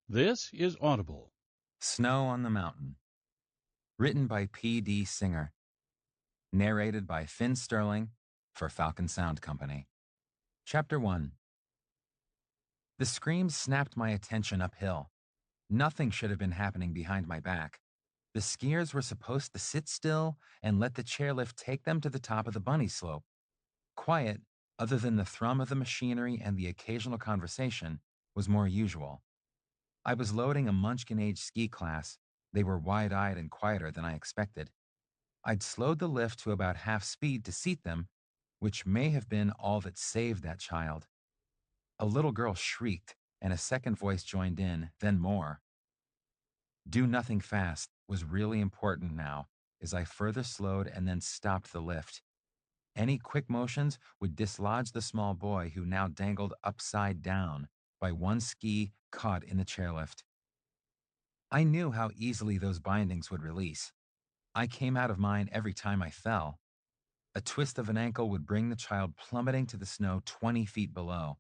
This is Audible. Snow on the Mountain. Written by P.D. Singer. Narrated by Finn Sterling for Falcon Sound Company. Chapter 1. The screams snapped my attention uphill. Nothing should have been happening behind my back. The skiers were supposed to sit still and let the chairlift take them to the top of the bunny slope. Quiet, other than the thrum of the machinery and the occasional conversation, was more usual. I was loading a Munchkin-age ski class. They were wide-eyed and quieter than I expected. I'd slowed the lift to about half speed to seat them, which may have been all that saved that child. A little girl shrieked, and a second voice joined in, then more. Do nothing fast was really important now, as I further slowed and then stopped the lift. Any quick motions would dislodge the small boy who now dangled upside down by one ski caught in the chairlift. I knew how easily those bindings would release. I came out of mine every time I fell. A twist of an ankle would bring the child plummeting to the snow 20 feet below.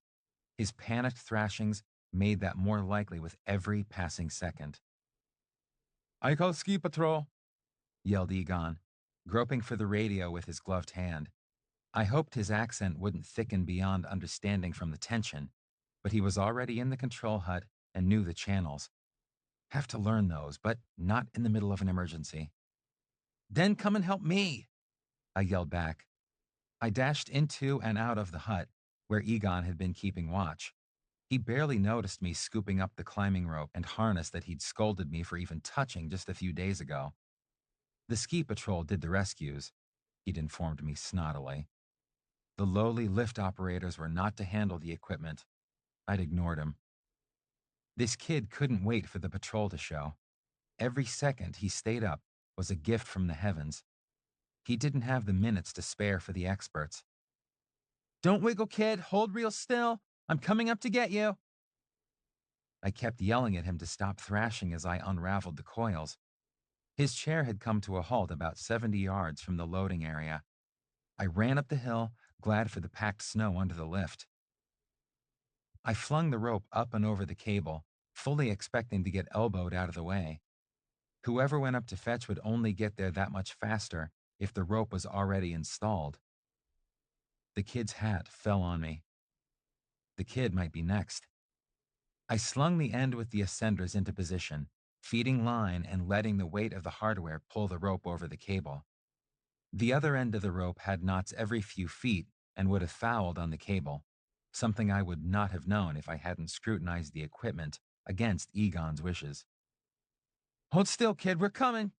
His panicked thrashings made that more likely with every passing second. "I call ski patrol," yelled Egon, groping for the radio with his gloved hand. I hoped his accent wouldn't thicken beyond understanding from the tension, but he was already in the control hut and knew the channels. Have to learn those, but not in the middle of an emergency. "Then come and help me," I yelled back. I dashed into and out of the hut, where Egon had been keeping watch. He barely noticed me scooping up the climbing rope and harness that he'd scolded me for even touching just a few days ago. The ski patrol did the rescues, he'd informed me snottily. The lowly lift operators were not to handle the equipment. I'd ignored him. This kid couldn't wait for the patrol to show. Every second he stayed up was a gift from the heavens. He didn't have the minutes to spare for the experts. "Don't wiggle, kid. Hold real still. I'm coming up to get you." I kept yelling at him to stop thrashing as I unraveled the coils. His chair had come to a halt about 70 yards from the loading area. I ran up the hill, glad for the packed snow under the lift. I flung the rope up and over the cable, fully expecting to get elbowed out of the way. Whoever went up to fetch would only get there that much faster if the rope was already installed. The kid's hat fell on me. The kid might be next. I slung the end with the ascenders into position, feeding line and letting the weight of the hardware pull the rope over the cable. The other end of the rope had knots every few feet and would have fouled on the cable, something I would not have known if I hadn't scrutinized the equipment against Egon's wishes. "Hold still, kid, we're coming."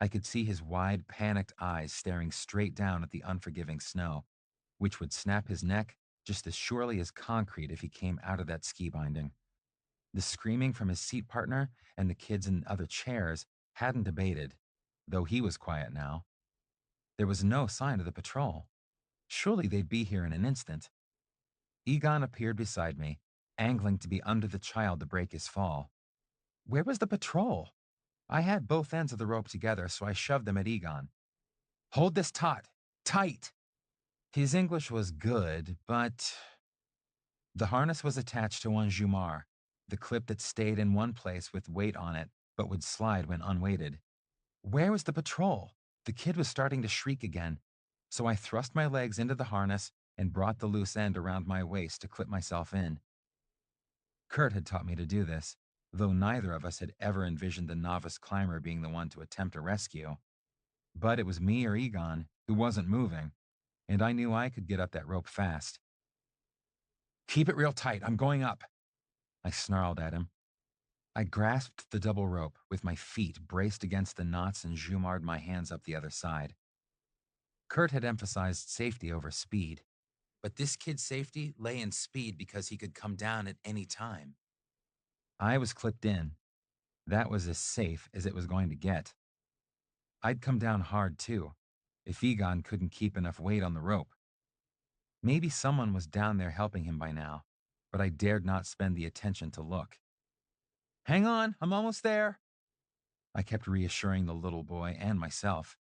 I could see his wide, panicked eyes staring straight down at the unforgiving snow, which would snap his neck just as surely as concrete if he came out of that ski binding. The screaming from his seat partner and the kids in other chairs hadn't abated, though he was quiet now. There was no sign of the patrol. Surely they'd be here in an instant. Egon appeared beside me, angling to be under the child to break his fall. Where was the patrol? I had both ends of the rope together, so I shoved them at Egon. "Hold this taut. Tight." His English was good, but... The harness was attached to one jumar, the clip that stayed in one place with weight on it, but would slide when unweighted. Where was the patrol? The kid was starting to shriek again, so I thrust my legs into the harness and brought the loose end around my waist to clip myself in. Kurt had taught me to do this, though neither of us had ever envisioned the novice climber being the one to attempt a rescue. But it was me or Egon who wasn't moving, and I knew I could get up that rope fast. "Keep it real tight, I'm going up," I snarled at him. I grasped the double rope with my feet braced against the knots and jumarred my hands up the other side. Kurt had emphasized safety over speed, but this kid's safety lay in speed because he could come down at any time. I was clipped in. That was as safe as it was going to get. I'd come down hard, too, if Egon couldn't keep enough weight on the rope. Maybe someone was down there helping him by now, but I dared not spend the attention to look. "Hang on, I'm almost there," I kept reassuring the little boy and myself.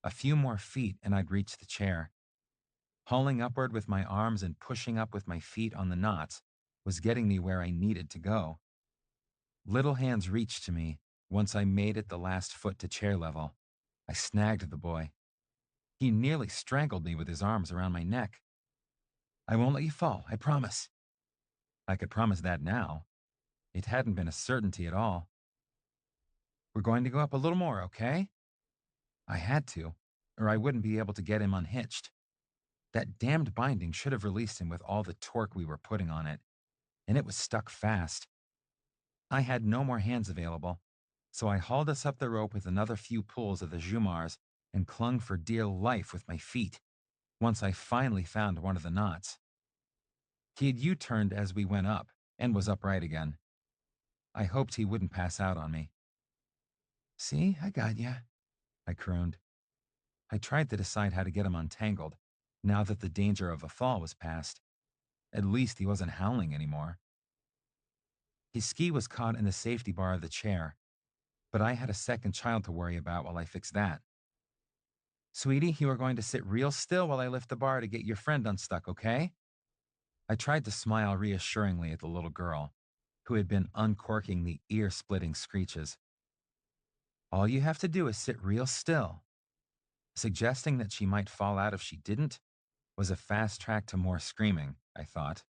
A few more feet and I'd reach the chair. Hauling upward with my arms and pushing up with my feet on the knots was getting me where I needed to go. Little hands reached to me once I made it the last foot to chair level. I snagged the boy. He nearly strangled me with his arms around my neck. I won't let you fall, I promise. I could promise that now. It hadn't been a certainty at all. We're going to go up a little more, okay? I had to, or I wouldn't be able to get him unhitched. That damned binding should have released him with all the torque we were putting on it, and it was stuck fast. I had no more hands available, so I hauled us up the rope with another few pulls of the jumars and clung for dear life with my feet, once I finally found one of the knots. He had U-turned as we went up and was upright again. I hoped he wouldn't pass out on me. See, I got ya, I crooned. I tried to decide how to get him untangled, now that the danger of a fall was past. At least he wasn't howling anymore. His ski was caught in the safety bar of the chair, but I had a second child to worry about while I fixed that. Sweetie, you are going to sit real still while I lift the bar to get your friend unstuck, okay? I tried to smile reassuringly at the little girl, who had been uncorking the ear-splitting screeches. All you have to do is sit real still. Suggesting that she might fall out if she didn't was a fast track to more screaming, I thought.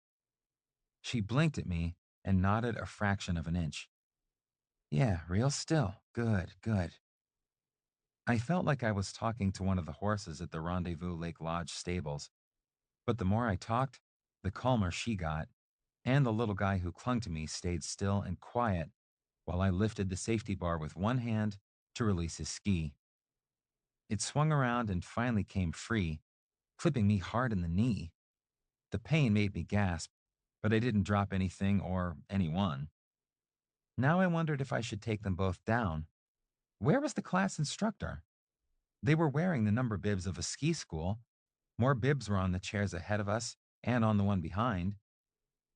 She blinked at me and nodded a fraction of an inch. Yeah, real still. Good, good. I felt like I was talking to one of the horses at the Rendezvous Lake Lodge stables, but the more I talked, the calmer she got, and the little guy who clung to me stayed still and quiet while I lifted the safety bar with one hand to release his ski. It swung around and finally came free, clipping me hard in the knee. The pain made me gasp, but I didn't drop anything or anyone. Now I wondered if I should take them both down. Where was the class instructor? They were wearing the number bibs of a ski school. More bibs were on the chairs ahead of us and on the one behind.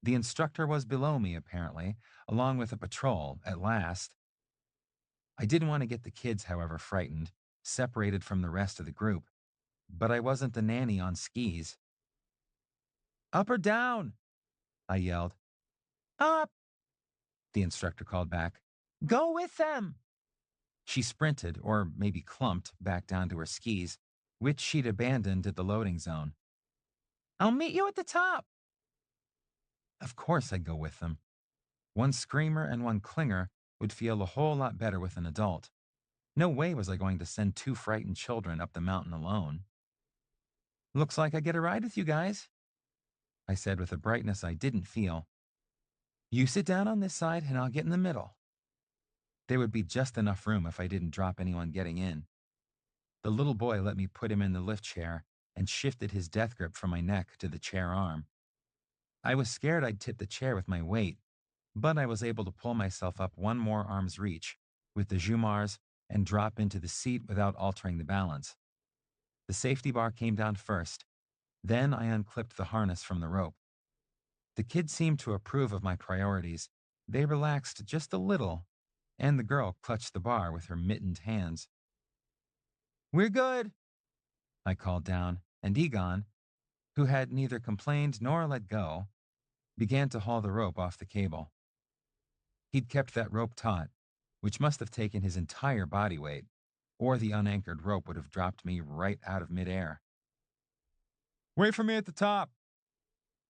The instructor was below me, apparently, along with a patrol, at last. I didn't want to get the kids, however, frightened, separated from the rest of the group. But I wasn't the nanny on skis. Up or down? I yelled. Up, the instructor called back. Go with them! She sprinted, or maybe clumped, back down to her skis, which she'd abandoned at the loading zone. I'll meet you at the top! Of course I'd go with them. One screamer and one clinger would feel a whole lot better with an adult. No way was I going to send two frightened children up the mountain alone. Looks like I get a ride with you guys, I said with a brightness I didn't feel. You sit down on this side and I'll get in the middle. There would be just enough room if I didn't drop anyone getting in. The little boy let me put him in the lift chair and shifted his death grip from my neck to the chair arm. I was scared I'd tip the chair with my weight, but I was able to pull myself up one more arm's reach with the jumars and drop into the seat without altering the balance. The safety bar came down first. Then I unclipped the harness from the rope. The kids seemed to approve of my priorities. They relaxed just a little, and the girl clutched the bar with her mittened hands. We're good, I called down, and Egon, who had neither complained nor let go, began to haul the rope off the cable. He'd kept that rope taut, which must have taken his entire body weight, or the unanchored rope would have dropped me right out of midair. Wait for me at the top,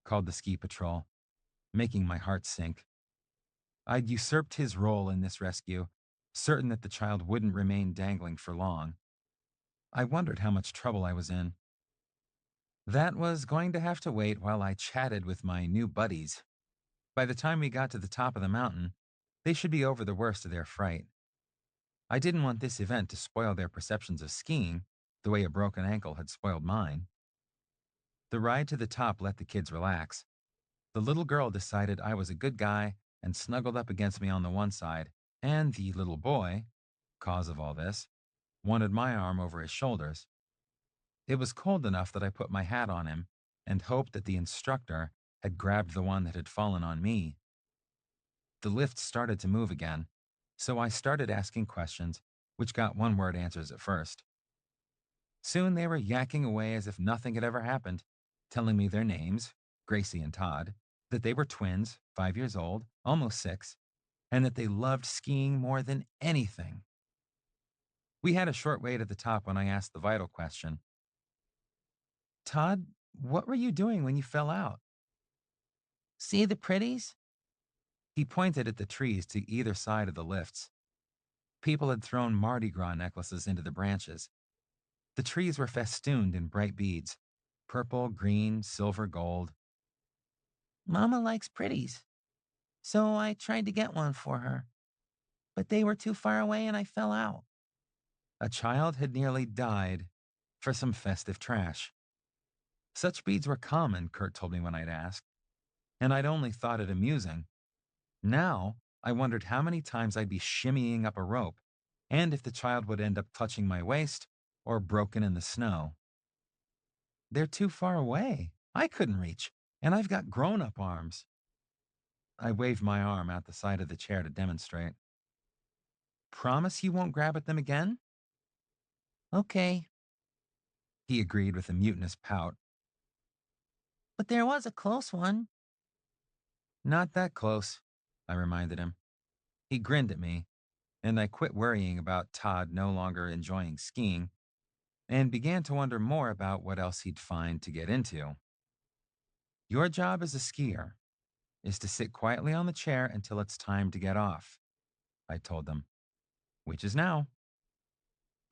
called the ski patrol, making my heart sink. I'd usurped his role in this rescue, certain that the child wouldn't remain dangling for long. I wondered how much trouble I was in. That was going to have to wait while I chatted with my new buddies. By the time we got to the top of the mountain, they should be over the worst of their fright. I didn't want this event to spoil their perceptions of skiing, the way a broken ankle had spoiled mine. The ride to the top let the kids relax. The little girl decided I was a good guy and snuggled up against me on the one side, and the little boy, cause of all this, wanted my arm over his shoulders. It was cold enough that I put my hat on him and hoped that the instructor had grabbed the one that had fallen on me. The lift started to move again, so I started asking questions, which got one-word answers at first. Soon they were yakking away as if nothing had ever happened, telling me their names, Gracie and Todd, that they were twins, 5 years old, almost 6, and that they loved skiing more than anything. We had a short wait at the top when I asked the vital question. Todd, what were you doing when you fell out? See the pretties? He pointed at the trees to either side of the lifts. People had thrown Mardi Gras necklaces into the branches. The trees were festooned in bright beads, purple, green, silver, gold. Mama likes pretties, so I tried to get one for her. But they were too far away and I fell out. A child had nearly died for some festive trash. Such beads were common, Kurt told me when I'd asked, and I'd only thought it amusing. Now, I wondered how many times I'd be shimmying up a rope, and if the child would end up touching my waist or broken in the snow. They're too far away. I couldn't reach, and I've got grown-up arms. I waved my arm out the side of the chair to demonstrate. Promise you won't grab at them again? Okay, he agreed with a mutinous pout. But there was a close one. Not that close, I reminded him. He grinned at me, and I quit worrying about Todd no longer enjoying skiing and began to wonder more about what else he'd find to get into. Your job as a skier is to sit quietly on the chair until it's time to get off, I told them, which is now.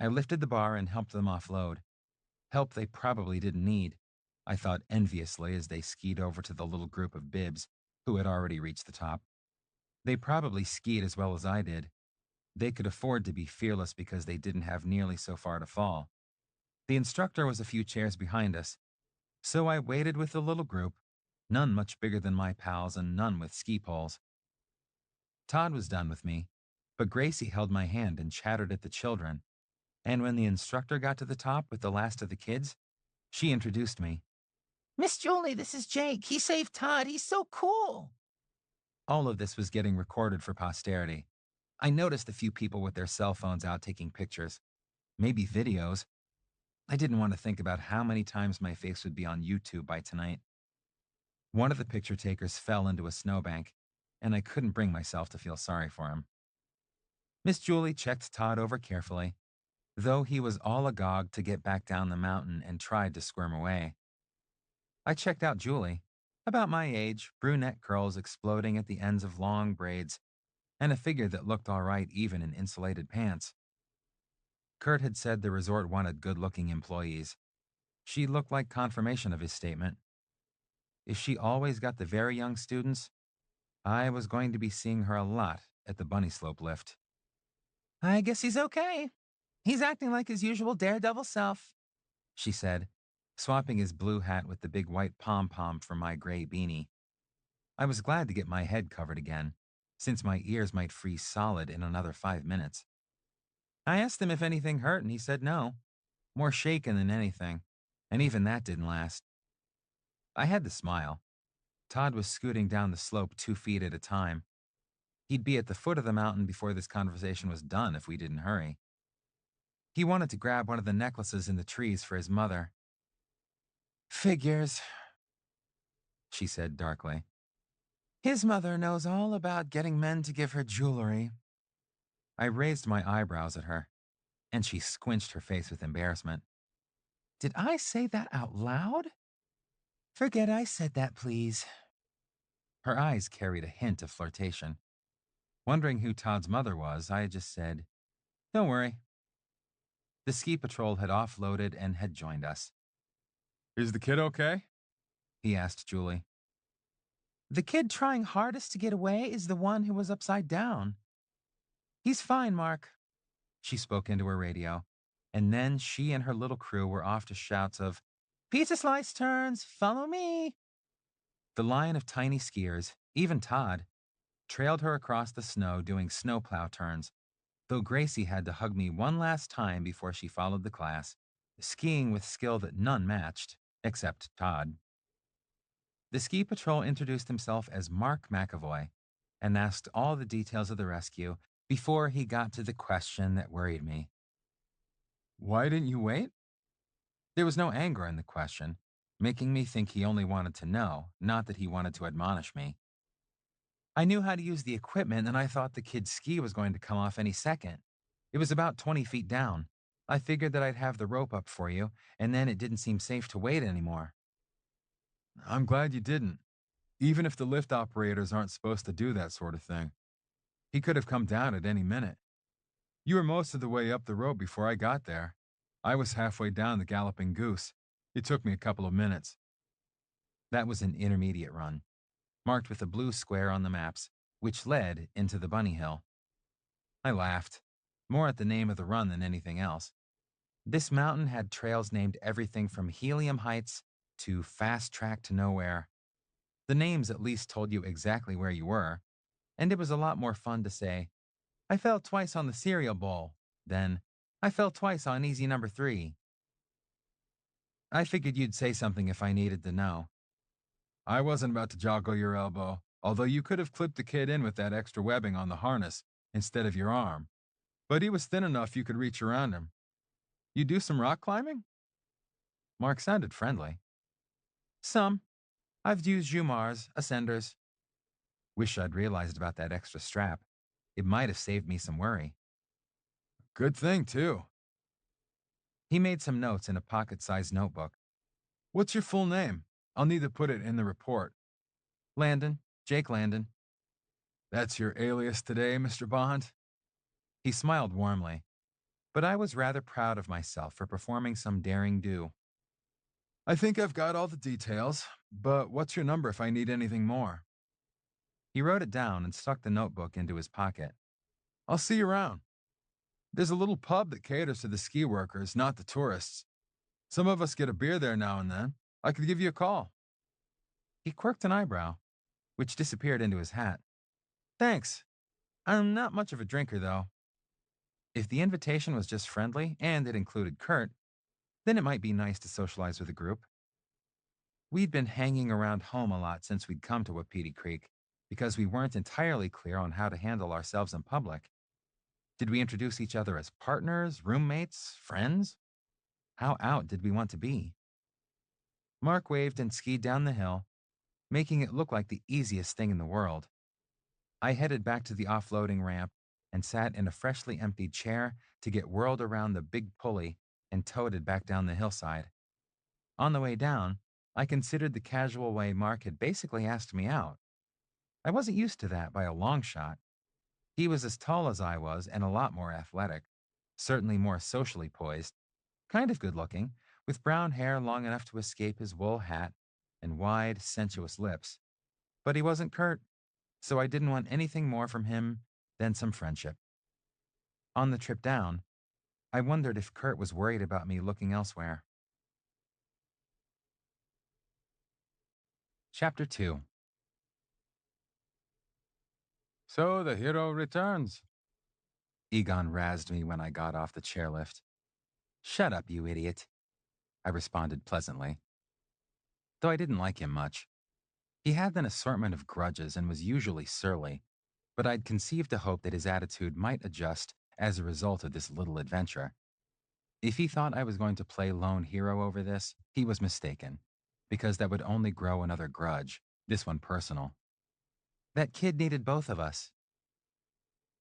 I lifted the bar and helped them offload. Help they probably didn't need, I thought enviously as they skied over to the little group of bibs who had already reached the top. They probably skied as well as I did. They could afford to be fearless because they didn't have nearly so far to fall. The instructor was a few chairs behind us, so I waited with the little group, none much bigger than my pals and none with ski poles. Todd was done with me, but Gracie held my hand and chattered at the children, and when the instructor got to the top with the last of the kids, she introduced me. Miss Julie, this is Jake. He saved Todd. He's so cool. All of this was getting recorded for posterity. I noticed a few people with their cell phones out taking pictures, maybe videos. I didn't want to think about how many times my face would be on YouTube by tonight. One of the picture takers fell into a snowbank, and I couldn't bring myself to feel sorry for him. Miss Julie checked Todd over carefully, though he was all agog to get back down the mountain and tried to squirm away. I checked out Julie, about my age, brunette curls exploding at the ends of long braids, and a figure that looked all right even in insulated pants. Kurt had said the resort wanted good-looking employees. She looked like confirmation of his statement. If she always got the very young students, I was going to be seeing her a lot at the bunny slope lift. I guess he's okay. He's acting like his usual daredevil self, she said, swapping his blue hat with the big white pom-pom for my gray beanie. I was glad to get my head covered again, since my ears might freeze solid in another 5 minutes. I asked him if anything hurt, and he said no. More shaken than anything, and even that didn't last. I had to smile. Todd was scooting down the slope 2 feet at a time. He'd be at the foot of the mountain before this conversation was done if we didn't hurry. He wanted to grab one of the necklaces in the trees for his mother. Figures, she said darkly. His mother knows all about getting men to give her jewelry. I raised my eyebrows at her, and she squinched her face with embarrassment. Did I say that out loud? Forget I said that, please. Her eyes carried a hint of flirtation. Wondering who Todd's mother was, I just said, Don't worry. The ski patrol had offloaded and had joined us. Is the kid okay? He asked Julie. The kid trying hardest to get away is the one who was upside down. He's fine, Mark. She spoke into her radio, and then she and her little crew were off to shouts of, Pizza slice turns, follow me. The line of tiny skiers, even Todd, trailed her across the snow doing snowplow turns, though Gracie had to hug me one last time before she followed the class, skiing with skill that none matched, except Todd. The ski patrol introduced himself as Mark McAvoy and asked all the details of the rescue before he got to the question that worried me. Why didn't you wait? There was no anger in the question, making me think he only wanted to know, not that he wanted to admonish me. I knew how to use the equipment, and I thought the kid's ski was going to come off any second. It was about 20 feet down. I figured that I'd have the rope up for you, and then it didn't seem safe to wait anymore. I'm glad you didn't, even if the lift operators aren't supposed to do that sort of thing. He could have come down at any minute. You were most of the way up the rope before I got there. I was halfway down the Galloping Goose. It took me a couple of minutes. That was an intermediate run, marked with a blue square on the maps, which led into the Bunny Hill. I laughed, more at the name of the run than anything else. This mountain had trails named everything from Helium Heights to Fast Track to Nowhere. The names at least told you exactly where you were, and it was a lot more fun to say, I fell twice on the cereal bowl, than I fell twice on easy number 3. I figured you'd say something if I needed to know. I wasn't about to joggle your elbow, although you could have clipped the kid in with that extra webbing on the harness instead of your arm. But he was thin enough you could reach around him. You do some rock climbing? Mark sounded friendly. Some. I've used Jumars, Ascenders. Wish I'd realized about that extra strap. It might have saved me some worry. Good thing, too. He made some notes in a pocket-sized notebook. What's your full name? I'll need to put it in the report. Landon. Jake Landon. That's your alias today, Mr. Bond? He smiled warmly, but I was rather proud of myself for performing some daring do. I think I've got all the details, but what's your number if I need anything more? He wrote it down and stuck the notebook into his pocket. I'll see you around. There's a little pub that caters to the ski workers, not the tourists. Some of us get a beer there now and then. I could give you a call. He quirked an eyebrow, which disappeared into his hat. Thanks. I'm not much of a drinker, though. If the invitation was just friendly and it included Kurt, then it might be nice to socialize with a group. We'd been hanging around home a lot since we'd come to Wapiti Creek because we weren't entirely clear on how to handle ourselves in public. Did we introduce each other as partners, roommates, friends? How out did we want to be? Mark waved and skied down the hill, making it look like the easiest thing in the world. I headed back to the offloading ramp and sat in a freshly emptied chair to get whirled around the big pulley and toted back down the hillside. On the way down, I considered the casual way Mark had basically asked me out. I wasn't used to that by a long shot. He was as tall as I was and a lot more athletic, certainly more socially poised, kind of good looking, with brown hair long enough to escape his wool hat and wide, sensuous lips. But he wasn't Kurt, so I didn't want anything more from him than some friendship. On the trip down, I wondered if Kurt was worried about me looking elsewhere. Chapter 2. So the hero returns. Egon razzed me when I got off the chairlift. Shut up, you idiot, I responded pleasantly. Though I didn't like him much. He had an assortment of grudges and was usually surly, but I'd conceived a hope that his attitude might adjust as a result of this little adventure. If he thought I was going to play lone hero over this, he was mistaken, because that would only grow another grudge, this one personal. That kid needed both of us.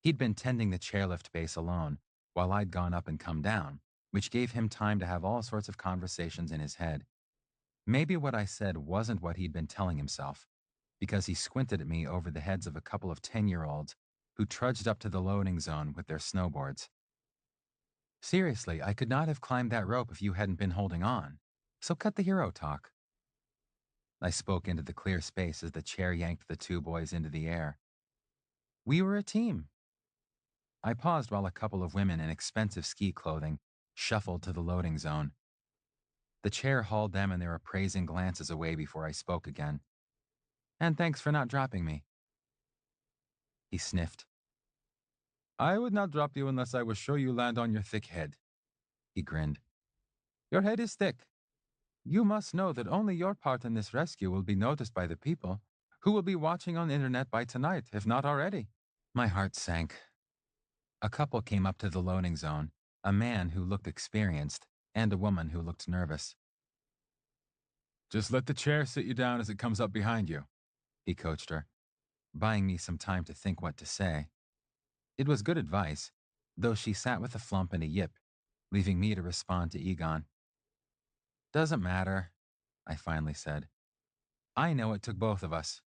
He'd been tending the chairlift base alone, while I'd gone up and come down, which gave him time to have all sorts of conversations in his head. Maybe what I said wasn't what he'd been telling himself, because he squinted at me over the heads of a couple of 10-year-olds who trudged up to the loading zone with their snowboards. Seriously, I could not have climbed that rope if you hadn't been holding on, so cut the hero talk. I spoke into the clear space as the chair yanked the two boys into the air. We were a team. I paused while a couple of women in expensive ski clothing shuffled to the loading zone. The chair hauled them and their appraising glances away before I spoke again. And thanks for not dropping me. He sniffed. I would not drop you unless I was sure you land on your thick head. He grinned. Your head is thick. You must know that only your part in this rescue will be noticed by the people, who will be watching on the internet by tonight, if not already. My heart sank. A couple came up to the loading zone, a man who looked experienced and a woman who looked nervous. Just let the chair sit you down as it comes up behind you, he coached her. buying me some time to think what to say. It was good advice, though she sat with a flump and a yip, leaving me to respond to Egon. Doesn't matter, I finally said. I know it took both of us.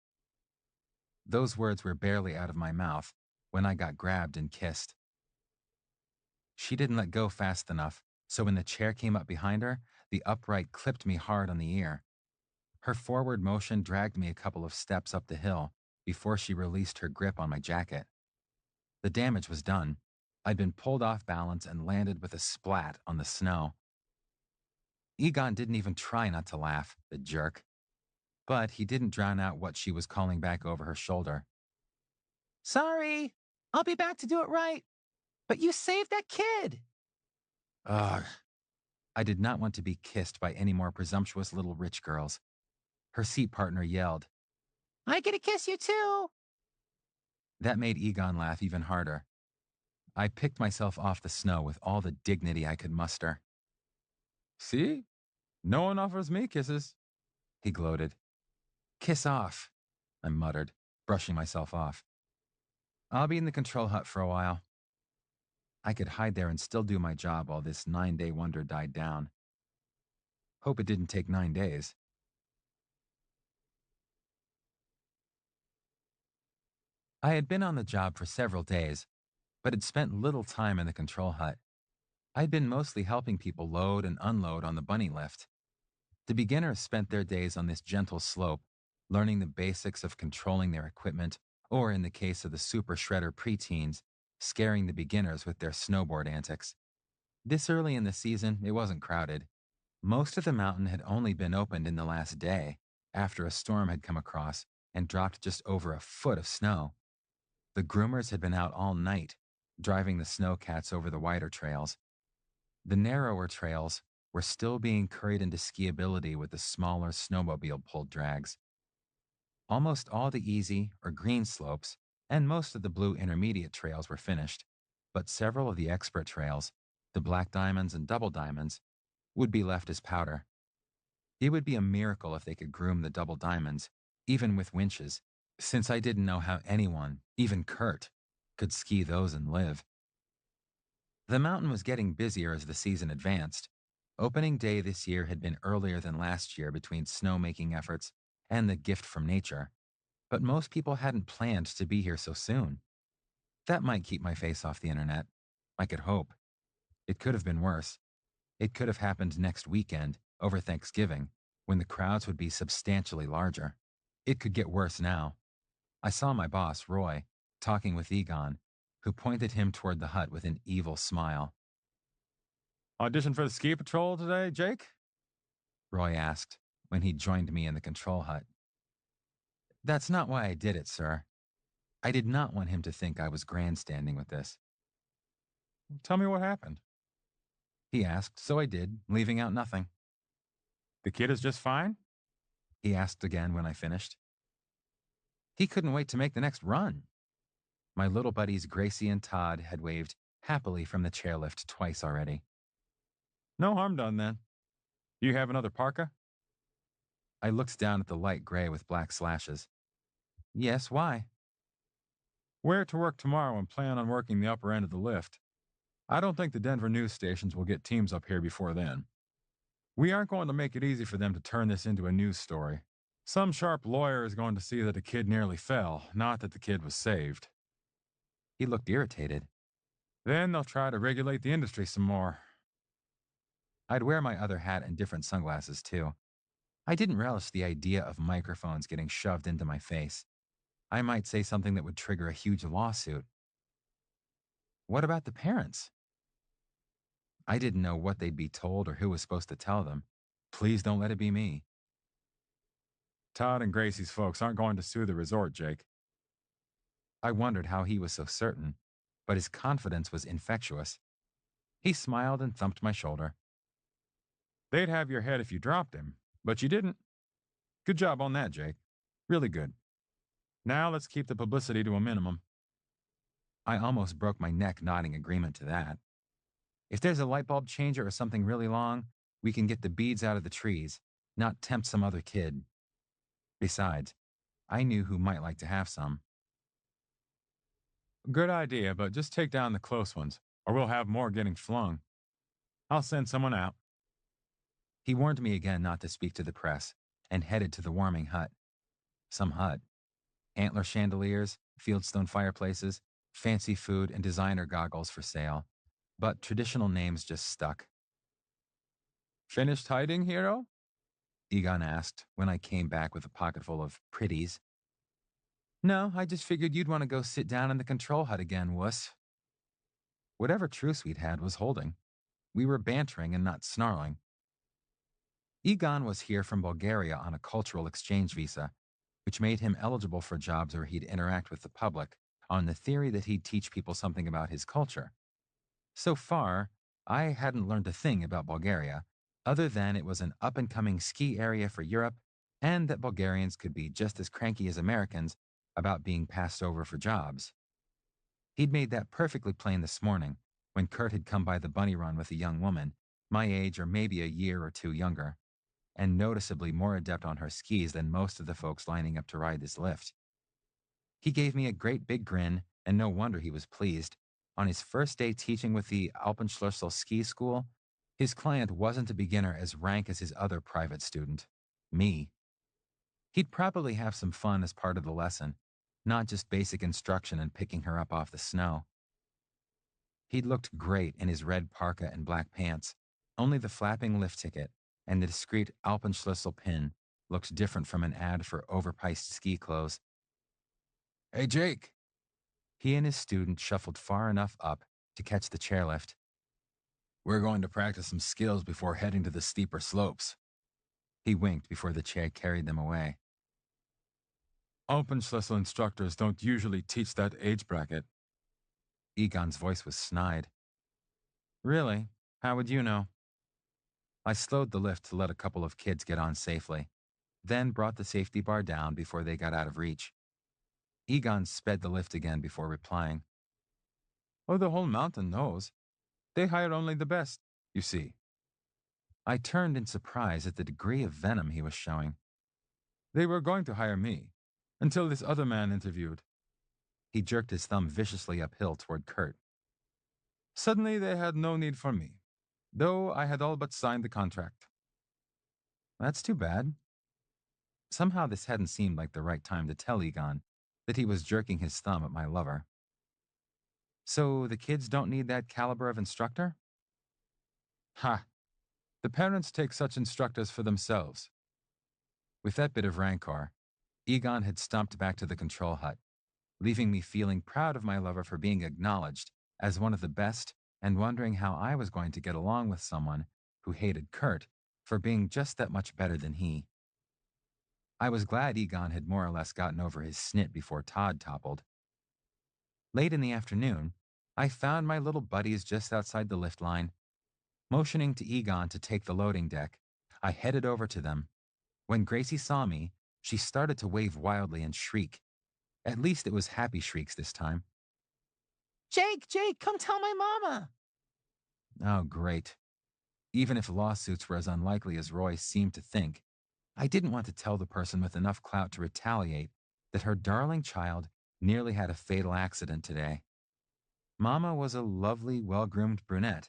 Those words were barely out of my mouth when I got grabbed and kissed. She didn't let go fast enough, so when the chair came up behind her, the upright clipped me hard on the ear. Her forward motion dragged me a couple of steps up the hill before she released her grip on my jacket. The damage was done. I'd been pulled off balance and landed with a splat on the snow. Egon didn't even try not to laugh, the jerk. But he didn't drown out what she was calling back over her shoulder. Sorry, I'll be back to do it right. But you saved that kid. Ugh. I did not want to be kissed by any more presumptuous little rich girls. Her seat partner yelled, I get to kiss you too. That made Egon laugh even harder. I picked myself off the snow with all the dignity I could muster. See? No one offers me kisses, he gloated. Kiss off, I muttered, brushing myself off. I'll be in the control hut for a while. I could hide there and still do my job while this 9-day wonder died down. Hope it didn't take 9 days. I had been on the job for several days, but had spent little time in the control hut. I'd been mostly helping people load and unload on the bunny lift. The beginners spent their days on this gentle slope, learning the basics of controlling their equipment, or in the case of the super shredder preteens, scaring the beginners with their snowboard antics. This early in the season, it wasn't crowded. Most of the mountain had only been opened in the last day, after a storm had come across and dropped just over a foot of snow. The groomers had been out all night, driving the snowcats over the wider trails. The narrower trails were still being curried into skiability with the smaller snowmobile-pulled drags. Almost all the easy or green slopes and most of the blue intermediate trails were finished, but several of the expert trails, the black diamonds and double diamonds, would be left as powder. It would be a miracle if they could groom the double diamonds, even with winches, since I didn't know how anyone, even Kurt, could ski those and live. The mountain was getting busier as the season advanced. Opening day this year had been earlier than last year between snowmaking efforts and the gift from nature, but most people hadn't planned to be here so soon. That might keep my face off the internet. I could hope. It could have been worse. It could have happened next weekend, over Thanksgiving, when the crowds would be substantially larger. It could get worse now. I saw my boss, Roy, talking with Egon, who pointed him toward the hut with an evil smile. Audition for the ski patrol today, Jake? Roy asked when he joined me in the control hut. That's not why I did it, sir. I did not want him to think I was grandstanding with this. Tell me what happened. He asked, so I did, leaving out nothing. The kid is just fine? He asked again when I finished. He couldn't wait to make the next run. My little buddies Gracie and Todd had waved happily from the chairlift twice already. No harm done then. You have another parka? I looked down at the light gray with black slashes. Yes, why? Wear it to work tomorrow and plan on working the upper end of the lift. I don't think the Denver news stations will get teams up here before then. We aren't going to make it easy for them to turn this into a news story. Some sharp lawyer is going to see that a kid nearly fell, not that the kid was saved. He looked irritated. Then they'll try to regulate the industry some more. I'd wear my other hat and different sunglasses, too. I didn't relish the idea of microphones getting shoved into my face. I might say something that would trigger a huge lawsuit. What about the parents? I didn't know what they'd be told or who was supposed to tell them. Please don't let it be me. Todd and Gracie's folks aren't going to sue the resort, Jake. I wondered how he was so certain, but his confidence was infectious. He smiled and thumped my shoulder. They'd have your head if you dropped him, but you didn't. Good job on that, Jake. Really good. Now let's keep the publicity to a minimum. I almost broke my neck nodding agreement to that. If there's a light bulb changer or something really long, we can get the beads out of the trees, not tempt some other kid. Besides, I knew who might like to have some. Good idea, but just take down the close ones, or we'll have more getting flung. I'll send someone out. He warned me again not to speak to the press, and headed to the warming hut. Some hut. Antler chandeliers, fieldstone fireplaces, fancy food, and designer goggles for sale. But traditional names just stuck. Finished hiding, hero? Egon asked when I came back with a pocketful of pretties. No, I just figured you'd want to go sit down in the control hut again, wuss. Whatever truce we'd had was holding. We were bantering and not snarling. Egon was here from Bulgaria on a cultural exchange visa, which made him eligible for jobs where he'd interact with the public on the theory that he'd teach people something about his culture. So far, I hadn't learned a thing about Bulgaria, other than it was an up-and-coming ski area for Europe and that Bulgarians could be just as cranky as Americans about being passed over for jobs. He'd made that perfectly plain this morning when Kurt had come by the bunny run with a young woman, my age or maybe a year or two younger, and noticeably more adept on her skis than most of the folks lining up to ride this lift. He gave me a great big grin, and no wonder he was pleased. On his first day teaching with the Alpenschlüssel ski school, his client wasn't a beginner as rank as his other private student, me. He'd probably have some fun as part of the lesson, not just basic instruction and picking her up off the snow. He'd looked great in his red parka and black pants. Only the flapping lift ticket and the discreet Alpenschlüssel pin looked different from an ad for overpriced ski clothes. Hey, Jake. He and his student shuffled far enough up to catch the chairlift. We're going to practice some skills before heading to the steeper slopes. He winked before the chair carried them away. Alpenschlüssel instructors don't usually teach that age bracket. Egon's voice was snide. Really? How would you know? I slowed the lift to let a couple of kids get on safely, then brought the safety bar down before they got out of reach. Egon sped the lift again before replying. Oh, the whole mountain knows. They hire only the best, you see. I turned in surprise at the degree of venom he was showing. They were going to hire me, until this other man interviewed. He jerked his thumb viciously uphill toward Kurt. Suddenly they had no need for me, though I had all but signed the contract. That's too bad. Somehow this hadn't seemed like the right time to tell Egon that he was jerking his thumb at my lover. So the kids don't need that caliber of instructor? Ha! The parents take such instructors for themselves. With that bit of rancor, Egon had stumped back to the control hut, leaving me feeling proud of my lover for being acknowledged as one of the best and wondering how I was going to get along with someone who hated Kurt for being just that much better than he. I was glad Egon had more or less gotten over his snit before Todd toppled. Late in the afternoon, I found my little buddies just outside the lift line. Motioning to Egon to take the loading deck, I headed over to them. When Gracie saw me, she started to wave wildly and shriek. At least it was happy shrieks this time. Jake, come tell my mama! Oh, great. Even if lawsuits were as unlikely as Roy seemed to think, I didn't want to tell the person with enough clout to retaliate that her darling child nearly had a fatal accident today. Mama was a lovely, well-groomed brunette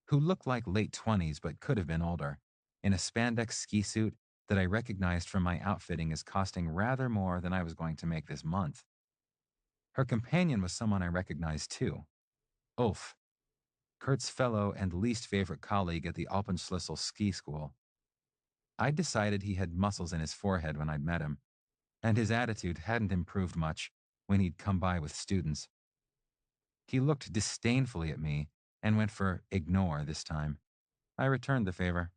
who looked like late 20s but could have been older, in a spandex ski suit that I recognized from my outfitting as costing rather more than I was going to make this month. Her companion was someone I recognized too, Ulf, Kurt's fellow and least favorite colleague at the Alpenschlüssel ski school. I'd decided he had muscles in his forehead when I'd met him, and his attitude hadn't improved much when he'd come by with students. He looked disdainfully at me and went for ignore this time. I returned the favor.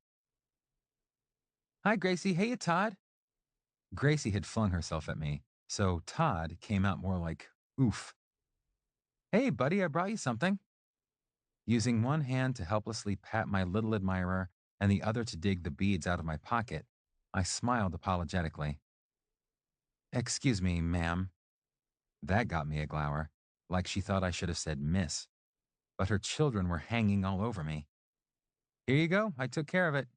Hi, Gracie. Hey, Todd. Gracie had flung herself at me, so Todd came out more like oof. Hey, buddy, I brought you something. Using one hand to helplessly pat my little admirer and the other to dig the beads out of my pocket, I smiled apologetically. Excuse me, ma'am. That got me a glower, like she thought I should have said miss. But her children were hanging all over me. Here you go, I took care of it.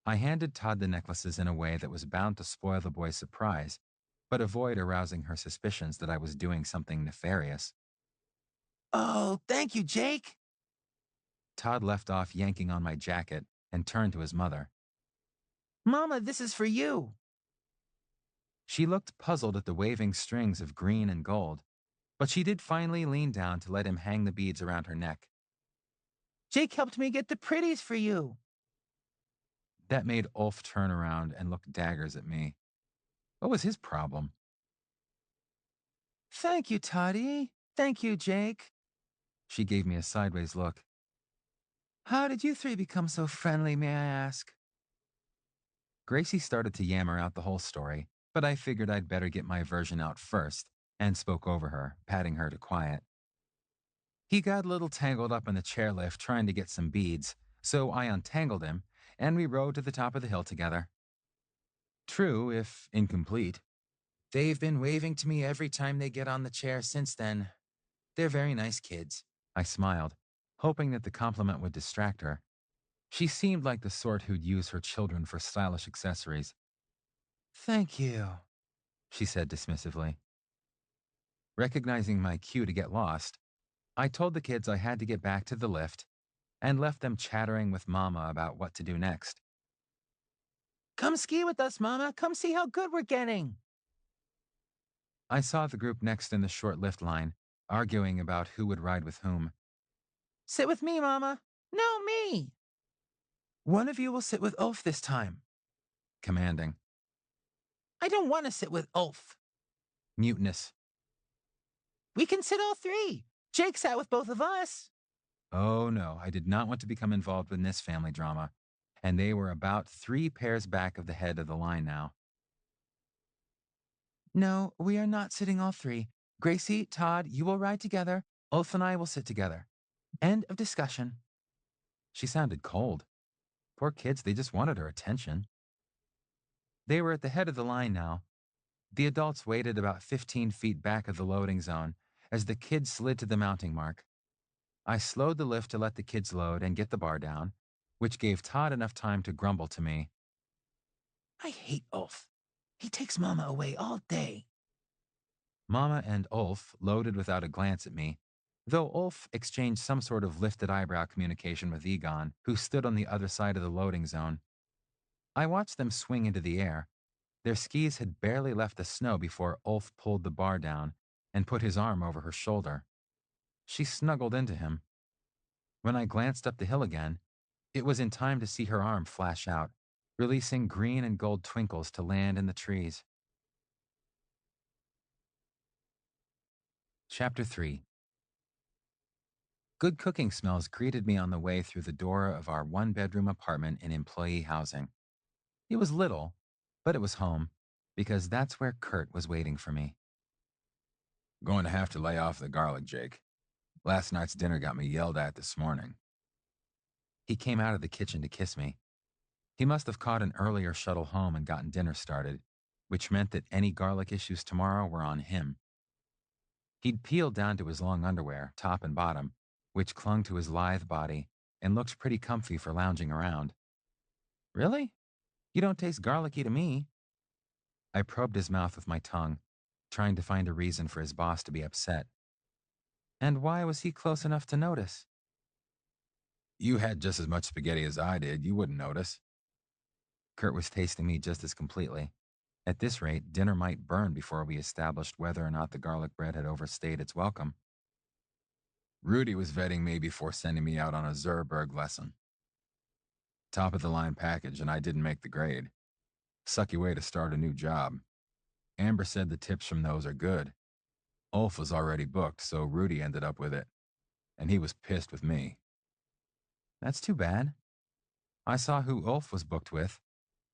I handed Todd the necklaces in a way that was bound to spoil the boy's surprise, but avoid arousing her suspicions that I was doing something nefarious. Oh, thank you, Jake. Todd left off yanking on my jacket and turned to his mother. Mama, this is for you. She looked puzzled at the waving strings of green and gold, but she did finally lean down to let him hang the beads around her neck. Jake helped me get the pretties for you. That made Ulf turn around and look daggers at me. What was his problem? Thank you, Toddy. Thank you, Jake. She gave me a sideways look. How did you three become so friendly, may I ask? Gracie started to yammer out the whole story, but I figured I'd better get my version out first and spoke over her, patting her to quiet. He got a little tangled up in the chairlift trying to get some beads, so I untangled him, and we rode to the top of the hill together. True, if incomplete. They've been waving to me every time they get on the chair since then. They're very nice kids. I smiled, hoping that the compliment would distract her. She seemed like the sort who'd use her children for stylish accessories. Thank you. She said dismissively. Recognizing my cue to get lost, I told the kids I had to get back to the lift and left them chattering with Mama about what to do next. Come ski with us, Mama. Come see how good we're getting. I saw the group next in the short lift line, arguing about who would ride with whom. Sit with me, Mama. No, me. One of you will sit with Ulf this time. Commanding. I don't want to sit with Ulf. Mutinous. We can sit all three. Jake sat with both of us. Oh no, I did not want to become involved in this family drama, and they were about 3 pairs back of the head of the line now. No, we are not sitting all three. Gracie, Todd, you will ride together. Ulf and I will sit together. End of discussion. She sounded cold. Poor kids, they just wanted her attention. They were at the head of the line now. The adults waited about 15 feet back of the loading zone as the kids slid to the mounting mark. I slowed the lift to let the kids load and get the bar down, which gave Todd enough time to grumble to me. I hate Ulf. He takes Mama away all day. Mama and Ulf loaded without a glance at me, though Ulf exchanged some sort of lifted eyebrow communication with Egon, who stood on the other side of the loading zone. I watched them swing into the air. Their skis had barely left the snow before Ulf pulled the bar down and put his arm over her shoulder. She snuggled into him. When I glanced up the hill again, it was in time to see her arm flash out, releasing green and gold twinkles to land in the trees. Chapter 3. Good cooking smells greeted me on the way through the door of our one-bedroom apartment in employee housing. It was little, but it was home, because that's where Kurt was waiting for me. Going to have to lay off the garlic, Jake. Last night's dinner got me yelled at this morning. He came out of the kitchen to kiss me. He must have caught an earlier shuttle home and gotten dinner started, which meant that any garlic issues tomorrow were on him. He'd peeled down to his long underwear, top and bottom, which clung to his lithe body and looked pretty comfy for lounging around. Really? You don't taste garlicky to me. I probed his mouth with my tongue, trying to find a reason for his boss to be upset. And why was he close enough to notice? You had just as much spaghetti as I did. You wouldn't notice. Kurt was tasting me just as completely. At this rate, dinner might burn before we established whether or not the garlic bread had overstayed its welcome. Rudy was vetting me before sending me out on a Zerberg lesson. Top of the line package, and I didn't make the grade. Sucky way to start a new job. Amber said the tips from those are good. Ulf was already booked, so Rudy ended up with it. And he was pissed with me. That's too bad. I saw who Ulf was booked with.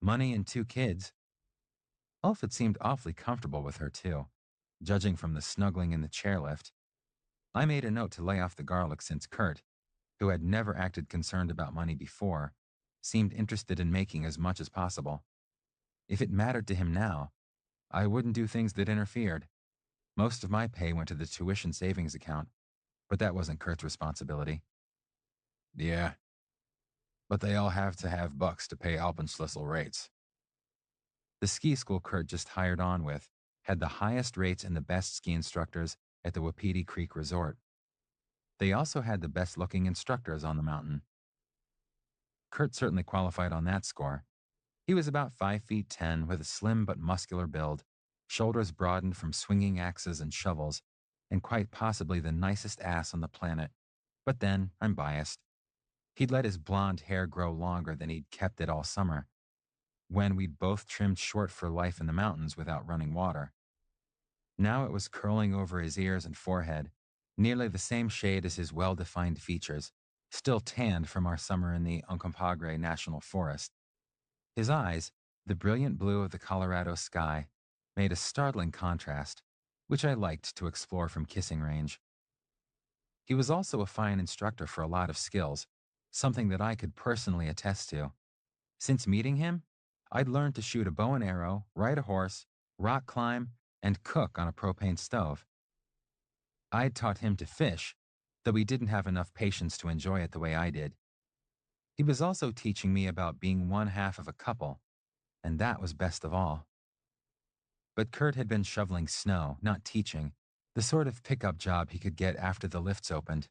Money and 2 kids. Ulf had seemed awfully comfortable with her, too, judging from the snuggling in the chairlift. I made a note to lay off the garlic since Kurt, who had never acted concerned about money before, seemed interested in making as much as possible. If it mattered to him now, I wouldn't do things that interfered. Most of my pay went to the tuition savings account, but that wasn't Kurt's responsibility. Yeah, but they all have to have bucks to pay Alpenschlüssel rates. The ski school Kurt just hired on with had the highest rates and the best ski instructors at the Wapiti Creek Resort. They also had the best looking instructors on the mountain. Kurt certainly qualified on that score. He was about 5 feet 10 with a slim but muscular build, shoulders broadened from swinging axes and shovels, and quite possibly the nicest ass on the planet. But then, I'm biased. He'd let his blonde hair grow longer than he'd kept it all summer, when we'd both trimmed short for life in the mountains without running water. Now it was curling over his ears and forehead, nearly the same shade as his well-defined features, still tanned from our summer in the Uncompahgre National Forest. His eyes, the brilliant blue of the Colorado sky, made a startling contrast, which I liked to explore from kissing range. He was also a fine instructor for a lot of skills, something that I could personally attest to. Since meeting him, I'd learned to shoot a bow and arrow, ride a horse, rock climb, and cook on a propane stove. I'd taught him to fish, though he didn't have enough patience to enjoy it the way I did. He was also teaching me about being one half of a couple, and that was best of all. But Kurt had been shoveling snow, not teaching, the sort of pickup job he could get after the lifts opened.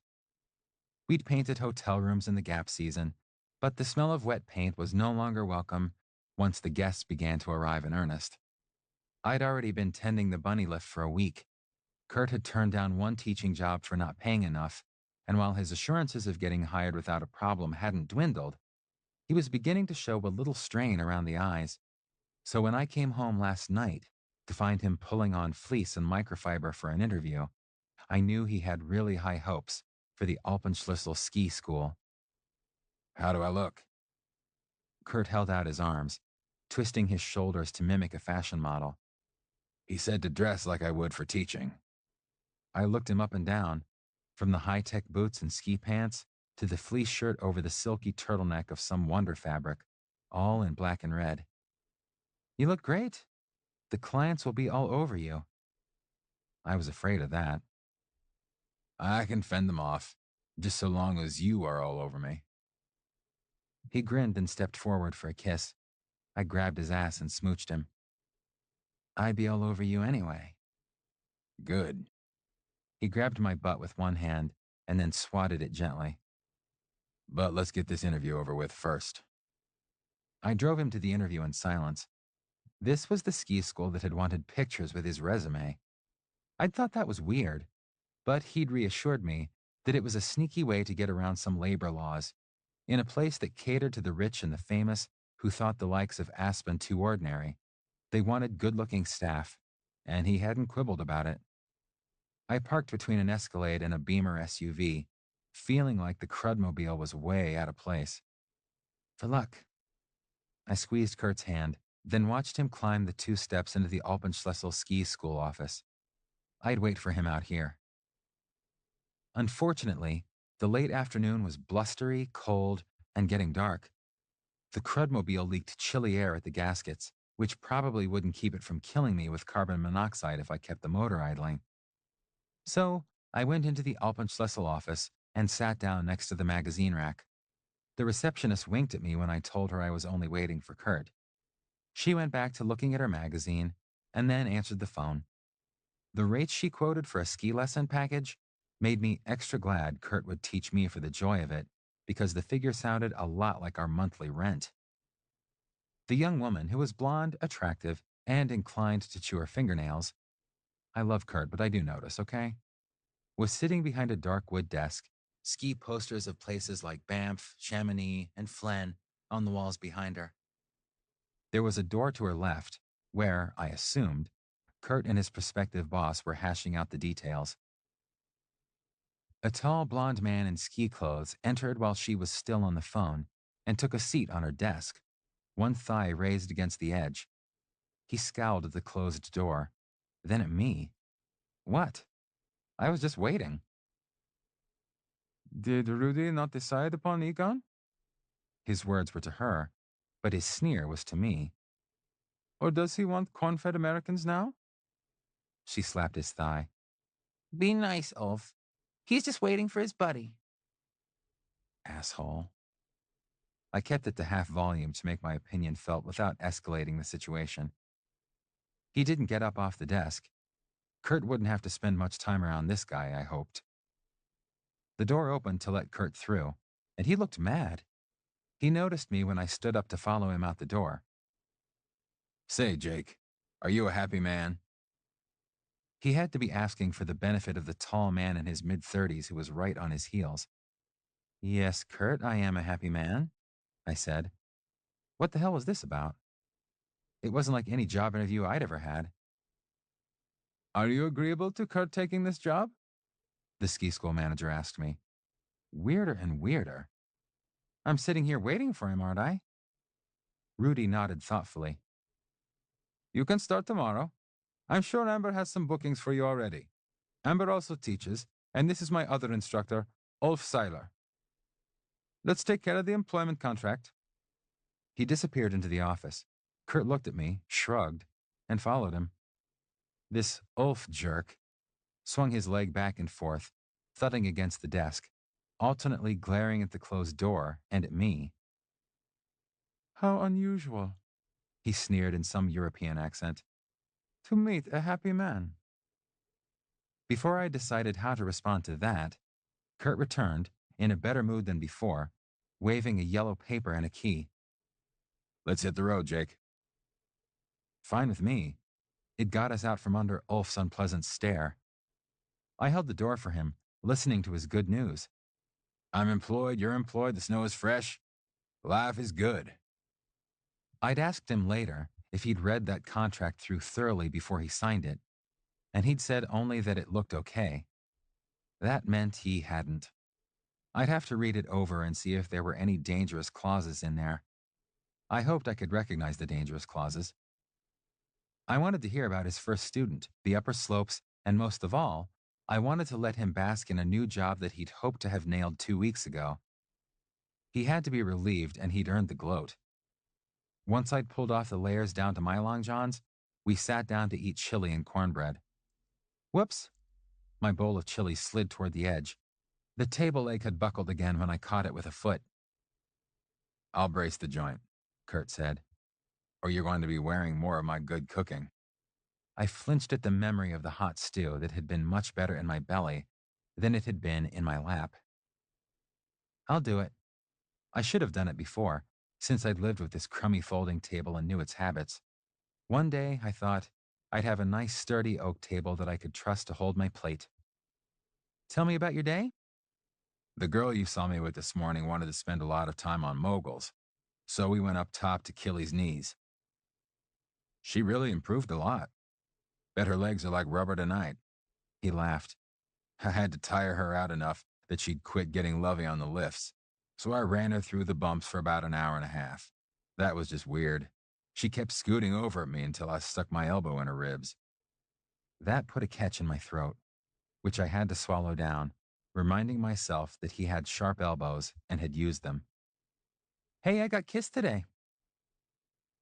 We'd painted hotel rooms in the Gap season, but the smell of wet paint was no longer welcome once the guests began to arrive in earnest. I'd already been tending the bunny lift for a week. Kurt had turned down one teaching job for not paying enough, and while his assurances of getting hired without a problem hadn't dwindled, he was beginning to show a little strain around the eyes. So when I came home last night to find him pulling on fleece and microfiber for an interview, I knew he had really high hopes for the Alpenschlüssel ski school. How do I look? Kurt held out his arms, twisting his shoulders to mimic a fashion model. He said to dress like I would for teaching. I looked him up and down, from the high-tech boots and ski pants to the fleece shirt over the silky turtleneck of some wonder fabric, all in black and red. You look great. The clients will be all over you. I was afraid of that. I can fend them off, just so long as you are all over me. He grinned and stepped forward for a kiss. I grabbed his ass and smooched him. I'd be all over you anyway. Good. He grabbed my butt with one hand and then swatted it gently. But let's get this interview over with first. I drove him to the interview in silence. This was the ski school that had wanted pictures with his resume. I'd thought that was weird, but he'd reassured me that it was a sneaky way to get around some labor laws in a place that catered to the rich and the famous who thought the likes of Aspen too ordinary. They wanted good-looking staff, and he hadn't quibbled about it. I parked between an Escalade and a Beamer SUV, feeling like the Crudmobile was way out of place. For luck. I squeezed Kurt's hand, then watched him climb the 2 steps into the Alpenschlüssel ski school office. I'd wait for him out here. Unfortunately, the late afternoon was blustery, cold, and getting dark. The Crudmobile leaked chilly air at the gaskets, which probably wouldn't keep it from killing me with carbon monoxide if I kept the motor idling. So, I went into the Alpenschlüssel office and sat down next to the magazine rack. The receptionist winked at me when I told her I was only waiting for Kurt. She went back to looking at her magazine and then answered the phone. The rates she quoted for a ski lesson package made me extra glad Kurt would teach me for the joy of it, because the figure sounded a lot like our monthly rent. The young woman, who was blonde, attractive, and inclined to chew her fingernails — I love Kurt, but I do notice, okay — was sitting behind a dark wood desk, ski posters of places like Banff, Chamonix, and Flen on the walls behind her. There was a door to her left, where, I assumed, Kurt and his prospective boss were hashing out the details. A tall blond man in ski clothes entered while she was still on the phone and took a seat on her desk, one thigh raised against the edge. He scowled at the closed door, then at me. What? I was just waiting. Did Rudy not decide upon Egon? His words were to her, but his sneer was to me. Or does he want corn-fed Americans now? She slapped his thigh. Be nice, Ulf. He's just waiting for his buddy. Asshole. I kept it to half volume to make my opinion felt without escalating the situation. He didn't get up off the desk. Kurt wouldn't have to spend much time around this guy, I hoped. The door opened to let Kurt through, and he looked mad. He noticed me when I stood up to follow him out the door. Say, Jake, are you a happy man? He had to be asking for the benefit of the tall man in his mid-30s who was right on his heels. Yes, Kurt, I am a happy man, I said. What the hell was this about? It wasn't like any job interview I'd ever had. Are you agreeable to Kurt taking this job? The ski school manager asked me. Weirder and weirder. I'm sitting here waiting for him, aren't I? Rudy nodded thoughtfully. You can start tomorrow. I'm sure Amber has some bookings for you already. Amber also teaches, and this is my other instructor, Ulf Seiler. Let's take care of the employment contract. He disappeared into the office. Kurt looked at me, shrugged, and followed him. This Ulf jerk swung his leg back and forth, thudding against the desk, alternately glaring at the closed door and at me. How unusual, he sneered in some European accent, to meet a happy man. Before I decided how to respond to that, Kurt returned, in a better mood than before, waving a yellow paper and a key. Let's hit the road, Jake. Fine with me. It got us out from under Ulf's unpleasant stare. I held the door for him, listening to his good news. I'm employed, you're employed, the snow is fresh. Life is good. I'd asked him later if he'd read that contract through thoroughly before he signed it, and he'd said only that it looked okay. That meant he hadn't. I'd have to read it over and see if there were any dangerous clauses in there. I hoped I could recognize the dangerous clauses. I wanted to hear about his first student, the upper slopes, and most of all, I wanted to let him bask in a new job that he'd hoped to have nailed 2 weeks ago. He had to be relieved, and he'd earned the gloat. Once I'd pulled off the layers down to my long johns, we sat down to eat chili and cornbread. Whoops! My bowl of chili slid toward the edge. The table leg had buckled again when I caught it with a foot. I'll brace the joint, Kurt said, or you're going to be wearing more of my good cooking. I flinched at the memory of the hot stew that had been much better in my belly than it had been in my lap. I'll do it. I should have done it before, since I'd lived with this crummy folding table and knew its habits. One day, I thought, I'd have a nice sturdy oak table that I could trust to hold my plate. Tell me about your day? The girl you saw me with this morning wanted to spend a lot of time on moguls, so we went up top to Killy's knees. She really improved a lot. Bet her legs are like rubber tonight. He laughed. I had to tire her out enough that she'd quit getting lovey on the lifts, so I ran her through the bumps for about an hour and a half. That was just weird. She kept scooting over at me until I stuck my elbow in her ribs. That put a catch in my throat, which I had to swallow down, reminding myself that he had sharp elbows and had used them. Hey, I got kissed today.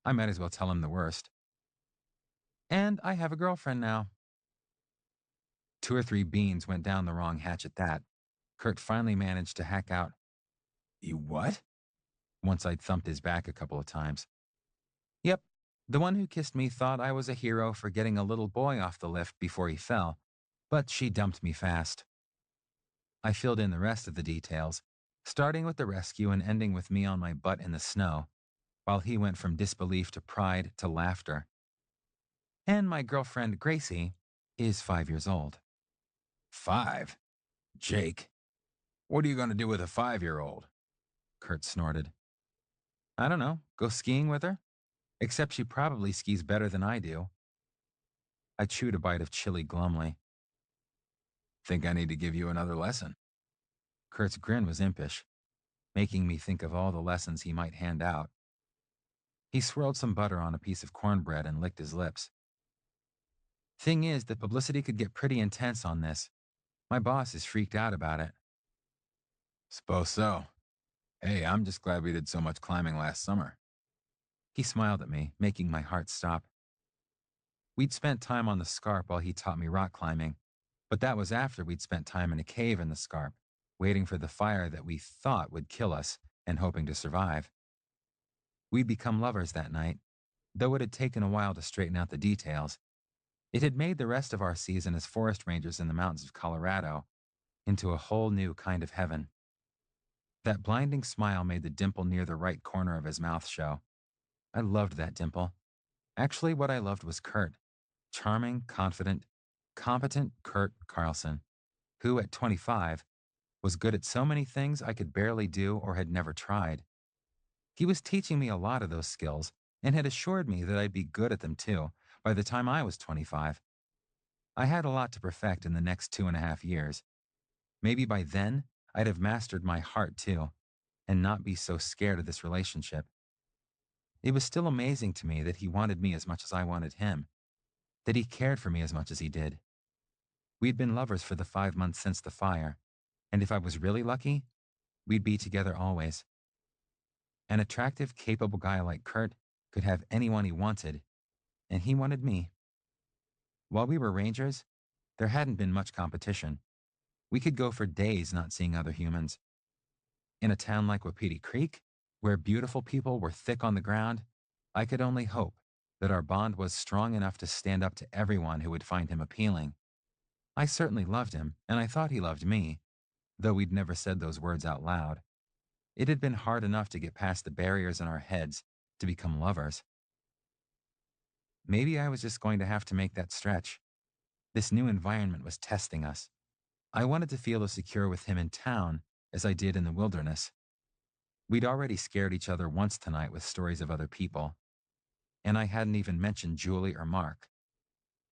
I might as well tell him the worst. And I have a girlfriend now. 2 or 3 beans went down the wrong hatch at that. Kurt finally managed to hack out, You what? Once I'd thumped his back a couple of times. Yep, the one who kissed me thought I was a hero for getting a little boy off the lift before he fell, but she dumped me fast. I filled in the rest of the details, starting with the rescue and ending with me on my butt in the snow, while he went from disbelief to pride to laughter. And my girlfriend, Gracie, is 5 years old. 5? Jake, what are you going to do with a 5-year-old? Kurt snorted. I don't know, go skiing with her? Except she probably skis better than I do. I chewed a bite of chili glumly. Think I need to give you another lesson? Kurt's grin was impish, making me think of all the lessons he might hand out. He swirled some butter on a piece of cornbread and licked his lips. Thing is, the publicity could get pretty intense on this. My boss is freaked out about it. Suppose so. Hey, I'm just glad we did so much climbing last summer. He smiled at me, making my heart stop. We'd spent time on the scarp while he taught me rock climbing, but that was after we'd spent time in a cave in the scarp, waiting for the fire that we thought would kill us and hoping to survive. We'd become lovers that night, Though it had taken a while to straighten out the details, it had made the rest of our season as forest rangers in the mountains of Colorado into a whole new kind of heaven. That blinding smile made the dimple near the right corner of his mouth show. I loved that dimple. Actually, what I loved was Kurt. Charming, confident, competent Kurt Carlson, who at 25 was good at so many things I could barely do or had never tried. He was teaching me a lot of those skills and had assured me that I'd be good at them too by the time I was 25. I had a lot to perfect in the next 2.5 years. Maybe by then, I'd have mastered my heart too and not be so scared of this relationship. It was still amazing to me that he wanted me as much as I wanted him, that he cared for me as much as he did. We'd been lovers for the 5 months since the fire, and if I was really lucky, we'd be together always. An attractive, capable guy like Kurt could have anyone he wanted, and he wanted me. While we were rangers, there hadn't been much competition. We could go for days not seeing other humans. In a town like Wapiti Creek, where beautiful people were thick on the ground, I could only hope that our bond was strong enough to stand up to everyone who would find him appealing. I certainly loved him, and I thought he loved me, though we'd never said those words out loud. It had been hard enough to get past the barriers in our heads to become lovers. Maybe I was just going to have to make that stretch. This new environment was testing us. I wanted to feel as secure with him in town as I did in the wilderness. We'd already scared each other once tonight with stories of other people, and I hadn't even mentioned Julie or Mark.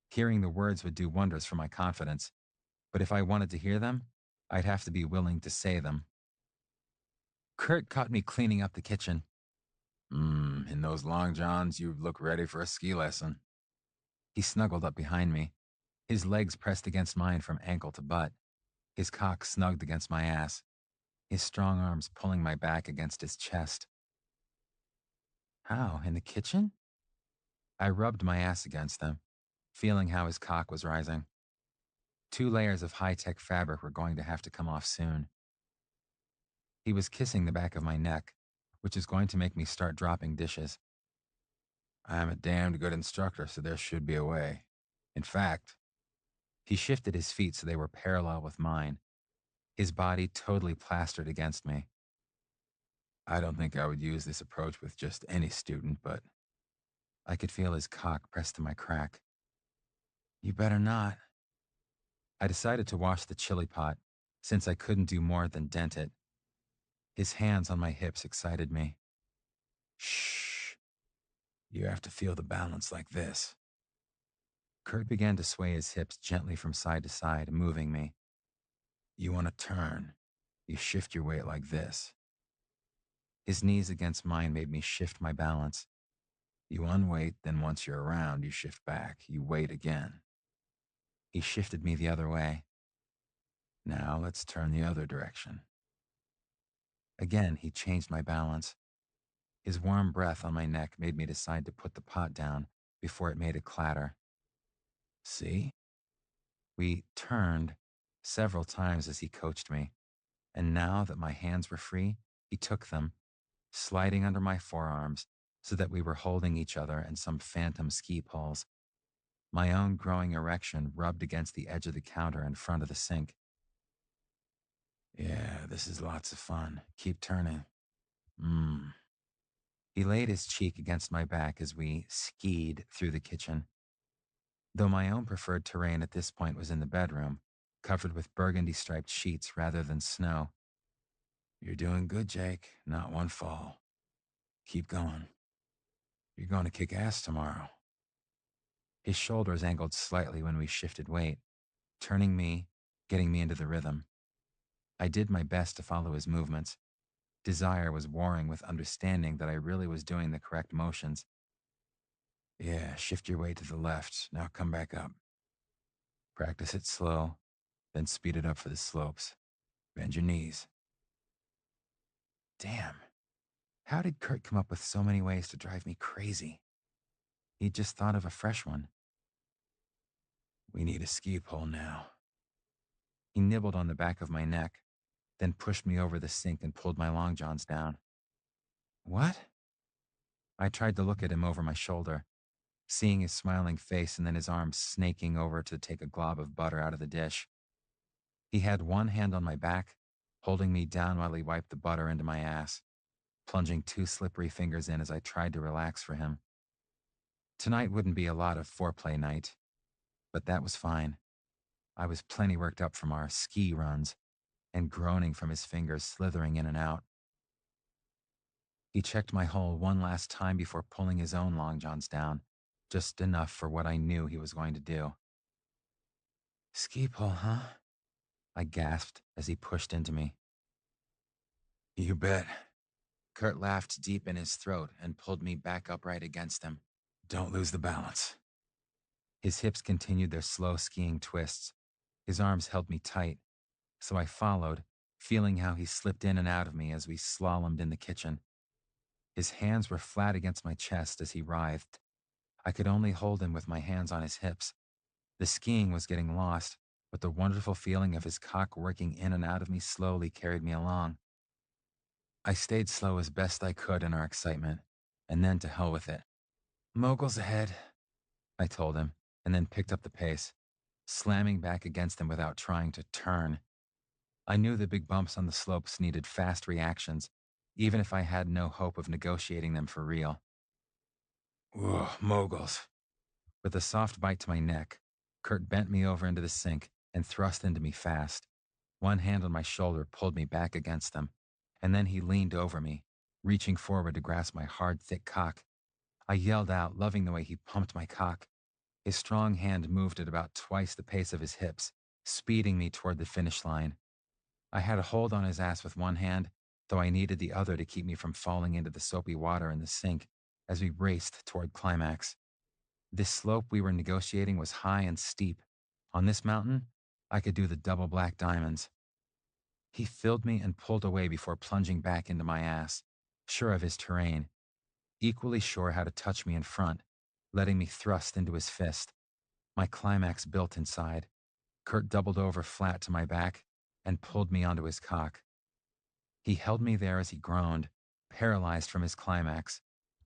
Hearing the words would do wonders for my confidence, but if I wanted to hear them, I'd have to be willing to say them. Kurt caught me cleaning up the kitchen. In those long johns, you look ready for a ski lesson. He snuggled up behind me, his legs pressed against mine from ankle to butt, his cock snugged against my ass, his strong arms pulling my back against his chest. How, in the kitchen? I rubbed my ass against them, feeling how his cock was rising. 2 layers of high-tech fabric were going to have to come off soon. He was kissing the back of my neck, which is going to make me start dropping dishes. I'm a damned good instructor, so there should be a way. In fact, he shifted his feet so they were parallel with mine, his body totally plastered against me. I don't think I would use this approach with just any student, but I could feel his cock pressed to my crack. You better not. I decided to wash the chili pot, since I couldn't do more than dent it. His hands on my hips excited me. Shh. You have to feel the balance like this. Kurt began to sway his hips gently from side to side, moving me. You want to turn. You shift your weight like this. His knees against mine made me shift my balance. You unweight, then once you're around, you shift back. You wait again. He shifted me the other way. Now let's turn the other direction. Again, he changed my balance. His warm breath on my neck made me decide to put the pot down before it made a clatter. See? We turned several times as he coached me, and now that my hands were free, he took them, sliding under my forearms so that we were holding each other in some phantom ski poles. My own growing erection rubbed against the edge of the counter in front of the sink. Yeah, this is lots of fun. Keep turning. Mmm. He laid his cheek against my back as we skied through the kitchen. Though my own preferred terrain at this point was in the bedroom, covered with burgundy striped sheets rather than snow. You're doing good, Jake. Not one fall. Keep going. You're going to kick ass tomorrow. His shoulders angled slightly when we shifted weight, turning me, getting me into the rhythm. I did my best to follow his movements. Desire was warring with understanding that I really was doing the correct motions. Yeah, shift your weight to the left. Now come back up. Practice it slow, then speed it up for the slopes. Bend your knees. Damn. How did Kurt come up with so many ways to drive me crazy? He'd just thought of a fresh one. We need a ski pole now. He nibbled on the back of my neck, then pushed me over the sink and pulled my long johns down. What? I tried to look at him over my shoulder, seeing his smiling face and then his arms snaking over to take a glob of butter out of the dish. He had one hand on my back, holding me down while he wiped the butter into my ass, plunging two slippery fingers in as I tried to relax for him. Tonight wouldn't be a lot of foreplay night, but that was fine. I was plenty worked up from our ski runs and groaning from his fingers slithering in and out. He checked my hole one last time before pulling his own long johns down, just enough for what I knew he was going to do. Ski pole, huh? I gasped as he pushed into me. You bet. Kurt laughed deep in his throat and pulled me back upright against him. Don't lose the balance. His hips continued their slow skiing twists. His arms held me tight, so I followed, feeling how he slipped in and out of me as we slalomed in the kitchen. His hands were flat against my chest as he writhed. I could only hold him with my hands on his hips. The skiing was getting lost, but the wonderful feeling of his cock working in and out of me slowly carried me along. I stayed slow as best I could in our excitement, and then to hell with it. Moguls ahead, I told him, and then picked up the pace, slamming back against him without trying to turn. I knew the big bumps on the slopes needed fast reactions, even if I had no hope of negotiating them for real. Whoa, moguls. With a soft bite to my neck, Kurt bent me over into the sink and thrust into me fast. One hand on my shoulder pulled me back against him, and then he leaned over me, reaching forward to grasp my hard, thick cock. I yelled out, loving the way he pumped my cock. His strong hand moved at about twice the pace of his hips, speeding me toward the finish line. I had a hold on his ass with one hand, though I needed the other to keep me from falling into the soapy water in the sink as we raced toward climax. This slope we were negotiating was high and steep. On this mountain, I could do the double black diamonds. He filled me and pulled away before plunging back into my ass, sure of his terrain, equally sure how to touch me in front, letting me thrust into his fist. My climax built inside. Kurt doubled over flat to my back and pulled me onto his cock. He held me there as he groaned, paralyzed from his climax.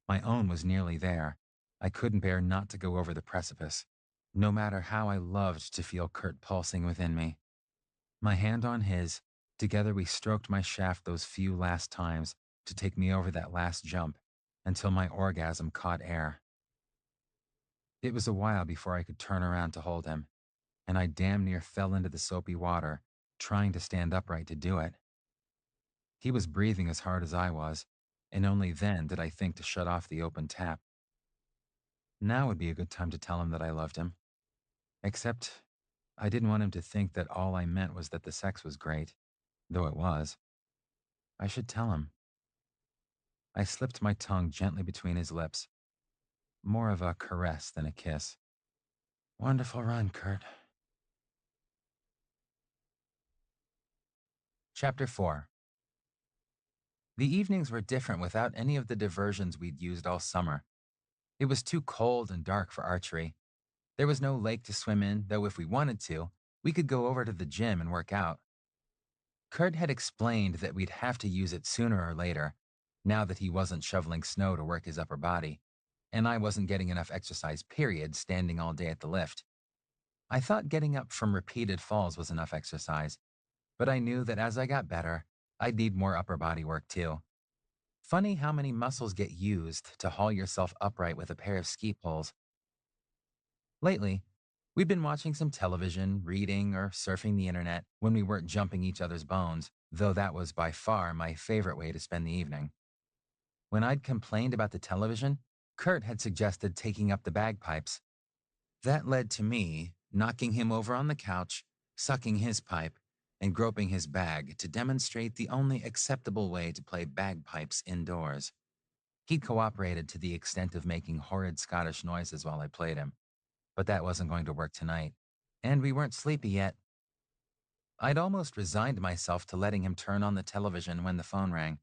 My own was nearly there. I couldn't bear not to go over the precipice, no matter how I loved to feel Kurt pulsing within me. My hand on his, together we stroked my shaft those few last times to take me over that last jump until my orgasm caught air. It was a while before I could turn around to hold him, and I damn near fell into the soapy water, trying to stand upright to do it. He was breathing as hard as I was, and only then did I think to shut off the open tap. Now would be a good time to tell him that I loved him. Except, I didn't want him to think that all I meant was that the sex was great, though it was. I should tell him. I slipped my tongue gently between his lips, more of a caress than a kiss. Wonderful run, Kurt. Chapter 4. The evenings were different without any of the diversions we'd used all summer. It was too cold and dark for archery. There was no lake to swim in, though if we wanted to, we could go over to the gym and work out. Kurt had explained that we'd have to use it sooner or later, now that he wasn't shoveling snow to work his upper body, and I wasn't getting enough exercise period standing all day at the lift. I thought getting up from repeated falls was enough exercise, but I knew that as I got better, I'd need more upper body work too. Funny how many muscles get used to haul yourself upright with a pair of ski poles. Lately, we'd been watching some television, reading, or surfing the internet when we weren't jumping each other's bones, though that was by far my favorite way to spend the evening. When I'd complained about the television, Kurt had suggested taking up the bagpipes. That led to me knocking him over on the couch, sucking his pipe, and groping his bag to demonstrate the only acceptable way to play bagpipes indoors. He'd cooperated to the extent of making horrid Scottish noises while I played him, but that wasn't going to work tonight, and we weren't sleepy yet. I'd almost resigned myself to letting him turn on the television when the phone rang.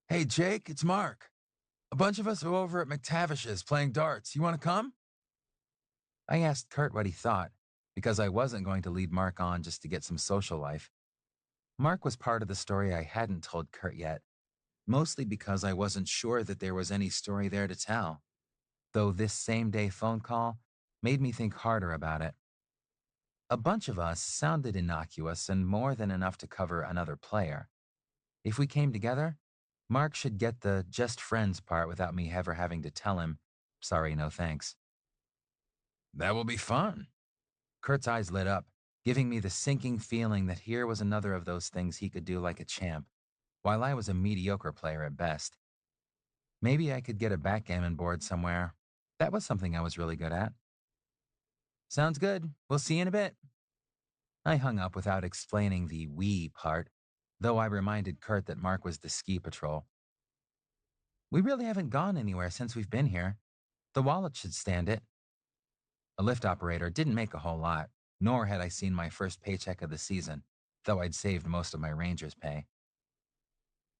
Hey, Jake, it's Mark. A bunch of us are over at McTavish's playing darts. You want to come? I asked Kurt what he thought, because I wasn't going to lead Mark on just to get some social life. Mark was part of the story I hadn't told Kurt yet. mostly because I wasn't sure that there was any story there to tell, though this same day phone call made me think harder about it. A bunch of us sounded innocuous and more than enough to cover another player. If we came together, Mark should get the just friends part without me ever having to tell him, sorry, no thanks. That will be fun. Kurt's eyes lit up, giving me the sinking feeling that here was another of those things he could do like a champ, while I was a mediocre player at best. Maybe I could get a backgammon board somewhere. That was something I was really good at. Sounds good. We'll see you in a bit. I hung up without explaining the we part, though I reminded Kurt that Mark was the ski patrol. We really haven't gone anywhere since we've been here. The wallet should stand it. A lift operator didn't make a whole lot, nor had I seen my first paycheck of the season, though I'd saved most of my Rangers pay.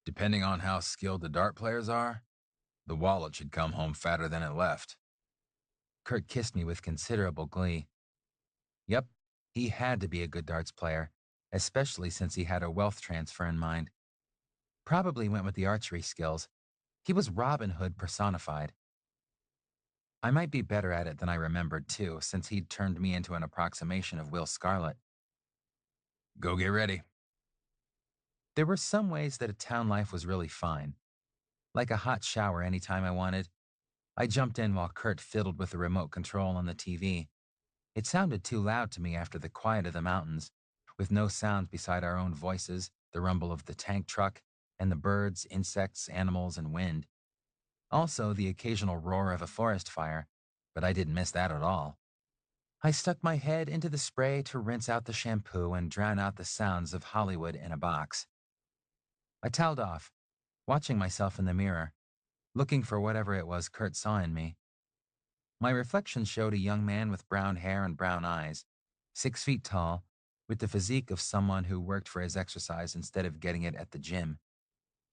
Depending on how skilled the dart players are, the wallet should come home fatter than it left. Kurt kissed me with considerable glee. Yep, he had to be a good darts player, especially since he had a wealth transfer in mind. Probably went with the archery skills. He was Robin Hood personified. I might be better at it than I remembered, too, since he'd turned me into an approximation of Will Scarlet. Go get ready. There were some ways that a town life was really fine, like a hot shower anytime I wanted. I jumped in while Kurt fiddled with the remote control on the TV. It sounded too loud to me after the quiet of the mountains, with no sounds beside our own voices, the rumble of the tank truck, and the birds, insects, animals, and wind. Also, the occasional roar of a forest fire, but I didn't miss that at all. I stuck my head into the spray to rinse out the shampoo and drown out the sounds of Hollywood in a box. I toweled off, watching myself in the mirror, looking for whatever it was Kurt saw in me. My reflection showed a young man with brown hair and brown eyes, 6 feet tall, with the physique of someone who worked for his exercise instead of getting it at the gym.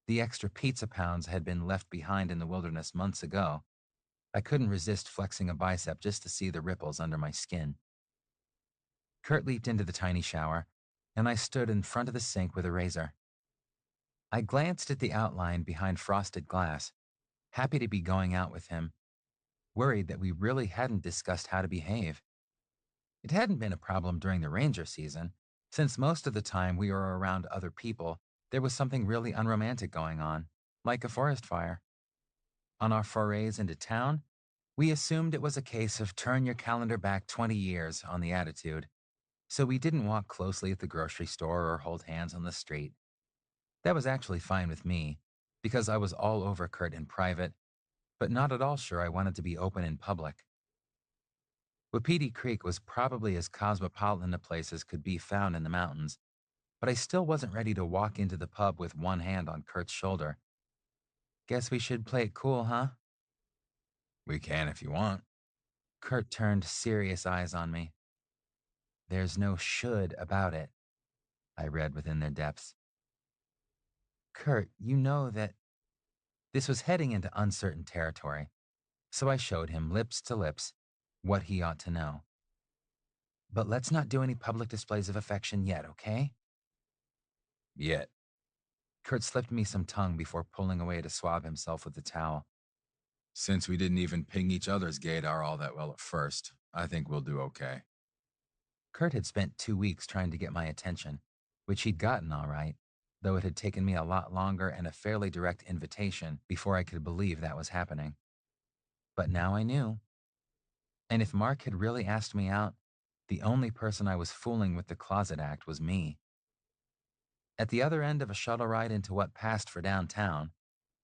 The extra pizza pounds had been left behind in the wilderness months ago. I couldn't resist flexing a bicep just to see the ripples under my skin. Kurt leaped into the tiny shower, and I stood in front of the sink with a razor. I glanced at the outline behind frosted glass, happy to be going out with him, worried that we really hadn't discussed how to behave. It hadn't been a problem during the ranger season, since most of the time we were around other people, there was something really unromantic going on, like a forest fire. On our forays into town, we assumed it was a case of turn your calendar back 20 years on the attitude, so we didn't walk closely at the grocery store or hold hands on the street. That was actually fine with me, because I was all over Kurt in private, but not at all sure I wanted to be open in public. Wapiti Creek was probably as cosmopolitan a place as could be found in the mountains, but I still wasn't ready to walk into the pub with one hand on Kurt's shoulder. Guess we should play it cool, huh? We can if you want. Kurt turned serious eyes on me. There's no should about it, I read within their depths. Kurt, you know that this was heading into uncertain territory, so I showed him lips to lips what he ought to know. But let's not do any public displays of affection yet, okay? Yet. Kurt slipped me some tongue before pulling away to swab himself with the towel. Since we didn't even ping each other's gaydar all that well at first, I think we'll do okay. Kurt had spent 2 weeks trying to get my attention, which he'd gotten all right, though it had taken me a lot longer and a fairly direct invitation before I could believe that was happening. But now I knew. And if Mark had really asked me out, the only person I was fooling with the closet act was me. At the other end of a shuttle ride into what passed for downtown,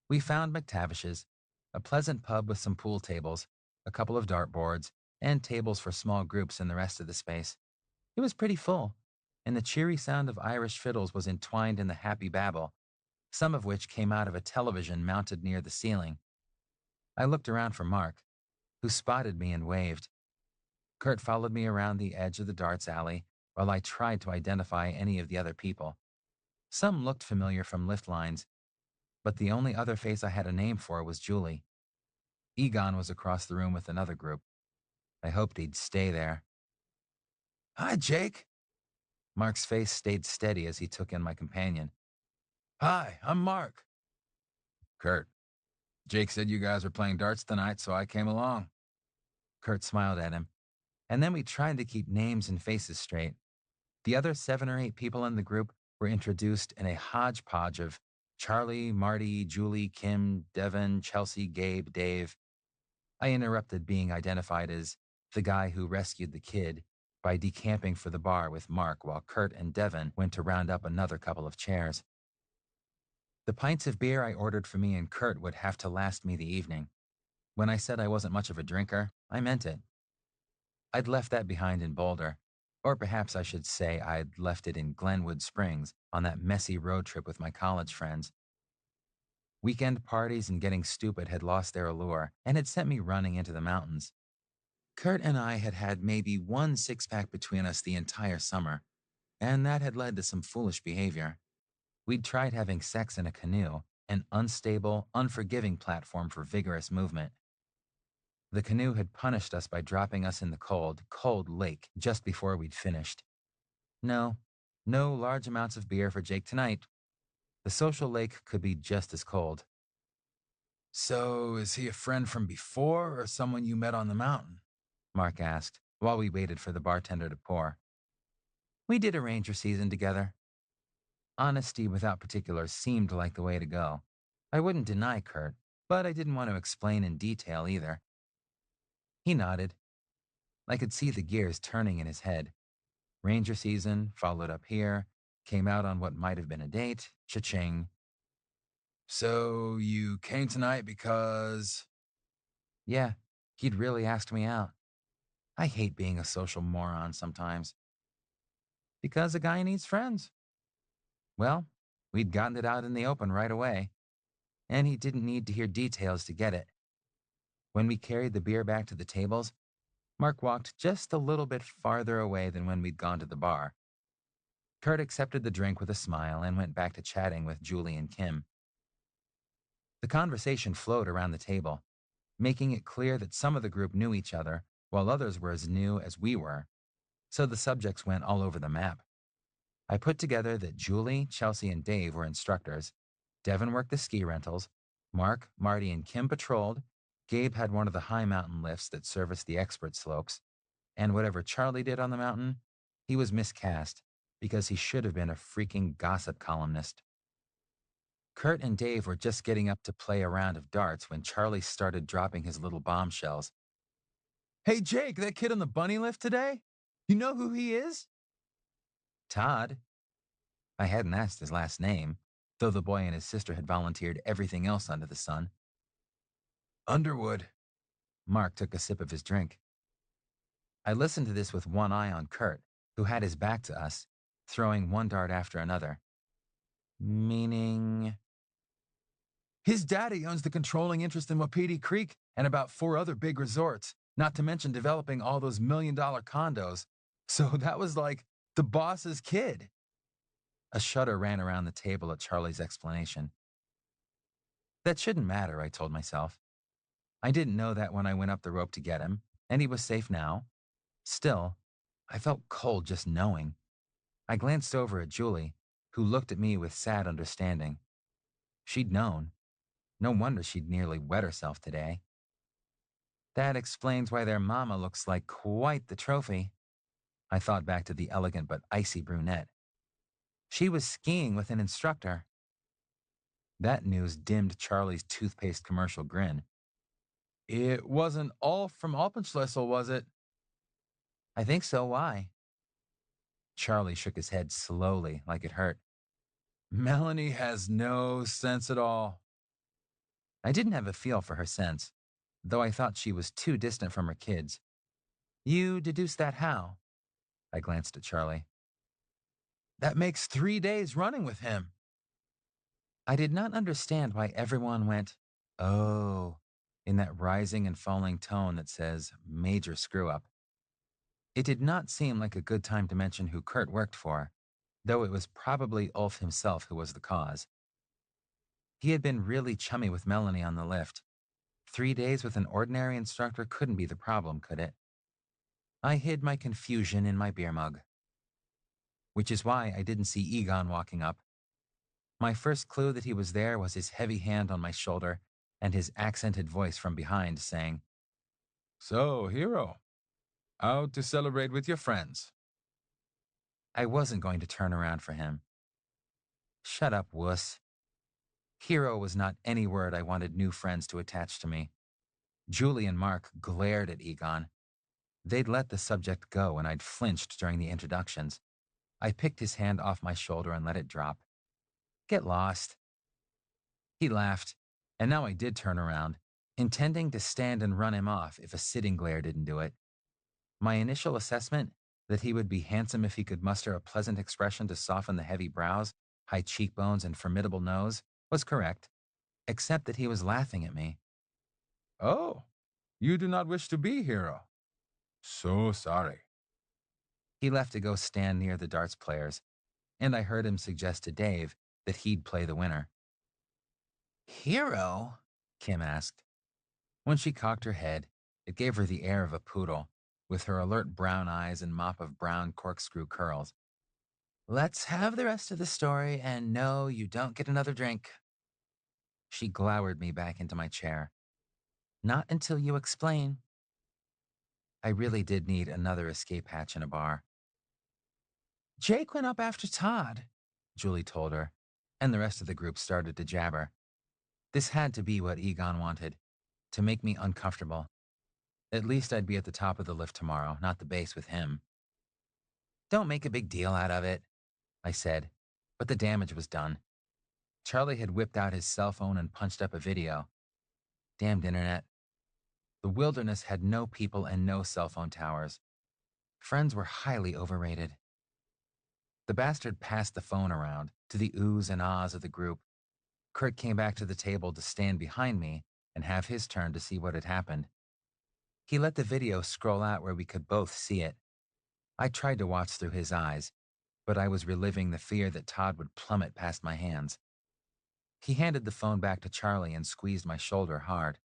we found McTavish's, a pleasant pub with some pool tables, a couple of dartboards, and tables for small groups in the rest of the space. It was pretty full, and the cheery sound of Irish fiddles was entwined in the happy babble, some of which came out of a television mounted near the ceiling. I looked around for Mark, who spotted me and waved. Kurt followed me around the edge of the darts alley while I tried to identify any of the other people. Some looked familiar from lift lines, but the only other face I had a name for was Julie. Egon was across the room with another group. I hoped he'd stay there. Hi, Jake. Mark's face stayed steady as he took in my companion. Hi, I'm Mark. Kurt, Jake said you guys were playing darts tonight, so I came along. Kurt smiled at him, and then we tried to keep names and faces straight. The other 7 or 8 people in the group were introduced in a hodgepodge of Charlie, Marty, Julie, Kim, Devin, Chelsea, Gabe, Dave. I interrupted being identified as the guy who rescued the kid by decamping for the bar with Mark while Kurt and Devin went to round up another couple of chairs. The pints of beer I ordered for me and Kurt would have to last me the evening. When I said I wasn't much of a drinker, I meant it. I'd left that behind in Boulder, or perhaps I should say I'd left it in Glenwood Springs on that messy road trip with my college friends. Weekend parties and getting stupid had lost their allure and had sent me running into the mountains. Kurt and I had had maybe one six-pack between us the entire summer, and that had led to some foolish behavior. We'd tried having sex in a canoe, an unstable, unforgiving platform for vigorous movement. The canoe had punished us by dropping us in the cold, cold lake just before we'd finished. No, no large amounts of beer for Jake tonight. The social lake could be just as cold. So, is he a friend from before or someone you met on the mountain? Mark asked, while we waited for the bartender to pour. We did a ranger season together. Honesty without particulars seemed like the way to go. I wouldn't deny Kurt, but I didn't want to explain in detail either. He nodded. I could see the gears turning in his head. Ranger season, followed up here, came out on what might have been a date, cha-ching. So, you came tonight because. Yeah, he'd really asked me out. I hate being a social moron sometimes. Because a guy needs friends. Well, we'd gotten it out in the open right away, and he didn't need to hear details to get it. When we carried the beer back to the tables, Mark walked just a little bit farther away than when we'd gone to the bar. Kurt accepted the drink with a smile and went back to chatting with Julie and Kim. The conversation flowed around the table, making it clear that some of the group knew each other, while others were as new as we were, so the subjects went all over the map. I put together that Julie, Chelsea, and Dave were instructors. Devin worked the ski rentals. Mark, Marty, and Kim patrolled. Gabe had one of the high mountain lifts that serviced the expert slopes. And whatever Charlie did on the mountain, he was miscast because he should have been a freaking gossip columnist. Kurt and Dave were just getting up to play a round of darts when Charlie started dropping his little bombshells. Hey, Jake, that kid on the bunny lift today? You know who he is? Todd. I hadn't asked his last name, though the boy and his sister had volunteered everything else under the sun. Underwood. Mark took a sip of his drink. I listened to this with one eye on Kurt, who had his back to us, throwing one dart after another. Meaning. His daddy owns the controlling interest in Wapiti Creek and about 4 other big resorts, not to mention developing all those $1 million condos. So that was like the boss's kid. A shudder ran around the table at Charlie's explanation. That shouldn't matter, I told myself. I didn't know that when I went up the rope to get him, and he was safe now. Still, I felt cold just knowing. I glanced over at Julie, who looked at me with sad understanding. She'd known. No wonder she'd nearly wet herself today. That explains why their mama looks like quite the trophy. I thought back to the elegant but icy brunette. She was skiing with an instructor. That news dimmed Charlie's toothpaste commercial grin. It wasn't all from Alpenschlüssel, was it? I think so, why? Charlie shook his head slowly, like it hurt. Melanie has no sense at all. I didn't have a feel for her sense, though I thought she was too distant from her kids. You deduced that how? I glanced at Charlie. That makes 3 days running with him. I did not understand why everyone went, oh, in that rising and falling tone that says major screw up. It did not seem like a good time to mention who Kurt worked for, though it was probably Ulf himself who was the cause. He had been really chummy with Melanie on the lift. 3 days with an ordinary instructor couldn't be the problem, could it? I hid my confusion in my beer mug. Which is why I didn't see Egon walking up. My first clue that he was there was his heavy hand on my shoulder and his accented voice from behind saying, "So, hero, out to celebrate with your friends." I wasn't going to turn around for him. Shut up, wuss. Hero was not any word I wanted new friends to attach to me. Julie and Mark glared at Egon. They'd let the subject go and I'd flinched during the introductions. I picked his hand off my shoulder and let it drop. Get lost. He laughed, and now I did turn around, intending to stand and run him off if a sitting glare didn't do it. My initial assessment, that he would be handsome if he could muster a pleasant expression to soften the heavy brows, high cheekbones, and formidable nose, was correct, except that he was laughing at me. "Oh, you do not wish to be hero. So sorry." He left to go stand near the darts players, and I heard him suggest to Dave that he'd play the winner. Hero? Kim asked. When she cocked her head, it gave her the air of a poodle, with her alert brown eyes and mop of brown corkscrew curls. Let's have the rest of the story, and no, you don't get another drink. She glowered me back into my chair. Not until you explain. I really did need another escape hatch in a bar. Jake went up after Todd, Julie told her, and the rest of the group started to jabber. This had to be what Egon wanted, to make me uncomfortable. At least I'd be at the top of the lift tomorrow, not the base with him. Don't make a big deal out of it, I said, but the damage was done. Charlie had whipped out his cell phone and punched up a video. Damned internet. The wilderness had no people and no cell phone towers. Friends were highly overrated. The bastard passed the phone around, to the oohs and ahs of the group. Kurt came back to the table to stand behind me and have his turn to see what had happened. He let the video scroll out where we could both see it. I tried to watch through his eyes, but I was reliving the fear that Todd would plummet past my hands. He handed the phone back to Charlie and squeezed my shoulder hard.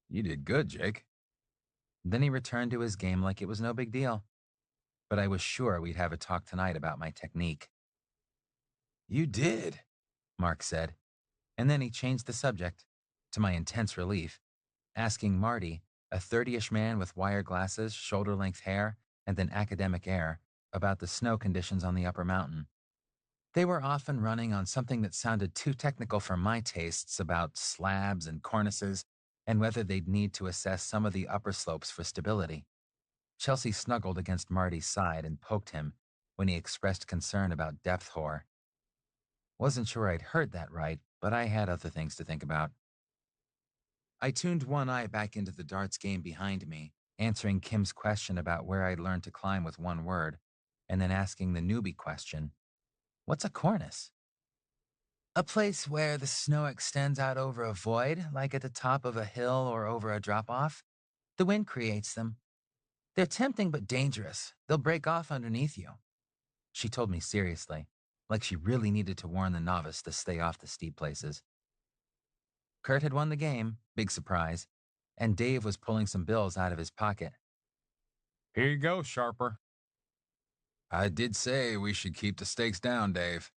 "You did good, Jake." Then he returned to his game like it was no big deal. But I was sure we'd have a talk tonight about my technique. You did, Mark said, and then he changed the subject, to my intense relief, asking Marty, a 30-ish man with wire glasses, shoulder-length hair, and an academic air, about the snow conditions on the upper mountain. They were often running on something that sounded too technical for my tastes about slabs and cornices, and whether they'd need to assess some of the upper slopes for stability. Chelsea snuggled against Marty's side and poked him when he expressed concern about depth hoar. Wasn't sure I'd heard that right, but I had other things to think about. I tuned one eye back into the darts game behind me, answering Kim's question about where I'd learned to climb with one word, and then asking the newbie question, what's a cornice? A place where the snow extends out over a void, like at the top of a hill or over a drop-off. The wind creates them. They're tempting but dangerous. They'll break off underneath you. She told me seriously, like she really needed to warn the novice to stay off the steep places. Kurt had won the game, big surprise, and Dave was pulling some bills out of his pocket. "Here you go, Sharper." "I did say we should keep the stakes down, Dave."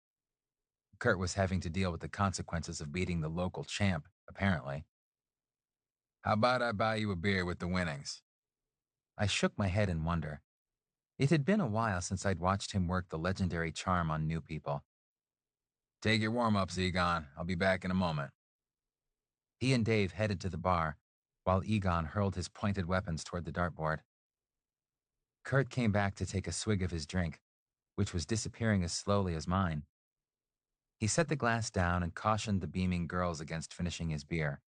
Kurt was having to deal with the consequences of beating the local champ, apparently. "How about I buy you a beer with the winnings?" I shook my head in wonder. It had been a while since I'd watched him work the legendary charm on new people. "Take your warm-ups, Egon. I'll be back in a moment." He and Dave headed to the bar, while Egon hurled his pointed weapons toward the dartboard. Kurt came back to take a swig of his drink, which was disappearing as slowly as mine. He set the glass down and cautioned the beaming girls against finishing his beer,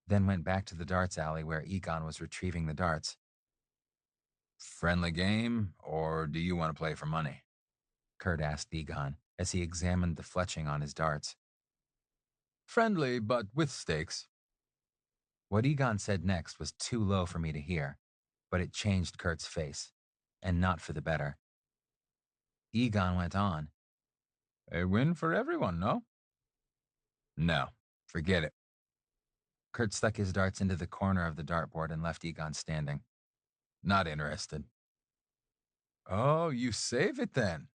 then went back to the darts alley where Egon was retrieving the darts. "Friendly game, or do you want to play for money?" Kurt asked Egon as he examined the fletching on his darts. "Friendly, but with stakes." What Egon said next was too low for me to hear, but it changed Kurt's face, and not for the better. Egon went on. "A win for everyone, no?" "No, forget it." Kurt stuck his darts into the corner of the dartboard and left Egon standing. "Not interested." "Oh, you save it then."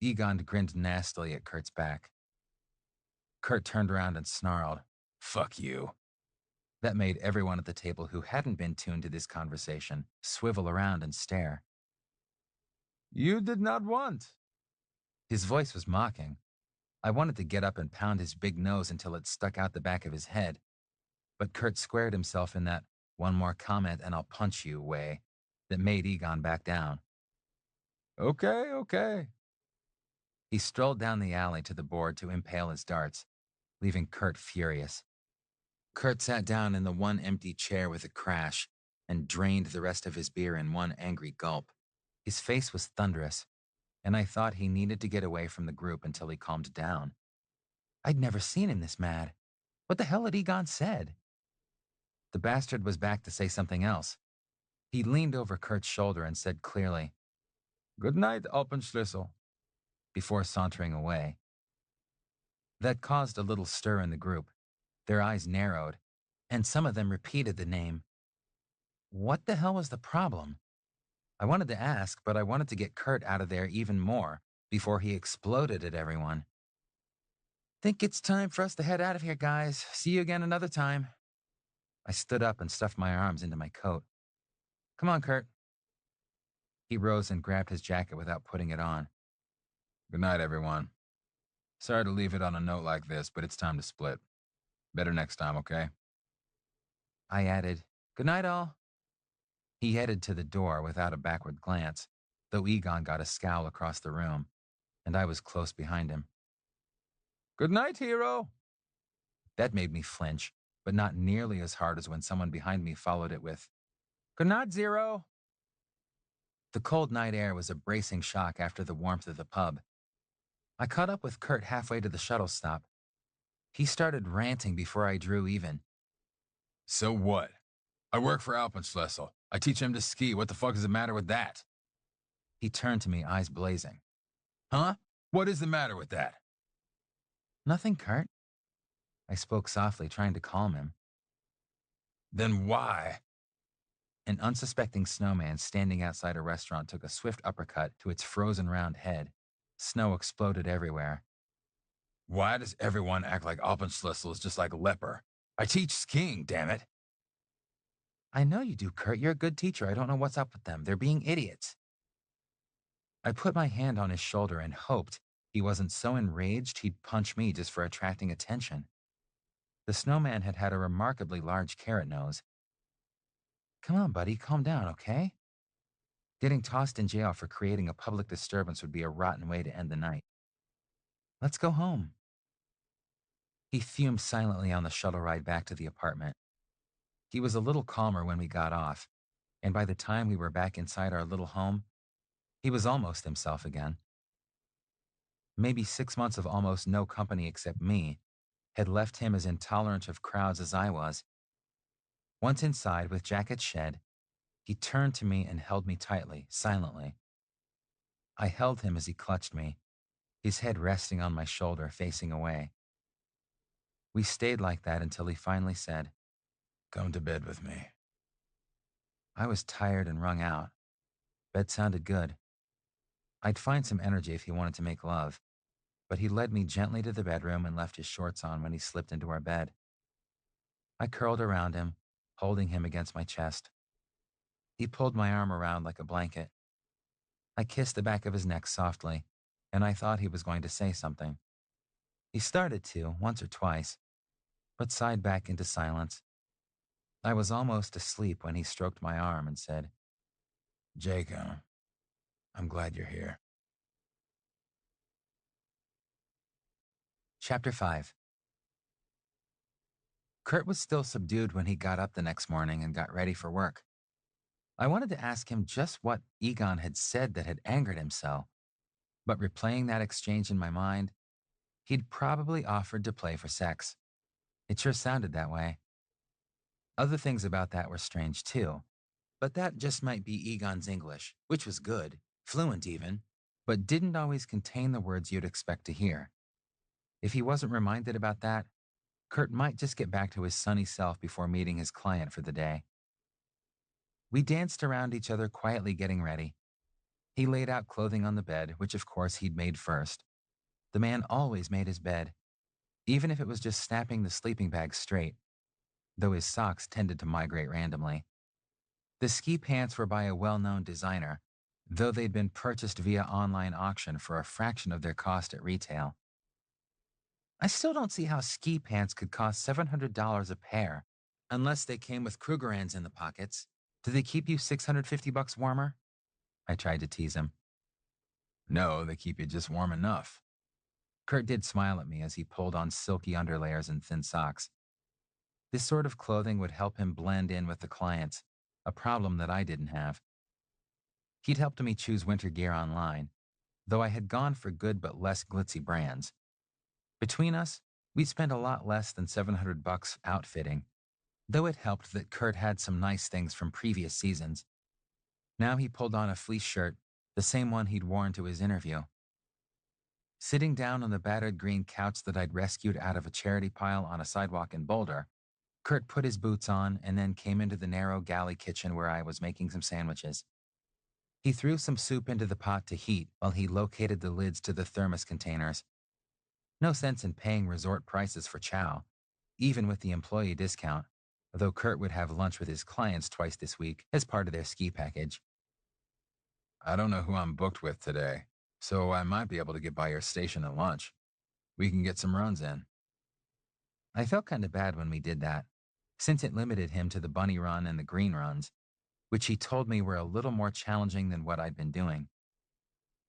Egon grinned nastily at Kurt's back. Kurt turned around and snarled, "Fuck you." That made everyone at the table who hadn't been tuned to this conversation swivel around and stare. "You did not want." His voice was mocking. I wanted to get up and pound his big nose until it stuck out the back of his head, but Kurt squared himself in that "one more comment and I'll punch you" way that made Egon back down. "Okay, okay." He strolled down the alley to the board to impale his darts, leaving Kurt furious. Kurt sat down in the one empty chair with a crash and drained the rest of his beer in one angry gulp. His face was thunderous, and I thought he needed to get away from the group until he calmed down. I'd never seen him this mad. What the hell had Egon said? The bastard was back to say something else. He leaned over Kurt's shoulder and said clearly, "Good night, Alpenschlüssel," before sauntering away. That caused a little stir in the group. Their eyes narrowed, and some of them repeated the name. What the hell was the problem? I wanted to ask, but I wanted to get Kurt out of there even more before he exploded at everyone. "Think it's time for us to head out of here, guys. See you again another time." I stood up and stuffed my arms into my coat. "Come on, Kurt." He rose and grabbed his jacket without putting it on. "Good night, everyone. Sorry to leave it on a note like this, but it's time to split. Better next time, okay?" I added, "Good night, all." He headed to the door without a backward glance, though Egon got a scowl across the room, and I was close behind him. "Good night, hero." That made me flinch, but not nearly as hard as when someone behind me followed it with, "Good night, Zero." The cold night air was a bracing shock after the warmth of the pub. I caught up with Kurt halfway to the shuttle stop. He started ranting before I drew even. "So what? I work for Alpenschlüssel. I teach him to ski. What the fuck is the matter with that?" He turned to me, eyes blazing. "Huh? What is the matter with that?" "Nothing, Kurt." I spoke softly, trying to calm him. "Then why?" An unsuspecting snowman standing outside a restaurant took a swift uppercut to its frozen round head. Snow exploded everywhere. "Why does everyone act like Alpenschlüssel is just like leper? I teach skiing, damn it." "I know you do, Kurt. You're a good teacher. I don't know what's up with them. They're being idiots." I put my hand on his shoulder and hoped he wasn't so enraged he'd punch me just for attracting attention. The snowman had had a remarkably large carrot nose. "Come on, buddy, calm down, okay?" Getting tossed in jail for creating a public disturbance would be a rotten way to end the night. "Let's go home." He fumed silently on the shuttle ride back to the apartment. He was a little calmer when we got off, and by the time we were back inside our little home, he was almost himself again. Maybe 6 months of almost no company except me had left him as intolerant of crowds as I was. Once inside, with jacket shed, he turned to me and held me tightly, silently. I held him as he clutched me, his head resting on my shoulder, facing away. We stayed like that until he finally said, "Come to bed with me." I was tired and wrung out. Bed sounded good. I'd find some energy if he wanted to make love, but he led me gently to the bedroom and left his shorts on when he slipped into our bed. I curled around him, holding him against my chest. He pulled my arm around like a blanket. I kissed the back of his neck softly, and I thought he was going to say something. He started to, once or twice, but sighed back into silence. I was almost asleep when he stroked my arm and said, "Jacob, I'm glad you're here." Chapter 5. Kurt was still subdued when he got up the next morning and got ready for work. I wanted to ask him just what Egon had said that had angered him so, but replaying that exchange in my mind, he'd probably offered to play for sex. It sure sounded that way. Other things about that were strange too, but that just might be Egon's English, which was good, fluent even, but didn't always contain the words you'd expect to hear. If he wasn't reminded about that, Kurt might just get back to his sunny self before meeting his client for the day. We danced around each other quietly getting ready. He laid out clothing on the bed, which of course he'd made first. The man always made his bed. even if it was just snapping the sleeping bag straight, though his socks tended to migrate randomly. The ski pants were by a well-known designer, though they'd been purchased via online auction for a fraction of their cost at retail. I still don't see how ski pants could cost $700 a pair, unless they came with Krugerrands in the pockets. Do they keep you $650 warmer? I tried to tease him. No, they keep you just warm enough. Kurt did smile at me as he pulled on silky underlayers and thin socks. This sort of clothing would help him blend in with the clients, a problem that I didn't have. He'd helped me choose winter gear online, though I had gone for good but less glitzy brands. Between us, we'd spent a lot less than $700 outfitting, though it helped that Kurt had some nice things from previous seasons. Now he pulled on a fleece shirt, the same one he'd worn to his interview. Sitting down on the battered green couch that I'd rescued out of a charity pile on a sidewalk in Boulder, Kurt put his boots on and then came into the narrow galley kitchen where I was making some sandwiches. He threw some soup into the pot to heat while he located the lids to the thermos containers. No sense in paying resort prices for chow, even with the employee discount, though Kurt would have lunch with his clients twice this week as part of their ski package. I don't know who I'm booked with today, so I might be able to get by your station at lunch. We can get some runs in. I felt kind of bad when we did that, since it limited him to the bunny run and the green runs, which he told me were a little more challenging than what I'd been doing.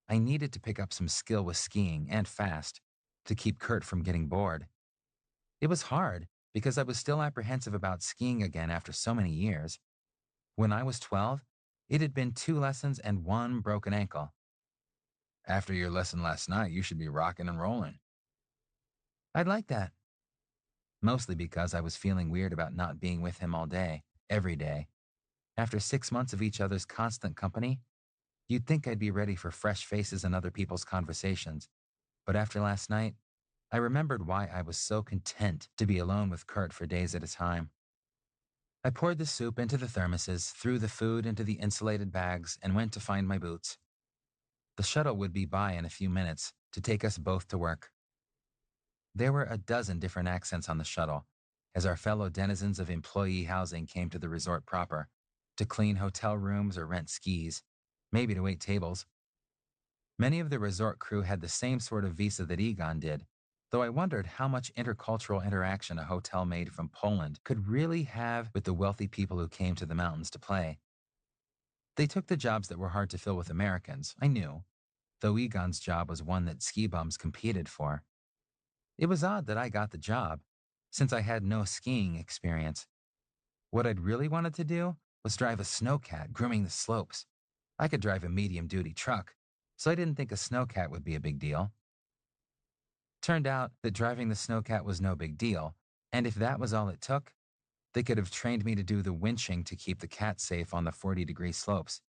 I needed to pick up some skill with skiing and fast to keep Kurt from getting bored. It was hard because I was still apprehensive about skiing again after so many years. When I was 12, it had been 2 lessons and 1 broken ankle. After your lesson last night, you should be rocking and rolling. I'd like that. Mostly because I was feeling weird about not being with him all day, every day. After 6 months of each other's constant company, you'd think I'd be ready for fresh faces and other people's conversations. But after last night, I remembered why I was so content to be alone with Kurt for days at a time. I poured the soup into the thermoses, threw the food into the insulated bags, and went to find my boots. The shuttle would be by in a few minutes to take us both to work. There were a dozen different accents on the shuttle, as our fellow denizens of employee housing came to the resort proper, to clean hotel rooms or rent skis, maybe to wait tables. Many of the resort crew had the same sort of visa that Egon did, though I wondered how much intercultural interaction a hotel made from Poland could really have with the wealthy people who came to the mountains to play. They took the jobs that were hard to fill with Americans, I knew, though Egon's job was one that ski bums competed for. It was odd that I got the job, since I had no skiing experience. What I'd really wanted to do was drive a snowcat grooming the slopes. I could drive a medium-duty truck, so I didn't think a snowcat would be a big deal. Turned out that driving the snowcat was no big deal, and if that was all it took, they could have trained me to do the winching to keep the cat safe on the 40-degree slopes.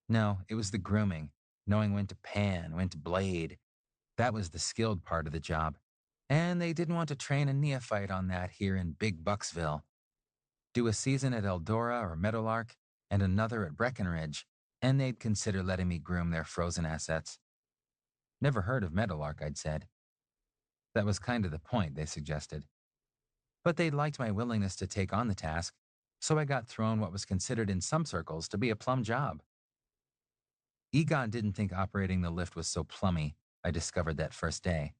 No, it was the grooming, knowing when to pan, when to blade. That was the skilled part of the job. And they didn't want to train a neophyte on that here in Big Bucksville. Do a season at Eldora or Meadowlark, and another at Breckenridge, and they'd consider letting me groom their frozen assets. Never heard of Meadowlark, I'd said. That was kind of the point, they suggested. But they liked my willingness to take on the task, so I got thrown what was considered in some circles to be a plum job. Egon didn't think operating the lift was so plummy, I discovered that first day.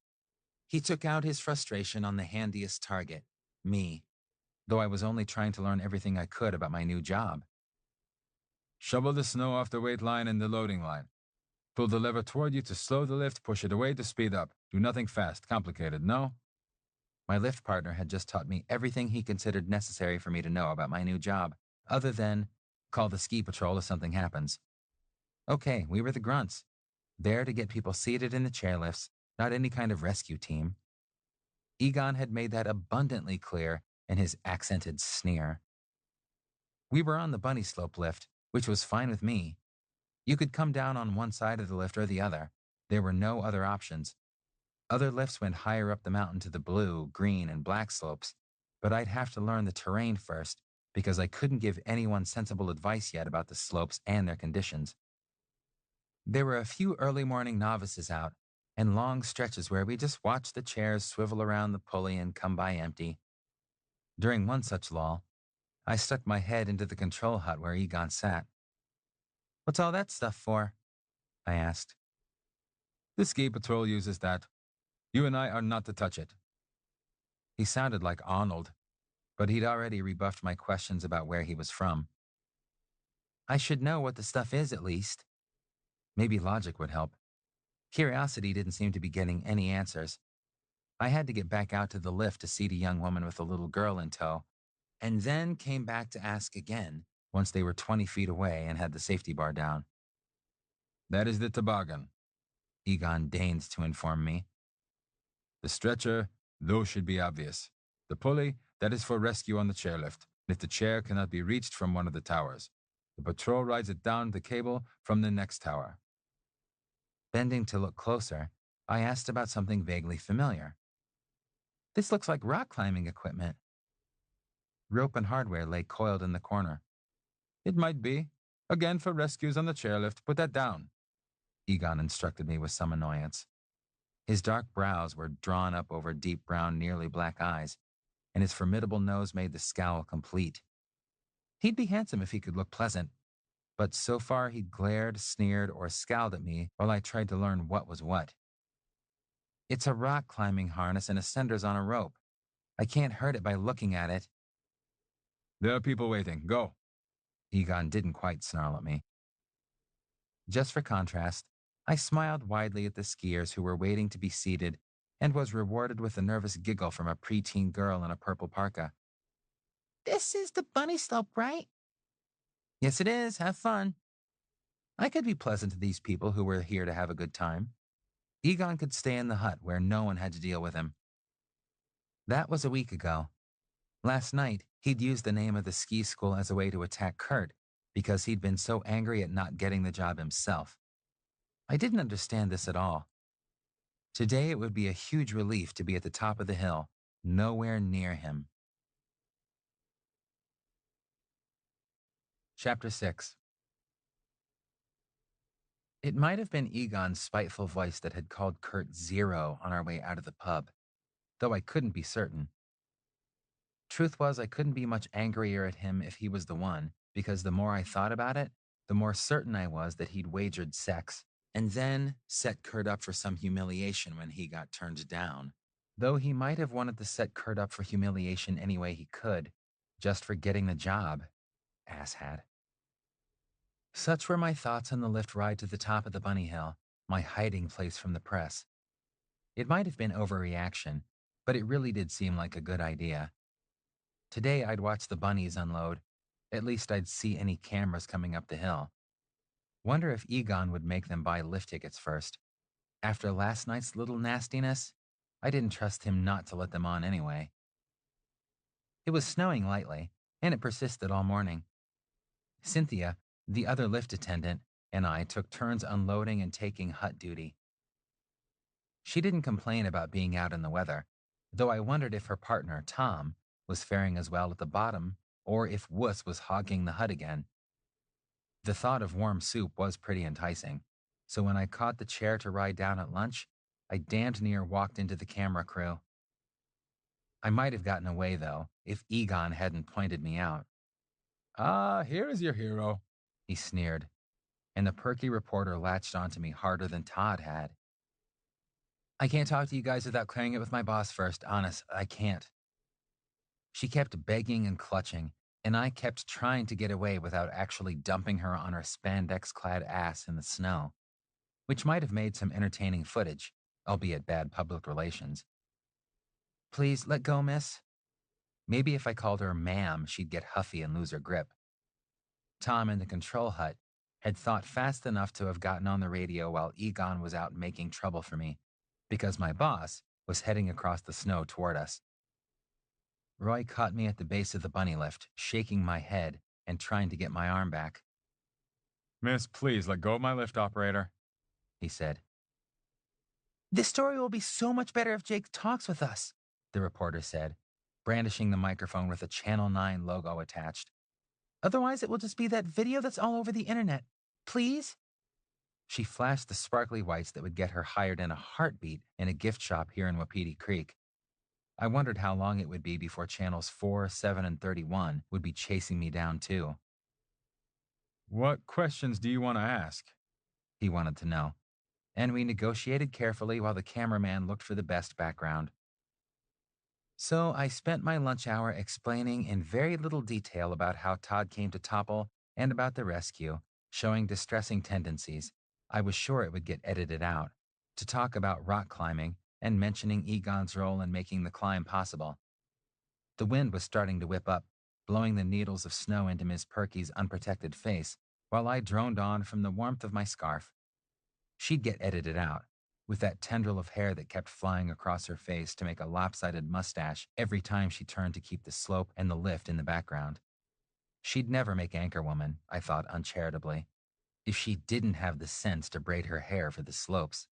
He took out his frustration on the handiest target, me, though I was only trying to learn everything I could about my new job. Shovel the snow off the weight line and the loading line. Pull the lever toward you to slow the lift, push it away to speed up. Do nothing fast, complicated, no? My lift partner had just taught me everything he considered necessary for me to know about my new job, other than call the ski patrol if something happens. Okay, we were the grunts, there to get people seated in the chairlifts, not any kind of rescue team. Egon had made that abundantly clear in his accented sneer. We were on the bunny slope lift, which was fine with me. You could come down on one side of the lift or the other. There were no other options. Other lifts went higher up the mountain to the blue, green, and black slopes, but I'd have to learn the terrain first because I couldn't give anyone sensible advice yet about the slopes and their conditions. There were a few early morning novices out, and long stretches where we just watched the chairs swivel around the pulley and come by empty. During one such lull, I stuck my head into the control hut where Egon sat. "What's all that stuff for?" I asked. "The ski patrol uses that. You and I are not to touch it." He sounded like Arnold, but he'd already rebuffed my questions about where he was from. I should know what the stuff is at least. Maybe logic would help. Curiosity didn't seem to be getting any answers. I had to get back out to the lift to seat a young woman with a little girl in tow, and then came back to ask again once they were 20 feet away and had the safety bar down. "That is the toboggan," Egon deigned to inform me. "The stretcher, those should be obvious. The pulley, that is for rescue on the chairlift, if the chair cannot be reached from one of the towers. The patrol rides it down the cable from the next tower." Bending to look closer, I asked about something vaguely familiar. "This looks like rock climbing equipment." Rope and hardware lay coiled in the corner. "It might be. Again, for rescues on the chairlift, put that down," Egon instructed me with some annoyance. His dark brows were drawn up over deep brown, nearly black eyes, and his formidable nose made the scowl complete. He'd be handsome if he could look pleasant, but so far he'd glared, sneered, or scowled at me while I tried to learn what was what. "It's a rock climbing harness and ascenders on a rope. I can't hurt it by looking at it." "There are people waiting. Go." Egon didn't quite snarl at me. Just for contrast, I smiled widely at the skiers who were waiting to be seated and was rewarded with a nervous giggle from a preteen girl in a purple parka. "This is the bunny slope, right?" "Yes, it is. Have fun." I could be pleasant to these people who were here to have a good time. Egon could stay in the hut where no one had to deal with him. That was a week ago. Last night, he'd used the name of the ski school as a way to attack Kurt because he'd been so angry at not getting the job himself. I didn't understand this at all. Today, it would be a huge relief to be at the top of the hill, nowhere near him. Chapter 6. It might have been Egon's spiteful voice that had called Kurt zero on our way out of the pub, though I couldn't be certain. Truth was, I couldn't be much angrier at him if he was the one, because the more I thought about it, the more certain I was that he'd wagered sex, and then set Kurt up for some humiliation when he got turned down. Though he might have wanted to set Kurt up for humiliation any way he could, just for getting the job, asshat. Such were my thoughts on the lift ride to the top of the bunny hill, my hiding place from the press. It might have been overreaction, but it really did seem like a good idea. Today I'd watch the bunnies unload. At least I'd see any cameras coming up the hill. Wonder if Egon would make them buy lift tickets first. After last night's little nastiness, I didn't trust him not to let them on anyway. It was snowing lightly, and it persisted all morning. Cynthia, the other lift attendant, and I took turns unloading and taking hut duty. She didn't complain about being out in the weather, though I wondered if her partner, Tom, was faring as well at the bottom, or if Wuss was hogging the hut again. The thought of warm soup was pretty enticing, so when I caught the chair to ride down at lunch, I damned near walked into the camera crew. I might have gotten away, though, if Egon hadn't pointed me out. "Ah, here is your hero," he sneered, and the perky reporter latched onto me harder than Todd had. "I can't talk to you guys without clearing it with my boss first, honest, I can't." She kept begging and clutching, and I kept trying to get away without actually dumping her on her spandex-clad ass in the snow, which might have made some entertaining footage, albeit bad public relations. "Please, let go, miss." Maybe if I called her ma'am, she'd get huffy and lose her grip. Tom in the control hut had thought fast enough to have gotten on the radio while Egon was out making trouble for me, because my boss was heading across the snow toward us. Roy caught me at the base of the bunny lift, shaking my head and trying to get my arm back. "Miss, please let go of my lift operator," he said. "This story will be so much better if Jake talks with us," the reporter said, brandishing the microphone with a Channel 9 logo attached. "Otherwise, it will just be that video that's all over the internet. Please?" She flashed the sparkly whites that would get her hired in a heartbeat in a gift shop here in Wapiti Creek. I wondered how long it would be before channels 4, 7, and 31 would be chasing me down too. What questions do you want to ask? He wanted to know. And we negotiated carefully while the cameraman looked for the best background. So I spent my lunch hour explaining in very little detail about how Todd came to topple and about the rescue, showing distressing tendencies. I was sure it would get edited out, to talk about rock climbing and mentioning Egon's role in making the climb possible. The wind was starting to whip up, blowing the needles of snow into Miss Perky's unprotected face, while I droned on from the warmth of my scarf. She'd get edited out, with that tendril of hair that kept flying across her face to make a lopsided mustache every time she turned to keep the slope and the lift in the background. She'd never make anchorwoman, I thought uncharitably, if she didn't have the sense to braid her hair for the slopes.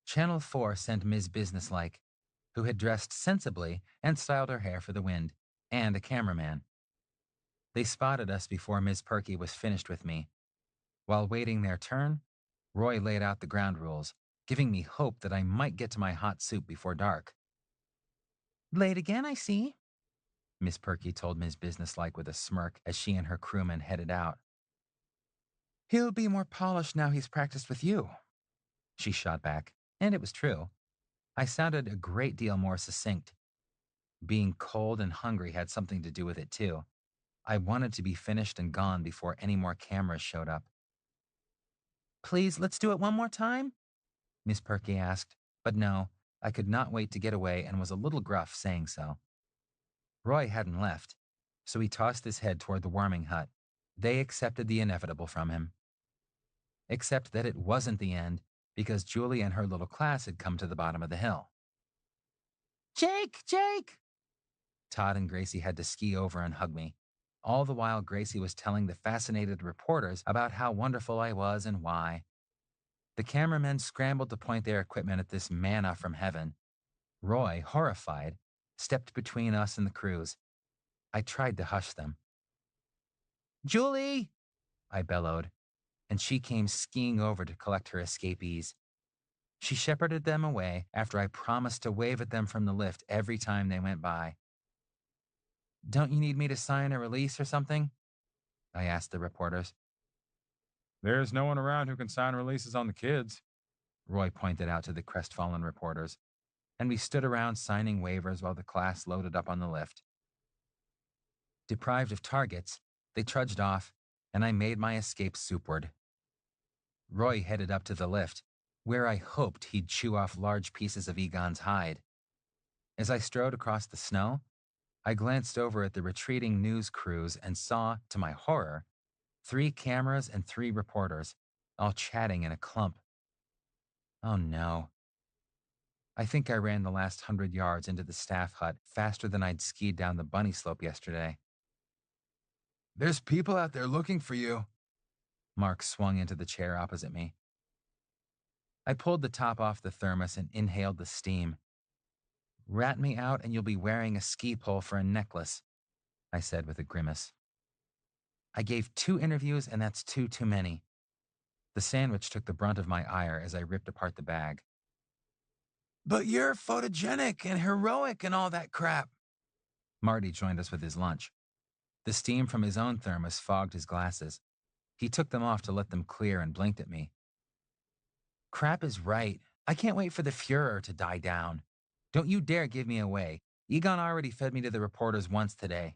Channel 4 sent Ms. Businesslike, who had dressed sensibly and styled her hair for the wind, and a cameraman. They spotted us before Miss Perky was finished with me. While waiting their turn, Roy laid out the ground rules, giving me hope that I might get to my hot soup before dark. Late again, I see, Miss Perky told Ms. Businesslike with a smirk as she and her crewmen headed out. He'll be more polished now he's practiced with you, she shot back, and it was true. I sounded a great deal more succinct. Being cold and hungry had something to do with it, too. I wanted to be finished and gone before any more cameras showed up. Please, let's do it one more time? Miss Perky asked, but no, I could not wait to get away and was a little gruff saying so. Roy hadn't left, so he tossed his head toward the warming hut. They accepted the inevitable from him. Except that it wasn't the end, because Julie and her little class had come to the bottom of the hill. Jake! Jake! Todd and Gracie had to ski over and hug me. All the while, Gracie was telling the fascinated reporters about how wonderful I was and why. The cameramen scrambled to point their equipment at this manna from heaven. Roy, horrified, stepped between us and the crews. I tried to hush them. Julie! I bellowed, and she came skiing over to collect her escapees. She shepherded them away after I promised to wave at them from the lift every time they went by. Don't you need me to sign a release or something? I asked the reporters. There's no one around who can sign releases on the kids. Roy pointed out to the crestfallen reporters, and we stood around signing waivers while the class loaded up on the lift. Deprived of targets, they trudged off, and I made my escape soupward. Roy headed up to the lift, where I hoped he'd chew off large pieces of Egon's hide. As I strode across the snow, I glanced over at the retreating news crews and saw, to my horror, 3 cameras and 3 reporters, all chatting in a clump. Oh no. I think I ran the last 100 yards into the staff hut faster than I'd skied down the bunny slope yesterday. There's people out there looking for you. Mark swung into the chair opposite me. I pulled the top off the thermos and inhaled the steam. Rat me out and you'll be wearing a ski pole for a necklace, I said with a grimace. I gave 2 interviews and that's 2 too many. The sandwich took the brunt of my ire as I ripped apart the bag. But you're photogenic and heroic and all that crap. Marty joined us with his lunch. The steam from his own thermos fogged his glasses. He took them off to let them clear and blinked at me. Crap is right. I can't wait for the furor to die down. Don't you dare give me away. Egon already fed me to the reporters once today.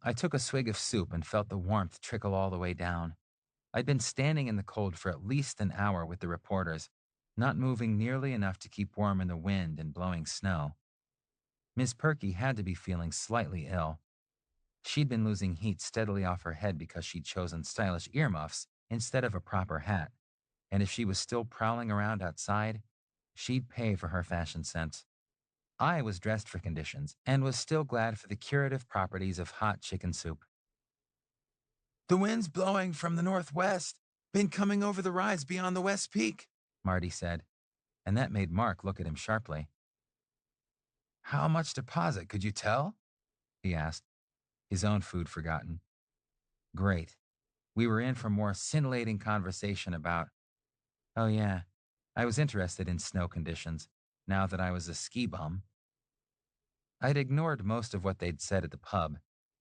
I took a swig of soup and felt the warmth trickle all the way down. I'd been standing in the cold for at least an hour with the reporters, not moving nearly enough to keep warm in the wind and blowing snow. Miss Perky had to be feeling slightly ill. She'd been losing heat steadily off her head because she'd chosen stylish earmuffs instead of a proper hat, and if she was still prowling around outside, she'd pay for her fashion sense. I was dressed for conditions and was still glad for the curative properties of hot chicken soup. The wind's blowing from the northwest. Been coming over the rise beyond the West Peak, Marty said, and that made Mark look at him sharply. How much deposit, could you tell? He asked, his own food forgotten. Great. We were in for more scintillating conversation about, oh yeah, I was interested in snow conditions now that I was a ski bum. I'd ignored most of what they'd said at the pub,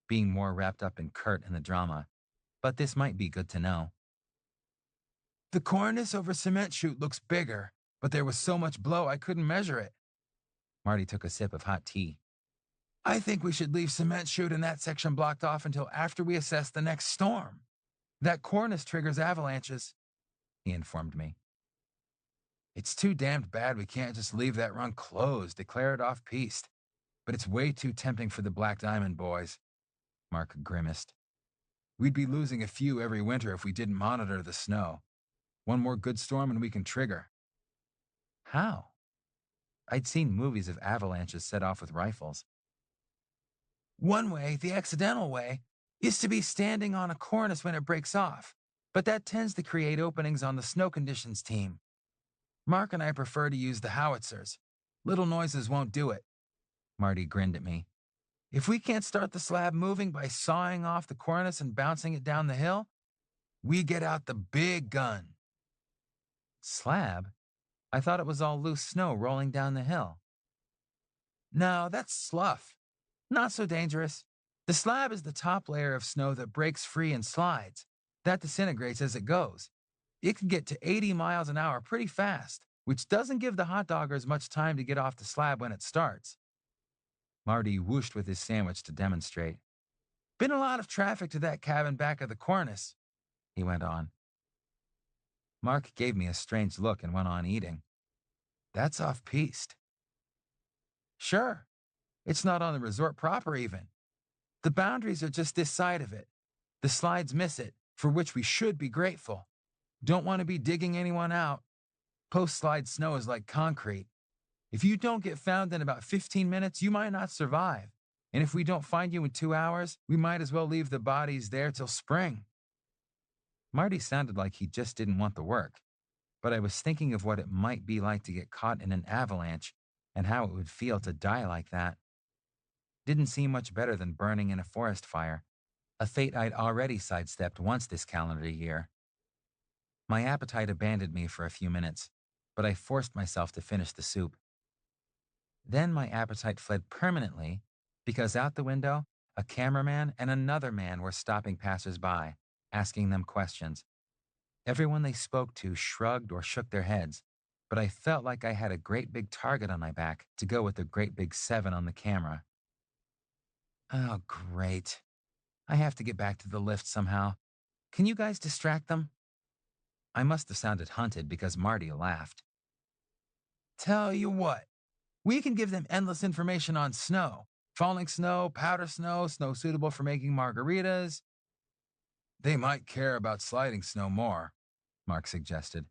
being more wrapped up in Kurt and the drama, but this might be good to know. The cornice over cement chute looks bigger, but there was so much blow I couldn't measure it. Marty took a sip of hot tea. I think we should leave cement chute in that section blocked off until after we assess the next storm. That cornice triggers avalanches, he informed me. It's too damned bad we can't just leave that run closed, declare it off-piste. But it's way too tempting for the Black Diamond boys, Mark grimaced. We'd be losing a few every winter if we didn't monitor the snow. One more good storm and we can trigger. How? I'd seen movies of avalanches set off with rifles. One way, the accidental way, is to be standing on a cornice when it breaks off, but that tends to create openings on the snow conditions team. Mark and I prefer to use the howitzers. Little noises won't do it. Marty grinned at me. If we can't start the slab moving by sawing off the cornice and bouncing it down the hill, we get out the big gun. Slab? I thought it was all loose snow rolling down the hill. No, that's slough. Not so dangerous. The slab is the top layer of snow that breaks free and slides. That disintegrates as it goes. It can get to 80 miles an hour pretty fast, which doesn't give the hot doggers much time to get off the slab when it starts. Marty whooshed with his sandwich to demonstrate. Been a lot of traffic to that cabin back of the cornice, he went on. Mark gave me a strange look and went on eating. That's off-piste. Sure. It's not on the resort proper even. The boundaries are just this side of it. The slides miss it, for which we should be grateful. Don't want to be digging anyone out. Post-slide snow is like concrete. If you don't get found in about 15 minutes, you might not survive. And if we don't find you in 2 hours, we might as well leave the bodies there till spring. Marty sounded like he just didn't want the work, but I was thinking of what it might be like to get caught in an avalanche and how it would feel to die like that. Didn't seem much better than burning in a forest fire, a fate I'd already sidestepped once this calendar year. My appetite abandoned me for a few minutes, but I forced myself to finish the soup. Then my appetite fled permanently because out the window, a cameraman and another man were stopping passers-by, asking them questions. Everyone they spoke to shrugged or shook their heads, but I felt like I had a great big target on my back to go with the great big 7 on the camera. Oh, great. I have to get back to the lift somehow. Can you guys distract them? I must have sounded hunted because Marty laughed. Tell you what, we can give them endless information on snow. Falling snow, powder snow, snow suitable for making margaritas. They might care about sliding snow more, Mark suggested.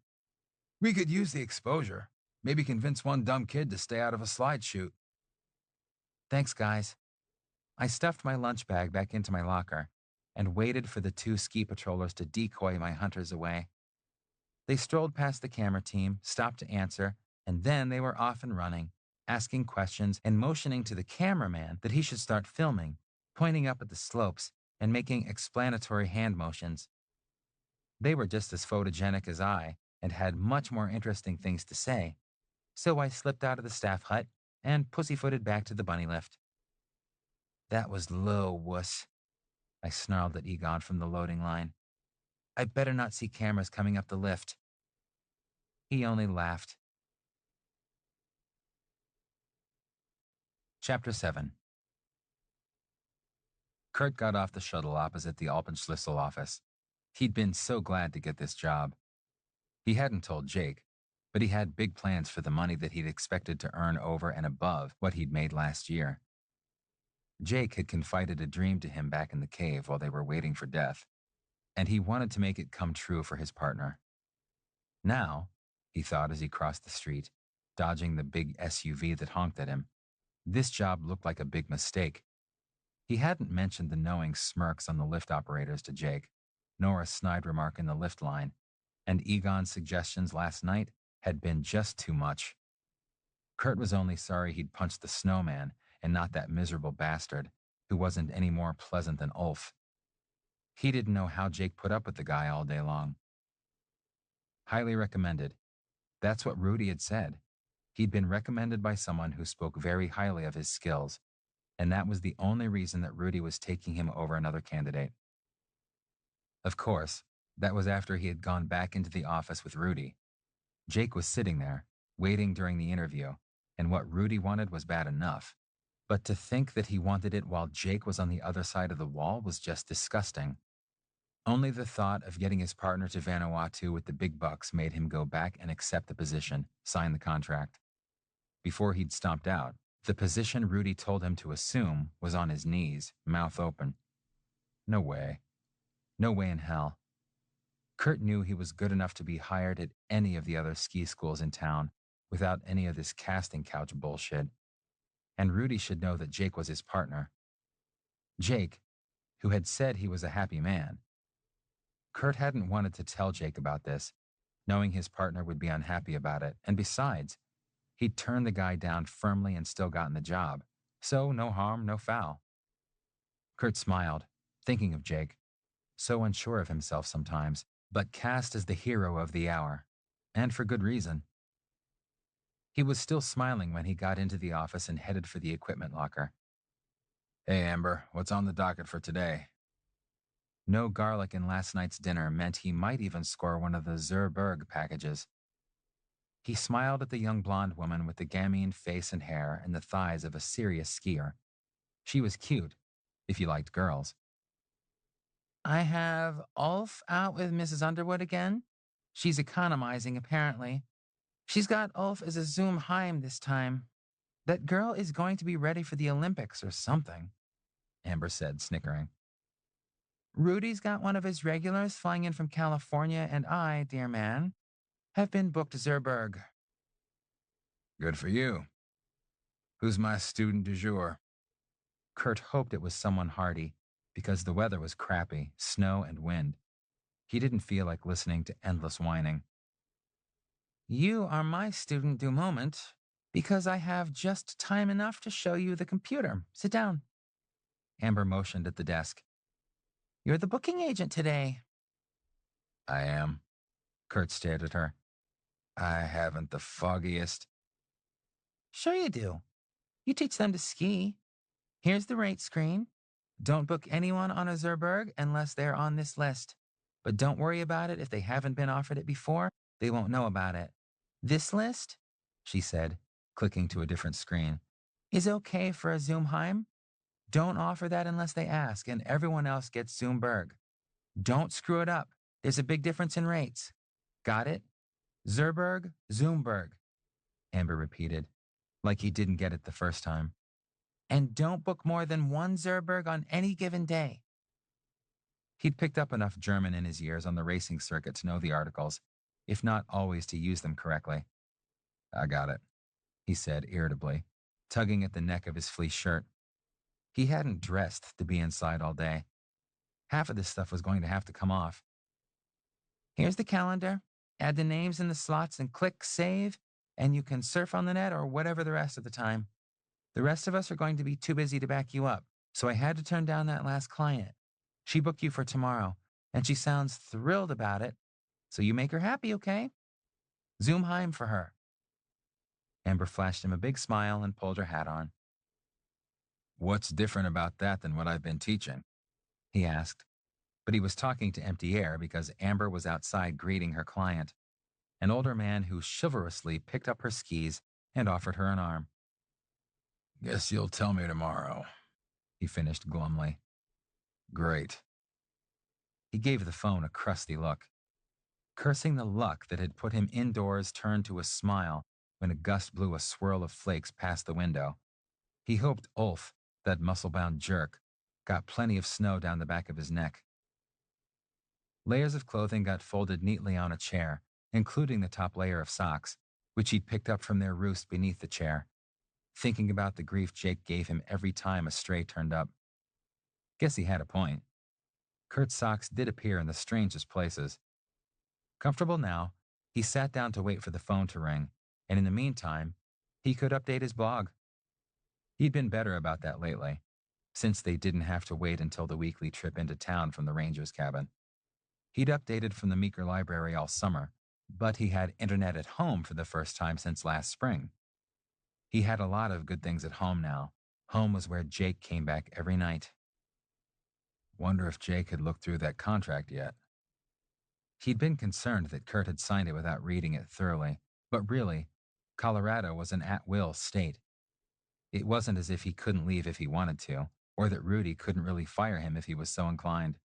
We could use the exposure. Maybe convince one dumb kid to stay out of a slide chute. Thanks, guys. I stuffed my lunch bag back into my locker and waited for the 2 ski patrollers to decoy my hunters away. They strolled past the camera team, stopped to answer, and then they were off and running, asking questions and motioning to the cameraman that he should start filming, pointing up at the slopes and making explanatory hand motions. They were just as photogenic as I and had much more interesting things to say, so I slipped out of the staff hut and pussyfooted back to the bunny lift. That was low, wuss, I snarled at Egon from the loading line. I better not see cameras coming up the lift. He only laughed. Chapter 7. Kurt got off the shuttle opposite the Alpenschlüssel office. He'd been so glad to get this job. He hadn't told Jake, but he had big plans for the money that he'd expected to earn over and above what he'd made last year. Jake had confided a dream to him back in the cave while they were waiting for death, and he wanted to make it come true for his partner. Now, he thought as he crossed the street, dodging the big SUV that honked at him, this job looked like a big mistake. He hadn't mentioned the knowing smirks on the lift operators to Jake, nor a snide remark in the lift line, and Egon's suggestions last night had been just too much. Kurt was only sorry he'd punched the snowman and not that miserable bastard, who wasn't any more pleasant than Ulf. He didn't know how Jake put up with the guy all day long. Highly recommended. That's what Rudy had said. He'd been recommended by someone who spoke very highly of his skills, and that was the only reason that Rudy was taking him over another candidate. Of course, that was after he had gone back into the office with Rudy. Jake was sitting there, waiting during the interview, and what Rudy wanted was bad enough. But to think that he wanted it while Jake was on the other side of the wall was just disgusting. Only the thought of getting his partner to Vanuatu with the big bucks made him go back and accept the position, sign the contract. Before he'd stomped out, the position Rudy told him to assume was on his knees, mouth open. No way. No way in hell. Kurt knew he was good enough to be hired at any of the other ski schools in town without any of this casting couch bullshit. And Rudy should know that Jake was his partner. Jake, who had said he was a happy man. Kurt hadn't wanted to tell Jake about this, knowing his partner would be unhappy about it, and besides, he'd turned the guy down firmly and still gotten the job, so no harm, no foul. Kurt smiled, thinking of Jake, so unsure of himself sometimes, but cast as the hero of the hour, and for good reason. He was still smiling when he got into the office and headed for the equipment locker. Hey, Amber, what's on the docket for today? No garlic in last night's dinner meant he might even score one of the Zerberg packages. He smiled at the young blonde woman with the gamine face and hair and the thighs of a serious skier. She was cute, if you liked girls. I have Ulf out with Mrs. Underwood again. She's economizing, apparently. She's got Ulf as a Zoom Heim this time. That girl is going to be ready for the Olympics or something, Amber said, snickering. Rudy's got one of his regulars flying in from California, and I, dear man, have been booked to Zerberg. Good for you. Who's my student du jour? Kurt hoped it was someone hearty, because the weather was crappy, snow and wind. He didn't feel like listening to endless whining. You are my student du moment, because I have just time enough to show you the computer. Sit down. Amber motioned at the desk. You're the booking agent today. I am. Kurt stared at her. I haven't the foggiest. Sure you do. You teach them to ski. Here's the rate screen. Don't book anyone on a Zerberg unless they're on this list. But don't worry about it if they haven't been offered it before. They won't know about it. This list, she said, clicking to a different screen, is okay for a Zoomheim. Don't offer that unless they ask, and everyone else gets Zoomberg. Don't screw it up. There's a big difference in rates. Got it? Zerberg, Zoomberg, Amber repeated, like he didn't get it the first time. And don't book more than one Zerberg on any given day. He'd picked up enough German in his years on the racing circuit to know the articles, if not always to use them correctly. I got it, he said irritably, tugging at the neck of his fleece shirt. He hadn't dressed to be inside all day. Half of this stuff was going to have to come off. Here's the calendar. Add the names in the slots and click save, and you can surf on the net or whatever the rest of the time. The rest of us are going to be too busy to back you up, so I had to turn down that last client. She booked you for tomorrow, and she sounds thrilled about it, so you make her happy, okay? Zoomheim for her. Amber flashed him a big smile and pulled her hat on. What's different about that than what I've been teaching? He asked, but he was talking to empty air because Amber was outside greeting her client, an older man who chivalrously picked up her skis and offered her an arm. Guess you'll tell me tomorrow, he finished glumly. Great. He gave the phone a crusty look. Cursing the luck that had put him indoors turned to a smile when a gust blew a swirl of flakes past the window. He hoped Ulf, that muscle-bound jerk, got plenty of snow down the back of his neck. Layers of clothing got folded neatly on a chair, including the top layer of socks, which he'd picked up from their roost beneath the chair, thinking about the grief Jake gave him every time a stray turned up. Guess he had a point. Kurt's socks did appear in the strangest places. Comfortable now, he sat down to wait for the phone to ring, and in the meantime, he could update his blog. He'd been better about that lately. since they didn't have to wait until the weekly trip into town from the ranger's cabin. He'd updated from the Meeker Library all summer, but he had internet at home for the first time since last spring. He had a lot of good things at home now. Home was where Jake came back every night. Wonder if Jake had looked through that contract yet. He'd been concerned that Kurt had signed it without reading it thoroughly, but really, Colorado was an at-will state. It wasn't as if he couldn't leave if he wanted to, or that Rudy couldn't really fire him if he was so inclined.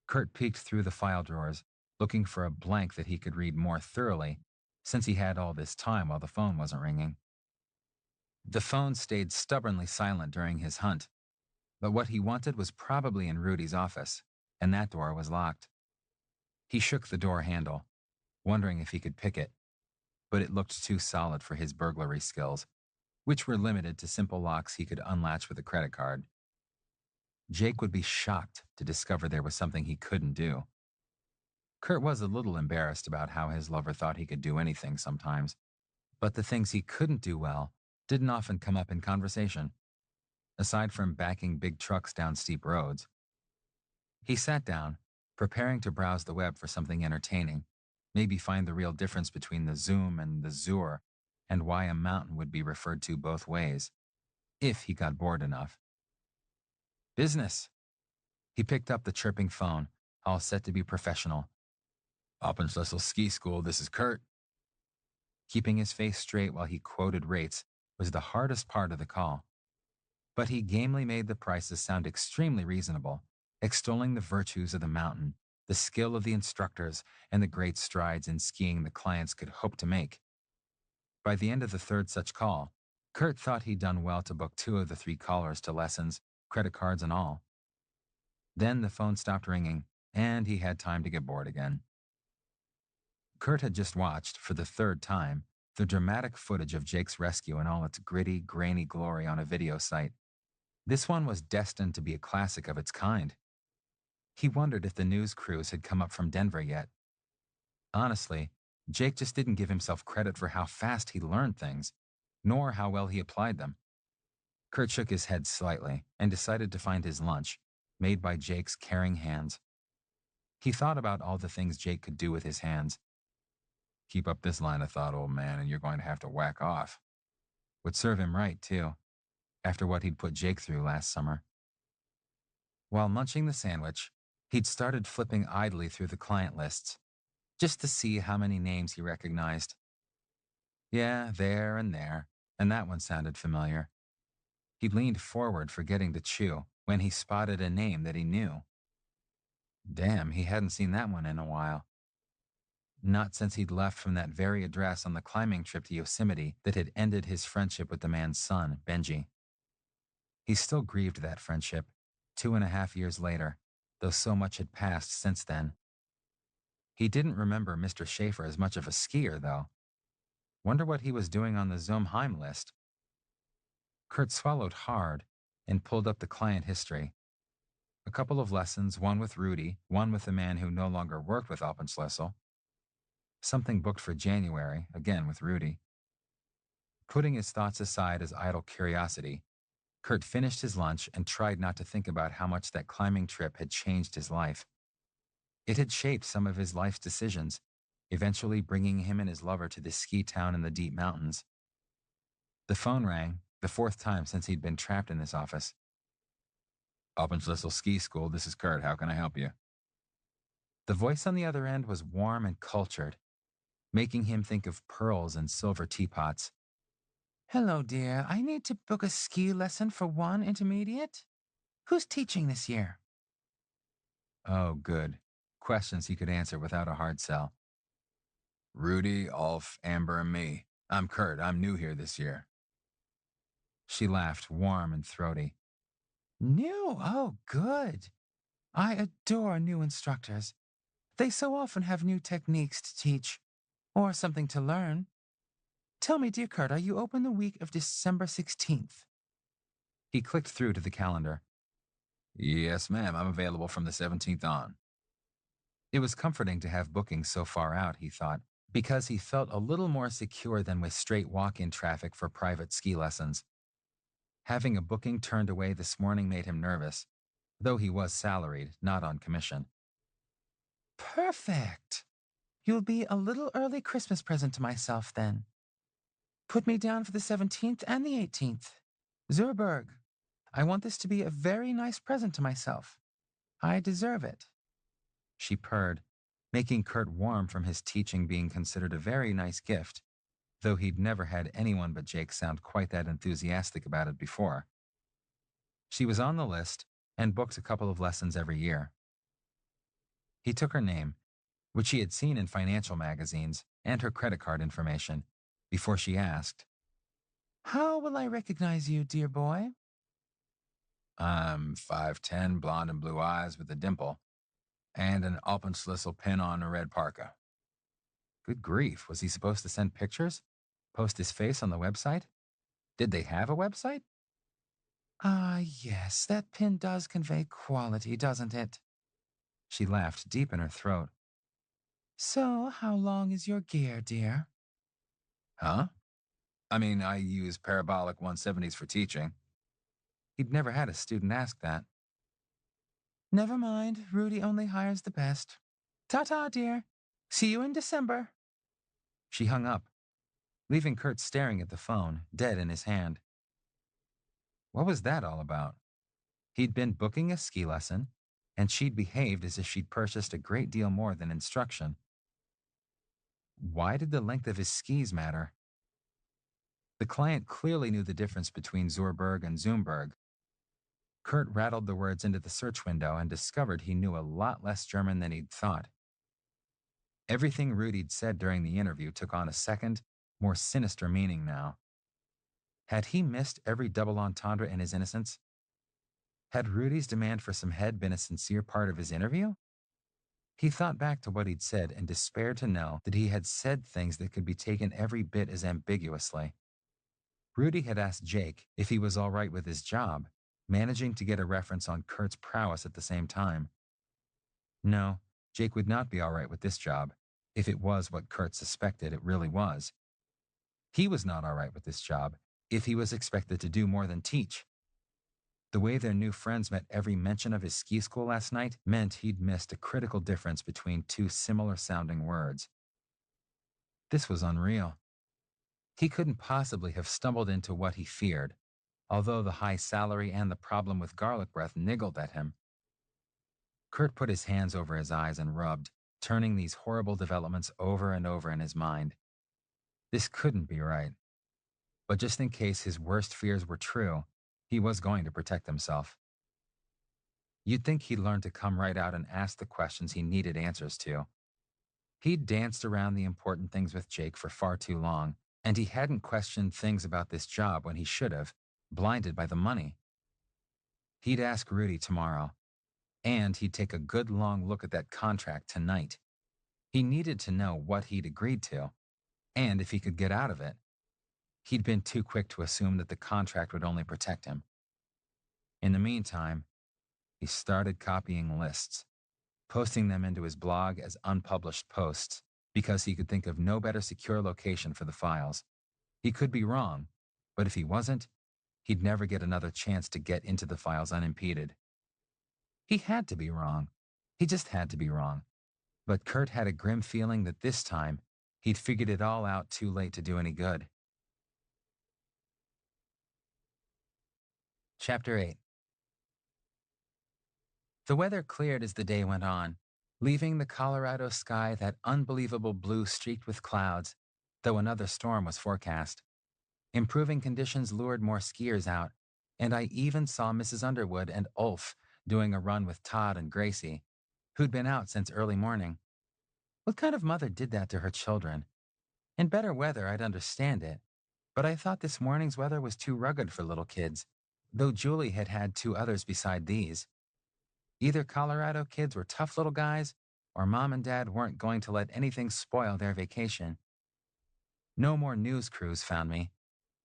Kurt peeked through the file drawers, looking for a blank that he could read more thoroughly, since he had all this time while the phone wasn't ringing. The phone stayed stubbornly silent during his hunt, but what he wanted was probably in Rudy's office, and that door was locked. He shook the door handle, wondering if he could pick it, but it looked too solid for his burglary skills, which were limited to simple locks he could unlatch with a credit card. Jake would be shocked to discover there was something he couldn't do. Kurt was a little embarrassed about how his lover thought he could do anything sometimes, but the things he couldn't do well didn't often come up in conversation, aside from backing big trucks down steep roads. He sat down, preparing to browse the web for something entertaining, maybe find the real difference between the zoom and the zoor, and why a mountain would be referred to both ways, if he got bored enough. Business. He picked up the chirping phone, all set to be professional. Oppenschlüssel Ski School, this is Kurt. Keeping his face straight while he quoted rates was the hardest part of the call. But he gamely made the prices sound extremely reasonable, extolling the virtues of the mountain, the skill of the instructors, and the great strides in skiing the clients could hope to make. By the end of the third such call, Kurt thought he'd done well to book 2 of the 3 callers to lessons, credit cards and all. Then the phone stopped ringing, and he had time to get bored again. Kurt had just watched, for the 3rd time, the dramatic footage of Jake's rescue in all its gritty, grainy glory on a video site. This one was destined to be a classic of its kind. He wondered if the news crews had come up from Denver yet. Honestly, Jake just didn't give himself credit for how fast he learned things, nor how well he applied them. Kurt shook his head slightly and decided to find his lunch, made by Jake's caring hands. He thought about all the things Jake could do with his hands. Keep up this line of thought, old man, and you're going to have to whack off. Would serve him right, too, after what he'd put Jake through last summer. While munching the sandwich, he'd started flipping idly through the client lists, just to see how many names he recognized. Yeah, there, and that one sounded familiar. He leaned forward, forgetting to chew, when he spotted a name that he knew. Damn, he hadn't seen that one in a while. Not since he'd left from that very address on the climbing trip to Yosemite that had ended his friendship with the man's son, Benji. He still grieved that friendship, 2.5 years later, though so much had passed since then. He didn't remember Mr. Schaefer as much of a skier, though. Wonder what he was doing on the Zoomheim list. Kurt swallowed hard and pulled up the client history. A couple of lessons, one with Rudy, one with the man who no longer worked with Alpenschlüssel. Something booked for January, again with Rudy. Putting his thoughts aside as idle curiosity, Kurt finished his lunch and tried not to think about how much that climbing trip had changed his life. It had shaped some of his life's decisions, eventually bringing him and his lover to this ski town in the deep mountains. The phone rang, the 4th time since he'd been trapped in this office. Alpenschlüssel Ski School, this is Kurt. How can I help you? The voice on the other end was warm and cultured, making him think of pearls and silver teapots. Hello, dear. I need to book a ski lesson for 1 intermediate. Who's teaching this year? Oh, good. Questions he could answer without a hard sell. Rudy, Ulf, Amber, and me. I'm Kurt. I'm new here this year. She laughed, warm and throaty. New? Oh, good. I adore new instructors. They so often have new techniques to teach, or something to learn. Tell me, dear Kurt, are you open the week of December 16th? He clicked through to the calendar. Yes, ma'am. I'm available from the 17th on. It was comforting to have bookings so far out, he thought, because he felt a little more secure than with straight walk-in traffic for private ski lessons. Having a booking turned away this morning made him nervous, though he was salaried, not on commission. Perfect. You'll be a little early Christmas present to myself then. Put me down for the 17th and the 18th. Zurberg. I want this to be a very nice present to myself. I deserve it. She purred, making Kurt warm from his teaching being considered a very nice gift, though he'd never had anyone but Jake sound quite that enthusiastic about it before. She was on the list and booked a couple of lessons every year. He took her name, which he had seen in financial magazines, and her credit card information, before she asked, How will I recognize you, dear boy? I'm 5'10", blonde and blue eyes with a dimple, and an Alpenschlüssel pin on a red parka. Good grief, was he supposed to send pictures? Post his face on the website? Did they have a website? Ah, yes, that pin does convey quality, doesn't it? She laughed deep in her throat. So, how long is your gear, dear? Huh? I mean, I use parabolic 170s for teaching. He'd never had a student ask that. Never mind, Rudy only hires the best. Ta-ta, dear. See you in December. She hung up, leaving Kurt staring at the phone, dead in his hand. What was that all about? He'd been booking a ski lesson, and she'd behaved as if she'd purchased a great deal more than instruction. Why did the length of his skis matter? The client clearly knew the difference between Zurberg and Zumberg. Kurt rattled the words into the search window and discovered he knew a lot less German than he'd thought. Everything Rudy'd said during the interview took on a second, more sinister meaning now. Had he missed every double entendre in his innocence? Had Rudy's demand for some head been a sincere part of his interview? He thought back to what he'd said and despaired to know that he had said things that could be taken every bit as ambiguously. Rudy had asked Jake if he was all right with his job, managing to get a reference on Kurt's prowess at the same time. No, Jake would not be all right with this job, if it was what Kurt suspected it really was. He was not all right with this job, if he was expected to do more than teach. The way their new friends met every mention of his ski school last night meant he'd missed a critical difference between two similar-sounding words. This was unreal. He couldn't possibly have stumbled into what he feared, although the high salary and the problem with garlic breath niggled at him. Kurt put his hands over his eyes and rubbed, turning these horrible developments over and over in his mind. This couldn't be right. But just in case his worst fears were true, he was going to protect himself. You'd think he'd learn to come right out and ask the questions he needed answers to. He'd danced around the important things with Jake for far too long, and he hadn't questioned things about this job when he should have, blinded by the money. He'd ask Rudy tomorrow, and he'd take a good long look at that contract tonight. He needed to know what he'd agreed to, and if he could get out of it. He'd been too quick to assume that the contract would only protect him. In the meantime, he started copying lists, posting them into his blog as unpublished posts, because he could think of no better secure location for the files. He could be wrong, but if he wasn't, he'd never get another chance to get into the files unimpeded. He had to be wrong. He just had to be wrong. But Kurt had a grim feeling that this time, he'd figured it all out too late to do any good. Chapter 8. The weather cleared as the day went on, leaving the Colorado sky that unbelievable blue streaked with clouds, though another storm was forecast. Improving conditions lured more skiers out, and I even saw Mrs. Underwood and Ulf doing a run with Todd and Gracie, who'd been out since early morning. What kind of mother did that to her children? In better weather, I'd understand it, but I thought this morning's weather was too rugged for little kids, though Julie had had two others beside these. Either Colorado kids were tough little guys, or Mom and Dad weren't going to let anything spoil their vacation. No more news crews found me,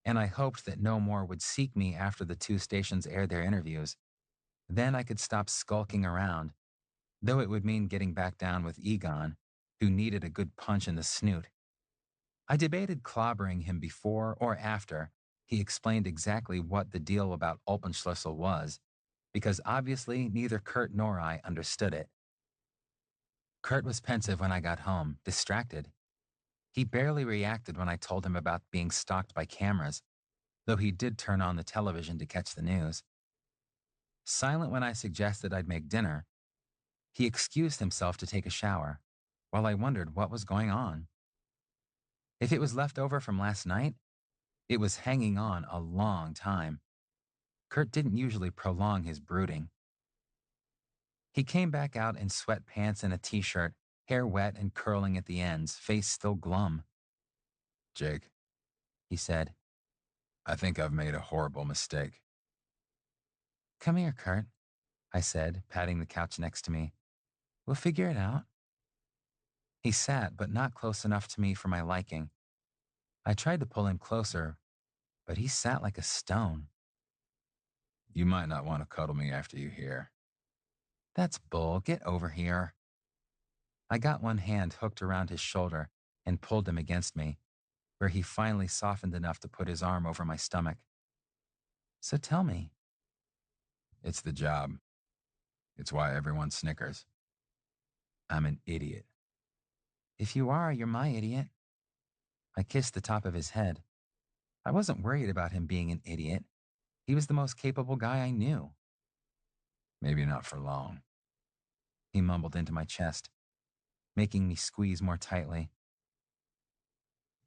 and I hoped that no more would seek me after the two stations aired their interviews. Then I could stop skulking around, though it would mean getting back down with Egon, who needed a good punch in the snoot. I debated clobbering him before or after He explained exactly what the deal about Alpenschlüssel was, because obviously neither Kurt nor I understood it. Kurt was pensive when I got home, distracted. He barely reacted when I told him about being stalked by cameras, though he did turn on the television to catch the news. Silent when I suggested I'd make dinner, he excused himself to take a shower, while I wondered what was going on. If it was left over from last night, it was hanging on a long time. Kurt didn't usually prolong his brooding. He came back out in sweatpants and a t-shirt, hair wet and curling at the ends, face still glum. Jake, He said, I think I've made a horrible mistake. "Come here, Kurt," I said, patting the couch next to me. "We'll figure it out." He sat, but not close enough to me for my liking. I tried to pull him closer, but he sat like a stone. You might not want to cuddle me after you hear. "That's bull. Get over here." I got one hand hooked around his shoulder and pulled him against me, where he finally softened enough to put his arm over my stomach. "So tell me." It's the job. It's why everyone snickers. I'm an idiot. "If you are, you're my idiot." I kissed the top of his head. I wasn't worried about him being an idiot. He was the most capable guy I knew. Maybe not for long. He mumbled into my chest, making me squeeze more tightly.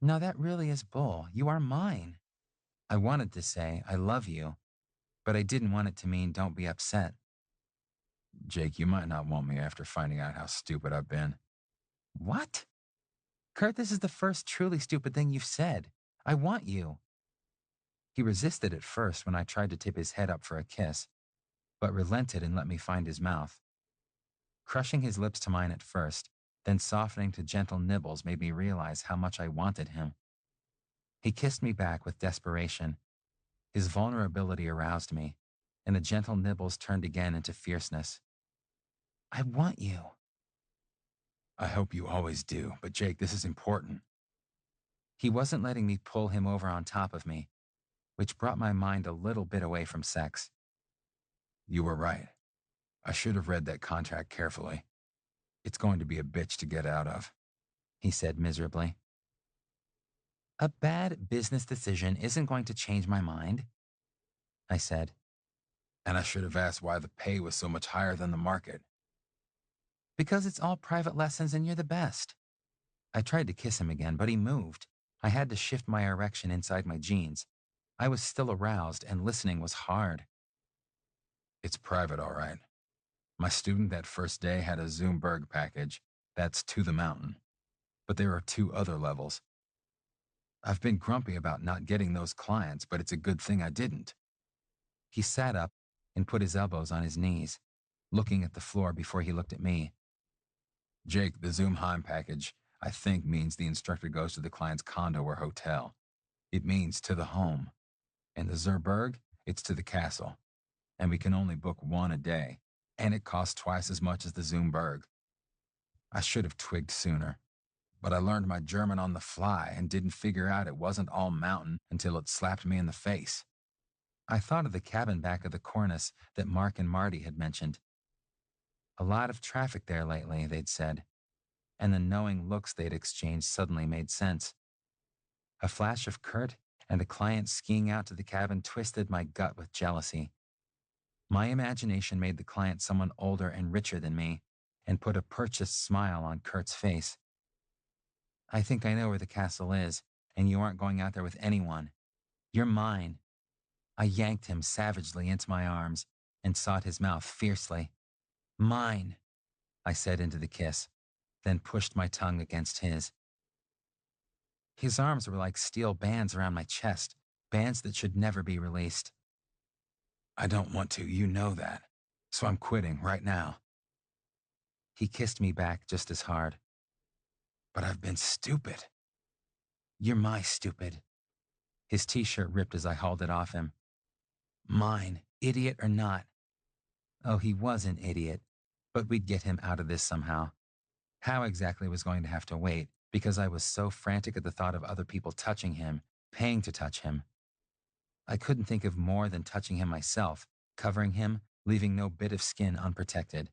"No, that really is bull. You are mine." I wanted to say, "I love you," but I didn't want it to mean don't be upset. Jake, you might not want me after finding out how stupid I've been. "What?" "Kurt, this is the first truly stupid thing you've said. I want you." He resisted at first when I tried to tip his head up for a kiss, but relented and let me find his mouth. Crushing his lips to mine at first, then softening to gentle nibbles made me realize how much I wanted him. He kissed me back with desperation. His vulnerability aroused me, and the gentle nibbles turned again into fierceness. "I want you." I hope you always do, but Jake, this is important. He wasn't letting me pull him over on top of me, which brought my mind a little bit away from sex. You were right. I should have read that contract carefully. It's going to be a bitch to get out of. He said miserably. "A bad business decision isn't going to change my mind," I said. And I should have asked why the pay was so much higher than the market. "Because it's all private lessons and you're the best." I tried to kiss him again, but he moved. I had to shift my erection inside my jeans. I was still aroused, and listening was hard. It's private, all right. My student that first day had a Zoomberg package. That's to the mountain. But there are two other levels. I've been grumpy about not getting those clients, but it's a good thing I didn't. He sat up and put his elbows on his knees, looking at the floor before he looked at me. Jake, the Zoomheim package, I think, means the instructor goes to the client's condo or hotel. It means to the home. And the Zerberg, it's to the castle. And we can only book one a day. And it costs twice as much as the Zoomberg. I should have twigged sooner. But I learned my German on the fly and didn't figure out it wasn't all mountain until it slapped me in the face. I thought of the cabin back of the cornice that Mark and Marty had mentioned. A lot of traffic there lately, they'd said, and the knowing looks they'd exchanged suddenly made sense. A flash of Kurt and the client skiing out to the cabin twisted my gut with jealousy. My imagination made the client someone older and richer than me, and put a purchased smile on Kurt's face. "I think I know where the castle is, and you aren't going out there with anyone. You're mine." I yanked him savagely into my arms and sought his mouth fiercely. "Mine," I said into the kiss, then pushed my tongue against his. His arms were like steel bands around my chest, bands that should never be released. I don't want to, you know that. So I'm quitting right now. He kissed me back just as hard. But I've been stupid. "You're my stupid." His t-shirt ripped as I hauled it off him. "Mine, idiot or not." Oh, he was an idiot, but we'd get him out of this somehow. How exactly was going to have to wait, because I was so frantic at the thought of other people touching him, paying to touch him. I couldn't think of more than touching him myself, covering him, leaving no bit of skin unprotected.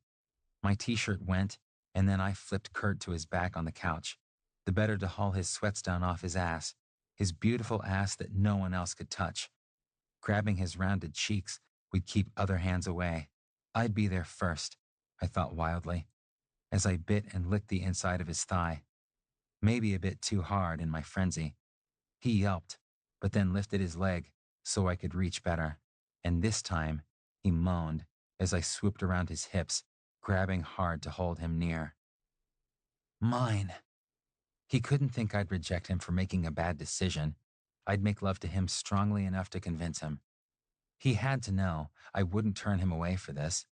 My t-shirt went, and then I flipped Kurt to his back on the couch, the better to haul his sweats down off his beautiful ass that no one else could touch. Grabbing his rounded cheeks, we'd keep other hands away. I'd be there first, I thought wildly, as I bit and licked the inside of his thigh, maybe a bit too hard in my frenzy. He yelped, but then lifted his leg so I could reach better. And this time, he moaned as I swooped around his hips, grabbing hard to hold him near. Mine. He couldn't think I'd reject him for making a bad decision. I'd make love to him strongly enough to convince him. He had to know I wouldn't turn him away for this.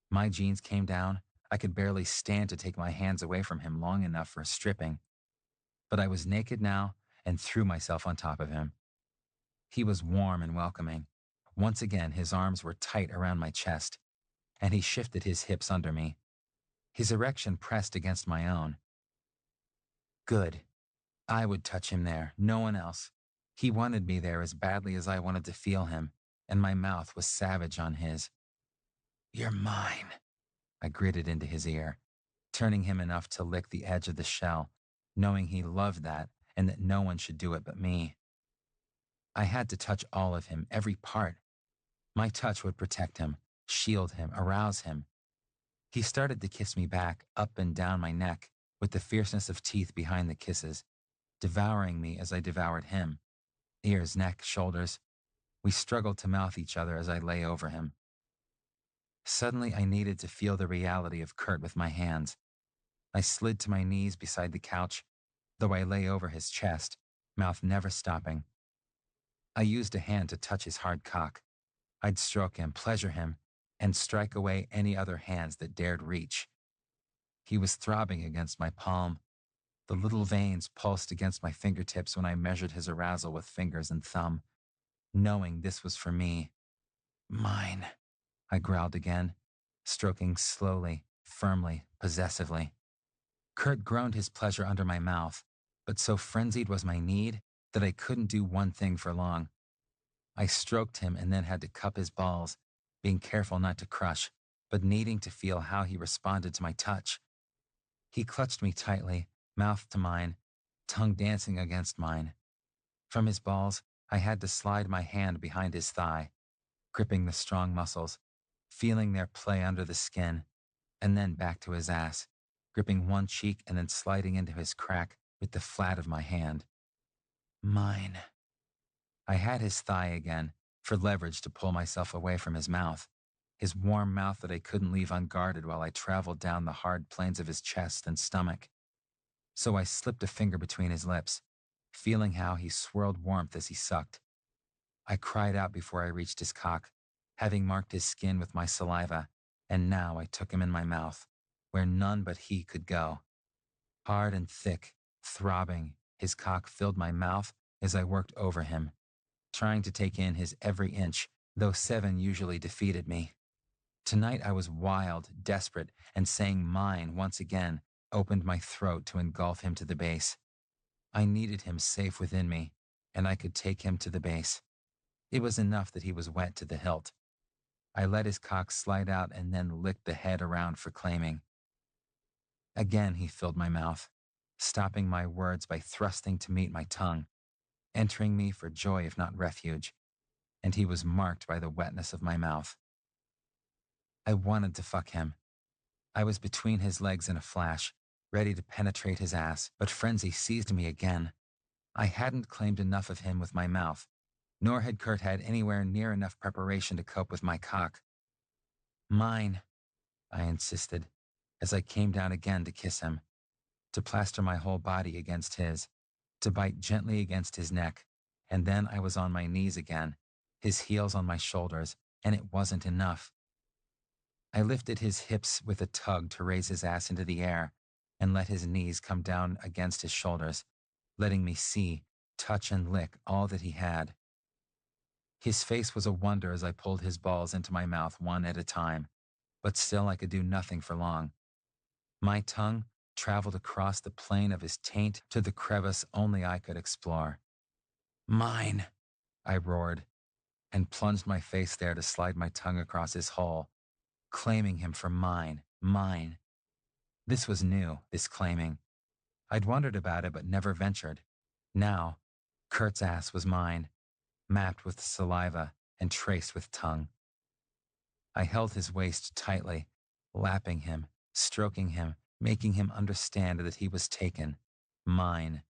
My jeans came down. I could barely stand to take my hands away from him long enough for stripping. But I was naked now and threw myself on top of him. He was warm and welcoming. Once again, his arms were tight around my chest, and he shifted his hips under me. His erection pressed against my own. Good. I would touch him there, no one else. He wanted me there as badly as I wanted to feel him, and my mouth was savage on his. You're mine, I gritted into his ear, turning him enough to lick the edge of the shell, knowing he loved that and that no one should do it but me. I had to touch all of him, every part. My touch would protect him, shield him, arouse him. He started to kiss me back, up and down my neck, with the fierceness of teeth behind the kisses, devouring me as I devoured him. Ears, neck, shoulders. We struggled to mouth each other as I lay over him. Suddenly, I needed to feel the reality of Kurt with my hands. I slid to my knees beside the couch, though I lay over his chest, mouth never stopping. I used a hand to touch his hard cock. I'd stroke him, pleasure him, and strike away any other hands that dared reach. He was throbbing against my palm. The little veins pulsed against my fingertips when I measured his arousal with fingers and thumb, knowing this was for me. Mine, I growled again, stroking slowly, firmly, possessively. Kurt groaned his pleasure under my mouth, but so frenzied was my need that I couldn't do one thing for long. I stroked him and then had to cup his balls, being careful not to crush, but needing to feel how he responded to my touch. He clutched me tightly, mouth to mine, tongue dancing against mine. From his balls, I had to slide my hand behind his thigh, gripping the strong muscles, feeling their play under the skin, and then back to his ass, gripping one cheek and then sliding into his crack with the flat of my hand. Mine. I had his thigh again, for leverage to pull myself away from his mouth, his warm mouth that I couldn't leave unguarded while I traveled down the hard planes of his chest and stomach. So I slipped a finger between his lips, feeling how he swirled warmth as he sucked. I cried out before I reached his cock, having marked his skin with my saliva, and now I took him in my mouth, where none but he could go. Hard and thick, throbbing, his cock filled my mouth as I worked over him, trying to take in his every inch, though 7 usually defeated me. Tonight I was wild, desperate, and saying mine once again opened my throat to engulf him to the base. I needed him safe within me, and I could take him to the base. It was enough that he was wet to the hilt. I let his cock slide out and then licked the head around for claiming. Again he filled my mouth, stopping my words by thrusting to meet my tongue, entering me for joy if not refuge, and he was marked by the wetness of my mouth. I wanted to fuck him. I was between his legs in a flash, ready to penetrate his ass, but frenzy seized me again. I hadn't claimed enough of him with my mouth, nor had Kurt had anywhere near enough preparation to cope with my cock. Mine, I insisted, as I came down again to kiss him, to plaster my whole body against his, to bite gently against his neck, and then I was on my knees again, his heels on my shoulders, and it wasn't enough. I lifted his hips with a tug to raise his ass into the air and let his knees come down against his shoulders, letting me see, touch, and lick all that he had. His face was a wonder as I pulled his balls into my mouth one at a time, but still I could do nothing for long. My tongue traveled across the plane of his taint to the crevice only I could explore. Mine, I roared, and plunged my face there to slide my tongue across his hole, claiming him for mine, mine. This was new, this claiming. I'd wondered about it but never ventured. Now, Kurt's ass was mine, mapped with saliva and traced with tongue. I held his waist tightly, lapping him, stroking him, making him understand that he was taken, mine.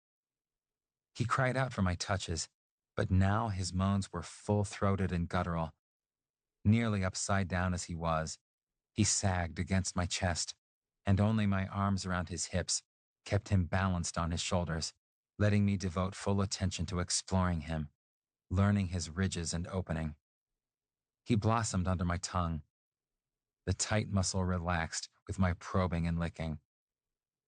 He cried out for my touches, but now his moans were full-throated and guttural. Nearly upside down as he was, he sagged against my chest, and only my arms around his hips kept him balanced on his shoulders, letting me devote full attention to exploring him, learning his ridges and opening. He blossomed under my tongue. The tight muscle relaxed with my probing and licking.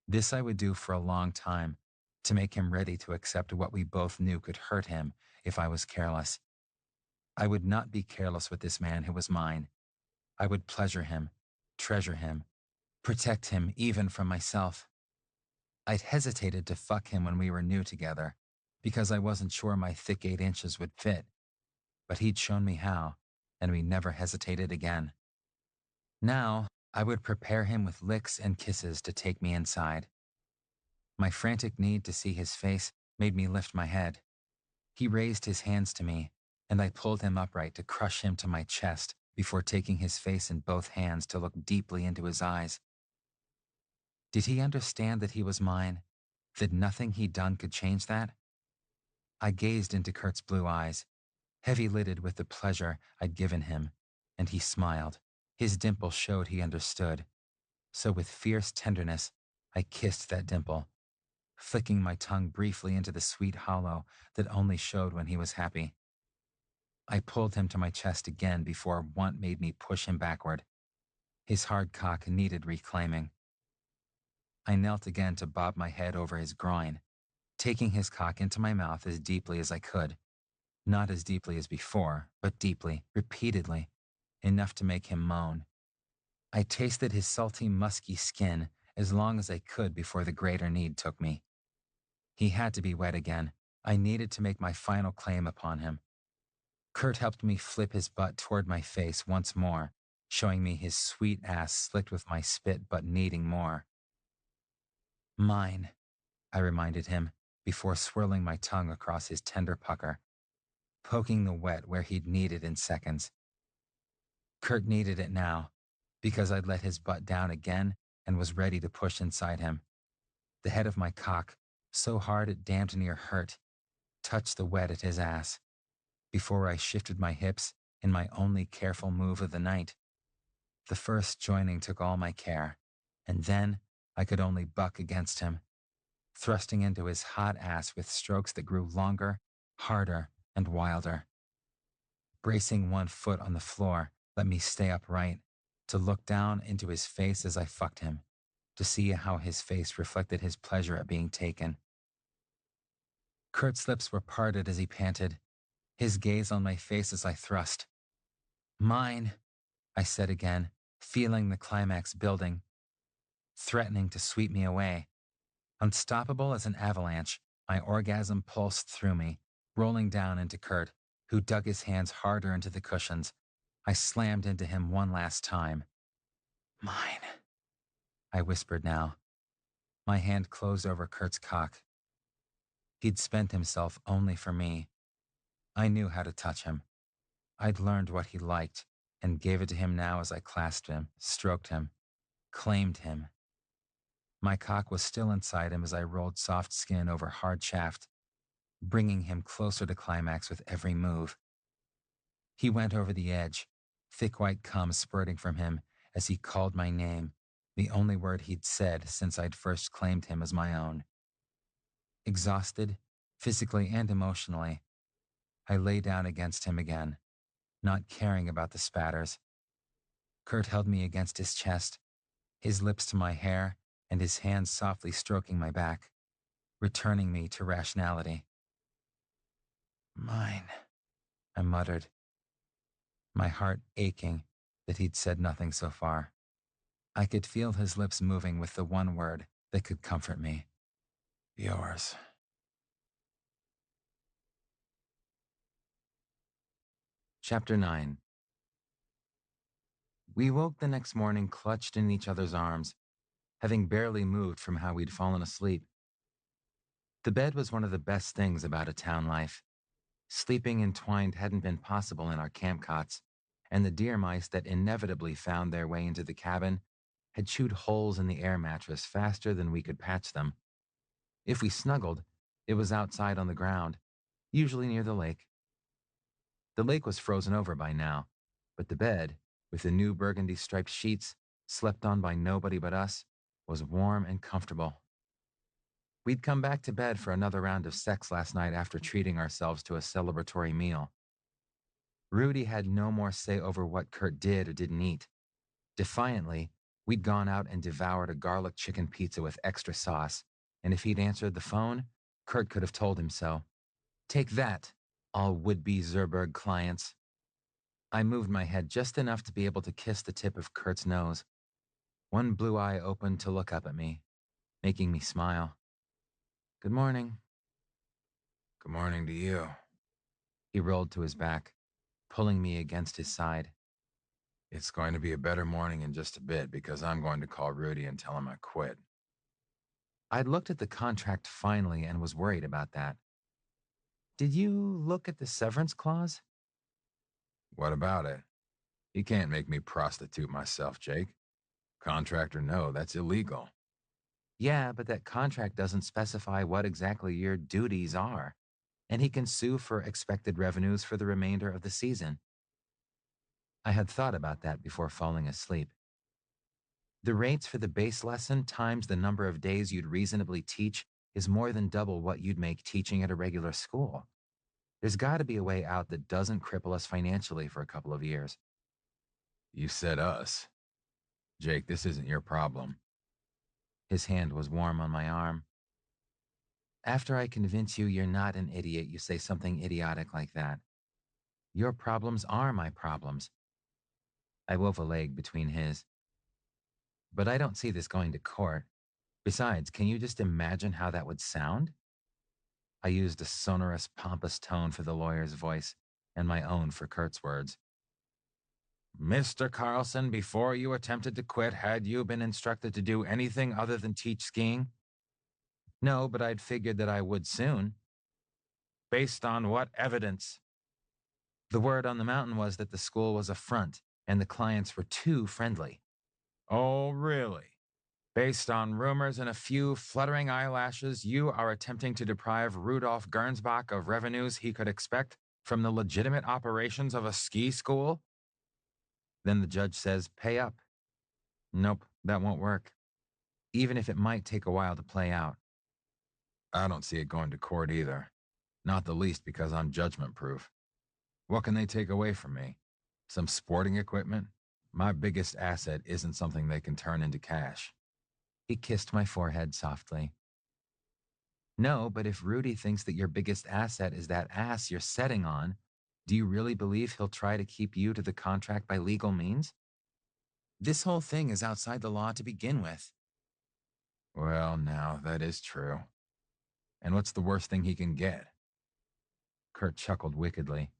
This I would do for a long time, to make him ready to accept what we both knew could hurt him if I was careless. I would not be careless with this man who was mine. I would pleasure him, treasure him, protect him even from myself. I'd hesitated to fuck him when we were new together, because I wasn't sure my thick 8 inches would fit, but he'd shown me how, and we never hesitated again. Now, I would prepare him with licks and kisses to take me inside. My frantic need to see his face made me lift my head. He raised his hands to me, and I pulled him upright to crush him to my chest before taking his face in both hands to look deeply into his eyes. Did he understand that he was mine, that nothing he'd done could change that? I gazed into Kurt's blue eyes, heavy-lidded with the pleasure I'd given him, and he smiled. His dimple showed he understood. So with fierce tenderness, I kissed that dimple, flicking my tongue briefly into the sweet hollow that only showed when he was happy. I pulled him to my chest again before want made me push him backward. His hard cock needed reclaiming. I knelt again to bob my head over his groin, taking his cock into my mouth as deeply as I could. Not as deeply as before, but deeply, repeatedly, enough to make him moan. I tasted his salty, musky skin as long as I could before the greater need took me. He had to be wet again. I needed to make my final claim upon him. Kurt helped me flip his butt toward my face once more, showing me his sweet ass slicked with my spit but needing more. Mine, I reminded him, before swirling my tongue across his tender pucker, poking the wet where he'd need it in seconds. Kurt needed it now, because I'd let his butt down again and was ready to push inside him. The head of my cock, so hard it damned near hurt, touched the wet at his ass, before I shifted my hips in my only careful move of the night. The first joining took all my care, and then I could only buck against him, thrusting into his hot ass with strokes that grew longer, harder, and wilder. Bracing one foot on the floor let me stay upright, to look down into his face as I fucked him, to see how his face reflected his pleasure at being taken. Kurt's lips were parted as he panted, his gaze on my face as I thrust. Mine, I said again, feeling the climax building, threatening to sweep me away. Unstoppable as an avalanche, my orgasm pulsed through me, rolling down into Kurt, who dug his hands harder into the cushions. I slammed into him one last time. Mine, I whispered now. My hand closed over Kurt's cock. He'd spent himself only for me. I knew how to touch him. I'd learned what he liked and gave it to him now as I clasped him, stroked him, claimed him. My cock was still inside him as I rolled soft skin over hard shaft, bringing him closer to climax with every move. He went over the edge, thick white cum spurting from him as he called my name, the only word he'd said since I'd first claimed him as my own. Exhausted, physically and emotionally, I lay down against him again, not caring about the spatters. Kurt held me against his chest, his lips to my hair and his hands softly stroking my back, returning me to rationality. Mine, I muttered, my heart aching that he'd said nothing so far. I could feel his lips moving with the one word that could comfort me. Yours. Chapter 9. We woke the next morning clutched in each other's arms, having barely moved from how we'd fallen asleep. The bed was one of the best things about a town life. Sleeping entwined hadn't been possible in our camp cots, and the deer mice that inevitably found their way into the cabin had chewed holes in the air mattress faster than we could patch them. If we snuggled, it was outside on the ground, usually near the lake. The lake was frozen over by now, but the bed, with the new burgundy striped sheets, slept on by nobody but us, was warm and comfortable. We'd come back to bed for another round of sex last night after treating ourselves to a celebratory meal. Rudy had no more say over what Kurt did or didn't eat. Defiantly, we'd gone out and devoured a garlic chicken pizza with extra sauce, and if he'd answered the phone, Kurt could have told him so. Take that, all would-be Zerberg clients. I moved my head just enough to be able to kiss the tip of Kurt's nose. One blue eye opened to look up at me, making me smile. Good morning. Good morning to you. He rolled to his back, pulling me against his side. It's going to be a better morning in just a bit because I'm going to call Rudy and tell him I quit. I'd looked at the contract finally and was worried about that. Did you look at the severance clause? What about it? You can't make me prostitute myself, Jake. Contract or no, that's illegal. Yeah, but that contract doesn't specify what exactly your duties are, and he can sue for expected revenues for the remainder of the season. I had thought about that before falling asleep. The rates for the base lesson times the number of days you'd reasonably teach is more than double what you'd make teaching at a regular school. There's got to be a way out that doesn't cripple us financially for a couple of years. You said us. Jake, this isn't your problem. His hand was warm on my arm. After I convince you you're not an idiot, you say something idiotic like that. Your problems are my problems. I wove a leg between his. But I don't see this going to court. Besides, can you just imagine how that would sound? I used a sonorous, pompous tone for the lawyer's voice and my own for Kurt's words. Mr. Carlson, before you attempted to quit, had you been instructed to do anything other than teach skiing? No, but I'd figured that I would soon. Based on what evidence? The word on the mountain was that the school was a front and the clients were too friendly. Oh, really? Based on rumors and a few fluttering eyelashes, you are attempting to deprive Rudolf Gernsbach of revenues he could expect from the legitimate operations of a ski school? Then the judge says, pay up. Nope, that won't work. Even if it might take a while to play out. I don't see it going to court either. Not the least because I'm judgment proof. What can they take away from me? Some sporting equipment? My biggest asset isn't something they can turn into cash. He kissed my forehead softly. No, but if Rudy thinks that your biggest asset is that ass you're setting on, do you really believe he'll try to keep you to the contract by legal means? This whole thing is outside the law to begin with. Well, now, that is true. And what's the worst thing he can get? Kurt chuckled wickedly.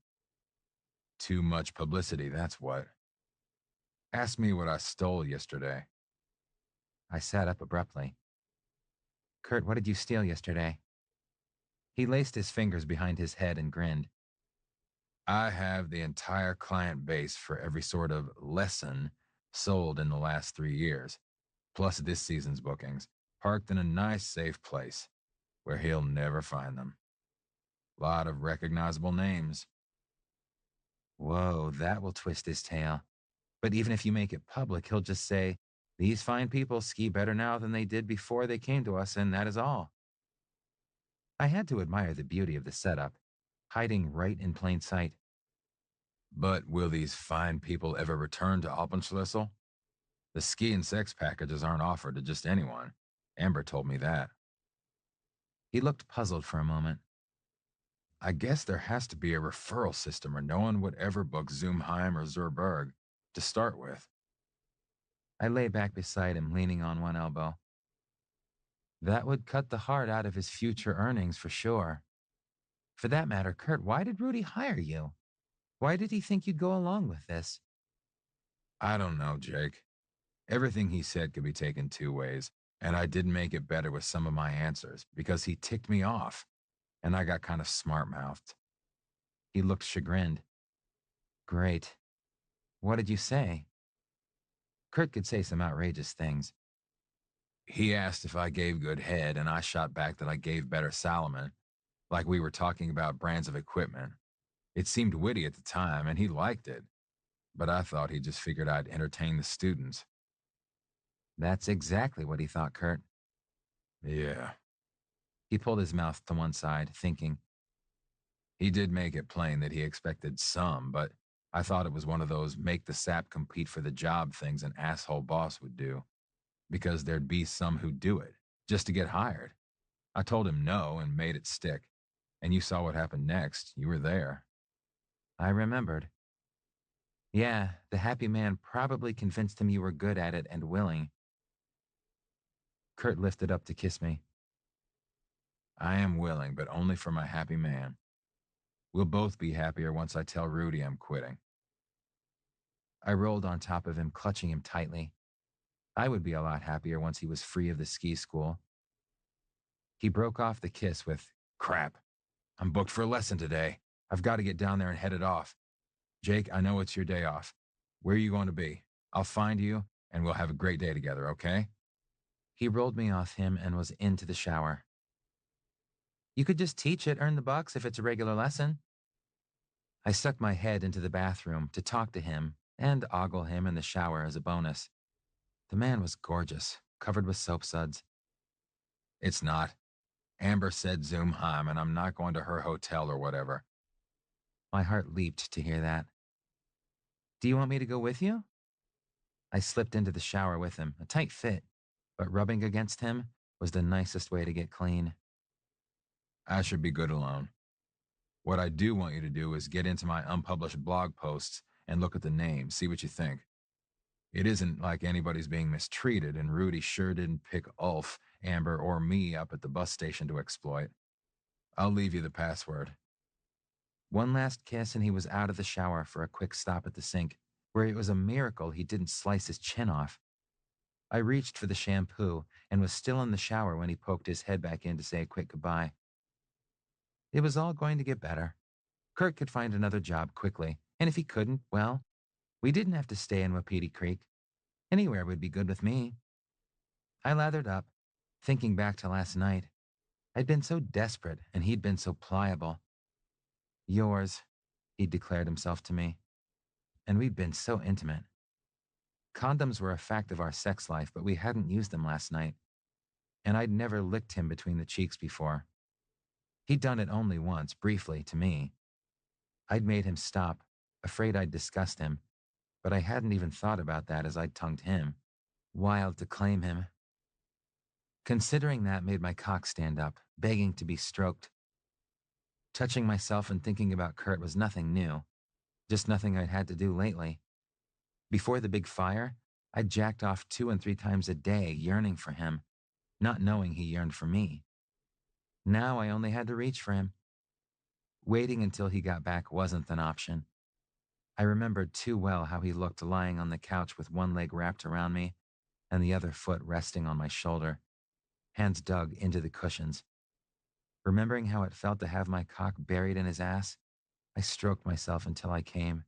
Too much publicity, that's what. Ask me what I stole yesterday. I sat up abruptly. Kurt, what did you steal yesterday? He laced his fingers behind his head and grinned. I have the entire client base for every sort of lesson sold in the last 3 years, plus this season's bookings, parked in a nice, safe place where he'll never find them. Lot of recognizable names. Whoa, that will twist his tail. But even if you make it public, he'll just say, these fine people ski better now than they did before they came to us, and that is all. I had to admire the beauty of the setup, hiding right in plain sight. But will these fine people ever return to Alpenschlüssel? The ski and sex packages aren't offered to just anyone. Amber told me that. He looked puzzled for a moment. I guess there has to be a referral system or no one would ever book Zoomheim or Zurberg to start with. I lay back beside him, leaning on one elbow. That would cut the heart out of his future earnings for sure. For that matter, Kurt, why did Rudy hire you? Why did he think you'd go along with this? I don't know, Jake. Everything he said could be taken two ways, and I didn't make it better with some of my answers because he ticked me off, and I got kind of smart-mouthed. He looked chagrined. Great. What did you say? Kurt could say some outrageous things. He asked if I gave good head, and I shot back that I gave better Salomon, like we were talking about brands of equipment. It seemed witty at the time, and he liked it, but I thought he just figured I'd entertain the students. That's exactly what he thought, Kurt. Yeah, He pulled his mouth to one side, thinking. he did make it plain that he expected some, but I thought it was one of those make the sap compete for the job things an asshole boss would do, because there'd be some who'd do it, just to get hired. I told him no and made it stick, and you saw what happened next. You were there. I remembered. Yeah, the happy man probably convinced him you were good at it and willing. Kurt lifted up to kiss me. I am willing, but only for my happy man. We'll both be happier once I tell Rudy I'm quitting. I rolled on top of him, clutching him tightly. I would be a lot happier once he was free of the ski school. He broke off the kiss with, Crap. I'm booked for a lesson today. I've got to get down there and head it off. Jake, I know it's your day off. Where are you going to be? I'll find you, and we'll have a great day together, okay? He rolled me off him and was into the shower. You could just teach it, earn the bucks if it's a regular lesson. I stuck my head into the bathroom to talk to him and ogle him in the shower as a bonus. The man was gorgeous, covered with soap suds. It's not. Amber said Zoom home, and I'm not going to her hotel or whatever. My heart leaped to hear that. Do you want me to go with you? I slipped into the shower with him, a tight fit, but rubbing against him was the nicest way to get clean. I should be good alone. What I do want you to do is get into my unpublished blog posts and look at the names, see what you think. It isn't like anybody's being mistreated, and Rudy sure didn't pick Ulf, Amber, or me up at the bus station to exploit. I'll leave you the password. One last kiss and he was out of the shower for a quick stop at the sink, where it was a miracle he didn't slice his chin off. I reached for the shampoo and was still in the shower when he poked his head back in to say a quick goodbye. It was all going to get better. Kurt could find another job quickly, and if he couldn't, well, we didn't have to stay in Wapiti Creek. Anywhere would be good with me. I lathered up, thinking back to last night. I'd been so desperate, and he'd been so pliable. Yours, he declared himself to me, and we'd been so intimate. Condoms were a fact of our sex life, but we hadn't used them last night, and I'd never licked him between the cheeks before. He'd done it only once, briefly, to me. I'd made him stop, afraid I'd disgust him, but I hadn't even thought about that as I'd tongued him. Wild to claim him. Considering that made my cock stand up, begging to be stroked. Touching myself and thinking about Kurt was nothing new, just nothing I'd had to do lately. Before the big fire, I'd jacked off 2 and 3 times a day, yearning for him, not knowing he yearned for me. Now I only had to reach for him. Waiting until he got back wasn't an option. I remembered too well how he looked lying on the couch with one leg wrapped around me and the other foot resting on my shoulder, hands dug into the cushions. Remembering how it felt to have my cock buried in his ass, I stroked myself until I came,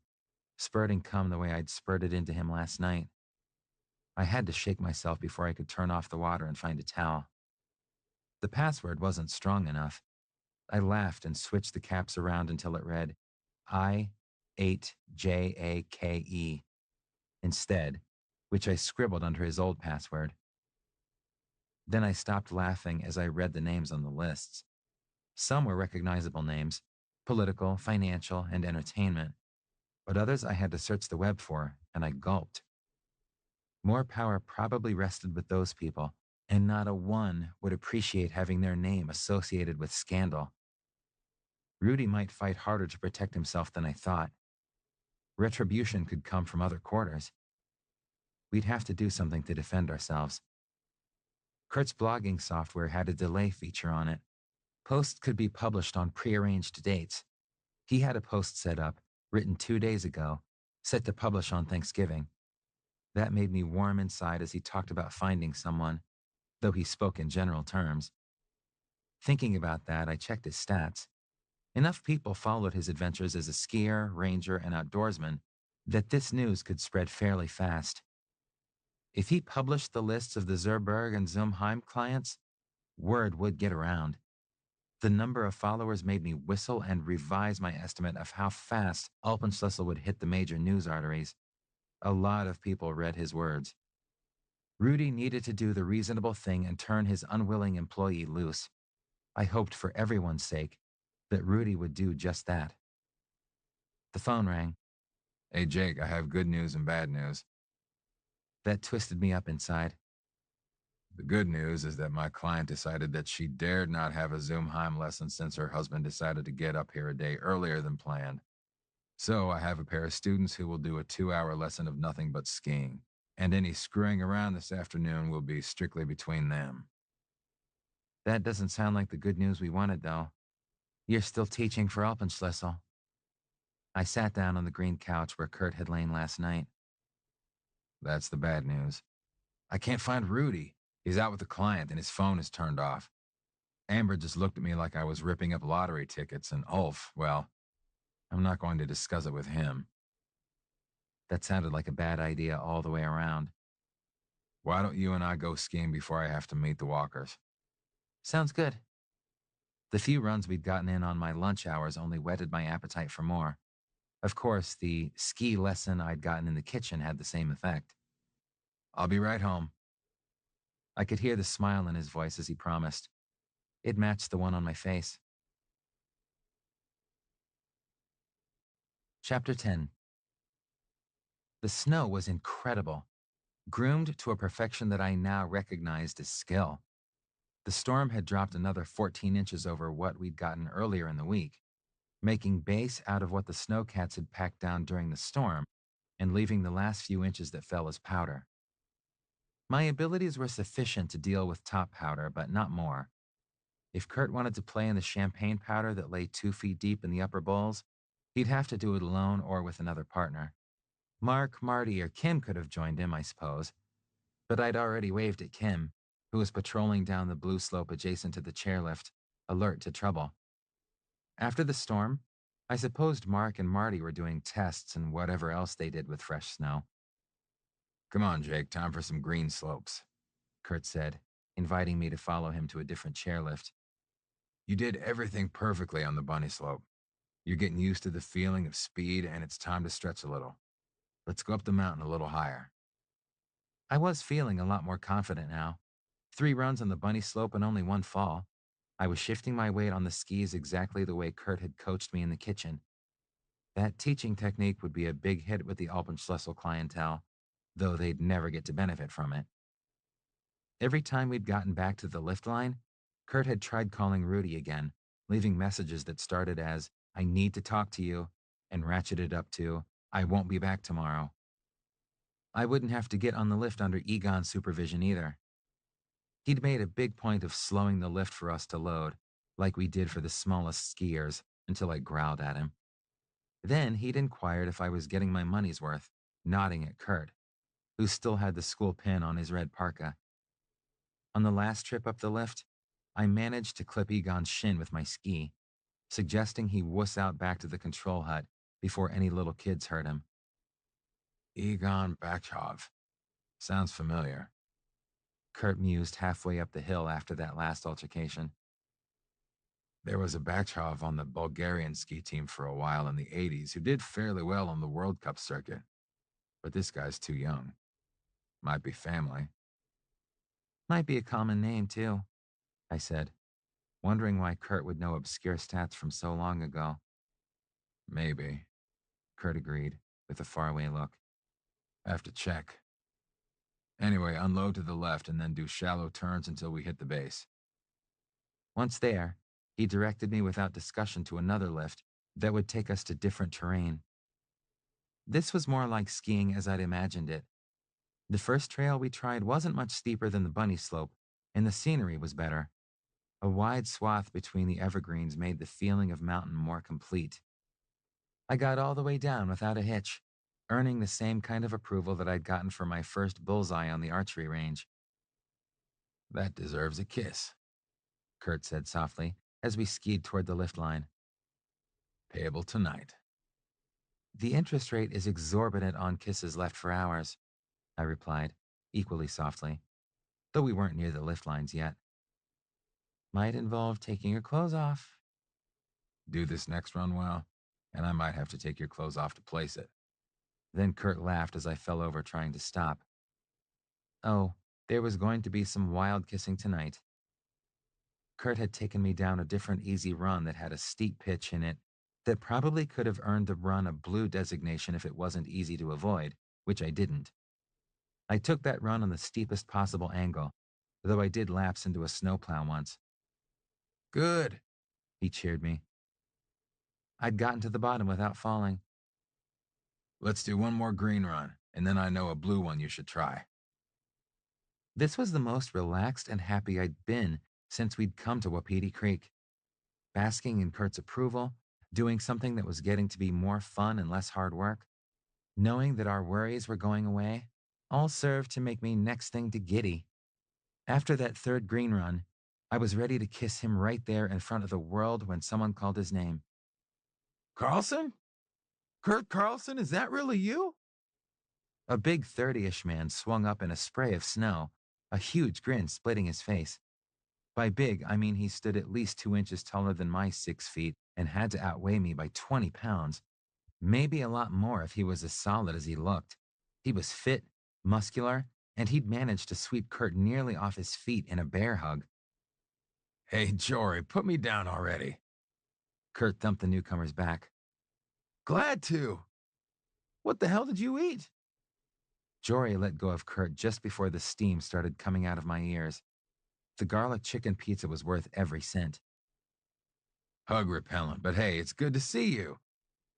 spurting cum the way I'd spurted into him last night. I had to shake myself before I could turn off the water and find a towel. The password wasn't strong enough. I laughed and switched the caps around until it read I8JAKE instead, which I scribbled under his old password. Then I stopped laughing as I read the names on the lists. Some were recognizable names, political, financial, and entertainment, but others I had to search the web for, and I gulped. More power probably rested with those people, and not a one would appreciate having their name associated with scandal. Rudy might fight harder to protect himself than I thought. Retribution could come from other quarters. We'd have to do something to defend ourselves. Kurt's blogging software had a delay feature on it. Posts could be published on prearranged dates. He had a post set up, written 2 days ago, set to publish on Thanksgiving. That made me warm inside as he talked about finding someone, though he spoke in general terms. Thinking about that, I checked his stats. Enough people followed his adventures as a skier, ranger, and outdoorsman that this news could spread fairly fast. If he published the lists of the Zerberg and Zumheim clients, word would get around. The number of followers made me whistle and revise my estimate of how fast Alpenschlüssel would hit the major news arteries. A lot of people read his words. Rudy needed to do the reasonable thing and turn his unwilling employee loose. I hoped for everyone's sake that Rudy would do just that. The phone rang. Hey, Jake, I have good news and bad news. That twisted me up inside. The good news is that my client decided that she dared not have a Zoomheim lesson since her husband decided to get up here a day earlier than planned. So I have a pair of students who will do a 2-hour lesson of nothing but skiing, and any screwing around this afternoon will be strictly between them. That doesn't sound like the good news we wanted, though. You're still teaching for Alpenschlüssel. I sat down on the green couch where Kurt had lain last night. That's the bad news. I can't find Rudy. He's out with a client and his phone is turned off. Amber just looked at me like I was ripping up lottery tickets, and Ulf, well, I'm not going to discuss it with him. That sounded like a bad idea all the way around. Why don't you and I go skiing before I have to meet the walkers? Sounds good. The few runs we'd gotten in on my lunch hours only whetted my appetite for more. Of course, the ski lesson I'd gotten in the kitchen had the same effect. I'll be right home. I could hear the smile in his voice as he promised. It matched the one on my face. Chapter 10. The snow was incredible, groomed to a perfection that I now recognized as skill. The storm had dropped another 14 inches over what we'd gotten earlier in the week, making base out of what the snowcats had packed down during the storm and leaving the last few inches that fell as powder. My abilities were sufficient to deal with top powder, but not more. If Kurt wanted to play in the champagne powder that lay 2 feet deep in the upper bowls, he'd have to do it alone or with another partner. Mark, Marty, or Kim could have joined him, I suppose, but I'd already waved at Kim, who was patrolling down the blue slope adjacent to the chairlift, alert to trouble. After the storm, I supposed Mark and Marty were doing tests and whatever else they did with fresh snow. Come on, Jake, time for some green slopes, Kurt said, inviting me to follow him to a different chairlift. You did everything perfectly on the bunny slope. You're getting used to the feeling of speed, and it's time to stretch a little. Let's go up the mountain a little higher. I was feeling a lot more confident now. 3 runs on the bunny slope and only 1 fall. I was shifting my weight on the skis exactly the way Kurt had coached me in the kitchen. That teaching technique would be a big hit with the Alpenschlüssel clientele, though they'd never get to benefit from it. Every time we'd gotten back to the lift line, Kurt had tried calling Rudy again, leaving messages that started as, "I need to talk to you," and ratcheted up to, "I won't be back tomorrow." I wouldn't have to get on the lift under Egon's supervision either. He'd made a big point of slowing the lift for us to load, like we did for the smallest skiers, until I growled at him. Then he'd inquired if I was getting my money's worth, nodding at Kurt, who still had the school pin on his red parka. On the last trip up the lift, I managed to clip Egon's shin with my ski, suggesting he wuss out back to the control hut before any little kids hurt him. Egon Bachov. Sounds familiar. Kurt mused halfway up the hill after that last altercation. There was a Bachov on the Bulgarian ski team for a while in the 80s who did fairly well on the World Cup circuit. But this guy's too young. Might be family. Might be a common name, too, I said, wondering why Kurt would know obscure stats from so long ago. Maybe, Kurt agreed, with a faraway look. Have to check. Anyway, unload to the left and then do shallow turns until we hit the base. Once there, he directed me without discussion to another lift that would take us to different terrain. This was more like skiing as I'd imagined it. The first trail we tried wasn't much steeper than the bunny slope, and the scenery was better. A wide swath between the evergreens made the feeling of mountain more complete. I got all the way down without a hitch, earning the same kind of approval that I'd gotten for my first bullseye on the archery range. That deserves a kiss, Kurt said softly as we skied toward the lift line. payable tonight. The interest rate is exorbitant on kisses left for hours, I replied, equally softly, though we weren't near the lift lines yet. Might involve taking your clothes off. Do this next run well, and I might have to take your clothes off to place it. Then Kurt laughed as I fell over trying to stop. Oh, there was going to be some wild kissing tonight. Kurt had taken me down a different easy run that had a steep pitch in it that probably could have earned the run a blue designation if it wasn't easy to avoid, which I didn't. I took that run on the steepest possible angle, though I did lapse into a snowplow once. Good, He cheered me. I'd gotten to the bottom without falling. let's do one more green run, and then I know a blue one you should try. This was the most relaxed and happy I'd been since we'd come to Wapiti Creek. Basking in Kurt's approval, doing something that was getting to be more fun and less hard work, knowing that our worries were going away, all served to make me next thing to giddy. After that third green run, I was ready to kiss him right there in front of the world when someone called his name. Carlson? Kurt Carlson, is that really you? A big 30-ish man swung up in a spray of snow, a huge grin splitting his face. By big, I mean he stood at least 2 inches taller than my 6 feet and had to outweigh me by 20 pounds. Maybe a lot more if he was as solid as he looked. He was fit, muscular, and he'd managed to sweep Kurt nearly off his feet in a bear hug. Hey, Jory, put me down already. Kurt thumped the newcomer's back. Glad to. What the hell did you eat? Jory let go of Kurt just before the steam started coming out of my ears. The garlic chicken pizza was worth every cent. Hug repellent, but hey, it's good to see you.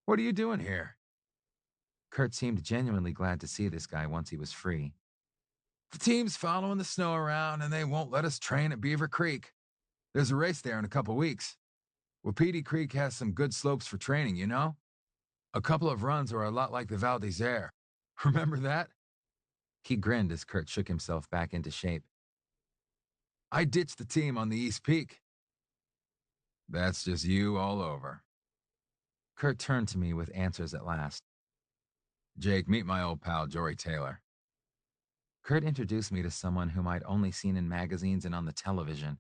What are you doing here? Kurt seemed genuinely glad to see this guy once he was free. The team's following the snow around, and they won't let us train at Beaver Creek. There's a race there in a couple weeks. Wapiti Creek has some good slopes for training, you know? A couple of runs are a lot like the Val d'Isere. Remember that? He grinned as Kurt shook himself back into shape. I ditched the team on the East Peak. That's just you all over. Kurt turned to me with answers at last. Jake, meet my old pal, Jory Taylor. Kurt introduced me to someone whom I'd only seen in magazines and on the television,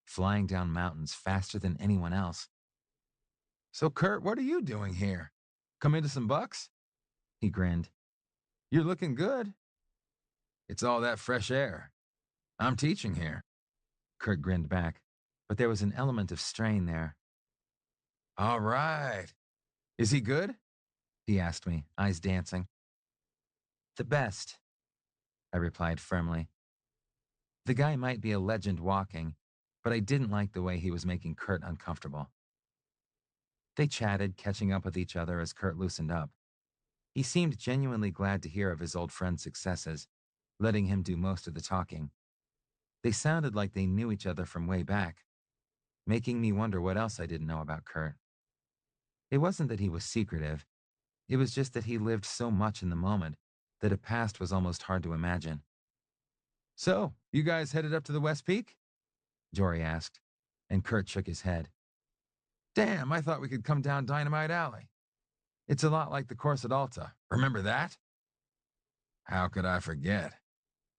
flying down mountains faster than anyone else. So, Kurt, what are you doing here? Come into some bucks? He grinned. You're looking good. It's all that fresh air. I'm teaching here. Kurt grinned back, but there was an element of strain there. All right. Is he good? He asked me, eyes dancing. The best, I replied firmly. The guy might be a legend walking, but I didn't like the way he was making Kurt uncomfortable. They chatted, catching up with each other as Kurt loosened up. He seemed genuinely glad to hear of his old friend's successes, letting him do most of the talking. They sounded like they knew each other from way back, making me wonder what else I didn't know about Kurt. It wasn't that he was secretive. It was just that he lived so much in the moment that a past was almost hard to imagine. So, you guys headed up to the West Peak? Jory asked, and Kurt shook his head. Damn, I thought we could come down Dynamite Alley. It's a lot like the course at Alta. Remember that? How could I forget?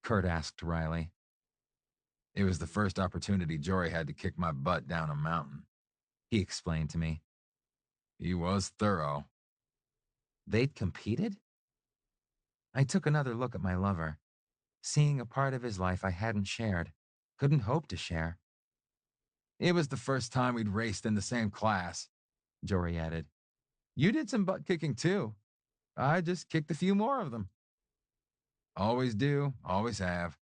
Kurt asked wryly. It was the first opportunity Jory had to kick my butt down a mountain. He explained to me. He was thorough. They'd competed? I took another look at my lover, seeing a part of his life I hadn't shared, couldn't hope to share. It was the first time we'd raced in the same class, Jory added. You did some butt kicking too. I just kicked a few more of them. Always do, always have.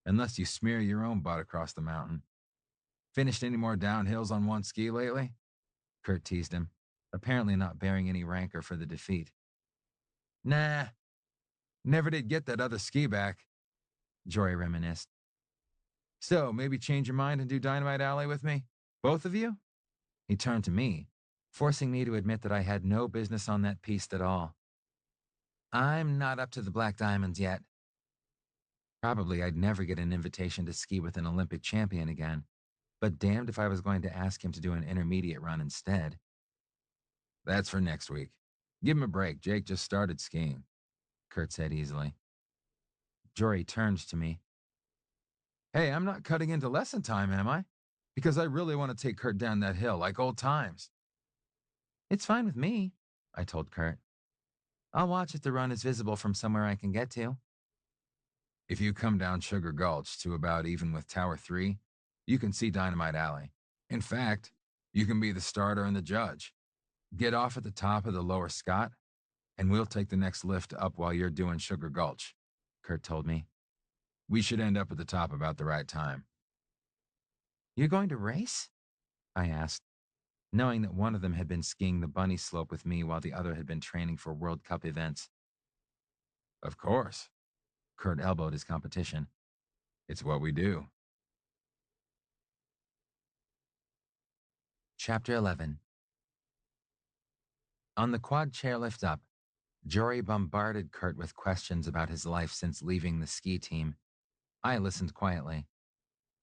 Unless you smear your own butt across the mountain. Finished any more downhills on one ski lately? Kurt teased him, apparently not bearing any rancor for the defeat. Nah. Never did get that other ski back, Jory reminisced. So maybe change your mind and do Dynamite Alley with me? Both of you? He turned to me, forcing me to admit that I had no business on that piste at all. I'm not up to the Black Diamonds yet. Probably I'd never get an invitation to ski with an Olympic champion again, but damned if I was going to ask him to do an intermediate run instead. That's for next week. Give him a break. Jake just started skiing, Kurt said easily. Jory turned to me. Hey, I'm not cutting into lesson time, am I? Because I really want to take Kurt down that hill like old times. It's fine with me, I told Kurt. I'll watch if the run is visible from somewhere I can get to. If you come down Sugar Gulch to about even with Tower 3, you can see Dynamite Alley. In fact, you can be the starter and the judge. Get off at the top of the lower Scott, and we'll take the next lift up while you're doing Sugar Gulch, Kurt told me. We should end up at the top about the right time. You're going to race? I asked, knowing that one of them had been skiing the bunny slope with me while the other had been training for World Cup events. Of course. Kurt elbowed his competition. It's what we do. Chapter 11. On the quad chairlift up, Jory bombarded Kurt with questions about his life since leaving the ski team. I listened quietly.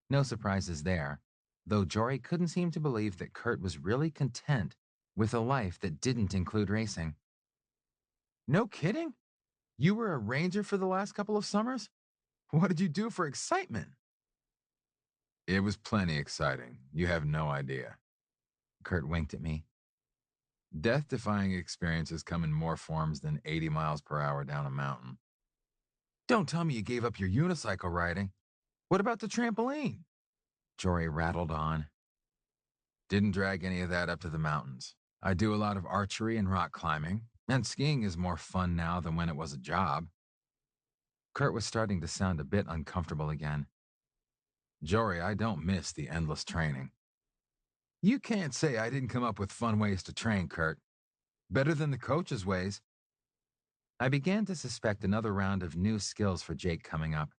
No surprises there, though Jory couldn't seem to believe that Kurt was really content with a life that didn't include racing. No kidding? You were a ranger for the last couple of summers? What did you do for excitement? It was plenty exciting. You have no idea. Kurt winked at me. Death-defying experiences come in more forms than 80 miles per hour down a mountain. Don't tell me you gave up your unicycle riding. What about the trampoline? Jory rattled on. Didn't drag any of that up to the mountains. I do a lot of archery and rock climbing, and skiing is more fun now than when it was a job. Kurt was starting to sound a bit uncomfortable again. Jory, I don't miss the endless training. You can't say I didn't come up with fun ways to train, Kurt. Better than the coach's ways. I began to suspect another round of new skills for Jake coming up.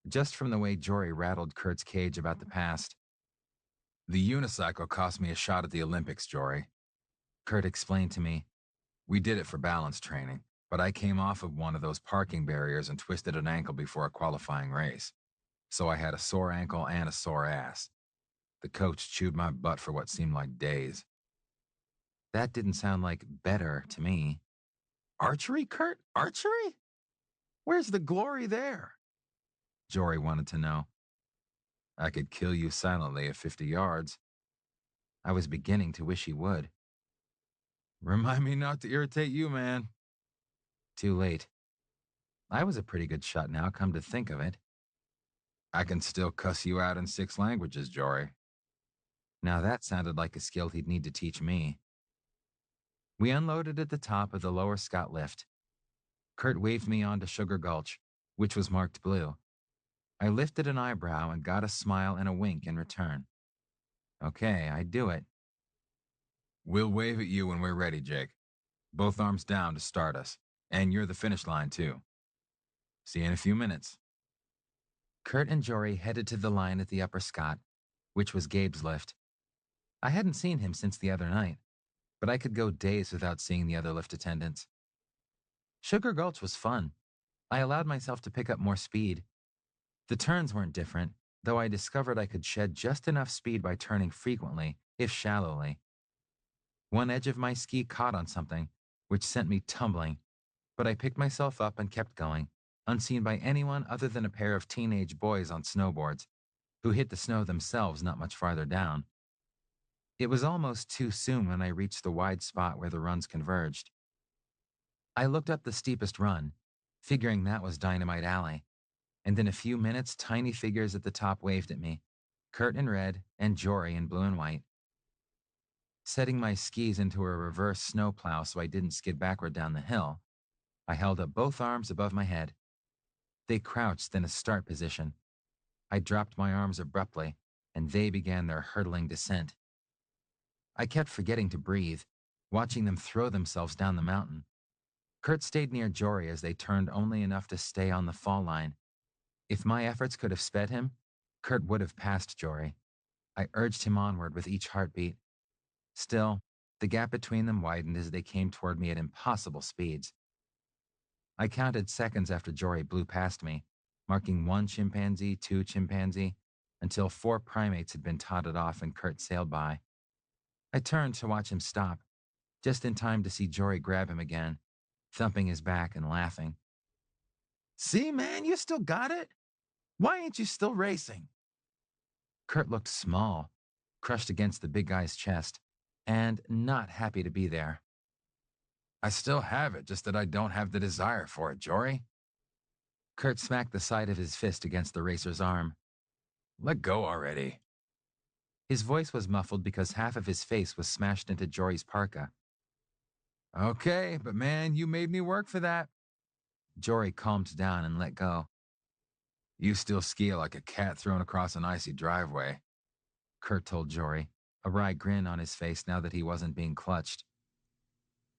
Just from the way Jory rattled Kurt's cage about the past. The unicycle cost me a shot at the Olympics, Jory. Kurt explained to me. We did it for balance training, but I came off of one of those parking barriers and twisted an ankle before a qualifying race. So I had a sore ankle and a sore ass. The coach chewed my butt for what seemed like days. That didn't sound like better to me. Archery, Kurt? Archery? Where's the glory there? Jory wanted to know. I could kill you silently at 50 yards. I was beginning to wish he would. Remind me not to irritate you, man. Too late. I was a pretty good shot now, come to think of it. I can still cuss you out in 6 languages, Jory. Now that sounded like a skill he'd need to teach me. We unloaded at the top of the lower Scott lift. Kurt waved me on to Sugar Gulch, which was marked blue. I lifted an eyebrow and got a smile and a wink in return. Okay, I'd do it. We'll wave at you when we're ready, Jake. Both arms down to start us. And you're the finish line, too. See you in a few minutes. Kurt and Jory headed to the line at the upper Scott, which was Gabe's lift. I hadn't seen him since the other night, but I could go days without seeing the other lift attendants. Sugar Gulch was fun. I allowed myself to pick up more speed. The turns weren't different, though I discovered I could shed just enough speed by turning frequently, if shallowly. One edge of my ski caught on something, which sent me tumbling, but I picked myself up and kept going, unseen by anyone other than a pair of teenage boys on snowboards, who hit the snow themselves not much farther down. It was almost too soon when I reached the wide spot where the runs converged. I looked up the steepest run, figuring that was Dynamite Alley, and in a few minutes, tiny figures at the top waved at me, Kurt in red and Jory in blue and white. Setting my skis into a reverse snowplow so I didn't skid backward down the hill, I held up both arms above my head. They crouched in a start position. I dropped my arms abruptly, and they began their hurtling descent. I kept forgetting to breathe, watching them throw themselves down the mountain. Kurt stayed near Jory as they turned only enough to stay on the fall line. If my efforts could have sped him, Kurt would have passed Jory. I urged him onward with each heartbeat. Still, The gap between them widened as they came toward me at impossible speeds. I counted seconds after Jory blew past me, marking one chimpanzee, two chimpanzee, until four primates had been totted off and Kurt sailed by. I turned to watch him stop, just in time to see Jory grab him again, thumping his back and laughing. See, man, you still got it? Why ain't you still racing? Kurt looked small, crushed against the big guy's chest, and not happy to be there. I still have it, just that I don't have the desire for it, Jory. Kurt smacked the side of his fist against the racer's arm. Let go already. His voice was muffled because half of his face was smashed into Jory's parka. Okay, but man, you made me work for that. Jory calmed down and let go. You still ski like a cat thrown across an icy driveway, Kurt told Jory, a wry grin on his face now that he wasn't being clutched.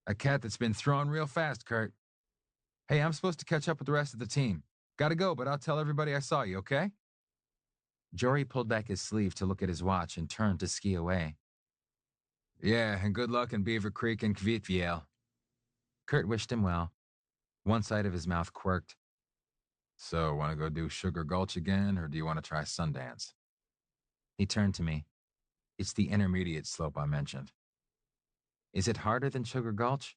A cat that's been thrown real fast, Kurt. Hey, I'm supposed to catch up with the rest of the team. Gotta go, but I'll tell everybody I saw you, okay? Jory pulled back his sleeve to look at his watch and turned to ski away. Yeah, and good luck in Beaver Creek and Kvitviel. Kurt wished him well. One side of his mouth quirked. So, want to go do Sugar Gulch again, or do you want to try Sundance? He turned to me. It's the intermediate slope I mentioned. Is it harder than Sugar Gulch?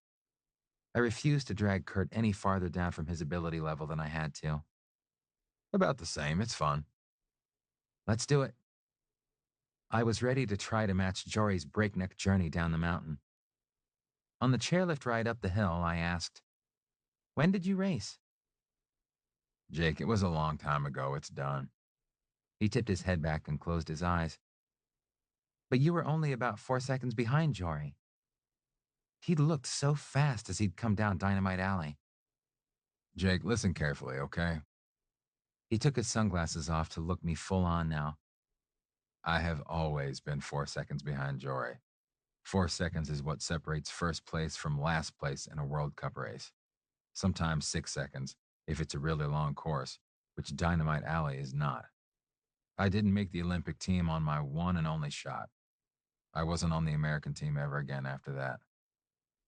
I refused to drag Kurt any farther down from his ability level than I had to. About the same, it's fun. Let's do it. I was ready to try to match Jory's breakneck journey down the mountain. On the chairlift ride up the hill, I asked, when did you race? Jake, it was a long time ago. It's done. He tipped his head back and closed his eyes. But you were only about 4 seconds behind Jory. He looked so fast as he'd come down Dynamite Alley. Jake, listen carefully, okay? He took his sunglasses off to look me full on now. I have always been 4 seconds behind Jory. 4 seconds is what separates first place from last place in a World Cup race. Sometimes 6 seconds, if it's a really long course, which Dynamite Alley is not. I didn't make the Olympic team on my one and only shot. I wasn't on the American team ever again after that.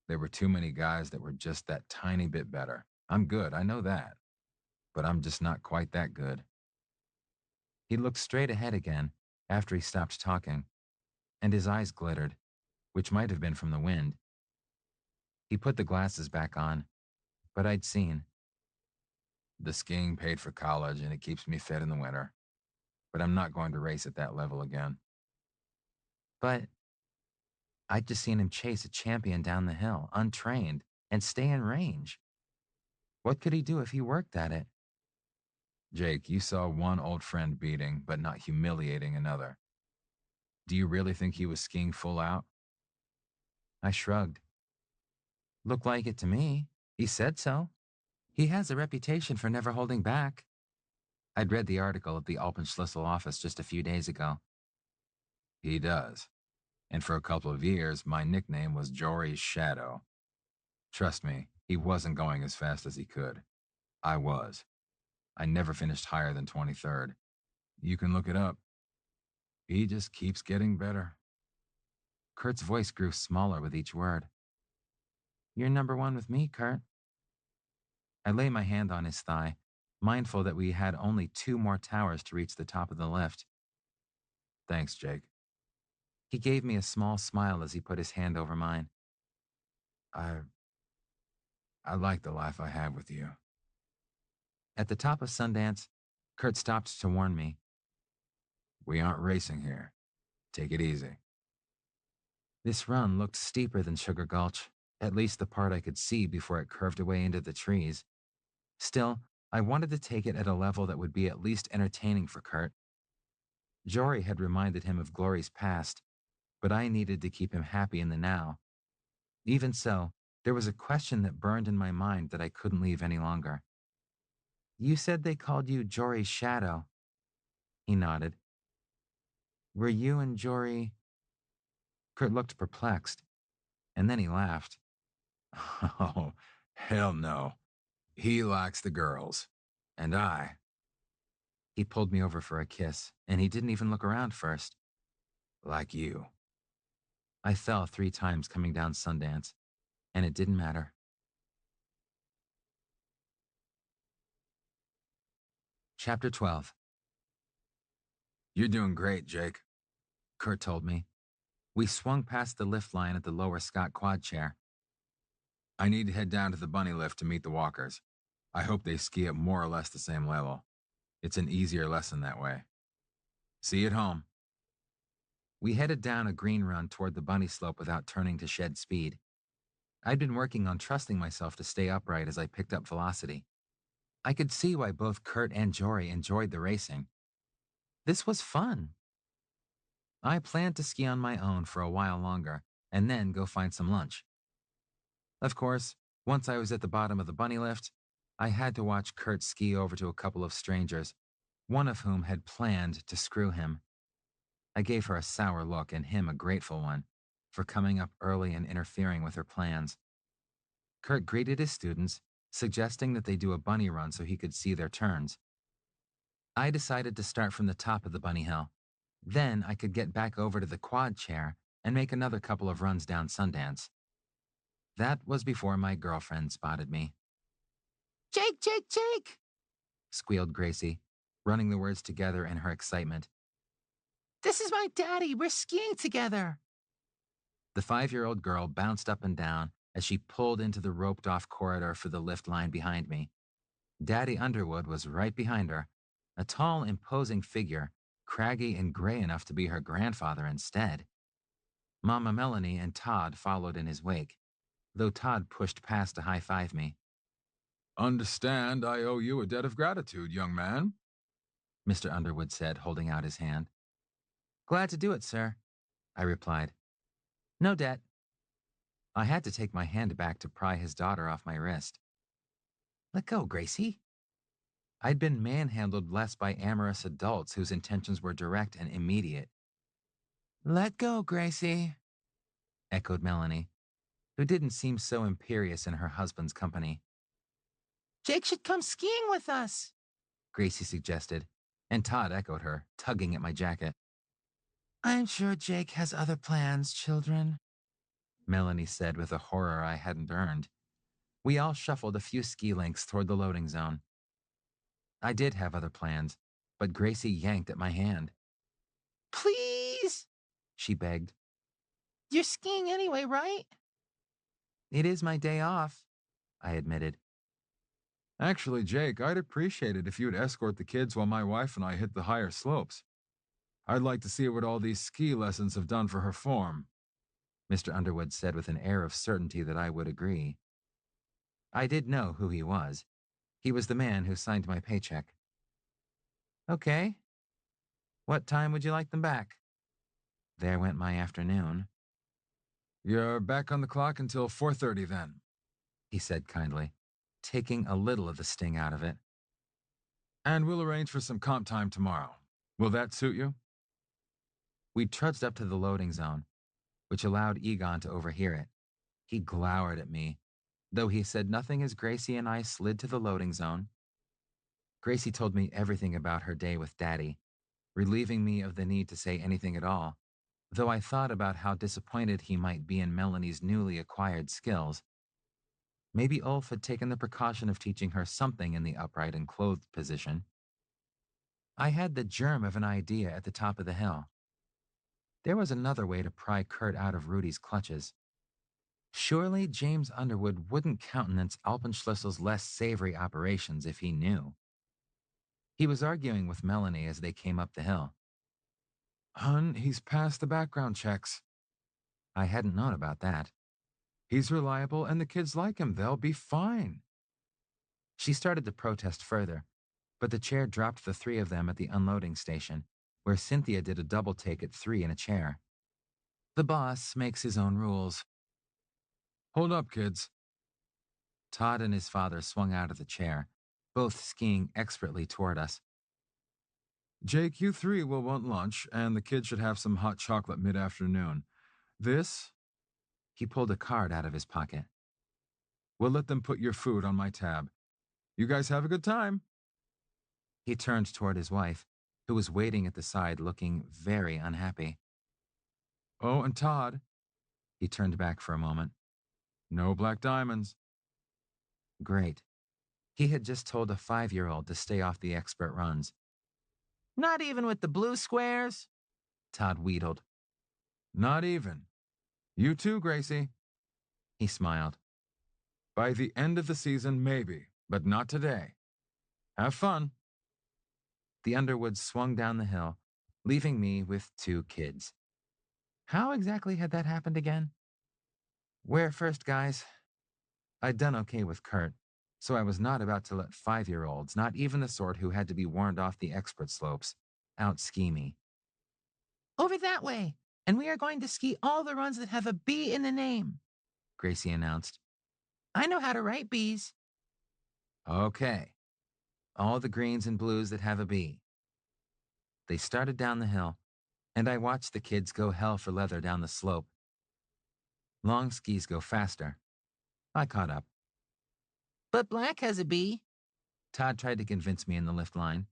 There were too many guys that were just that tiny bit better. I'm good, I know that. But I'm just not quite that good. He looked straight ahead again after he stopped talking, and his eyes glittered, which might have been from the wind. He put the glasses back on, but I'd seen. The skiing paid for college and it keeps me fit in the winter. But I'm not going to race at that level again. But I'd just seen him chase a champion down the hill, untrained, and stay in range. What could he do if he worked at it? Jake, you saw one old friend beating, but not humiliating another. Do you really think he was skiing full out? I shrugged. Looked like it to me. He said so. He has a reputation for never holding back. I'd read the article at the Alpenschlüssel office just a few days ago. He does. And for a couple of years, my nickname was Jory's Shadow. Trust me, he wasn't going as fast as he could. I was. I never finished higher than 23rd. You can look it up. He just keeps getting better. Kurt's voice grew smaller with each word. You're number one with me, Kurt. I lay my hand on his thigh, mindful that we had only 2 more towers to reach the top of the lift. Thanks, Jake. He gave me a small smile as he put his hand over mine. I like the life I have with you. At the top of Sundance, Kurt stopped to warn me. We aren't racing here. Take it easy. This run looked steeper than Sugar Gulch, at least the part I could see before it curved away into the trees. Still, I wanted to take it at a level that would be at least entertaining for Kurt. Jory had reminded him of Glory's past, but I needed to keep him happy in the now. Even so, there was a question that burned in my mind that I couldn't leave any longer. You said they called you Jory's Shadow. He nodded. Were you and Jory... Kurt looked perplexed, and then he laughed. Oh, hell no. He likes the girls. And I. He pulled me over for a kiss, and he didn't even look around first. Like you. I fell 3 times coming down Sundance, and it didn't matter. Chapter 12. You're doing great, Jake. Kurt told me. We swung past the lift line at the lower Scott quad chair. I need to head down to the bunny lift to meet the walkers. I hope they ski at more or less the same level. It's an easier lesson that way. See you at home. We headed down a green run toward the bunny slope without turning to shed speed. I'd been working on trusting myself to stay upright as I picked up velocity. I could see why both Kurt and Jory enjoyed the racing. This was fun. I planned to ski on my own for a while longer and then go find some lunch. Of course, once I was at the bottom of the bunny lift, I had to watch Kurt ski over to a couple of strangers, one of whom had planned to screw him. I gave her a sour look and him a grateful one for coming up early and interfering with her plans. Kurt greeted his students, suggesting that they do a bunny run so he could see their turns. I decided to start from the top of the bunny hill. Then I could get back over to the quad chair and make another couple of runs down Sundance. That was before my girlfriend spotted me. "Jake, Jake, Jake!" squealed Gracie, running the words together in her excitement. "This is my daddy. We're skiing together." The 5-year-old girl bounced up and down as she pulled into the roped-off corridor for the lift line behind me. Daddy Underwood was right behind her, a tall, imposing figure, craggy and gray enough to be her grandfather instead. Mama Melanie and Todd followed in his wake, though Todd pushed past to high-five me. Understand I owe you a debt of gratitude, young man, Mr. Underwood said, holding out his hand. "Glad to do it, sir," I replied. "No debt." I had to take my hand back to pry his daughter off my wrist. "Let go, Gracie." I'd been manhandled less by amorous adults whose intentions were direct and immediate. "Let go, Gracie," echoed Melanie, who didn't seem so imperious in her husband's company. "Jake should come skiing with us," Gracie suggested, and Todd echoed her, tugging at my jacket. "I'm sure Jake has other plans, children," Melanie said with a horror I hadn't earned. We all shuffled a few ski links toward the loading zone. I did have other plans, but Gracie yanked at my hand. "Please," she begged. "You're skiing anyway, right?" "It is my day off," I admitted. Actually, Jake, I'd appreciate it if you'd escort the kids while my wife and I hit the higher slopes. I'd like to see what all these ski lessons have done for her form, Mr. Underwood said with an air of certainty that I would agree. I did know who he was. He was the man who signed my paycheck. "Okay. What time would you like them back?" There went my afternoon. You're back on the clock until 4:30 then, He said kindly, taking a little of the sting out of it. and we'll arrange for some comp time tomorrow. Will that suit you? We trudged up to the loading zone, which allowed Egon to overhear it. He glowered at me, though he said nothing as Gracie and I slid to the loading zone. Gracie told me everything about her day with Daddy, relieving me of the need to say anything at all, though I thought about how disappointed he might be in Melanie's newly acquired skills. Maybe Ulf had taken the precaution of teaching her something in the upright and clothed position. I had the germ of an idea at the top of the hill. There was another way to pry Kurt out of Rudy's clutches. Surely James Underwood wouldn't countenance Alpenschlüssel's less savory operations if he knew. He was arguing with Melanie as they came up the hill. Hun, he's passed the background checks. I hadn't known about that. He's reliable and the kids like him. They'll be fine. She started to protest further, but the chair dropped the 3 of them at the unloading station, where Cynthia did a double take at 3 in a chair. The boss makes his own rules. Hold up, kids. Todd and his father swung out of the chair, both skiing expertly toward us. Jake, you 3 will want lunch, and the kids should have some hot chocolate mid-afternoon. This, He pulled a card out of his pocket. we'll let them put your food on my tab. You guys have a good time. He turned toward his wife, who was waiting at the side looking very unhappy. Oh, and Todd, He turned back for a moment. No black diamonds. Great. He had just told a 5-year-old to stay off the expert runs. Not even with the blue squares? Todd wheedled. Not even. You too, Gracie. He smiled. By the end of the season, maybe, but not today. Have fun. The Underwoods swung down the hill, leaving me with 2 kids. How exactly had that happened again? Where first, guys? I'd done okay with Kurt, so I was not about to let 5-year-olds, not even the sort who had to be warned off the expert slopes, out-ski me. Over that way, and we are going to ski all the runs that have a B in the name, Gracie announced. I know how to write B's. Okay. All the greens and blues that have a B. They started down the hill, and I watched the kids go hell for leather down the slope. Long skis go faster. I caught up. But black has a B. Todd tried to convince me in the lift line.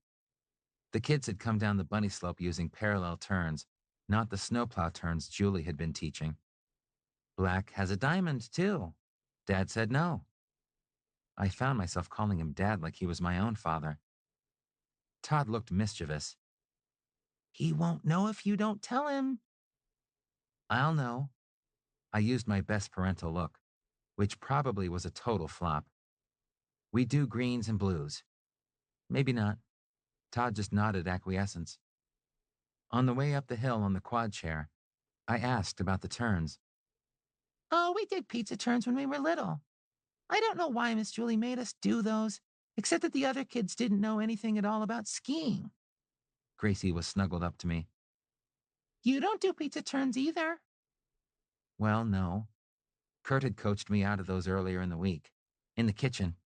The kids had come down the bunny slope using parallel turns, not the snowplow turns Julie had been teaching. Black has a diamond, too. Dad said no. I found myself calling him Dad like he was my own father. Todd looked mischievous. He won't know if you don't tell him. I'll know. I used my best parental look, which probably was a total flop. We do greens and blues. Maybe not. Todd just nodded acquiescence. On the way up the hill on the quad chair, I asked about the turns. Oh, we did pizza turns when we were little. I don't know why Miss Julie made us do those, except that the other kids didn't know anything at all about skiing. Gracie was snuggled up to me. You don't do pizza turns either. Well, no. Kurt had coached me out of those earlier in the week, in the kitchen.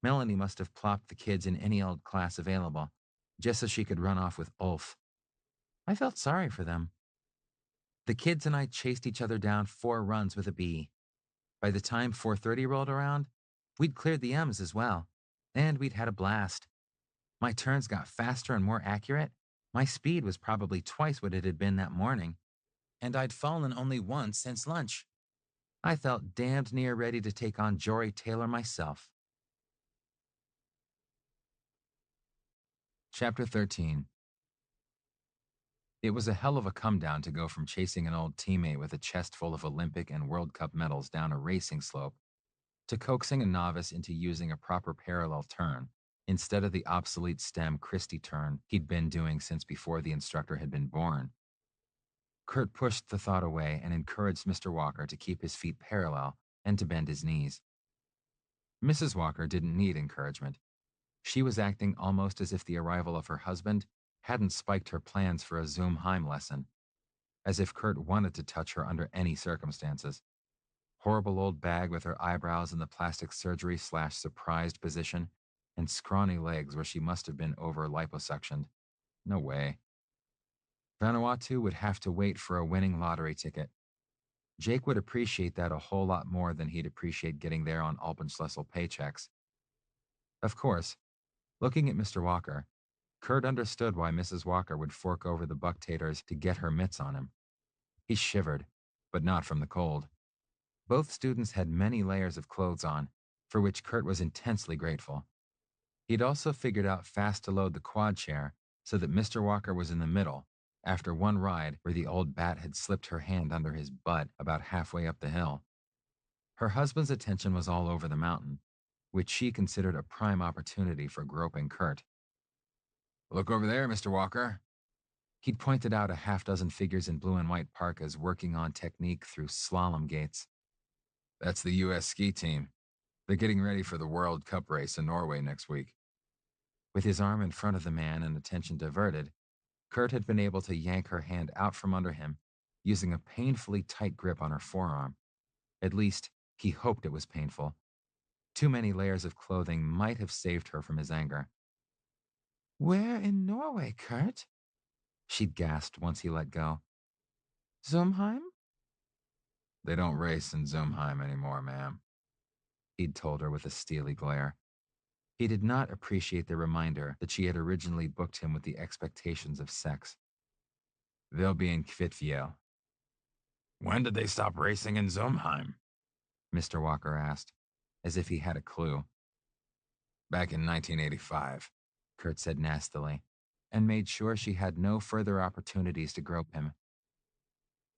Melanie must have plopped the kids in any old class available, just so she could run off with Ulf. I felt sorry for them. The kids and I chased each other down 4 runs with a B. By the time 4:30 rolled around, we'd cleared the M's as well, and we'd had a blast. My turns got faster and more accurate. My speed was probably twice what it had been that morning, and I'd fallen only once since lunch. I felt damned near ready to take on Jory Taylor myself. Chapter 13. It was a hell of a come down to go from chasing an old teammate with a chest full of Olympic and World Cup medals down a racing slope to coaxing a novice into using a proper parallel turn instead of the obsolete stem Christie turn he'd been doing since before the instructor had been born. Kurt pushed the thought away and encouraged Mr. Walker to keep his feet parallel and to bend his knees. Mrs. Walker didn't need encouragement. She was acting almost as if the arrival of her husband hadn't spiked her plans for a Zoom-Heim lesson, as if Kurt wanted to touch her under any circumstances. Horrible old bag with her eyebrows in the plastic surgery/surprised position and scrawny legs where she must have been over liposuctioned. No way. Vanuatu would have to wait for a winning lottery ticket. Jake would appreciate that a whole lot more than he'd appreciate getting there on Alpenschlüssel paychecks. Of course, looking at Mr. Walker, Kurt understood why Mrs. Walker would fork over the buck taters to get her mitts on him. He shivered, but not from the cold. Both students had many layers of clothes on, for which Kurt was intensely grateful. He'd also figured out fast to load the quad chair so that Mr. Walker was in the middle, after one ride where the old bat had slipped her hand under his butt about halfway up the hill. Her husband's attention was all over the mountain, which she considered a prime opportunity for groping Kurt. Look over there, Mr. Walker. He'd pointed out a half-dozen figures in blue and white parkas working on technique through slalom gates. That's the U.S. ski team. They're getting ready for the World Cup race in Norway next week. With his arm in front of the man and attention diverted, Kurt had been able to yank her hand out from under him, using a painfully tight grip on her forearm. At least, he hoped it was painful. Too many layers of clothing might have saved her from his anger. Where in Norway, Kurt? She'd gasped once he let go. Zumheim? They don't race in Zumheim anymore, ma'am, he'd told her with a steely glare. He did not appreciate the reminder that she had originally booked him with the expectations of sex. They'll be in Kvitfjell. When did they stop racing in Zumheim? Mr. Walker asked, as if he had a clue. Back in 1985, Kurt said nastily, and made sure she had no further opportunities to grope him.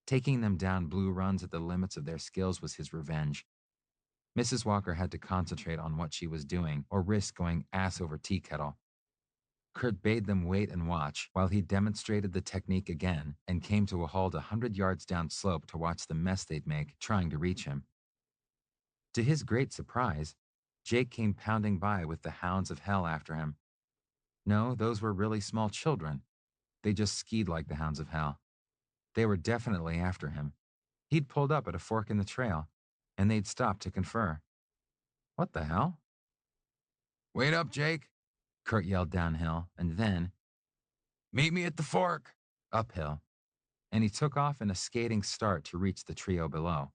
Taking them down blue runs at the limits of their skills was his revenge. Mrs. Walker had to concentrate on what she was doing or risk going ass over tea kettle. Kurt bade them wait and watch while he demonstrated the technique again and came to a halt 100 yards down slope to watch the mess they'd make trying to reach him. To his great surprise, Jake came pounding by with the hounds of hell after him. No, those were really small children. They just skied like the hounds of hell. They were definitely after him. He'd pulled up at a fork in the trail, and they'd stopped to confer. What the hell? Wait up, Jake, Kurt yelled downhill, and then, meet me at the fork, uphill, and he took off in a skating start to reach the trio below.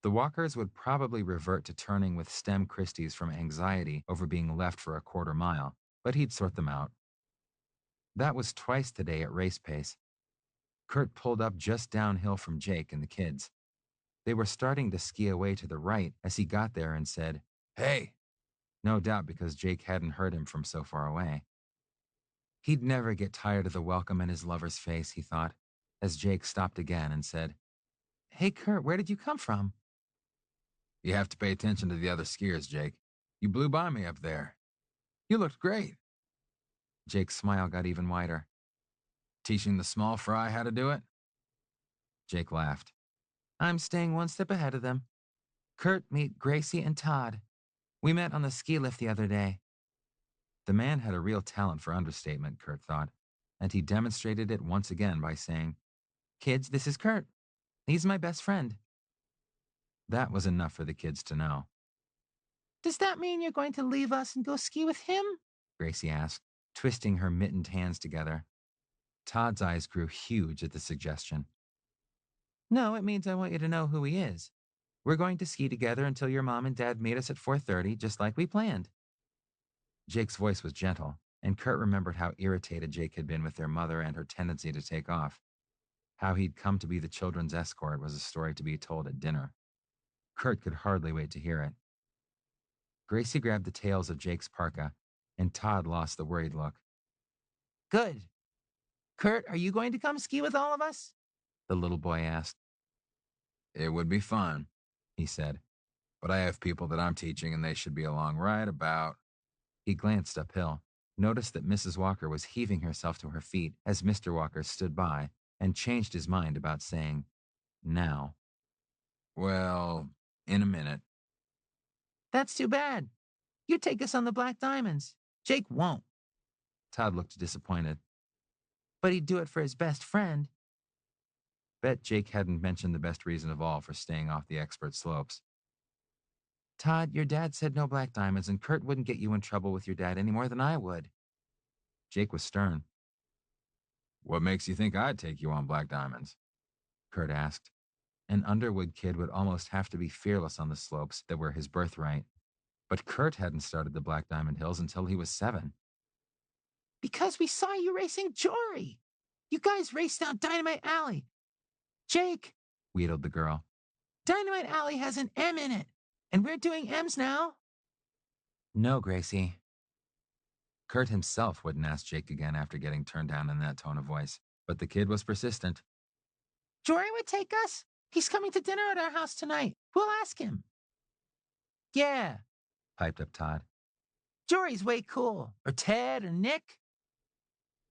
The walkers would probably revert to turning with stem Christies from anxiety over being left for a quarter mile, but he'd sort them out. That was twice today at race pace. Kurt pulled up just downhill from Jake and the kids. They were starting to ski away to the right as he got there and said, "Hey," no doubt because Jake hadn't heard him from so far away. He'd never get tired of the welcome in his lover's face, he thought, as Jake stopped again and said, "Hey, Kurt, where did you come from?" "You have to pay attention to the other skiers, Jake. You blew by me up there. You looked great." Jake's smile got even wider. "Teaching the small fry how to do it?" Jake laughed. "I'm staying one step ahead of them. Kurt, meet Gracie and Todd. We met on the ski lift the other day." The man had a real talent for understatement, Kurt thought, and he demonstrated it once again by saying, "Kids, this is Kurt. He's my best friend." That was enough for the kids to know. "Does that mean you're going to leave us and go ski with him?" Gracie asked, twisting her mittened hands together. Todd's eyes grew huge at the suggestion. "No, it means I want you to know who he is. We're going to ski together until your mom and dad meet us at 4:30, just like we planned." Jake's voice was gentle, and Kurt remembered how irritated Jake had been with their mother and her tendency to take off. How he'd come to be the children's escort was a story to be told at dinner. Kurt could hardly wait to hear it. Gracie grabbed the tails of Jake's parka, and Todd lost the worried look. "Good. Kurt, are you going to come ski with all of us?" the little boy asked. "It would be fun," he said, "but I have people that I'm teaching and they should be along right about." He glanced uphill, noticed that Mrs. Walker was heaving herself to her feet as Mr. Walker stood by, and changed his mind about saying, "now." "Well, in a minute." "That's too bad. You take us on the Black Diamonds. Jake won't." Todd looked disappointed. "But he'd do it for his best friend." Bet Jake hadn't mentioned the best reason of all for staying off the expert slopes. "Todd, your dad said no Black Diamonds, and Kurt wouldn't get you in trouble with your dad any more than I would." Jake was stern. "What makes you think I'd take you on Black Diamonds?" Kurt asked. An Underwood kid would almost have to be fearless on the slopes that were his birthright. But Kurt hadn't started the Black Diamond Hills until he was 7. "Because we saw you racing Jory. You guys raced down Dynamite Alley. Jake," wheedled the girl, "Dynamite Alley has an M in it, and we're doing M's now." "No, Gracie." Kurt himself wouldn't ask Jake again after getting turned down in that tone of voice, but the kid was persistent. "Jory would take us. He's coming to dinner at our house tonight. We'll ask him." "Yeah," piped up Todd. "Jory's way cool. Or Ted or Nick."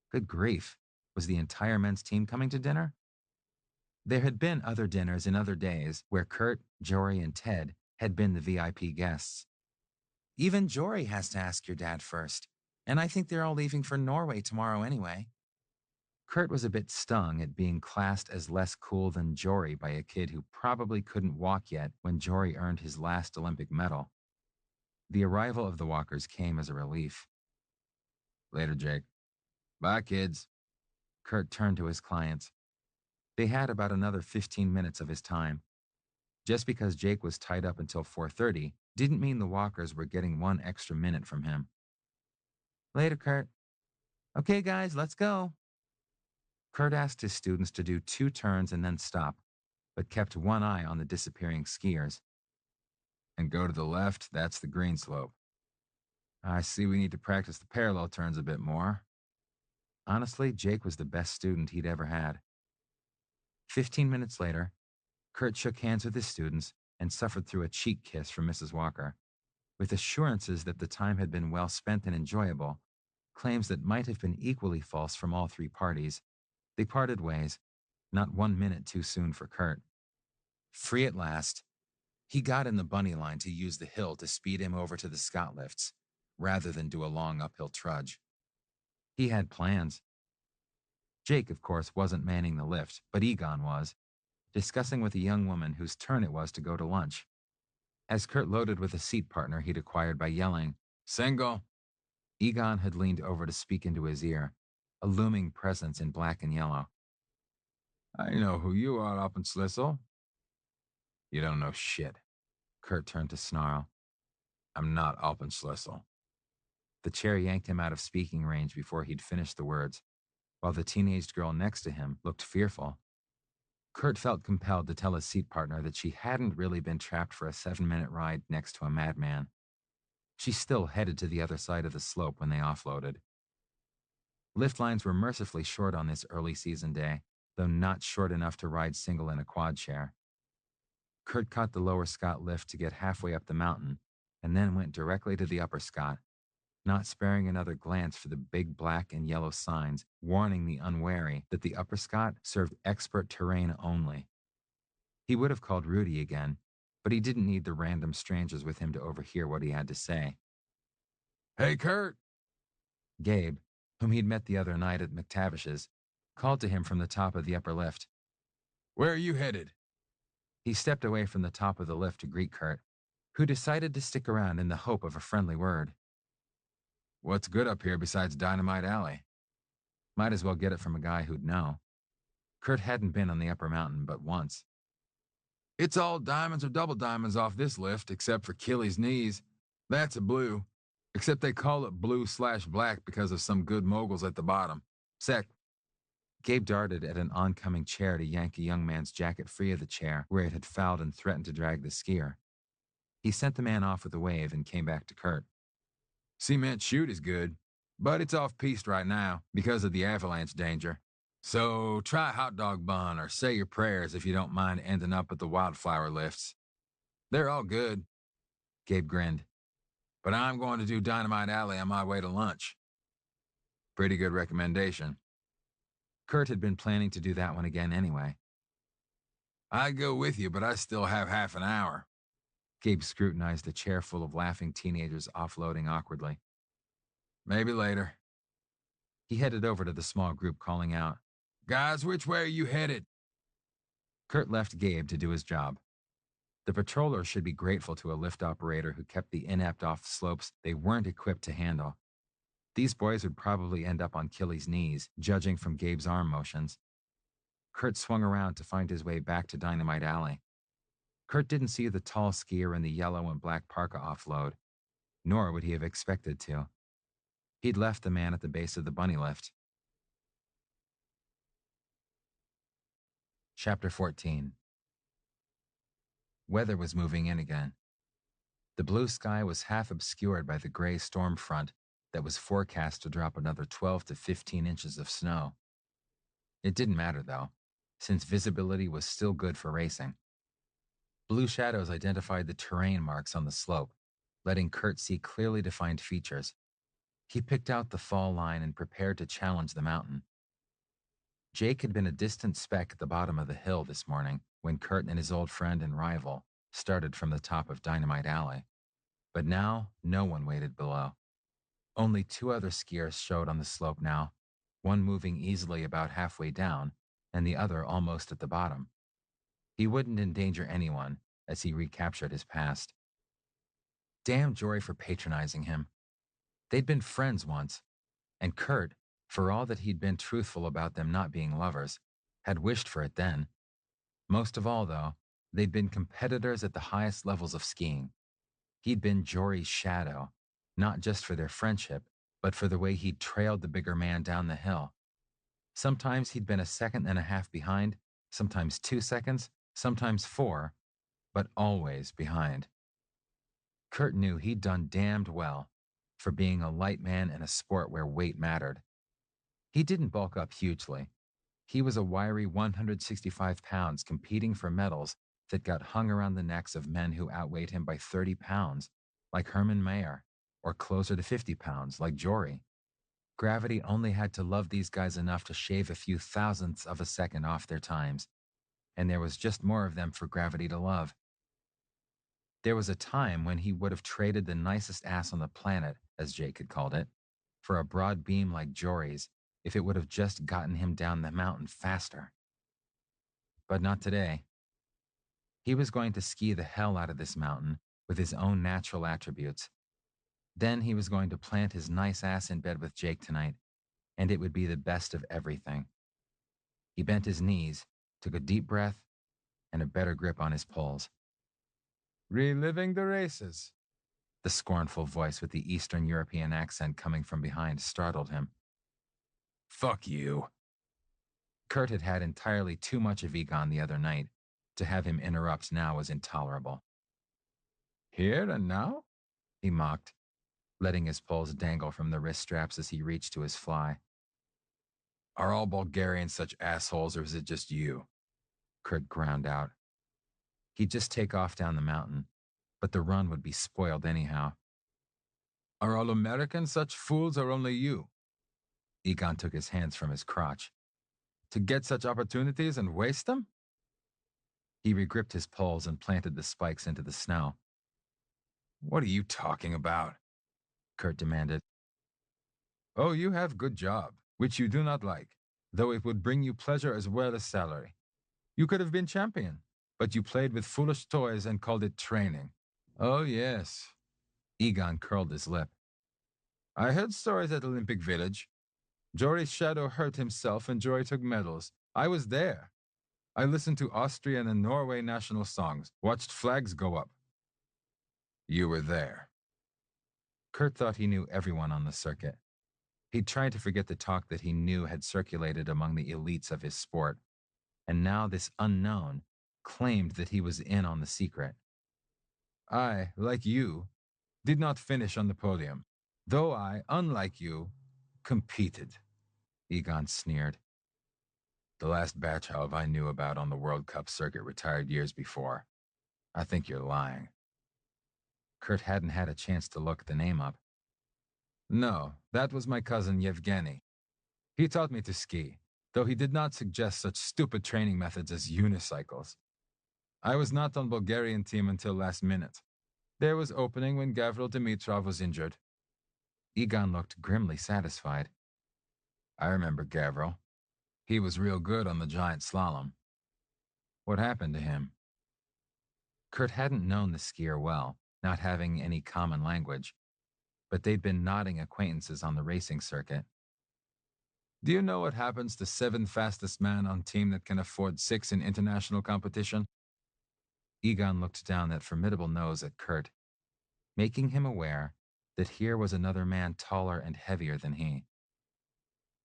Good grief. Was the entire men's team coming to dinner? There had been other dinners in other days where Kurt, Jory, and Ted had been the VIP guests. "Even Jory has to ask your dad first, and I think they're all leaving for Norway tomorrow anyway." Kurt was a bit stung at being classed as less cool than Jory by a kid who probably couldn't walk yet when Jory earned his last Olympic medal. The arrival of the walkers came as a relief. "Later, Jake." "Bye, kids." Kurt turned to his clients. They had about another 15 minutes of his time. Just because Jake was tied up until 4:30 didn't mean the walkers were getting one extra minute from him. "Later, Kurt." "Okay, guys, let's go." Kurt asked his students to do 2 turns and then stop, but kept one eye on the disappearing skiers. And go to the left, that's the green slope. I see we need to practice the parallel turns a bit more. Honestly, Jake was the best student he'd ever had. 15 minutes later, Kurt shook hands with his students and suffered through a cheek kiss from Mrs. Walker. With assurances that the time had been well spent and enjoyable, claims that might have been equally false from all three parties, they parted ways, not 1 minute too soon for Kurt. Free at last, he got in the bunny line to use the hill to speed him over to the Scott lifts, rather than do a long uphill trudge. He had plans. Jake, of course, wasn't manning the lift, but Egon was, discussing with a young woman whose turn it was to go to lunch. As Kurt loaded with a seat partner he'd acquired by yelling, "Single!" Egon had leaned over to speak into his ear, a looming presence in black and yellow. I know who you are, Appenslisel. You don't know shit. Kurt turned to snarl. I'm not Appenslisel. The chair yanked him out of speaking range before he'd finished the words, while the teenaged girl next to him looked fearful. Kurt felt compelled to tell his seat partner that she hadn't really been trapped for a 7-minute ride next to a madman. She still headed to the other side of the slope when they offloaded. Lift lines were mercifully short on this early season day, though not short enough to ride single in a quad share. Kurt caught the lower Scott lift to get halfway up the mountain, and then went directly to the upper Scott, not sparing another glance for the big black and yellow signs warning the unwary that the upper Scott served expert terrain only. He would have called Rudy again, but he didn't need the random strangers with him to overhear what he had to say. Hey, Kurt! Gabe, whom he'd met the other night at McTavish's, called to him from the top of the upper lift. Where are you headed? He stepped away from the top of the lift to greet Kurt, who decided to stick around in the hope of a friendly word. What's good up here besides Dynamite Alley? Might as well get it from a guy who'd know. Kurt hadn't been on the upper mountain but once. It's all diamonds or double diamonds off this lift, except for Killy's knees. That's a blue. Except they call it blue/black because of some good moguls at the bottom. Sec. Gabe darted at an oncoming chair to yank a young man's jacket free of the chair where it had fouled and threatened to drag the skier. He sent the man off with a wave and came back to Kurt. Cement chute is good, but it's off-piste right now because of the avalanche danger. So try hot dog bun or say your prayers if you don't mind ending up at the wildflower lifts. They're all good. Gabe grinned. But I'm going to do Dynamite Alley on my way to lunch. Pretty good recommendation. Kurt had been planning to do that one again anyway. I'd go with you, but I still have half an hour. Gabe scrutinized a chair full of laughing teenagers offloading awkwardly. Maybe later. He headed over to the small group, calling out, Guys, which way are you headed? Kurt left Gabe to do his job. The patrollers should be grateful to a lift operator who kept the inept off slopes they weren't equipped to handle. These boys would probably end up on Killy's knees, judging from Gabe's arm motions. Kurt swung around to find his way back to Dynamite Alley. Kurt didn't see the tall skier in the yellow and black parka offload, nor would he have expected to. He'd left the man at the base of the bunny lift. Chapter 14. Weather was moving in again. The blue sky was half obscured by the gray storm front that was forecast to drop another 12 to 15 inches of snow. It didn't matter, though, since visibility was still good for racing. Blue shadows identified the terrain marks on the slope, letting Kurt see clearly defined features. He picked out the fall line and prepared to challenge the mountain. Jake had been a distant speck at the bottom of the hill this morning when Kurt and his old friend and rival started from the top of Dynamite Alley. But now, no one waited below. Only two other skiers showed on the slope now, one moving easily about halfway down, and the other almost at the bottom. He wouldn't endanger anyone as he recaptured his past. Damn Jory for patronizing him. They'd been friends once, and Kurt, for all that he'd been truthful about them not being lovers, had wished for it then. Most of all, though, they'd been competitors at the highest levels of skiing. He'd been Jory's shadow, not just for their friendship, but for the way he'd trailed the bigger man down the hill. Sometimes he'd been a second and a half behind, sometimes 2 seconds, sometimes 4, but always behind. Kurt knew he'd done damned well for being a light man in a sport where weight mattered. He didn't bulk up hugely. He was a wiry 165 pounds competing for medals that got hung around the necks of men who outweighed him by 30 pounds, like Herman Mayer, or closer to 50 pounds, like Jory. Gravity only had to love these guys enough to shave a few thousandths of a second off their times, and there was just more of them for gravity to love. There was a time when he would have traded the nicest ass on the planet, as Jake had called it, for a broad beam like Jory's if it would have just gotten him down the mountain faster. But not today. He was going to ski the hell out of this mountain with his own natural attributes. Then he was going to plant his nice ass in bed with Jake tonight, and it would be the best of everything. He bent his knees, took a deep breath, and a better grip on his poles. Reliving the races. The scornful voice with the Eastern European accent coming from behind startled him. Fuck you. Kurt had had entirely too much of Egon the other night. To have him interrupt now was intolerable. Here and now? He mocked, letting his poles dangle from the wrist straps as he reached to his fly. Are all Bulgarians such assholes, or is it just you? Kurt ground out. He'd just take off down the mountain, but the run would be spoiled anyhow. Are all Americans such fools, or only you? Egon took his hands from his crotch. To get such opportunities and waste them? He regripped his poles and planted the spikes into the snow. What are you talking about? Kurt demanded. Oh, you have good job, which you do not like, though it would bring you pleasure as well as salary. You could have been champion, but you played with foolish toys and called it training. Oh, yes. Egon curled his lip. I heard stories at Olympic Village. Jory's shadow hurt himself and Jory took medals. I was there. I listened to Austrian and Norway national songs, watched flags go up. You were there. Kurt thought he knew everyone on the circuit. He'd tried to forget the talk that he knew had circulated among the elites of his sport, and now this unknown claimed that he was in on the secret. I, like you, did not finish on the podium, though I, unlike you, competed. Egon sneered. The last batch of I knew about on the World Cup circuit retired years before. I think you're lying. Kurt hadn't had a chance to look the name up. No, that was my cousin Yevgeny. He taught me to ski, though he did not suggest such stupid training methods as unicycles. I was not on Bulgarian team until last minute. There was opening when Gavril Dimitrov was injured. Egon looked grimly satisfied. I remember Gavril. He was real good on the giant slalom. What happened to him? Kurt hadn't known the skier well, not having any common language, but they'd been nodding acquaintances on the racing circuit. Do you know what happens to 7th fastest man on team that can afford 6 in international competition? Egon looked down that formidable nose at Kurt, making him aware that here was another man taller and heavier than he.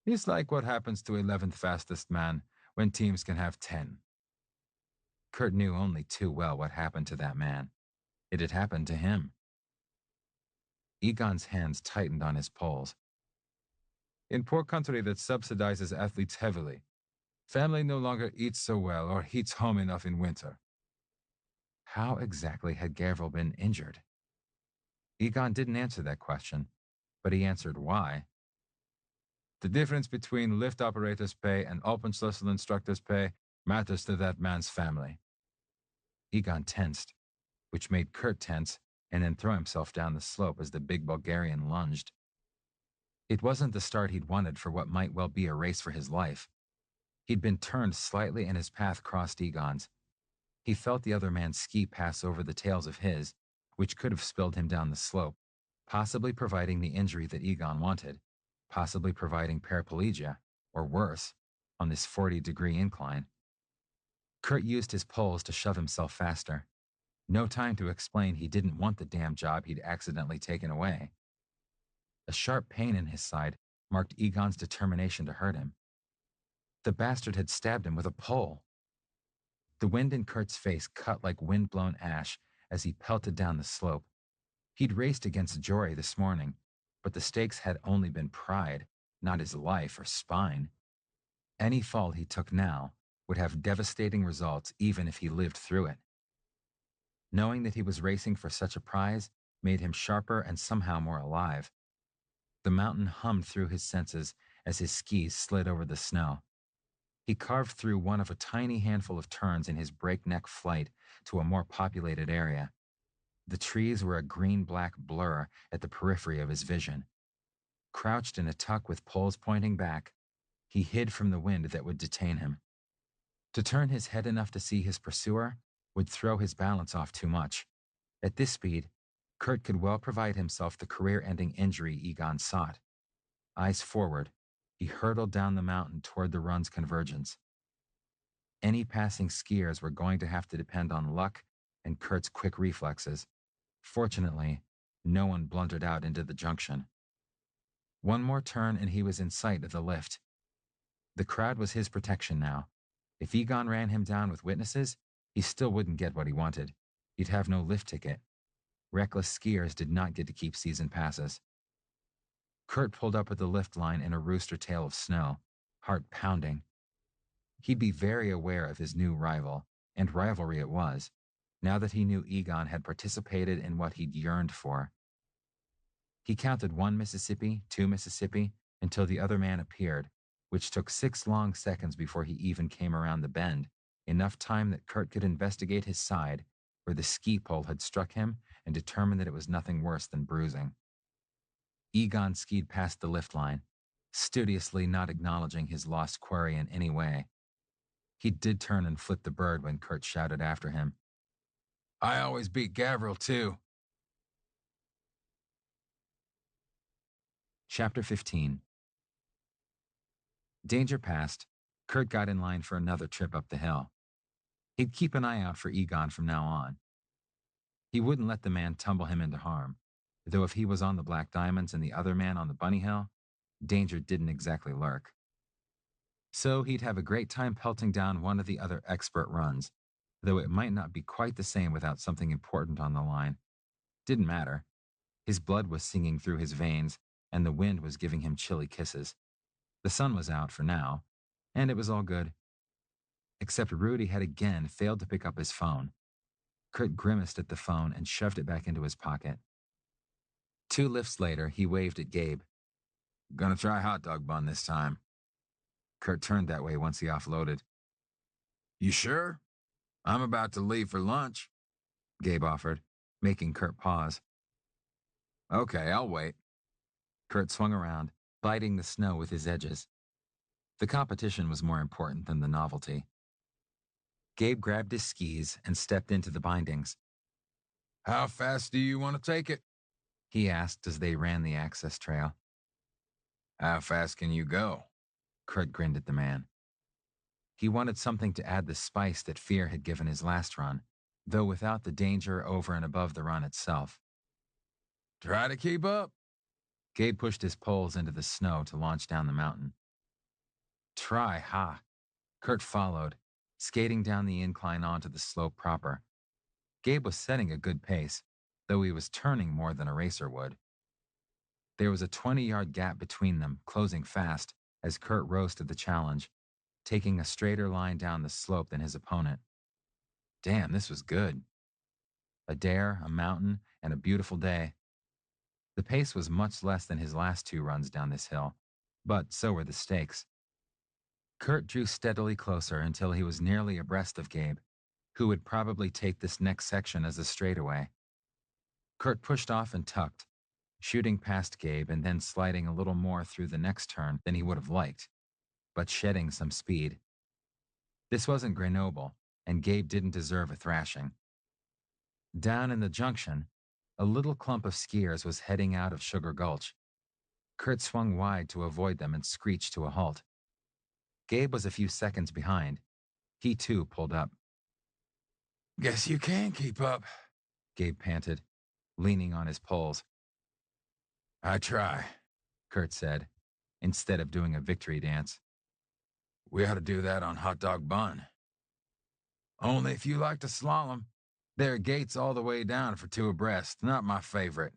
It's like what happens to 11th fastest man when teams can have 10. Kurt knew only too well what happened to that man. It had happened to him. Egon's hands tightened on his poles. In poor country that subsidizes athletes heavily, family no longer eats so well or heats home enough in winter. How exactly had Gavril been injured? Egon didn't answer that question, but he answered why. The difference between lift operators' pay and Alpenschlüssel instructors' pay matters to that man's family. Egon tensed, which made Kurt tense and then throw himself down the slope as the big Bulgarian lunged. It wasn't the start he'd wanted for what might well be a race for his life. He'd been turned slightly and his path crossed Egon's. He felt the other man's ski pass over the tails of his, which could have spilled him down the slope, possibly providing the injury that Egon wanted, possibly providing paraplegia, or worse, on this 40-degree incline. Kurt used his poles to shove himself faster. No time to explain he didn't want the damn job he'd accidentally taken away. A sharp pain in his side marked Egon's determination to hurt him. The bastard had stabbed him with a pole. The wind in Kurt's face cut like wind-blown ash as he pelted down the slope. He'd raced against Jory this morning, but the stakes had only been pride, not his life or spine. Any fall he took now would have devastating results even if he lived through it. Knowing that he was racing for such a prize made him sharper and somehow more alive. The mountain hummed through his senses as his skis slid over the snow. He carved through one of a tiny handful of turns in his breakneck flight to a more populated area. The trees were a green-black blur at the periphery of his vision. Crouched in a tuck with poles pointing back, he hid from the wind that would detain him. To turn his head enough to see his pursuer would throw his balance off too much. At this speed, Kurt could well provide himself the career-ending injury Egon sought. Eyes forward, he hurtled down the mountain toward the run's convergence. Any passing skiers were going to have to depend on luck and Kurt's quick reflexes. Fortunately, no one blundered out into the junction. One more turn and he was in sight of the lift. The crowd was his protection now. If Egon ran him down with witnesses, he still wouldn't get what he wanted. He'd have no lift ticket. Reckless skiers did not get to keep season passes. Kurt pulled up at the lift line in a rooster tail of snow, heart pounding. He'd be very aware of his new rival, and rivalry it was, now that he knew Egon had participated in what he'd yearned for. He counted 1 Mississippi, 2 Mississippi, until the other man appeared, which took 6 long seconds before he even came around the bend, enough time that Kurt could investigate his side, where the ski pole had struck him, and determine that it was nothing worse than bruising. Egon skied past the lift line, studiously not acknowledging his lost quarry in any way. He did turn and flip the bird when Kurt shouted after him, "I always beat Gavril, too." Chapter 15. Danger past, Kurt got in line for another trip up the hill. He'd keep an eye out for Egon from now on. He wouldn't let the man tumble him into harm, though if he was on the Black Diamonds and the other man on the Bunny Hill, danger didn't exactly lurk. So he'd have a great time pelting down one of the other expert runs, though it might not be quite the same without something important on the line. Didn't matter. His blood was singing through his veins, and the wind was giving him chilly kisses. The sun was out for now, and it was all good. Except Rudy had again failed to pick up his phone. Kurt grimaced at the phone and shoved it back into his pocket. 2 lifts later, he waved at Gabe. "Gonna try hot dog bun this time." Kurt turned that way once he offloaded. "You sure? I'm about to leave for lunch," Gabe offered, making Kurt pause. "Okay, I'll wait." Kurt swung around, biting the snow with his edges. The competition was more important than the novelty. Gabe grabbed his skis and stepped into the bindings. "How fast do you want to take it?" he asked as they ran the access trail. "How fast can you go?" Kurt grinned at the man. He wanted something to add the spice that fear had given his last run, though without the danger over and above the run itself. "Try to keep up." Gabe pushed his poles into the snow to launch down the mountain. "Try, ha." Kurt followed, skating down the incline onto the slope proper. Gabe was setting a good pace, though he was turning more than a racer would. There was a 20-yard gap between them, closing fast, as Kurt rose to the challenge, taking a straighter line down the slope than his opponent. Damn, this was good. A dare, a mountain, and a beautiful day. The pace was much less than his last 2 runs down this hill, but so were the stakes. Kurt drew steadily closer until he was nearly abreast of Gabe, who would probably take this next section as a straightaway. Kurt pushed off and tucked, shooting past Gabe and then sliding a little more through the next turn than he would have liked, but shedding some speed. This wasn't Grenoble, and Gabe didn't deserve a thrashing. Down in the junction, a little clump of skiers was heading out of Sugar Gulch. Kurt swung wide to avoid them and screeched to a halt. Gabe was a few seconds behind. He too pulled up. "Guess you can keep up," Gabe panted, leaning on his poles. "I try," Kurt said, instead of doing a victory dance. "We ought to do that on hot dog bun." Only if you like to slalom. There are gates all the way down for two abreast. Not my favorite.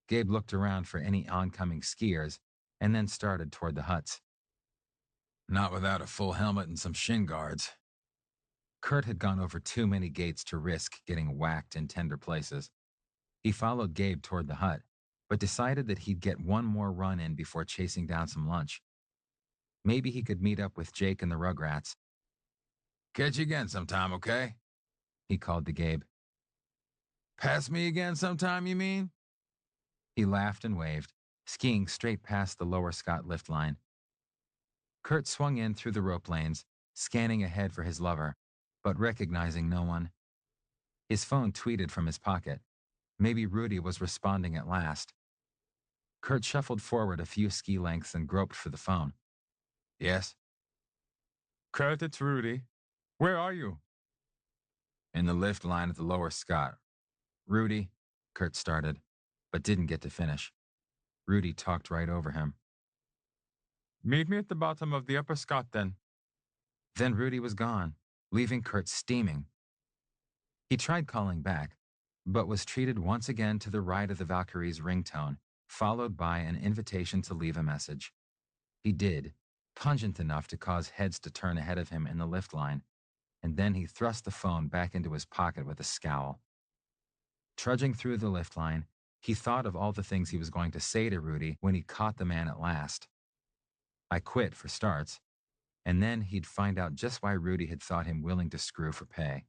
Gabe looked around for any oncoming skiers and then started toward the huts. Not without a full helmet and some shin guards. Kurt had gone over too many gates to risk getting whacked in tender places. He followed Gabe toward the hut, but decided that he'd get one more run in before chasing down some lunch. Maybe he could meet up with Jake and the Rugrats. Catch you again sometime, okay? He called to Gabe. Pass me again sometime, you mean? He laughed and waved, skiing straight past the lower Scott lift line. Kurt swung in through the rope lanes, scanning ahead for his lover, but recognizing no one. His phone tweeted from his pocket. Maybe Rudy was responding at last. Kurt shuffled forward a few ski lengths and groped for the phone. Yes? Kurt, it's Rudy. Where are you? In the lift line at the lower Scott. Rudy, Kurt started, but didn't get to finish. Rudy talked right over him. Meet me at the bottom of the upper Scott, then. Then Rudy was gone, leaving Kurt steaming. He tried calling back, but was treated once again to the right of the Valkyrie's ringtone, followed by an invitation to leave a message. He did, pungent enough to cause heads to turn ahead of him in the lift line, and then he thrust the phone back into his pocket with a scowl. Trudging through the lift line, he thought of all the things he was going to say to Rudy when he caught the man at last. I quit, for starts, and then he'd find out just why Rudy had thought him willing to screw for pay.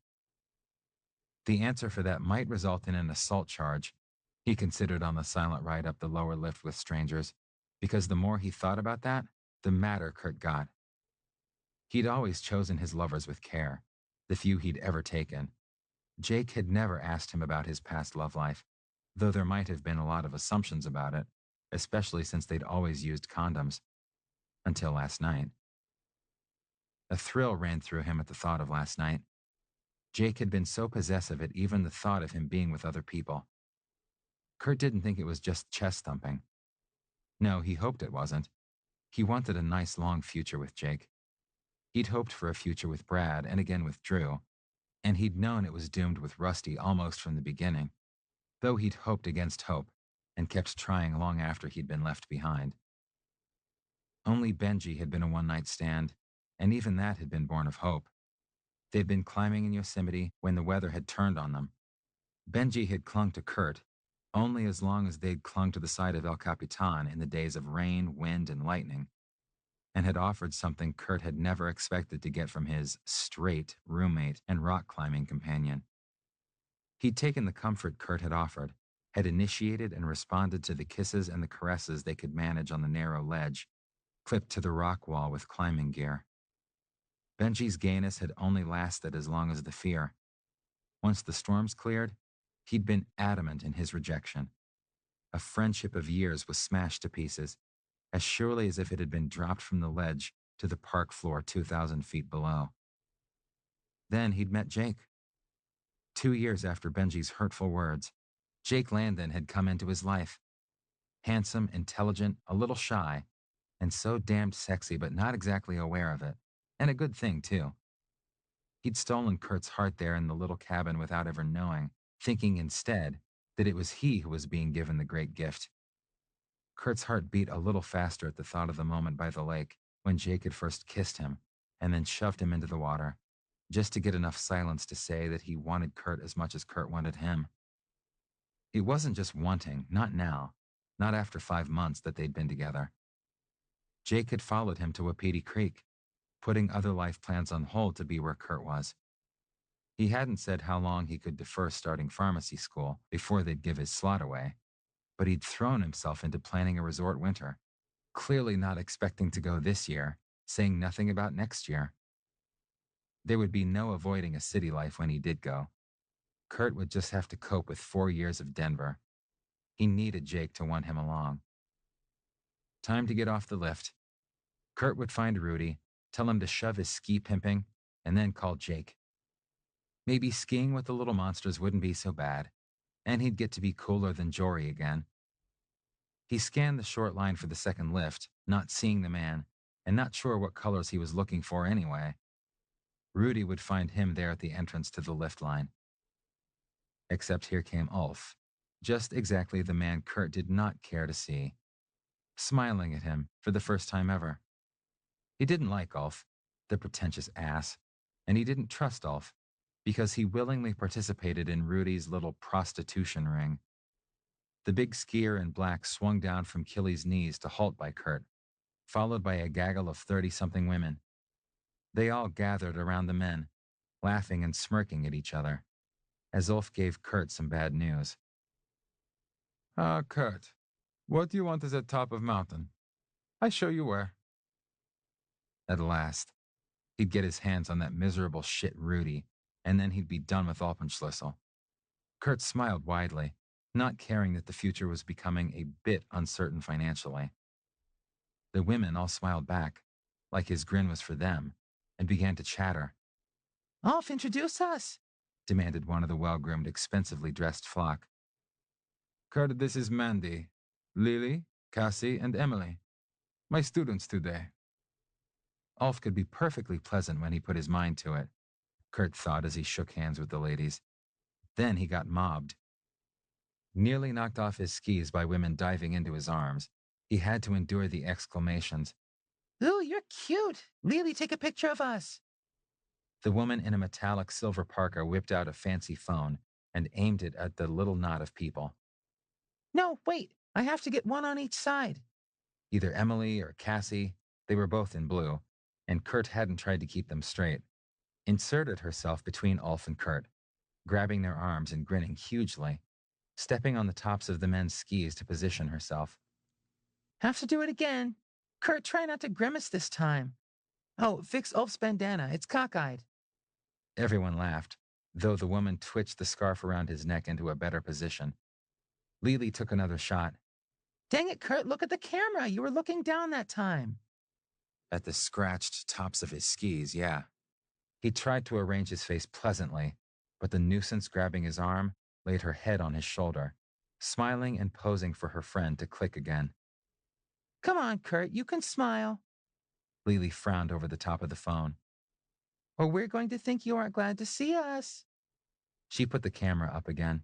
The answer for that might result in an assault charge, he considered on the silent ride up the lower lift with strangers, because the more he thought about that, the madder Kurt got. He'd always chosen his lovers with care, the few he'd ever taken. Jake had never asked him about his past love life, though there might have been a lot of assumptions about it, especially since they'd always used condoms. Until last night. A thrill ran through him at the thought of last night. Jake had been so possessive at even the thought of him being with other people. Kurt didn't think it was just chest thumping. No, he hoped it wasn't. He wanted a nice long future with Jake. He'd hoped for a future with Brad and again with Drew, and he'd known it was doomed with Rusty almost from the beginning, though he'd hoped against hope and kept trying long after he'd been left behind. Only Benji had been a one-night stand, and even that had been born of hope. They'd been climbing in Yosemite when the weather had turned on them. Benji had clung to Kurt only as long as they'd clung to the side of El Capitan in the days of rain, wind, and lightning, and had offered something Kurt had never expected to get from his straight roommate and rock climbing companion. He'd taken the comfort Kurt had offered, had initiated and responded to the kisses and the caresses they could manage on the narrow ledge, clipped to the rock wall with climbing gear. Benji's gayness had only lasted as long as the fear. Once the storms cleared, he'd been adamant in his rejection. A friendship of years was smashed to pieces, as surely as if it had been dropped from the ledge to the park floor 2,000 feet below. Then he'd met Jake. 2 years after Benji's hurtful words, Jake Landon had come into his life. Handsome, intelligent, a little shy, and so damned sexy but not exactly aware of it. And a good thing, too. He'd stolen Kurt's heart there in the little cabin without ever knowing, thinking instead that it was he who was being given the great gift. Kurt's heart beat a little faster at the thought of the moment by the lake when Jake had first kissed him and then shoved him into the water, just to get enough silence to say that he wanted Kurt as much as Kurt wanted him. It wasn't just wanting, not now, not after 5 months that they'd been together. Jake had followed him to Wapiti Creek, putting other life plans on hold to be where Kurt was. He hadn't said how long he could defer starting pharmacy school before they'd give his slot away, but he'd thrown himself into planning a resort winter, clearly not expecting to go this year, saying nothing about next year. There would be no avoiding a city life when he did go. Kurt would just have to cope with 4 years of Denver. He needed Jake to want him along. Time to get off the lift. Kurt would find Rudy, tell him to shove his ski pimping, and then call Jake. Maybe skiing with the little monsters wouldn't be so bad, and he'd get to be cooler than Jory again. He scanned the short line for the second lift, not seeing the man, and not sure what colors he was looking for anyway. Rudy would find him there at the entrance to the lift line. Except here came Ulf, just exactly the man Kurt did not care to see, smiling at him for the first time ever. He didn't like Ulf, the pretentious ass, and he didn't trust Ulf because he willingly participated in Rudy's little prostitution ring. The big skier in black swung down from Killy's knees to halt by Kurt, followed by a gaggle of 30-something women. They all gathered around the men, laughing and smirking at each other, as Ulf gave Kurt some bad news. Kurt, what do you want is at top of mountain? I show you where. At last, he'd get his hands on that miserable shit Rudy, and then he'd be done with Alpenschlüssel. Kurt smiled widely, not caring that the future was becoming a bit uncertain financially. The women all smiled back, like his grin was for them, and began to chatter. Ulf, introduce us, demanded one of the well-groomed, expensively dressed flock. Kurt, this is Mandy, Lily, Cassie, and Emily. My students today. Ulf could be perfectly pleasant when he put his mind to it, Kurt thought as he shook hands with the ladies. Then he got mobbed. Nearly knocked off his skis by women diving into his arms, he had to endure the exclamations. Ooh, you're cute. Lily, take a picture of us. The woman in a metallic silver parka whipped out a fancy phone and aimed it at the little knot of people. No, wait, I have to get one on each side. Either Emily or Cassie, they were both in blue, and Kurt hadn't tried to keep them straight, inserted herself between Ulf and Kurt, grabbing their arms and grinning hugely, stepping on the tops of the men's skis to position herself. Have to do it again. Kurt, try not to grimace this time. Oh, fix Ulf's bandana. It's cockeyed. Everyone laughed, though the woman twitched the scarf around his neck into a better position. Lily took another shot. Dang it, Kurt, look at the camera. You were looking down that time. At the scratched tops of his skis, yeah. He tried to arrange his face pleasantly, but the nuisance grabbing his arm laid her head on his shoulder, smiling and posing for her friend to click again. Come on, Kurt, you can smile. Lily frowned over the top of the phone. Or we're going to think you aren't glad to see us. She put the camera up again.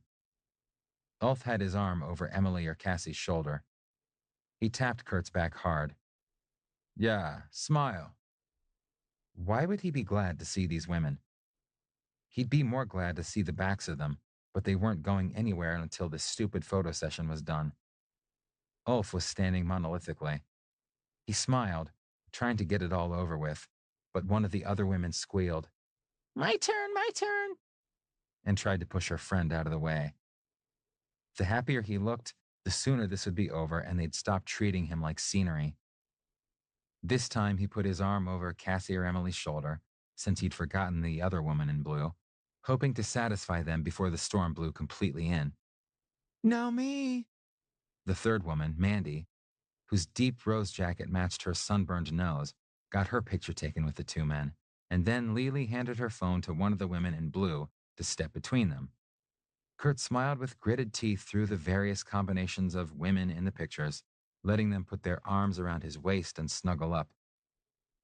Ulf had his arm over Emily or Cassie's shoulder. He tapped Kurt's back hard. Yeah, smile. Why would he be glad to see these women? He'd be more glad to see the backs of them, but they weren't going anywhere until this stupid photo session was done. Ulf was standing monolithically. He smiled, trying to get it all over with, but one of the other women squealed, my turn, and tried to push her friend out of the way. The happier he looked, the sooner this would be over and they'd stop treating him like scenery. This time he put his arm over Cassie or Emily's shoulder, since he'd forgotten the other woman in blue, hoping to satisfy them before the storm blew completely in. Now me. The third woman, Mandy, whose deep rose jacket matched her sunburned nose, got her picture taken with the two men, and then Lily handed her phone to one of the women in blue to step between them. Kurt smiled with gritted teeth through the various combinations of women in the pictures, letting them put their arms around his waist and snuggle up.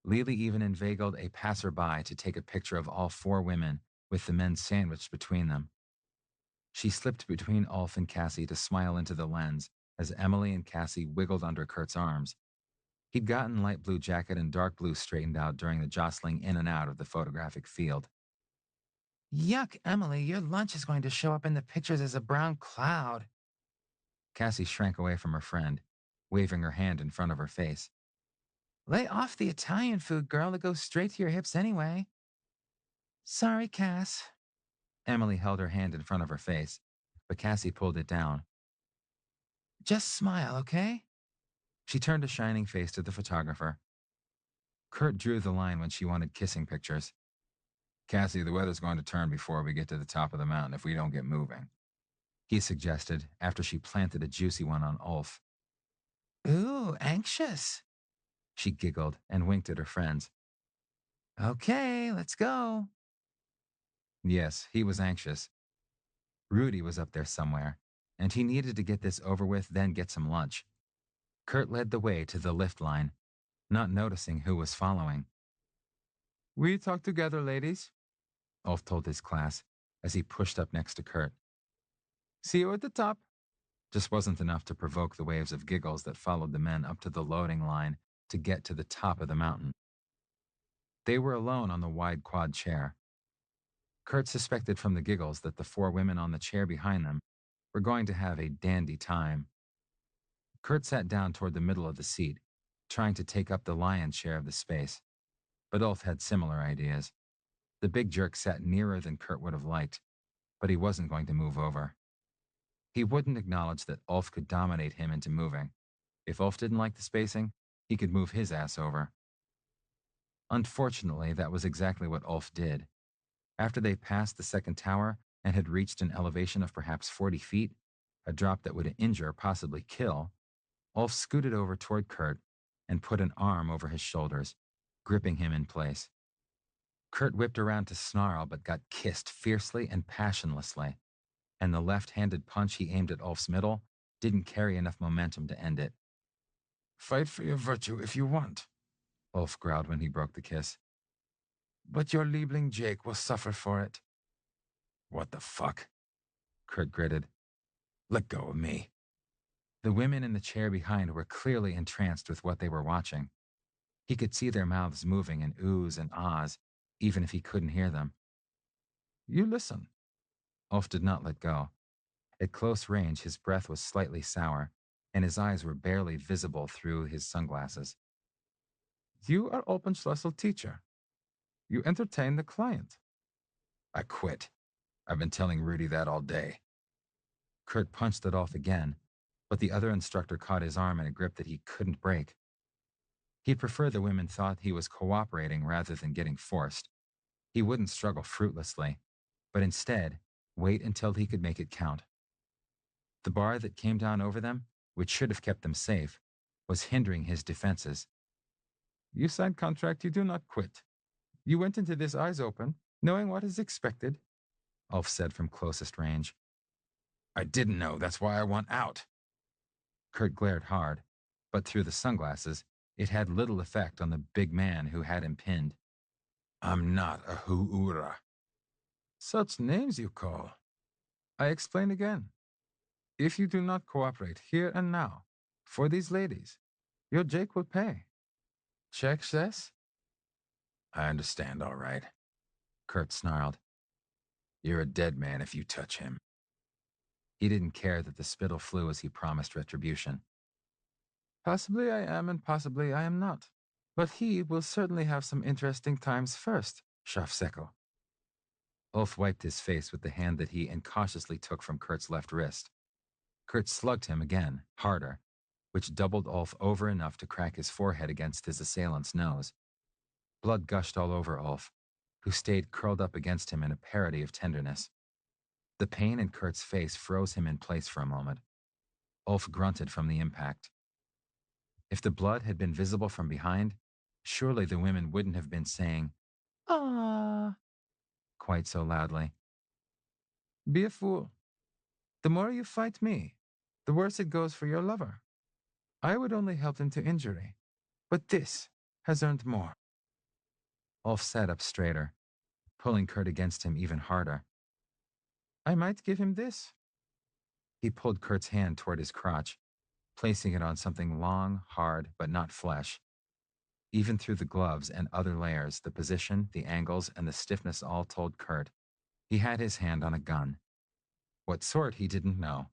Lily even inveigled a passerby to take a picture of all four women with the men sandwiched between them. She slipped between Ulf and Cassie to smile into the lens as Emily and Cassie wiggled under Kurt's arms. He'd gotten light blue jacket and dark blue straightened out during the jostling in and out of the photographic field. Yuck, Emily, your lunch is going to show up in the pictures as a brown cloud. Cassie shrank away from her friend, waving her hand in front of her face. Lay off the Italian food, girl. It goes straight to your hips anyway. Sorry, Cass. Emily held her hand in front of her face, but Cassie pulled it down. Just smile, okay? She turned a shining face to the photographer. Kurt drew the line when she wanted kissing pictures. Cassie, the weather's going to turn before we get to the top of the mountain if we don't get moving, he suggested after she planted a juicy one on Ulf. Ooh, anxious. She giggled and winked at her friends. Okay, let's go. Yes, he was anxious. Rudy was up there somewhere, and he needed to get this over with, then get some lunch. Kurt led the way to the lift line, not noticing who was following. We talk together, ladies, Ulf told his class as he pushed up next to Kurt. See you at the top. Just wasn't enough to provoke the waves of giggles that followed the men up to the loading line to get to the top of the mountain. They were alone on the wide quad chair. Kurt suspected from the giggles that the four women on the chair behind them were going to have a dandy time. Kurt sat down toward the middle of the seat, trying to take up the lion's share of the space. But Ulf had similar ideas. The big jerk sat nearer than Kurt would have liked, but he wasn't going to move over. He wouldn't acknowledge that Ulf could dominate him into moving. If Ulf didn't like the spacing, he could move his ass over. Unfortunately, that was exactly what Ulf did. After they passed the second tower and had reached an elevation of perhaps 40 feet, a drop that would injure, possibly kill, Ulf scooted over toward Kurt and put an arm over his shoulders, gripping him in place. Kurt whipped around to snarl but got kissed fiercely and passionlessly, and the left-handed punch he aimed at Ulf's middle didn't carry enough momentum to end it. Fight for your virtue if you want, Ulf growled when he broke the kiss. But your Liebling Jake will suffer for it. What the fuck? Kurt gritted. Let go of me. The women in the chair behind were clearly entranced with what they were watching. He could see their mouths moving in oohs and ahs, even if he couldn't hear them. You listen. Ulf did not let go. At close range, his breath was slightly sour, and his eyes were barely visible through his sunglasses. You are Alpenschlüssel teacher. You entertain the client. I quit. I've been telling Rudy that all day. Kurt punched it off again, but the other instructor caught his arm in a grip that he couldn't break. He'd prefer the women thought he was cooperating rather than getting forced. He wouldn't struggle fruitlessly, but instead wait until he could make it count. The bar that came down over them, which should have kept them safe, was hindering his defenses. You signed contract, you do not quit. You went into this eyes open, knowing what is expected, Ulf said from closest range. I didn't know, that's why I want out. Kurt glared hard, but through the sunglasses, it had little effect on the big man who had him pinned. I'm not a hu'ura. Such names you call. I explain again. If you do not cooperate here and now, for these ladies, your Jake will pay. Check this? I understand, all right. Kurt snarled. You're a dead man if you touch him. He didn't care that the spittle flew as he promised retribution. Possibly I am and possibly I am not. But he will certainly have some interesting times first, Schafseko. Ulf wiped his face with the hand that he incautiously took from Kurt's left wrist. Kurt slugged him again, harder, which doubled Ulf over enough to crack his forehead against his assailant's nose. Blood gushed all over Ulf, who stayed curled up against him in a parody of tenderness. The pain in Kurt's face froze him in place for a moment. Ulf grunted from the impact. If the blood had been visible from behind, surely the women wouldn't have been saying, "Ah," quite so loudly. Be a fool. The more you fight me, the worse it goes for your lover. I would only help him to injury, but this has earned more. Ulf sat up straighter, pulling Kurt against him even harder. I might give him this. He pulled Kurt's hand toward his crotch, placing it on something long, hard, but not flesh. Even through the gloves and other layers, the position, the angles, and the stiffness all told Kurt he had his hand on a gun. What sort he didn't know,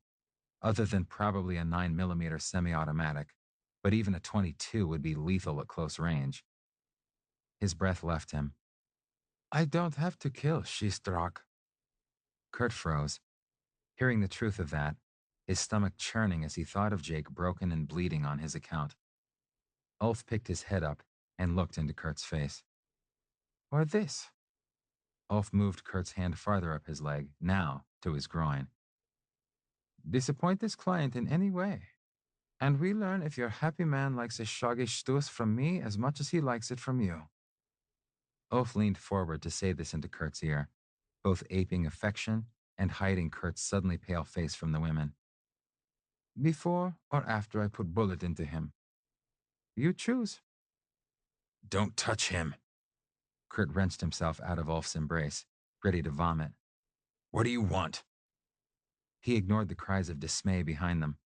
other than probably a 9mm semi-automatic, but even a .22 would be lethal at close range. His breath left him. I don't have to kill, Shistrak. Kurt froze. Hearing the truth of that, his stomach churning as he thought of Jake broken and bleeding on his account. Ulf picked his head up and looked into Kurt's face. Or this. Ulf moved Kurt's hand farther up his leg, now to his groin. Disappoint this client in any way, and we learn if your happy man likes a shoggy stus from me as much as he likes it from you. Ulf leaned forward to say this into Kurt's ear, both aping affection and hiding Kurt's suddenly pale face from the women. Before or after I put bullet into him? You choose. Don't touch him. Kurt wrenched himself out of Ulf's embrace, ready to vomit. What do you want? He ignored the cries of dismay behind them.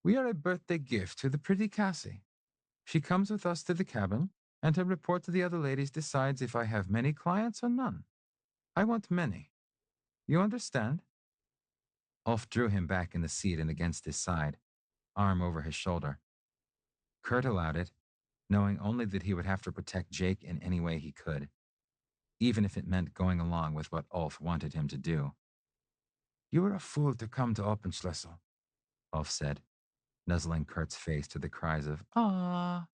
We are a birthday gift to the pretty Cassie. She comes with us to the cabin, and her report to the other ladies decides if I have many clients or none. I want many. You understand? Ulf drew him back in the seat and against his side, arm over his shoulder. Kurt allowed it, knowing only that he would have to protect Jake in any way he could, even if it meant going along with what Ulf wanted him to do. You were a fool to come to Oppenschlüssel, Ulf said, nuzzling Kurt's face to the cries of "Ah"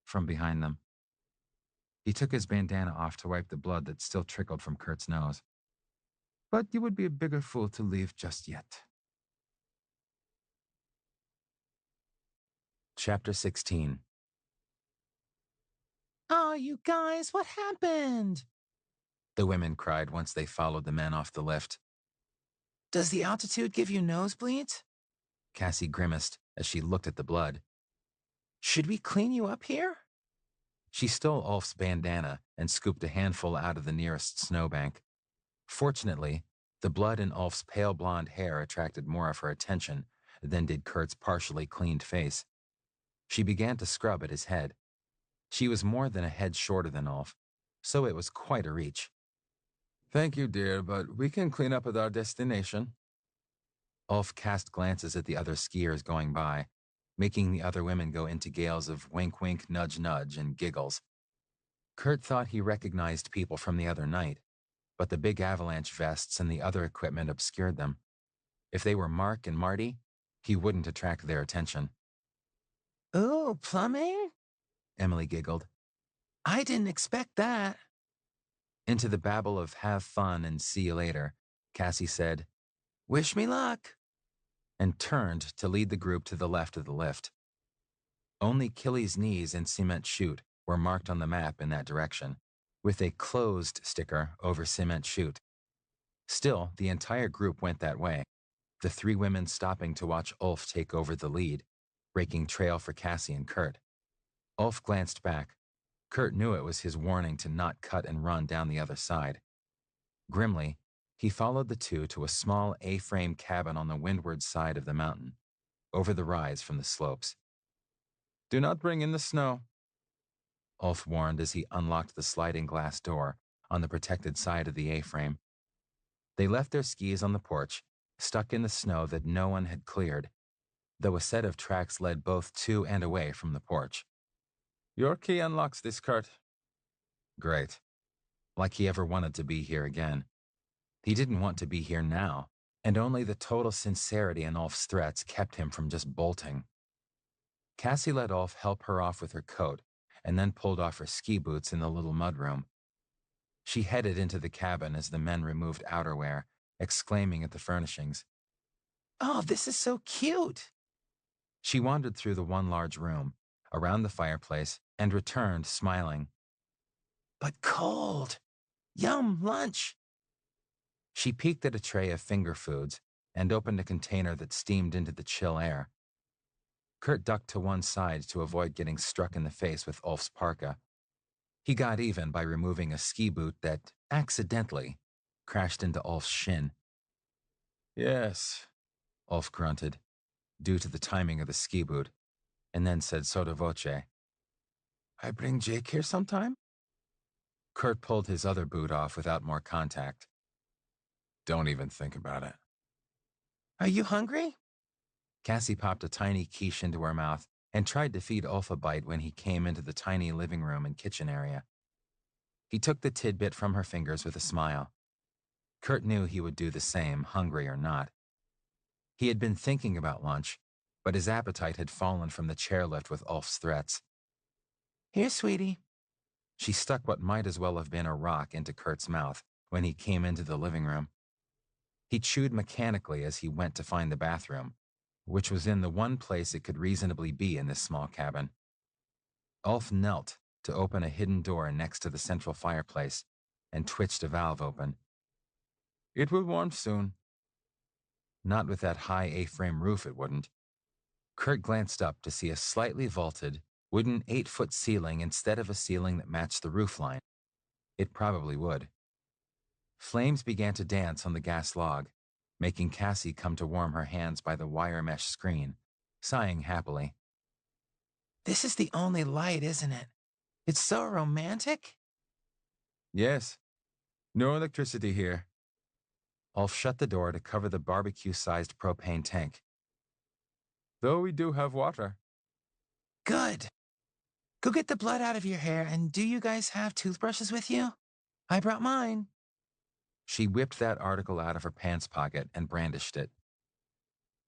from behind them. He took his bandana off to wipe the blood that still trickled from Kurt's nose. But you would be a bigger fool to leave just yet. Chapter 16. Oh, you guys, what happened? The women cried once they followed the men off the lift. Does the altitude give you nosebleeds? Cassie grimaced as she looked at the blood. Should we clean you up here? She stole Ulf's bandana and scooped a handful out of the nearest snowbank. Fortunately, the blood in Ulf's pale blonde hair attracted more of her attention than did Kurt's partially cleaned face. She began to scrub at his head. She was more than a head shorter than Ulf, so it was quite a reach. Thank you, dear, but we can clean up at our destination. Ulf cast glances at the other skiers going by, making the other women go into gales of wink-wink, nudge-nudge, and giggles. Kurt thought he recognized people from the other night, but the big avalanche vests and the other equipment obscured them. If they were Mark and Marty, he wouldn't attract their attention. Oh, plumbing? Emily giggled. I didn't expect that. Into the babble of have fun and see you later, Cassie said, Wish me luck, and turned to lead the group to the left of the lift. Only Killy's knees and Cement Chute were marked on the map in that direction, with a closed sticker over Cement Chute. Still, the entire group went that way, the three women stopping to watch Ulf take over the lead, breaking trail for Cassie and Kurt. Ulf glanced back. Kurt knew it was his warning to not cut and run down the other side. Grimly, he followed the two to a small A-frame cabin on the windward side of the mountain, over the rise from the slopes. Do not bring in the snow, Ulf warned as he unlocked the sliding glass door on the protected side of the A-frame. They left their skis on the porch, stuck in the snow that no one had cleared, though a set of tracks led both to and away from the porch. Your key unlocks this, Kurt. Great. Like he ever wanted to be here again. He didn't want to be here now, and only the total sincerity in Ulf's threats kept him from just bolting. Cassie let Ulf help her off with her coat, and then pulled off her ski boots in the little mudroom. She headed into the cabin as the men removed outerwear, exclaiming at the furnishings. Oh, this is so cute. She wandered through the one large room, around the fireplace, and returned, smiling. But cold. Yum, lunch. She peeked at a tray of finger foods and opened a container that steamed into the chill air. Kurt ducked to one side to avoid getting struck in the face with Ulf's parka. He got even by removing a ski boot that, accidentally, crashed into Ulf's shin. Yes, Ulf grunted, due to the timing of the ski boot, and then said sotto voce, I bring Jake here sometime? Kurt pulled his other boot off without more contact. Don't even think about it. Are you hungry? Cassie popped a tiny quiche into her mouth and tried to feed Ulf a bite when he came into the tiny living room and kitchen area. He took the tidbit from her fingers with a smile. Kurt knew he would do the same, hungry or not. He had been thinking about lunch, but his appetite had fallen from the chairlift with Ulf's threats. Here, sweetie. She stuck what might as well have been a rock into Kurt's mouth when he came into the living room. He chewed mechanically as he went to find the bathroom, which was in the one place it could reasonably be in this small cabin. Ulf knelt to open a hidden door next to the central fireplace and twitched a valve open. It will warm soon. Not with that high A-frame roof, it wouldn't. Kurt glanced up to see a slightly vaulted, wooden 8-foot ceiling instead of a ceiling that matched the roofline. It probably would. Flames began to dance on the gas log, making Cassie come to warm her hands by the wire mesh screen, sighing happily. This is the only light, isn't it? It's so romantic. Yes. No electricity here. Ulf shut the door to cover the barbecue-sized propane tank. Though we do have water. Good. Go get the blood out of your hair, and do you guys have toothbrushes with you? I brought mine. She whipped that article out of her pants pocket and brandished it.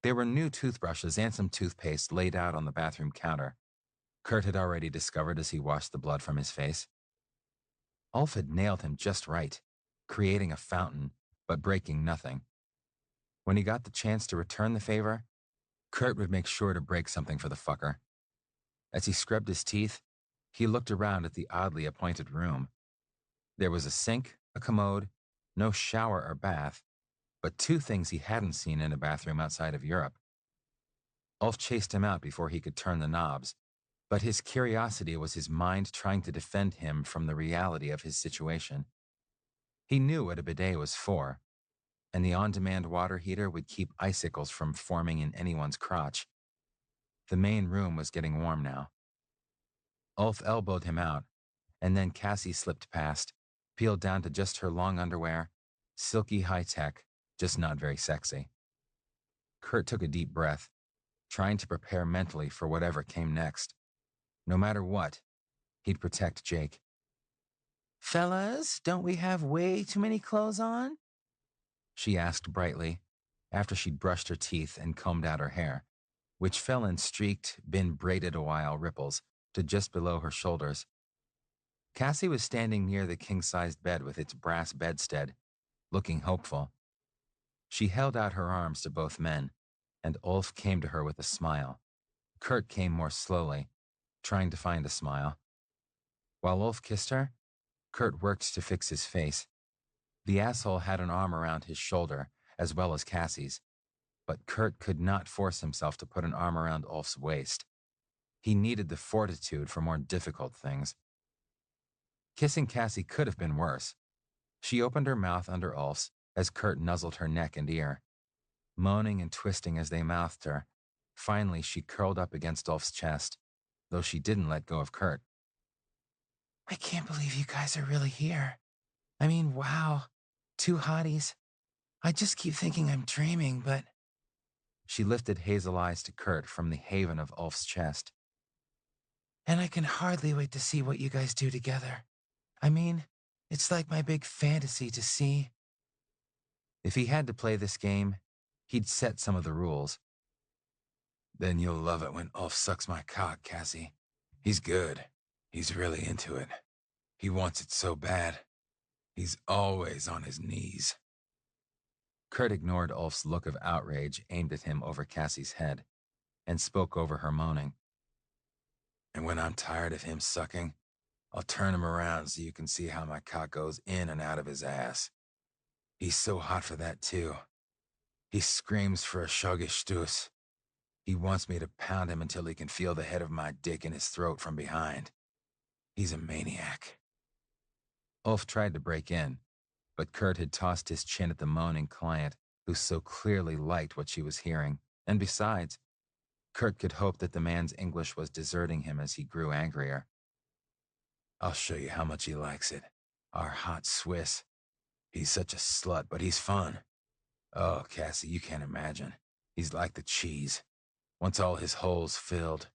There were new toothbrushes and some toothpaste laid out on the bathroom counter. Kurt had already discovered as he washed the blood from his face. Ulf had nailed him just right, creating a fountain, but breaking nothing. When he got the chance to return the favor, Kurt would make sure to break something for the fucker. As he scrubbed his teeth, he looked around at the oddly appointed room. There was a sink, a commode, no shower or bath, but two things he hadn't seen in a bathroom outside of Europe. Ulf chased him out before he could turn the knobs, but his curiosity was his mind trying to defend him from the reality of his situation. He knew what a bidet was for, and the on-demand water heater would keep icicles from forming in anyone's crotch. The main room was getting warm now. Ulf elbowed him out, and then Cassie slipped past, peeled down to just her long underwear, silky high-tech, just not very sexy. Kurt took a deep breath, trying to prepare mentally for whatever came next. No matter what, he'd protect Jake. Fellas, don't we have way too many clothes on? She asked brightly, after she'd brushed her teeth and combed out her hair, which fell in streaked, been braided a while ripples to just below her shoulders. Cassie was standing near the king-sized bed with its brass bedstead, looking hopeful. She held out her arms to both men, and Ulf came to her with a smile. Kurt came more slowly, trying to find a smile. While Ulf kissed her, Kurt worked to fix his face. The asshole had an arm around his shoulder, as well as Cassie's, but Kurt could not force himself to put an arm around Ulf's waist. He needed the fortitude for more difficult things. Kissing Cassie could have been worse. She opened her mouth under Ulf's as Kurt nuzzled her neck and ear. Moaning and twisting as they mouthed her, finally she curled up against Ulf's chest, though she didn't let go of Kurt. I can't believe you guys are really here. I mean, wow. Two hotties. I just keep thinking I'm dreaming, but... She lifted hazel eyes to Kurt from the haven of Ulf's chest. And I can hardly wait to see what you guys do together. I mean, it's like my big fantasy to see. If he had to play this game, he'd set some of the rules. Then you'll love it when Ulf sucks my cock, Cassie. He's good. He's really into it. He wants it so bad. He's always on his knees. Kurt ignored Ulf's look of outrage aimed at him over Cassie's head, and spoke over her moaning. And when I'm tired of him sucking, I'll turn him around so you can see how my cock goes in and out of his ass. He's so hot for that, too. He screams for a shoggistus. He wants me to pound him until he can feel the head of my dick in his throat from behind. He's a maniac. Ulf tried to break in, but Kurt had tossed his chin at the moaning client who so clearly liked what she was hearing, and besides, Kurt could hope that the man's English was deserting him as he grew angrier. I'll show you how much he likes it. Our hot Swiss. He's such a slut, but he's fun. Oh, Cassie, you can't imagine. He's like the cheese. Once all his holes filled.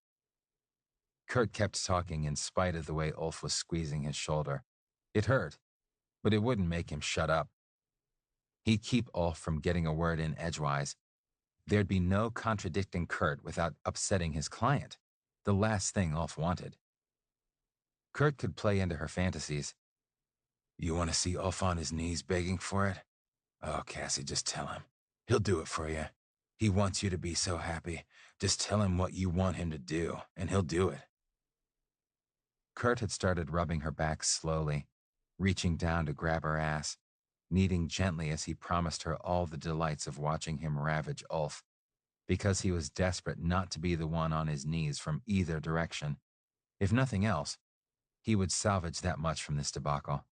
Kurt kept talking in spite of the way Ulf was squeezing his shoulder. It hurt, but it wouldn't make him shut up. He'd keep Ulf from getting a word in edgewise. There'd be no contradicting Kurt without upsetting his client, the last thing Ulf wanted. Kurt could play into her fantasies. You want to see Ulf on his knees begging for it? Oh, Cassie, just tell him. He'll do it for you. He wants you to be so happy. Just tell him what you want him to do, and he'll do it. Kurt had started rubbing her back slowly, reaching down to grab her ass, kneading gently as he promised her all the delights of watching him ravage Ulf, because he was desperate not to be the one on his knees from either direction. If nothing else, he would salvage that much from this debacle.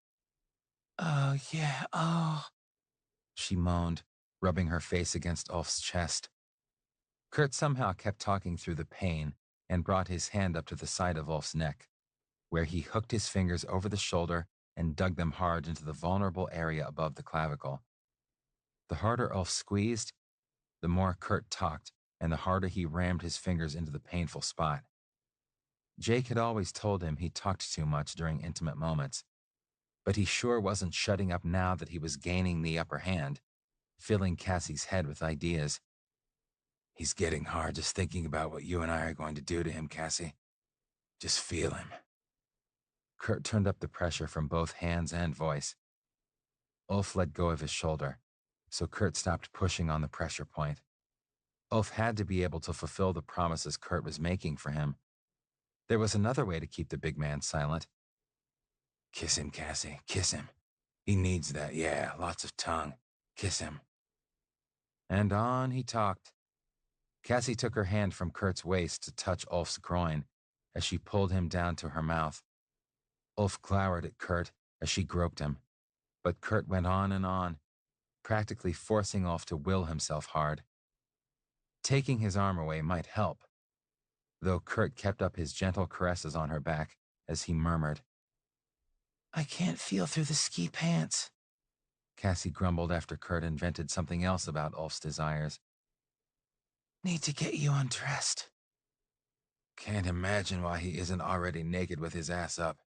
Oh, yeah, oh. She moaned, rubbing her face against Ulf's chest. Kurt somehow kept talking through the pain and brought his hand up to the side of Ulf's neck, where he hooked his fingers over the shoulder and dug them hard into the vulnerable area above the clavicle. The harder Ulf squeezed, the more Kurt talked, and the harder he rammed his fingers into the painful spot. Jake had always told him he talked too much during intimate moments, but he sure wasn't shutting up now that he was gaining the upper hand, filling Cassie's head with ideas. He's getting hard just thinking about what you and I are going to do to him, Cassie. Just feel him. Kurt turned up the pressure from both hands and voice. Ulf let go of his shoulder, so Kurt stopped pushing on the pressure point. Ulf had to be able to fulfill the promises Kurt was making for him. There was another way to keep the big man silent. Kiss him, Cassie, kiss him. He needs that, yeah, lots of tongue. Kiss him. And on he talked. Cassie took her hand from Kurt's waist to touch Ulf's groin as she pulled him down to her mouth. Ulf glowered at Kurt as she groped him, but Kurt went on, practically forcing Ulf to will himself hard. Taking his arm away might help, though Kurt kept up his gentle caresses on her back as he murmured, I can't feel through the ski pants. Cassie grumbled after Kurt invented something else about Ulf's desires. Need to get you undressed. Can't imagine why he isn't already naked with his ass up,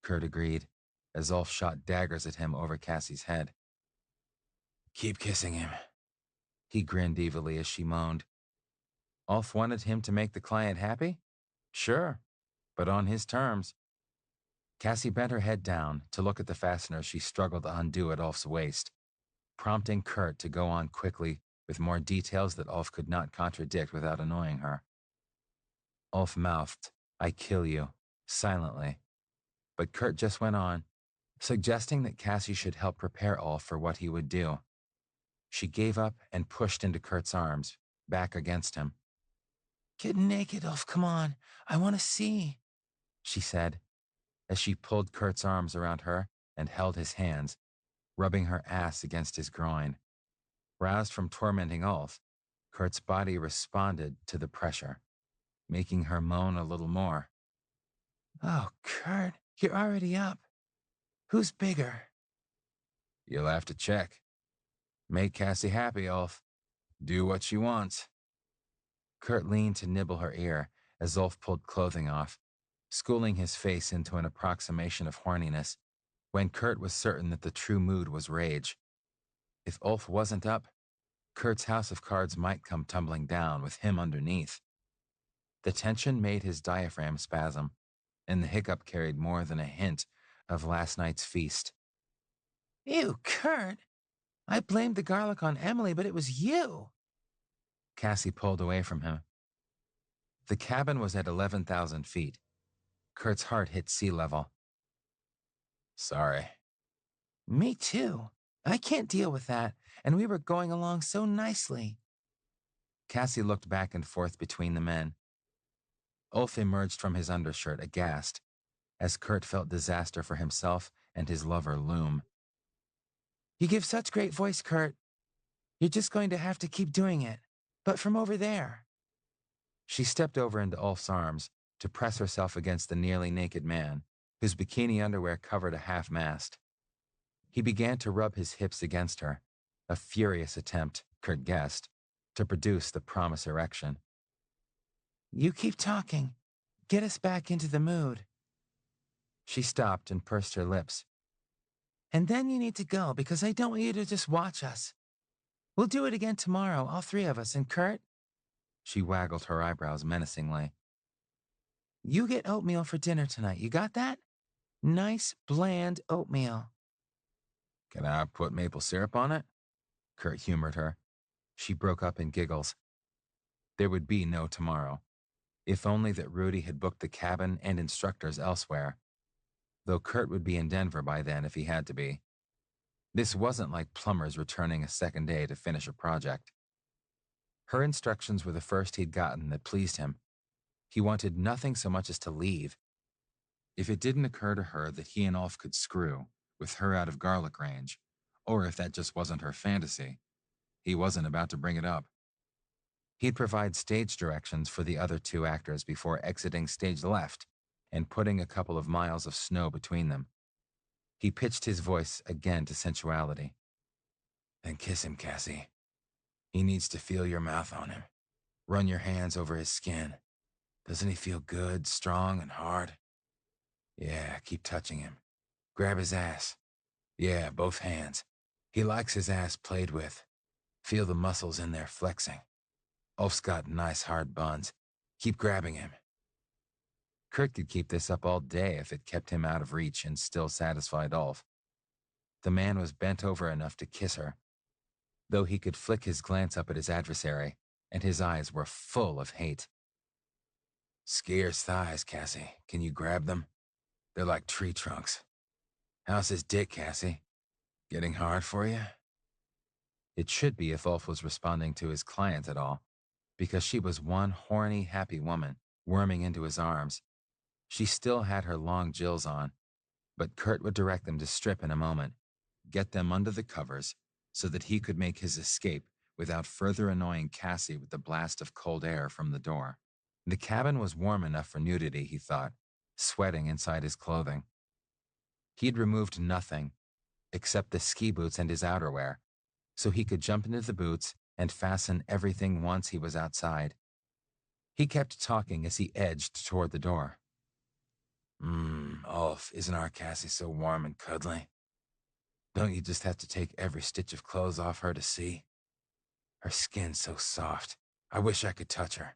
Kurt agreed, as Ulf shot daggers at him over Cassie's head. Keep kissing him. He grinned evilly as she moaned. Ulf wanted him to make the client happy? Sure, but on his terms. Cassie bent her head down to look at the fastener she struggled to undo at Ulf's waist, prompting Kurt to go on quickly with more details that Ulf could not contradict without annoying her. Ulf mouthed, I kill you, silently, but Kurt just went on, suggesting that Cassie should help prepare Ulf for what he would do. She gave up and pushed into Kurt's arms, back against him. Get naked, Ulf, come on. I want to see, she said, as she pulled Kurt's arms around her and held his hands, rubbing her ass against his groin. Roused from tormenting Ulf, Kurt's body responded to the pressure, making her moan a little more. Oh, Kurt, you're already up. Who's bigger? You'll have to check. Make Cassie happy, Ulf. Do what she wants. Kurt leaned to nibble her ear as Ulf pulled clothing off, schooling his face into an approximation of horniness, when Kurt was certain that the true mood was rage. If Ulf wasn't up, Kurt's house of cards might come tumbling down with him underneath. The tension made his diaphragm spasm, and the hiccup carried more than a hint of last night's feast. Ew, Kurt. I blamed the garlic on Emily, but it was you. Cassie pulled away from him. The cabin was at 11,000 feet. Kurt's heart hit sea level. Sorry. Me too. I can't deal with that, and we were going along so nicely. Cassie looked back and forth between the men. Ulf emerged from his undershirt aghast, as Kurt felt disaster for himself and his lover loom. You give such great voice, Kurt. You're just going to have to keep doing it, but from over there. She stepped over into Ulf's arms to press herself against the nearly naked man, whose bikini underwear covered a half-mast. He began to rub his hips against her, a furious attempt, Kurt guessed, to produce the promised erection. You keep talking. Get us back into the mood. She stopped and pursed her lips. And then you need to go, because I don't want you to just watch us. We'll do it again tomorrow, all three of us, and Kurt? She waggled her eyebrows menacingly. You get oatmeal for dinner tonight, you got that? Nice, bland oatmeal. Can I put maple syrup on it? Kurt humored her. She broke up in giggles. There would be no tomorrow. If only that Rudy had booked the cabin and instructors elsewhere. Though Kurt would be in Denver by then if he had to be. This wasn't like plumbers returning a second day to finish a project. Her instructions were the first he'd gotten that pleased him. He wanted nothing so much as to leave. If it didn't occur to her that he and Ulf could screw, with her out of garlic range, or if that just wasn't her fantasy. He wasn't about to bring it up. He'd provide stage directions for the other two actors before exiting stage left and putting a couple of miles of snow between them. He pitched his voice again to sensuality. Then kiss him, Cassie. He needs to feel your mouth on him. Run your hands over his skin. Doesn't he feel good, strong, and hard? Yeah, keep touching him. Grab his ass. Yeah, both hands. He likes his ass played with. Feel the muscles in there flexing. Ulf's got nice hard buns. Keep grabbing him. Kurt could keep this up all day if it kept him out of reach and still satisfied Ulf. The man was bent over enough to kiss her, though he could flick his glance up at his adversary, and his eyes were full of hate. Skier's thighs, Cassie. Can you grab them? They're like tree trunks. How's his dick, Cassie? Getting hard for you? It should be if Ulf was responding to his client at all, because she was one horny, happy woman worming into his arms. She still had her long jills on, but Kurt would direct them to strip in a moment, get them under the covers so that he could make his escape without further annoying Cassie with the blast of cold air from the door. The cabin was warm enough for nudity, he thought, sweating inside his clothing. He'd removed nothing except the ski boots and his outerwear, so he could jump into the boots and fasten everything once he was outside. He kept talking as he edged toward the door. Ulf, isn't our Cassie so warm and cuddly? Don't you just have to take every stitch of clothes off her to see? Her skin's so soft. I wish I could touch her.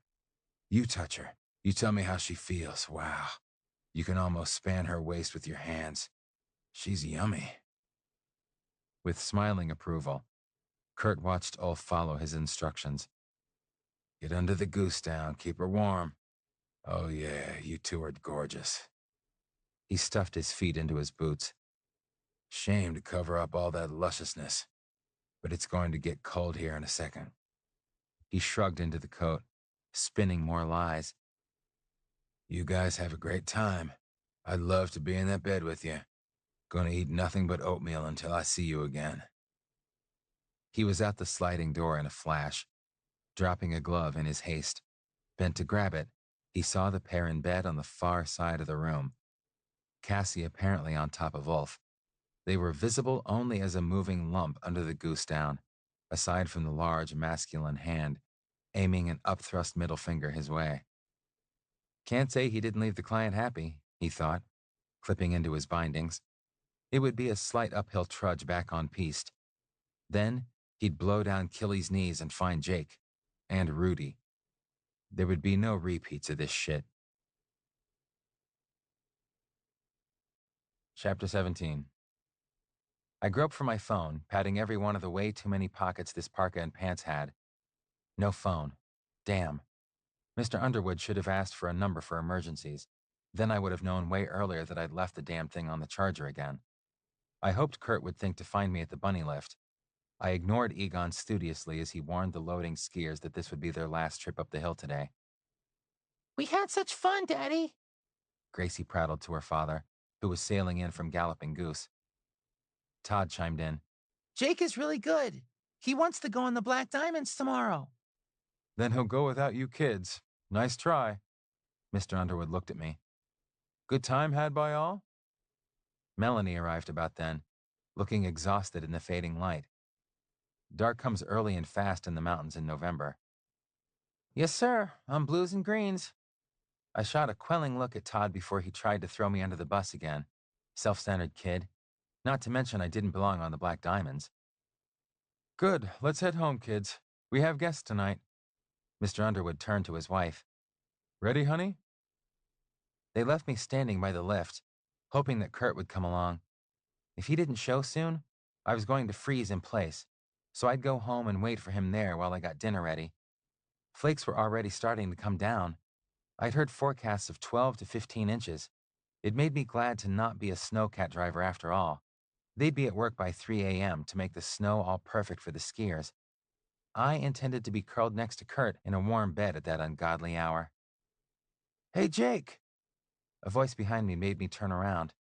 You touch her. You tell me how she feels. Wow. You can almost span her waist with your hands. She's yummy. With smiling approval, Kurt watched Ulf follow his instructions. Get under the goose down, keep her warm. Oh yeah, you two are gorgeous. He stuffed his feet into his boots. Shame to cover up all that lusciousness, but it's going to get cold here in a second. He shrugged into the coat, spinning more lies. You guys have a great time. I'd love to be in that bed with you. Gonna eat nothing but oatmeal until I see you again. He was at the sliding door in a flash, dropping a glove in his haste. Bent to grab it, he saw the pair in bed on the far side of the room. Cassie apparently on top of Ulf. They were visible only as a moving lump under the goose down, aside from the large masculine hand, aiming an upthrust middle finger his way. Can't say he didn't leave the client happy, he thought, clipping into his bindings. It would be a slight uphill trudge back on piste. Then he'd blow down Killy's knees and find Jake. And Rudy. There would be no repeats of this shit. Chapter 17. I groped for my phone, patting every one of the way too many pockets this parka and pants had. No phone. Damn. Mr. Underwood should have asked for a number for emergencies. Then I would have known way earlier that I'd left the damn thing on the charger again. I hoped Kurt would think to find me at the bunny lift. I ignored Egon studiously as he warned the loading skiers that this would be their last trip up the hill today. We had such fun, Daddy, Gracie prattled to her father, who was sailing in from Galloping Goose. Todd chimed in. Jake is really good. He wants to go on the Black Diamonds tomorrow. Then he'll go without you kids. Nice try. Mr. Underwood looked at me. Good time had by all? Melanie arrived about then, looking exhausted in the fading light. Dark comes early and fast in the mountains in November. Yes, sir. I'm blues and greens. I shot a quelling look at Todd before he tried to throw me under the bus again. Self-centered kid. Not to mention I didn't belong on the Black Diamonds. Good. Let's head home, kids. We have guests tonight. Mr. Underwood turned to his wife. Ready, honey? They left me standing by the lift, hoping that Kurt would come along. If he didn't show soon, I was going to freeze in place, so I'd go home and wait for him there while I got dinner ready. Flakes were already starting to come down. I'd heard forecasts of 12 to 15 inches. It made me glad to not be a snowcat driver after all. They'd be at work by 3 a.m. to make the snow all perfect for the skiers. I intended to be curled next to Kurt in a warm bed at that ungodly hour. Hey, Jake! A voice behind me made me turn around.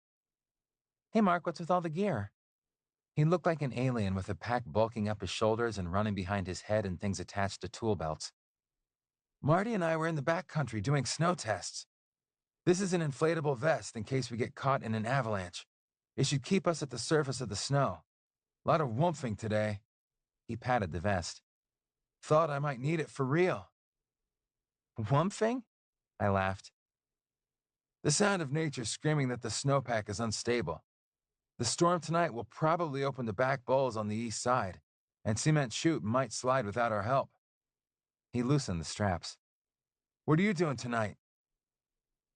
Hey, Mark, what's with all the gear? He looked like an alien with a pack bulking up his shoulders and running behind his head and things attached to tool belts. Marty and I were in the backcountry doing snow tests. This is an inflatable vest in case we get caught in an avalanche. It should keep us at the surface of the snow. A lot of whoomphing today. He patted the vest. Thought I might need it for real. Whoomphing? I laughed. The sound of nature screaming that the snowpack is unstable. The storm tonight will probably open the back bowls on the east side, and Cement Chute might slide without our help. He loosened the straps. What are you doing tonight?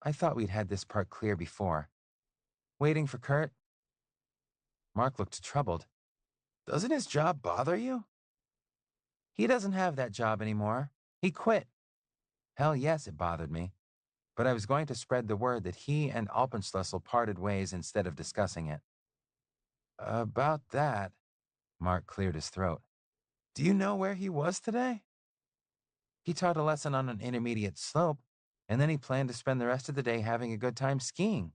I thought we'd had this part clear before. Waiting for Kurt? Mark looked troubled. Doesn't his job bother you? He doesn't have that job anymore. He quit. Hell yes, it bothered me. But I was going to spread the word that he and Alpenschlüssel parted ways instead of discussing it. About that, Mark cleared his throat. Do you know where he was today? He taught a lesson on an intermediate slope, and then he planned to spend the rest of the day having a good time skiing.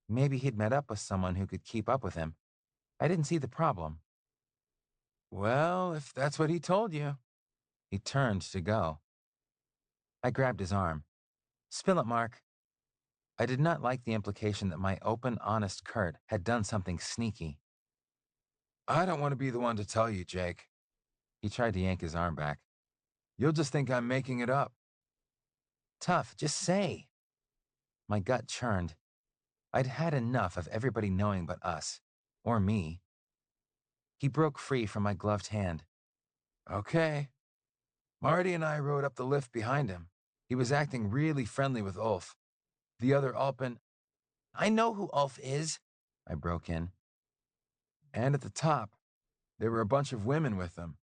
Maybe he'd met up with someone who could keep up with him. I didn't see the problem. Well, if that's what he told you. He turned to go. I grabbed his arm. Spill it, Mark. I did not like the implication that my open, honest Kurt had done something sneaky. I don't want to be the one to tell you, Jake. He tried to yank his arm back. You'll just think I'm making it up. Tough, just say. My gut churned. I'd had enough of everybody knowing but us. Or me. He broke free from my gloved hand. Okay. Marty and I rode up the lift behind him. He was acting really friendly with Ulf. The other Alpen... I know who Ulf is, I broke in. And at the top, there were a bunch of women with them.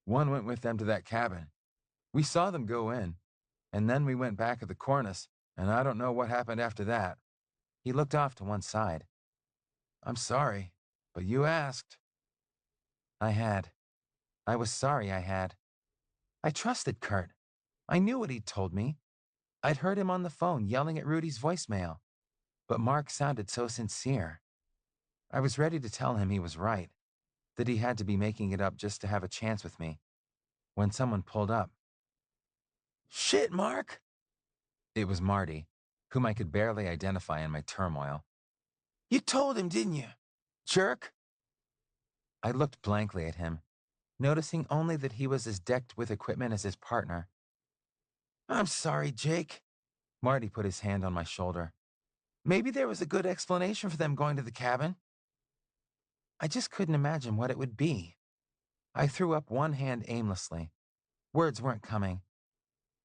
One went with them to that cabin. We saw them go in, and then we went back at the cornice, and I don't know what happened after that. He looked off to one side. I'm sorry, but you asked. I had. I was sorry I had. I trusted Kurt. I knew what he'd told me. I'd heard him on the phone yelling at Rudy's voicemail. But Mark sounded so sincere. I was ready to tell him he was right, that he had to be making it up just to have a chance with me, when someone pulled up. Shit, Mark! It was Marty, whom I could barely identify in my turmoil. You told him, didn't you? Jerk! I looked blankly at him, noticing only that he was as decked with equipment as his partner. I'm sorry, Jake. Marty put his hand on my shoulder. Maybe there was a good explanation for them going to the cabin. I just couldn't imagine what it would be. I threw up one hand aimlessly. Words weren't coming.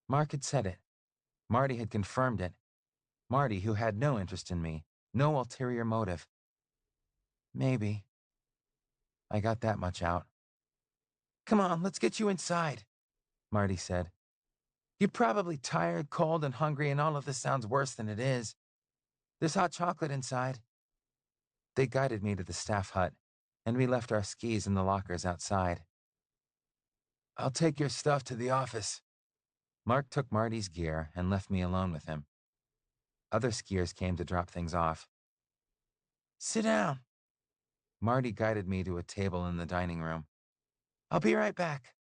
Mark had said it. Marty had confirmed it. Marty, who had no interest in me, no ulterior motive. Maybe. I got that much out. Come on, let's get you inside, Marty said. You're probably tired, cold, and hungry, and all of this sounds worse than it is. There's hot chocolate inside. They guided me to the staff hut, and we left our skis in the lockers outside. I'll take your stuff to the office. Mark took Marty's gear and left me alone with him. Other skiers came to drop things off. Sit down. Marty guided me to a table in the dining room. I'll be right back.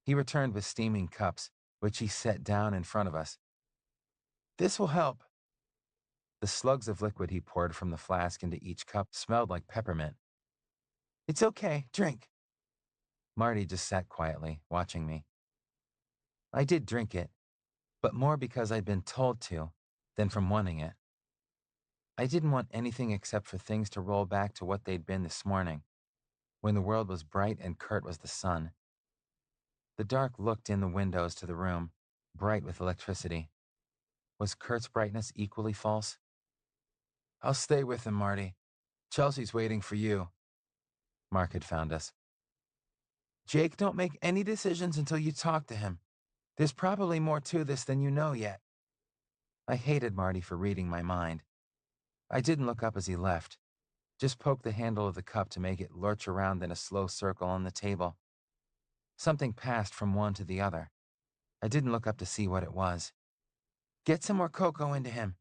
He returned with steaming cups, which he set down in front of us. This will help. The slugs of liquid he poured from the flask into each cup smelled like peppermint. It's okay, drink. Marty just sat quietly, watching me. I did drink it, but more because I'd been told to than from wanting it. I didn't want anything except for things to roll back to what they'd been this morning, when the world was bright and Kurt was the sun. The dark looked in the windows to the room, bright with electricity. Was Kurt's brightness equally false? I'll stay with him, Marty. Chelsea's waiting for you. Mark had found us. Jake, don't make any decisions until you talk to him. There's probably more to this than you know yet. I hated Marty for reading my mind. I didn't look up as he left, just poked the handle of the cup to make it lurch around in a slow circle on the table. Something passed from one to the other. I didn't look up to see what it was. Get some more cocoa into him.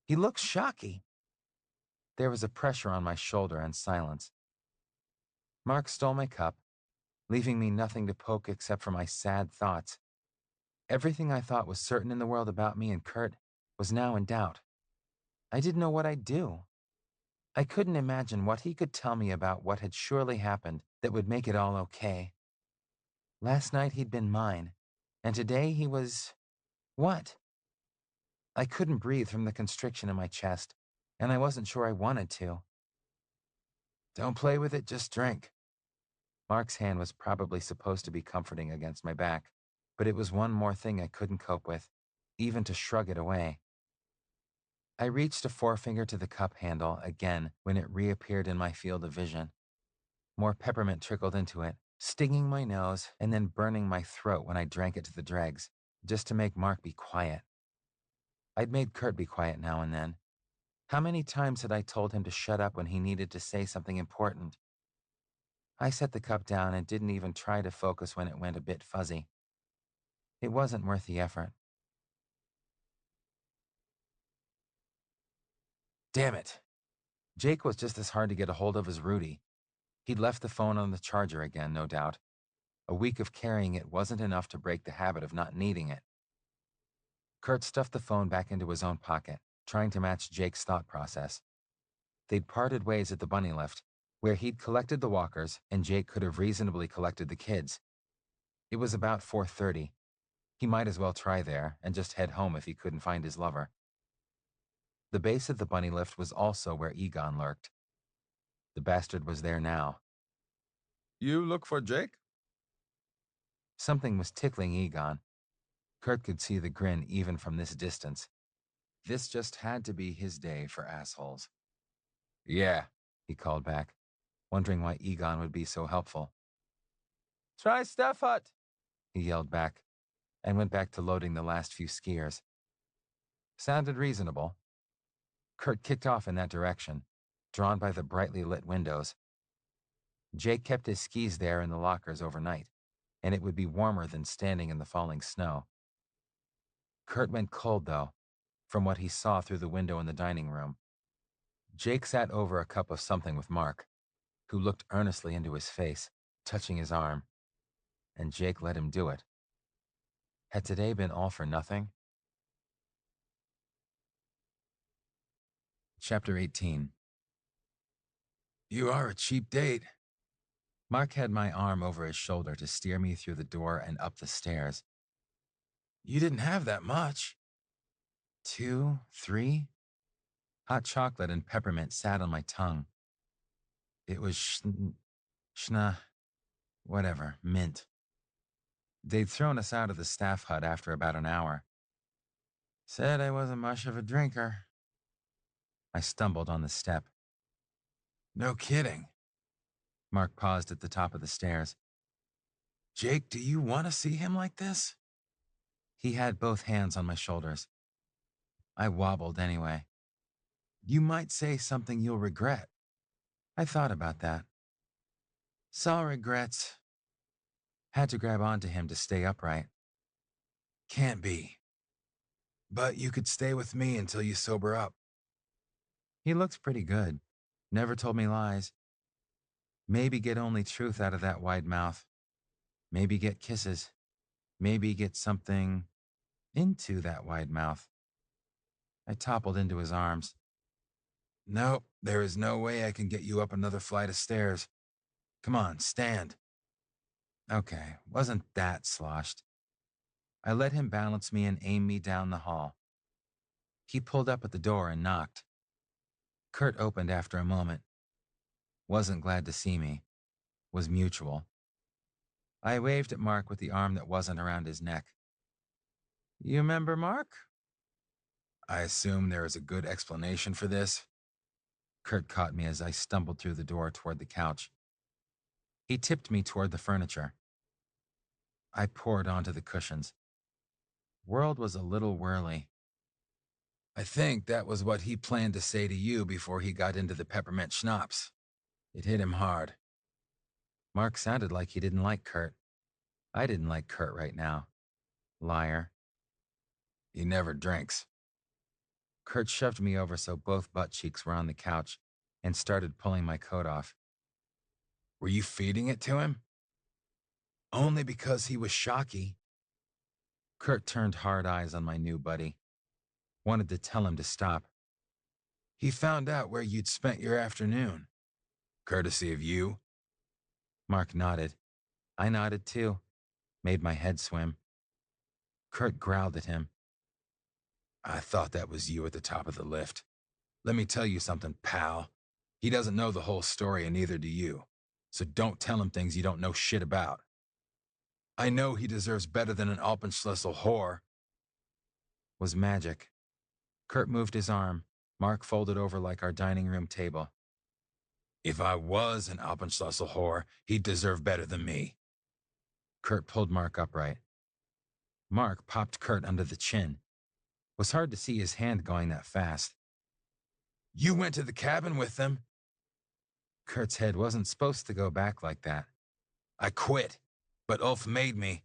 He looks shocky. There was a pressure on my shoulder and silence. Mark stole my cup, leaving me nothing to poke except for my sad thoughts. Everything I thought was certain in the world about me and Kurt was now in doubt. I didn't know what I'd do. I couldn't imagine what he could tell me about what had surely happened that would make it all okay. Last night he'd been mine, and today he was… what? I couldn't breathe from the constriction in my chest, and I wasn't sure I wanted to. Don't play with it, just drink. Mark's hand was probably supposed to be comforting against my back, but it was one more thing I couldn't cope with, even to shrug it away. I reached a forefinger to the cup handle again when it reappeared in my field of vision. More peppermint trickled into it, stinging my nose and then burning my throat when I drank it to the dregs, just to make Mark be quiet. I'd made Kurt be quiet now and then. How many times had I told him to shut up when he needed to say something important? I set the cup down and didn't even try to focus when it went a bit fuzzy. It wasn't worth the effort. Damn it. Jake was just as hard to get a hold of as Rudy. He'd left the phone on the charger again, no doubt. A week of carrying it wasn't enough to break the habit of not needing it. Kurt stuffed the phone back into his own pocket, trying to match Jake's thought process. They'd parted ways at the bunny lift, where he'd collected the walkers and Jake could have reasonably collected the kids. It was about 4:30. He might as well try there and just head home if he couldn't find his lover. The base of the bunny lift was also where Egon lurked. The bastard was there now. You look for Jake? Something was tickling Egon. Kurt could see the grin even from this distance. This just had to be his day for assholes. Yeah, he called back, wondering why Egon would be so helpful. Try Stuff Hut, he yelled back, and went back to loading the last few skiers. Sounded reasonable. Kurt kicked off in that direction, drawn by the brightly lit windows. Jake kept his skis there in the lockers overnight, and it would be warmer than standing in the falling snow. Kurt went cold, though, from what he saw through the window in the dining room. Jake sat over a cup of something with Mark, who looked earnestly into his face, touching his arm, and Jake let him do it. Had today been all for nothing? Chapter 18. You are a cheap date. Mark had my arm over his shoulder to steer me through the door and up the stairs. You didn't have that much. 2, 3? Hot chocolate and peppermint sat on my tongue. It was whatever, mint. They'd thrown us out of the staff hut after about an hour. Said I wasn't much of a drinker. I stumbled on the step. No kidding. Mark paused at the top of the stairs. Jake, do you want to see him like this? He had both hands on my shoulders. I wobbled anyway. You might say something you'll regret. I thought about that. Saw regrets. Had to grab onto him to stay upright. Can't be. But you could stay with me until you sober up. He looks pretty good. Never told me lies. Maybe get only truth out of that wide mouth. Maybe get kisses. Maybe get something into that wide mouth. I toppled into his arms. Nope, there is no way I can get you up another flight of stairs. Come on, stand. Okay, wasn't that sloshed. I let him balance me and aim me down the hall. He pulled up at the door and knocked. Kurt opened after a moment. Wasn't glad to see me. Was mutual. I waved at Mark with the arm that wasn't around his neck. You remember Mark? I assume there is a good explanation for this. Kurt caught me as I stumbled through the door toward the couch. He tipped me toward the furniture. I poured onto the cushions. World was a little whirly. I think that was what he planned to say to you before he got into the peppermint schnapps. It hit him hard. Mark sounded like he didn't like Kurt. I didn't like Kurt right now. Liar. He never drinks. Kurt shoved me over so both butt cheeks were on the couch, and started pulling my coat off. Were you feeding it to him? Only because he was shocky. Kurt turned hard eyes on my new buddy. Wanted to tell him to stop. He found out where you'd spent your afternoon. Courtesy of you. Mark nodded. I nodded too. Made my head swim. Kurt growled at him. I thought that was you at the top of the lift. Let me tell you something, pal. He doesn't know the whole story and neither do you. So don't tell him things you don't know shit about. I know he deserves better than an Alpenschlüssel whore. Was magic. Kurt moved his arm. Mark folded over like our dining room table. If I was an Alpenschlüssel whore, he'd deserve better than me. Kurt pulled Mark upright. Mark popped Kurt under the chin. Was hard to see his hand going that fast. You went to the cabin with them? Kurt's head wasn't supposed to go back like that. I quit, but Ulf made me.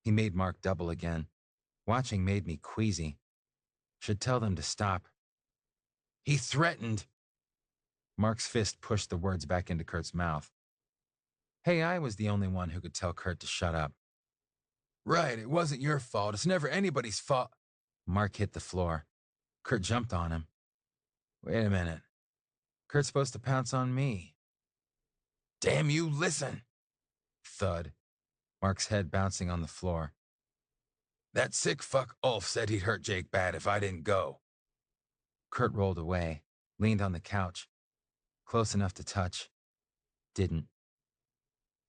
He made Mark double again. Watching made me queasy. Should tell them to stop. He threatened. Mark's fist pushed the words back into Kurt's mouth. Hey, I was the only one who could tell Kurt to shut up. Right, it wasn't your fault. It's never anybody's fault. Mark hit the floor. Kurt jumped on him. Wait a minute. Kurt's supposed to pounce on me. Damn you, listen. Thud. Mark's head bouncing on the floor. That sick fuck Ulf said he'd hurt Jake bad if I didn't go. Kurt rolled away, leaned on the couch. Close enough to touch. Didn't.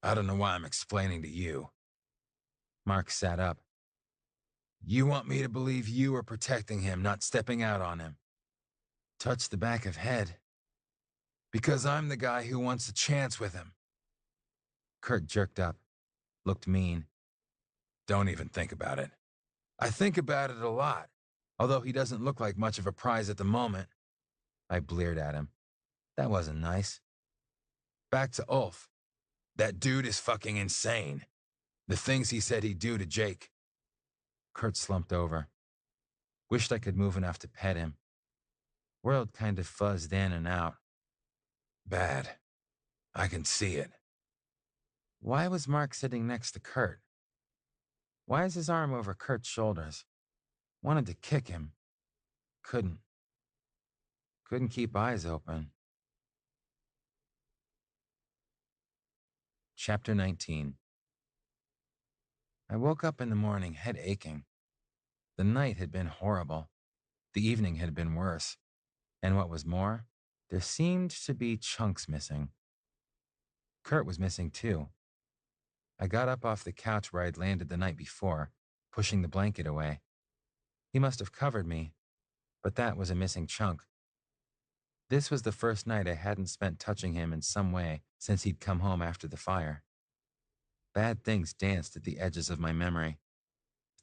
I don't know why I'm explaining to you. Mark sat up. You want me to believe you were protecting him, not stepping out on him. Touched the back of head. Because I'm the guy who wants a chance with him. Kurt jerked up. Looked mean. Don't even think about it. I think about it a lot, although he doesn't look like much of a prize at the moment. I bleared at him. That wasn't nice. Back to Ulf. That dude is fucking insane. The things he said he'd do to Jake. Kurt slumped over. Wished I could move enough to pet him. World kind of fuzzed in and out. Bad. I can see it. Why was Mark sitting next to Kurt? Why is his arm over Kurt's shoulders? Wanted to kick him. Couldn't. Couldn't keep eyes open. Chapter 19. I woke up in the morning, head aching. The night had been horrible. The evening had been worse. And what was more, there seemed to be chunks missing. Kurt was missing too. I got up off the couch where I'd landed the night before, pushing the blanket away. He must have covered me, but that was a missing chunk. This was the first night I hadn't spent touching him in some way since he'd come home after the fire. Bad things danced at the edges of my memory.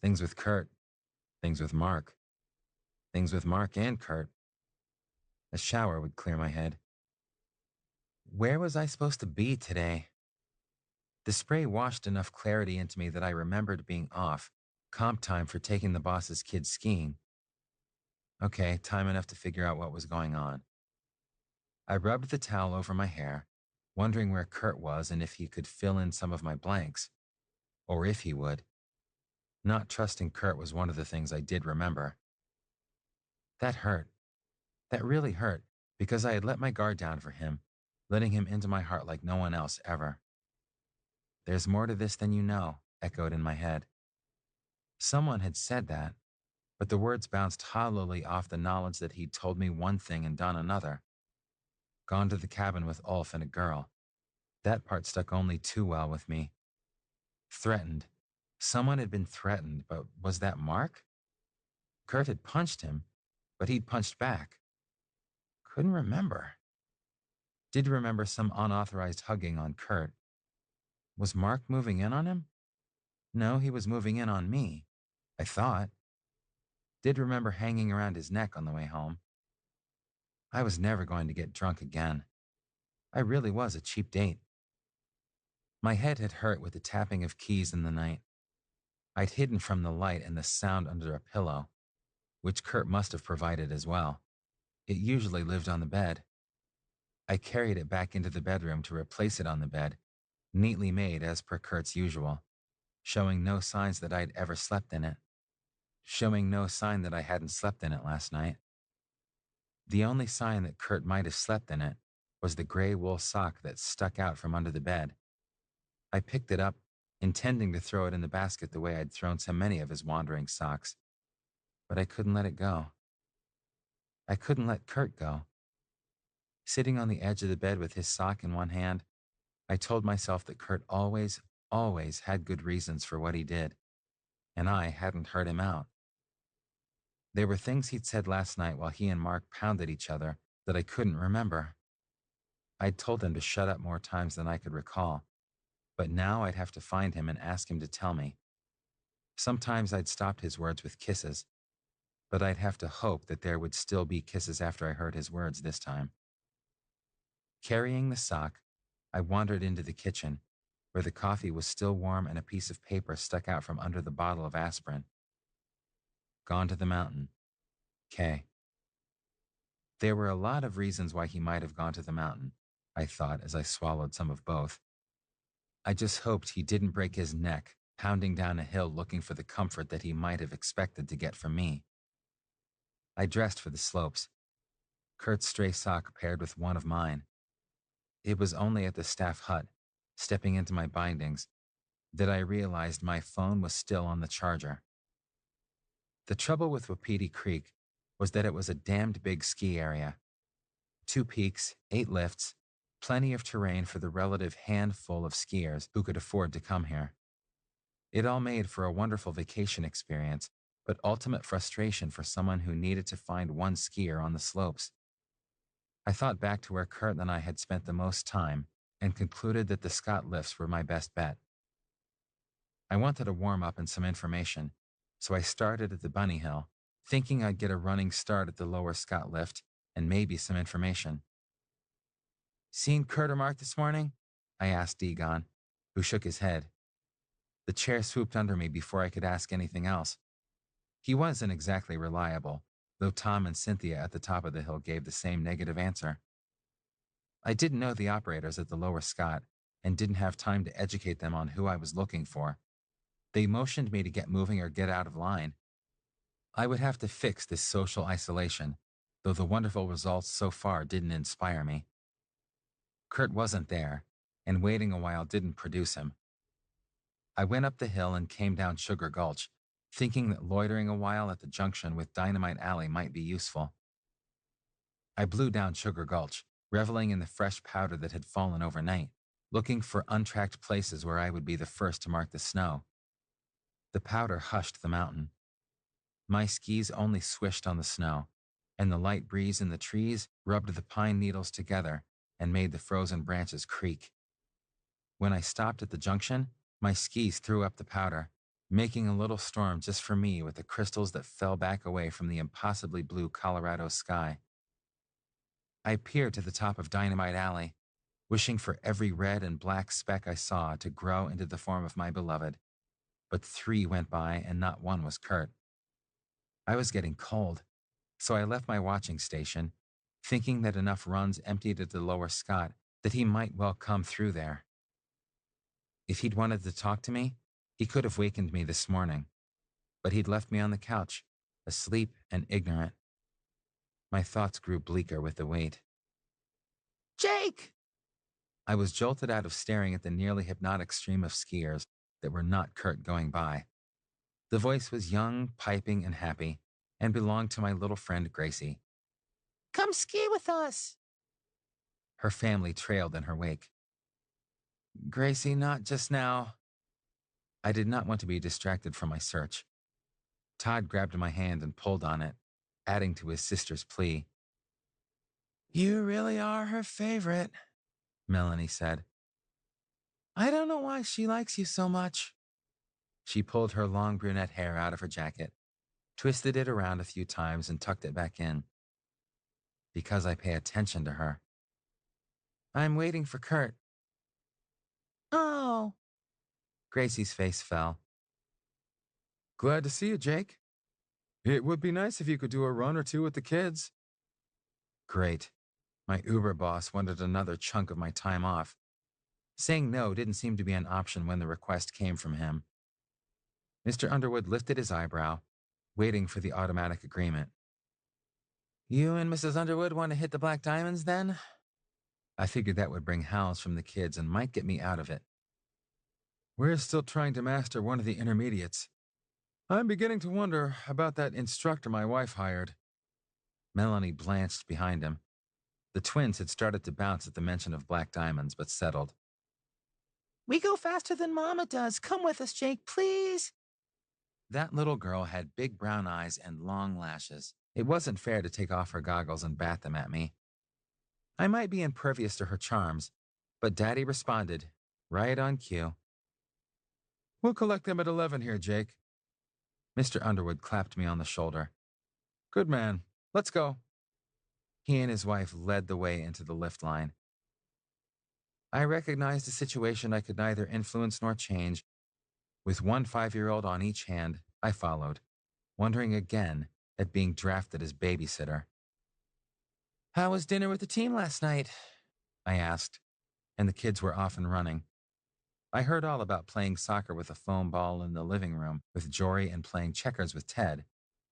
Things with Kurt. Things with Mark. Things with Mark and Kurt. A shower would clear my head. Where was I supposed to be today? The spray washed enough clarity into me that I remembered being off, comp time for taking the boss's kids skiing. Okay, time enough to figure out what was going on. I rubbed the towel over my hair, wondering where Kurt was and if he could fill in some of my blanks. Or if he would. Not trusting Kurt was one of the things I did remember. That hurt. That really hurt, because I had let my guard down for him, letting him into my heart like no one else ever. There's more to this than you know, echoed in my head. Someone had said that, but the words bounced hollowly off the knowledge that he'd told me one thing and done another. Gone to the cabin with Ulf and a girl. That part stuck only too well with me. Threatened. Someone had been threatened, but was that Mark? Kurt had punched him, but he'd punched back. Couldn't remember. Did remember some unauthorized hugging on Kurt. Was Mark moving in on him? No, he was moving in on me, I thought. Did remember hanging around his neck on the way home. I was never going to get drunk again. I really was a cheap date. My head had hurt with the tapping of keys in the night. I'd hidden from the light and the sound under a pillow, which Kurt must have provided as well. It usually lived on the bed. I carried it back into the bedroom to replace it on the bed, neatly made as per Kurt's usual, showing no signs that I'd ever slept in it, showing no sign that I hadn't slept in it last night. The only sign that Kurt might have slept in it was the gray wool sock that stuck out from under the bed. I picked it up, intending to throw it in the basket the way I'd thrown so many of his wandering socks, but I couldn't let it go. I couldn't let Kurt go. Sitting on the edge of the bed with his sock in one hand, I told myself that Kurt always had good reasons for what he did, and I hadn't heard him out. There were things he'd said last night while he and Mark pounded each other that I couldn't remember. I'd told him to shut up more times than I could recall, but now I'd have to find him and ask him to tell me. Sometimes I'd stopped his words with kisses, but I'd have to hope that there would still be kisses after I heard his words this time. Carrying the sock, I wandered into the kitchen, where the coffee was still warm and a piece of paper stuck out from under the bottle of aspirin. Gone to the mountain. K. There were a lot of reasons why he might have gone to the mountain, I thought as I swallowed some of both. I just hoped he didn't break his neck pounding down a hill looking for the comfort that he might have expected to get from me. I dressed for the slopes, Kurt's stray sock paired with one of mine. It was only at the staff hut, stepping into my bindings, that I realized my phone was still on the charger. The trouble with Wapiti Creek was that it was a damned big ski area. 2 peaks, 8 lifts, plenty of terrain for the relative handful of skiers who could afford to come here. It all made for a wonderful vacation experience, but ultimate frustration for someone who needed to find one skier on the slopes. I thought back to where Kurt and I had spent the most time and concluded that the Scott lifts were my best bet. I wanted a warm-up and some information, so I started at the Bunny Hill, thinking I'd get a running start at the lower Scott lift and maybe some information. "Seen Kurt or Mark this morning?" I asked Egon, who shook his head. The chair swooped under me before I could ask anything else. He wasn't exactly reliable, though Tom and Cynthia at the top of the hill gave the same negative answer. I didn't know the operators at the lower Scott and didn't have time to educate them on who I was looking for. They motioned me to get moving or get out of line. I would have to fix this social isolation, though the wonderful results so far didn't inspire me. Kurt wasn't there, and waiting a while didn't produce him. I went up the hill and came down Sugar Gulch, thinking that loitering a while at the junction with Dynamite Alley might be useful. I blew down Sugar Gulch, reveling in the fresh powder that had fallen overnight, looking for untracked places where I would be the first to mark the snow. The powder hushed the mountain. My skis only swished on the snow, and the light breeze in the trees rubbed the pine needles together and made the frozen branches creak. When I stopped at the junction, my skis threw up the powder, making a little storm just for me with the crystals that fell back away from the impossibly blue Colorado sky. I peered to the top of Dynamite Alley, wishing for every red and black speck I saw to grow into the form of my beloved, but 3 went by and not one was Kurt. I was getting cold, so I left my watching station, thinking that enough runs emptied at the lower Scott that he might well come through there. If he'd wanted to talk to me, he could have wakened me this morning, but he'd left me on the couch, asleep and ignorant. My thoughts grew bleaker with the weight. "Jake!" I was jolted out of staring at the nearly hypnotic stream of skiers that were not Kurt going by. The voice was young, piping, and happy, and belonged to my little friend Gracie. "Come ski with us!" Her family trailed in her wake. "Gracie, not just now." I did not want to be distracted from my search. Todd grabbed my hand and pulled on it, adding to his sister's plea. "You really are her favorite," Melanie said. "I don't know why she likes you so much." She pulled her long brunette hair out of her jacket, twisted it around a few times and tucked it back in. "Because I pay attention to her." "I'm waiting for Kurt." "Oh." Gracie's face fell. Glad to see you, Jake. It would be nice if you could do a run or two with the kids. "Great. My Uber boss wanted another chunk of my time off. Saying no didn't seem to be an option when the request came from him. Mr. Underwood lifted his eyebrow, waiting for the automatic agreement. You and Mrs. Underwood want to hit the Black Diamonds then? I figured that would bring howls from the kids and might get me out of it. We're still trying to master one of the intermediates. I'm beginning to wonder about that instructor my wife hired. Melanie blanched behind him. The twins had started to bounce at the mention of Black Diamonds, but settled. We go faster than Mama does. Come with us, Jake, please. That little girl had big brown eyes and long lashes. It wasn't fair to take off her goggles and bat them at me. I might be impervious to her charms, but Daddy responded, right on cue. We'll collect them at 11 here, Jake. Mr. Underwood clapped me on the shoulder. Good man. Let's go. He and his wife led the way into the lift line. I recognized a situation I could neither influence nor change. With one 5-year-old on each hand, I followed, wondering again at being drafted as babysitter. How was dinner with the team last night? I asked, and the kids were off and running. I heard all about playing soccer with a foam ball in the living room with Jory and playing checkers with Ted,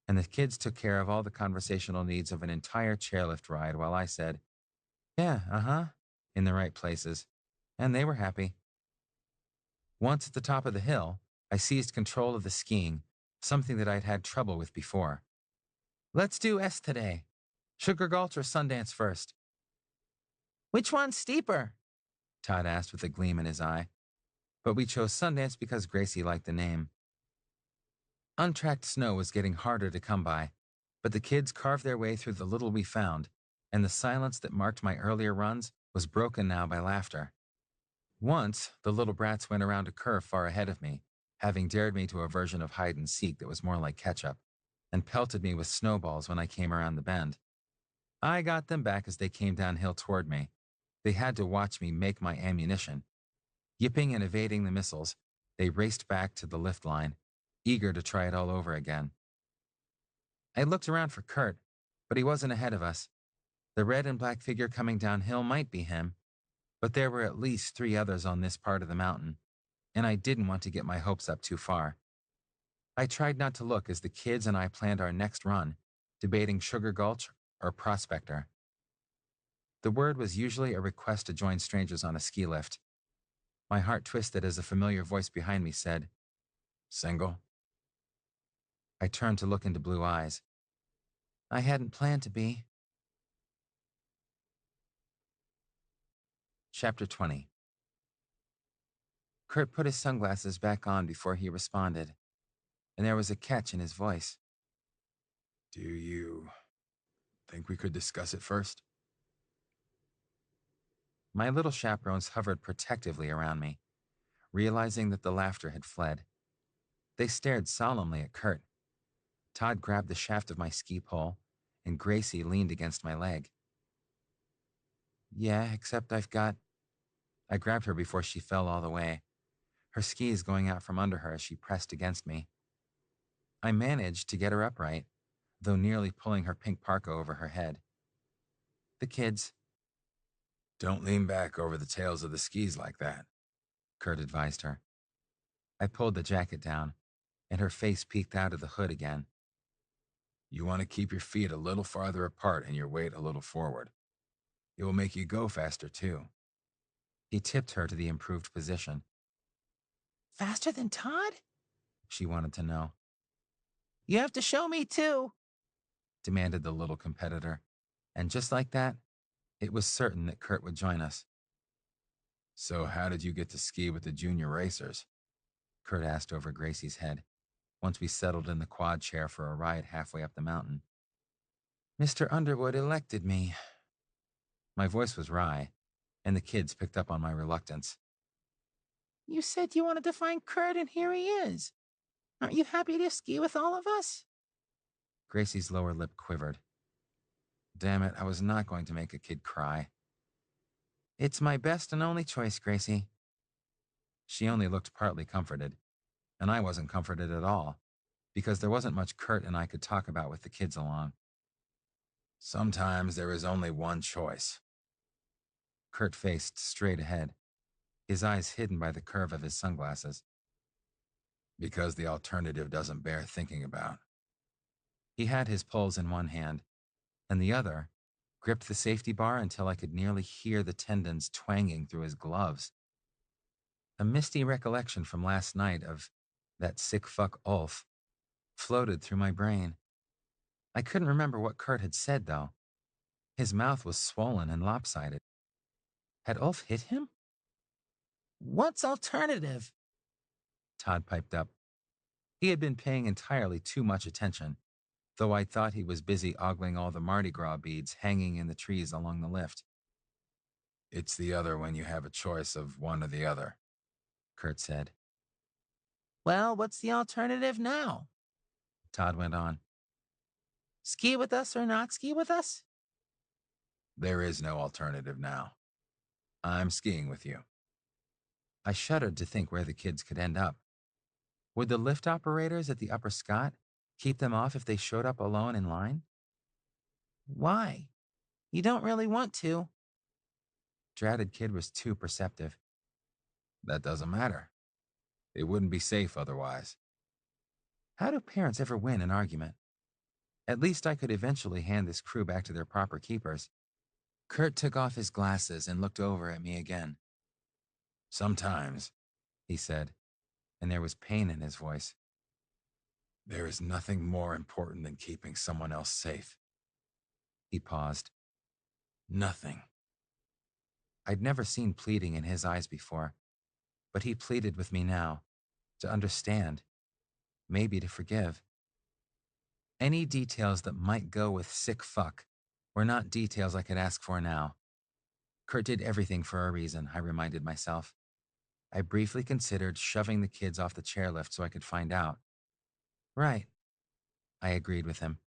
and the kids took care of all the conversational needs of an entire chairlift ride while I said, yeah, in the right places, and they were happy. Once at the top of the hill, I seized control of the skiing, something that I'd had trouble with before. Let's do S today. Sugar Gulch or Sundance first? Which one's steeper? Todd asked with a gleam in his eye. But we chose Sundance because Gracie liked the name. Untracked snow was getting harder to come by, but the kids carved their way through the little we found, and the silence that marked my earlier runs was broken now by laughter. Once, the little brats went around a curve far ahead of me, having dared me to a version of hide and seek that was more like ketchup, and pelted me with snowballs when I came around the bend. I got them back as they came downhill toward me. They had to watch me make my ammunition. Yipping and evading the missiles, they raced back to the lift line, eager to try it all over again. I looked around for Kurt, but he wasn't ahead of us. The red and black figure coming downhill might be him, but there were at least 3 others on this part of the mountain, and I didn't want to get my hopes up too far. I tried not to look as the kids and I planned our next run, debating Sugar Gulch or Prospector. The word was usually a request to join strangers on a ski lift. My heart twisted as a familiar voice behind me said, Single? I turned to look into blue eyes. I hadn't planned to be. Chapter 20. Kurt put his sunglasses back on before he responded, and there was a catch in his voice. Do you think we could discuss it first? My little chaperones hovered protectively around me, realizing that the laughter had fled. They stared solemnly at Kurt. Todd grabbed the shaft of my ski pole, and Gracie leaned against my leg. Yeah, except I grabbed her before she fell all the way, her skis going out from under her as she pressed against me. I managed to get her upright, though nearly pulling her pink parka over her head. The kids. Don't lean back over the tails of the skis like that, Kurt advised her. I pulled the jacket down, and her face peeked out of the hood again. You want to keep your feet a little farther apart and your weight a little forward. It will make you go faster, too. He tipped her to the improved position. Faster than Todd? She wanted to know. You have to show me, too, demanded the little competitor. And just like that, it was certain that Kurt would join us. So how did you get to ski with the junior racers? Kurt asked over Gracie's head, once we settled in the quad chair for a ride halfway up the mountain. Mr. Underwood elected me. My voice was wry, and the kids picked up on my reluctance. You said you wanted to find Kurt, and here he is. Aren't you happy to ski with all of us? Gracie's lower lip quivered. Damn it, I was not going to make a kid cry. It's my best and only choice, Gracie. She only looked partly comforted, and I wasn't comforted at all, because there wasn't much Kurt and I could talk about with the kids along. Sometimes there is only one choice. Kurt faced straight ahead, his eyes hidden by the curve of his sunglasses. Because the alternative doesn't bear thinking about. He had his poles in one hand, and the other gripped the safety bar until I could nearly hear the tendons twanging through his gloves. A misty recollection from last night of that sick fuck Ulf floated through my brain. I couldn't remember what Kurt had said, though. His mouth was swollen and lopsided. Had Ulf hit him? What's alternative? Todd piped up. He had been paying entirely too much attention, though I thought he was busy ogling all the Mardi Gras beads hanging in the trees along the lift. It's the other when you have a choice of one or the other, Kurt said. Well, what's the alternative now? Todd went on. Ski with us or not ski with us? There is no alternative now. I'm skiing with you. I shuddered to think where the kids could end up. Would the lift operators at the Upper Scott keep them off if they showed up alone in line? Why? You don't really want to. Dratted kid was too perceptive. That doesn't matter. It wouldn't be safe otherwise. How do parents ever win an argument? At least I could eventually hand this crew back to their proper keepers. Kurt took off his glasses and looked over at me again. Sometimes, he said, and there was pain in his voice. There is nothing more important than keeping someone else safe. He paused. Nothing. I'd never seen pleading in his eyes before, but he pleaded with me now, to understand, maybe to forgive. Any details that might go with sick fuck were not details I could ask for now. Kurt did everything for a reason, I reminded myself. I briefly considered shoving the kids off the chairlift so I could find out. Right, I agreed with him,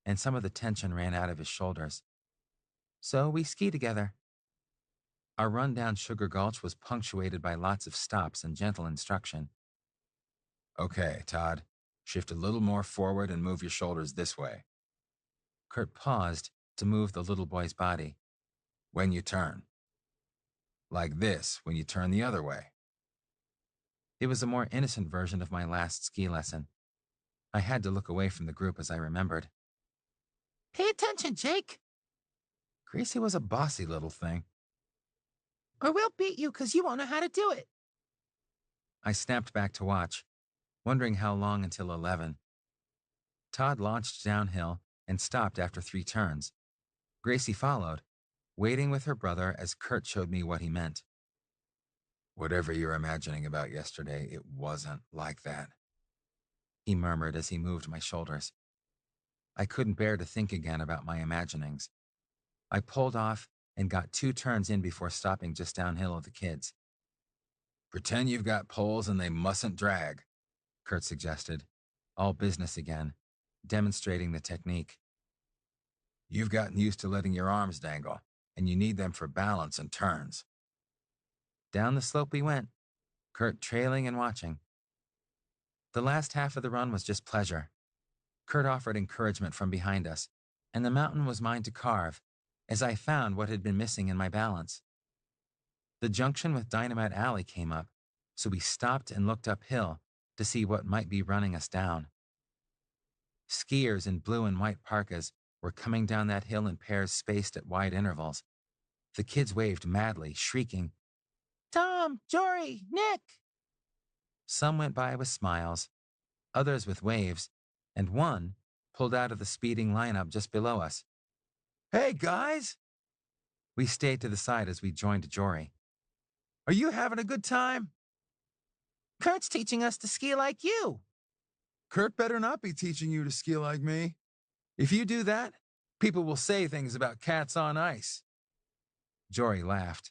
and some of the tension ran out of his shoulders. So we ski together. Our run down Sugar Gulch was punctuated by lots of stops and gentle instruction. Okay, Todd, shift a little more forward and move your shoulders this way. Kurt paused to move the little boy's body. When you turn. Like this when you turn the other way. It was a more innocent version of my last ski lesson. I had to look away from the group as I remembered. Pay attention, Jake. Gracie was a bossy little thing. Or we'll beat you because you won't know how to do it. I snapped back to watch, wondering how long until 11. Todd launched downhill and stopped after 3 turns. Gracie followed, waiting with her brother as Kurt showed me what he meant. Whatever you're imagining about yesterday, it wasn't like that, he murmured as he moved my shoulders. I couldn't bear to think again about my imaginings. I pulled off and got 2 turns in before stopping just downhill of the kids. Pretend you've got poles and they mustn't drag, Kurt suggested, all business again, demonstrating the technique. You've gotten used to letting your arms dangle, and you need them for balance and turns. Down the slope we went, Kurt trailing and watching. The last half of the run was just pleasure. Kurt offered encouragement from behind us, and the mountain was mine to carve, as I found what had been missing in my balance. The junction with Dynamite Alley came up, so we stopped and looked uphill to see what might be running us down. Skiers in blue and white parkas were coming down that hill in pairs spaced at wide intervals. The kids waved madly, shrieking, Tom, Jory, Nick. Some went by with smiles, others with waves, and one pulled out of the speeding lineup just below us. Hey, guys! We stayed to the side as we joined Jory. Are you having a good time? Kurt's teaching us to ski like you. Kurt better not be teaching you to ski like me. If you do that, people will say things about cats on ice. Jory laughed,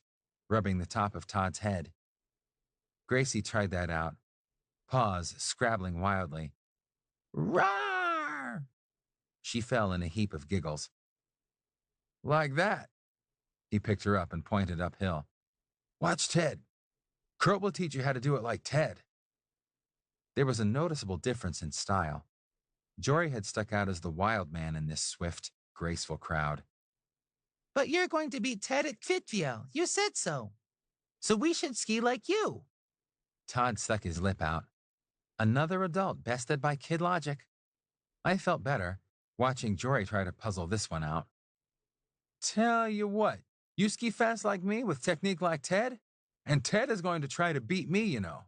rubbing the top of Todd's head. Gracie tried that out. Paws scrabbling wildly. Roar! She fell in a heap of giggles. Like that. He picked her up and pointed uphill. Watch Ted. Kurt will teach you how to do it like Ted. There was a noticeable difference in style. Jory had stuck out as the wild man in this swift, graceful crowd. But you're going to beat Ted at Fitville. You said so. So we should ski like you. Todd stuck his lip out. Another adult bested by kid logic. I felt better watching Jory try to puzzle this one out. Tell you what, you ski fast like me with technique like Ted? And Ted is going to try to beat me, you know.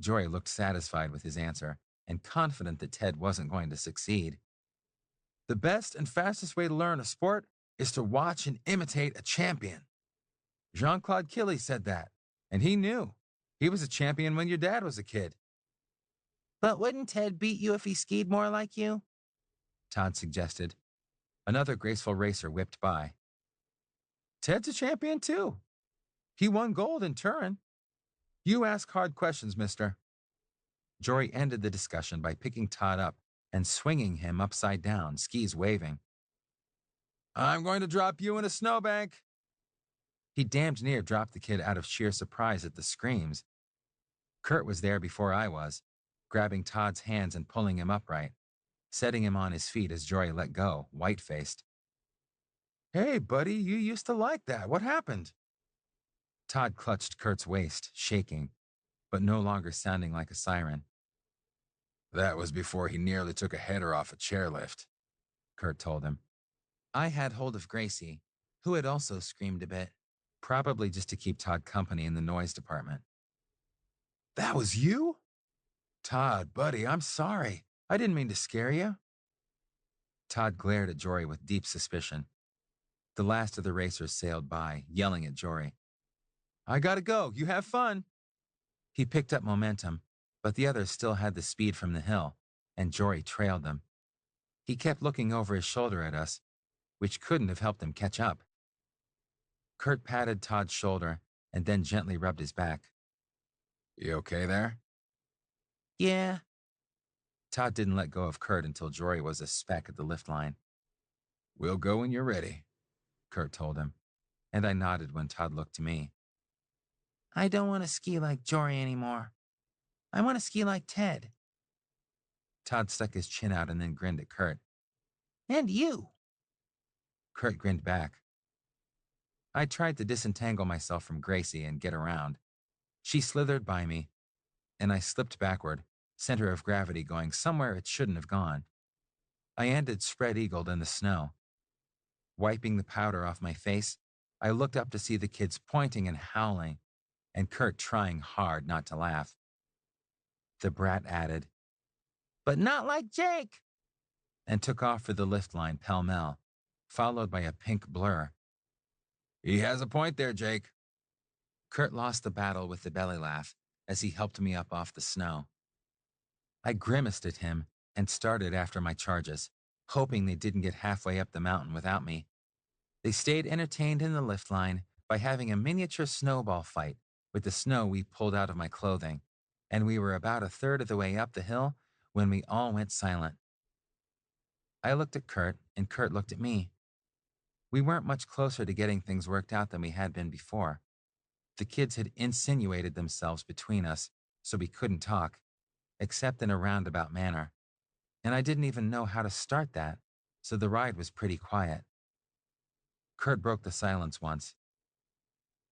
Jory looked satisfied with his answer and confident that Ted wasn't going to succeed. The best and fastest way to learn a sport is to watch and imitate a champion. Jean-Claude Killy said that, and he knew. He was a champion when your dad was a kid. But wouldn't Ted beat you if he skied more like you? Todd suggested. Another graceful racer whipped by. Ted's a champion too. He won gold in Turin. You ask hard questions, mister. Jory ended the discussion by picking Todd up and swinging him upside down, skis waving. I'm going to drop you in a snowbank. He damned near dropped the kid out of sheer surprise at the screams. Kurt was there before I was, grabbing Todd's hands and pulling him upright, setting him on his feet as Jory let go, white-faced. Hey, buddy, you used to like that. What happened? Todd clutched Kurt's waist, shaking, but no longer sounding like a siren. That was before he nearly took a header off a chairlift, Kurt told him. I had hold of Gracie, who had also screamed a bit, probably just to keep Todd company in the noise department. That was you? Todd, buddy, I'm sorry. I didn't mean to scare you. Todd glared at Jory with deep suspicion. The last of the racers sailed by, yelling at Jory. I gotta go. You have fun. He picked up momentum, but the others still had the speed from the hill, and Jory trailed them. He kept looking over his shoulder at us, which couldn't have helped him catch up. Kurt patted Todd's shoulder and then gently rubbed his back. You okay there? Yeah. Todd didn't let go of Kurt until Jory was a speck at the lift line. We'll go when you're ready, Kurt told him, and I nodded when Todd looked to me. I don't want to ski like Jory anymore. I want to ski like Ted. Todd stuck his chin out and then grinned at Kurt. And you. Kurt grinned back. I tried to disentangle myself from Gracie and get around. She slithered by me, and I slipped backward, center of gravity going somewhere it shouldn't have gone. I ended spread-eagled in the snow. Wiping the powder off my face, I looked up to see the kids pointing and howling, and Kurt trying hard not to laugh. The brat added, But not like Jake, and took off for the lift line pell-mell, followed by a pink blur. He has a point there, Jake. Kurt lost the battle with the belly laugh as he helped me up off the snow. I grimaced at him and started after my charges, hoping they didn't get halfway up the mountain without me. They stayed entertained in the lift line by having a miniature snowball fight with the snow we pulled out of my clothing, and we were about a third of the way up the hill when we all went silent. I looked at Kurt, and Kurt looked at me. We weren't much closer to getting things worked out than we had been before. The kids had insinuated themselves between us, so we couldn't talk, except in a roundabout manner. And I didn't even know how to start that, so the ride was pretty quiet. Kurt broke the silence once.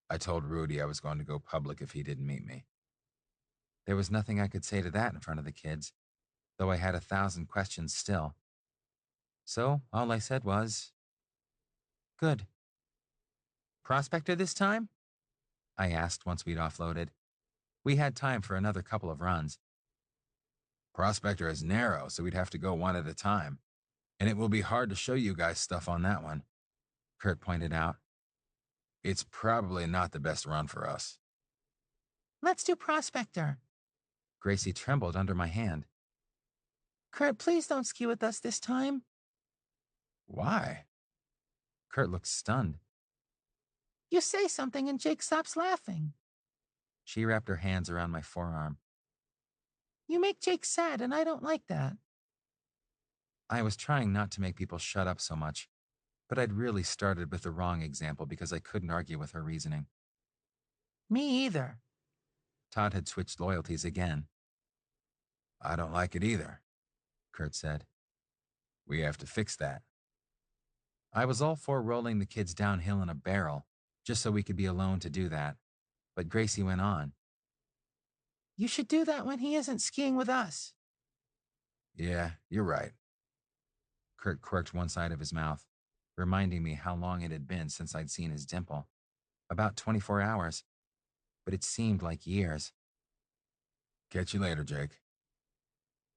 I told Rudy I was going to go public if he didn't meet me. There was nothing I could say to that in front of the kids, though I had 1,000 questions still. So all I said was, Good. Prospector this time? I asked once we'd offloaded. We had time for another couple of runs. Prospector is narrow, so we'd have to go one at a time. And it will be hard to show you guys stuff on that one, Kurt pointed out. It's probably not the best run for us. Let's do Prospector. Gracie trembled under my hand. Kurt, please don't ski with us this time. Why? Kurt looked stunned. You say something and Jake stops laughing. She wrapped her hands around my forearm. You make Jake sad, and I don't like that. I was trying not to make people shut up so much, but I'd really started with the wrong example because I couldn't argue with her reasoning. Me either. Todd had switched loyalties again. I don't like it either, Kurt said. We have to fix that. I was all for rolling the kids downhill in a barrel, just so we could be alone to do that. But Gracie went on. You should do that when he isn't skiing with us. Yeah, you're right. Kurt quirked one side of his mouth, reminding me how long it had been since I'd seen his dimple. About 24 hours, but it seemed like years. Catch you later, Jake.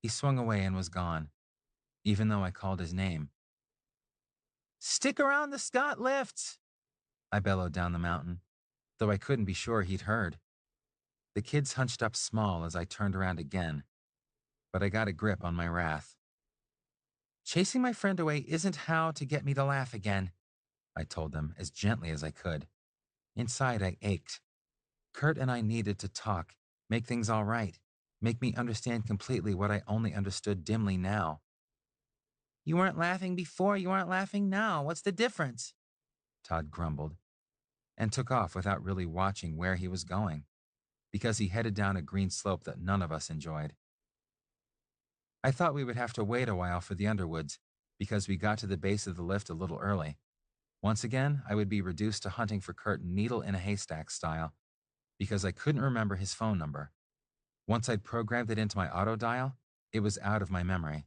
He swung away and was gone, even though I called his name. Stick around the Scott lifts, I bellowed down the mountain, though I couldn't be sure he'd heard. The kids hunched up small as I turned around again, but I got a grip on my wrath. Chasing my friend away isn't how to get me to laugh again, I told them as gently as I could. Inside, I ached. Kurt and I needed to talk, make things all right, make me understand completely what I only understood dimly now. You weren't laughing before, you aren't laughing now. What's the difference? Todd grumbled, and took off without really watching where he was going, because he headed down a green slope that none of us enjoyed. I thought we would have to wait a while for the Underwoods, because we got to the base of the lift a little early. Once again, I would be reduced to hunting for Kurt needle in a haystack style, because I couldn't remember his phone number. Once I'd programmed it into my auto dial, it was out of my memory.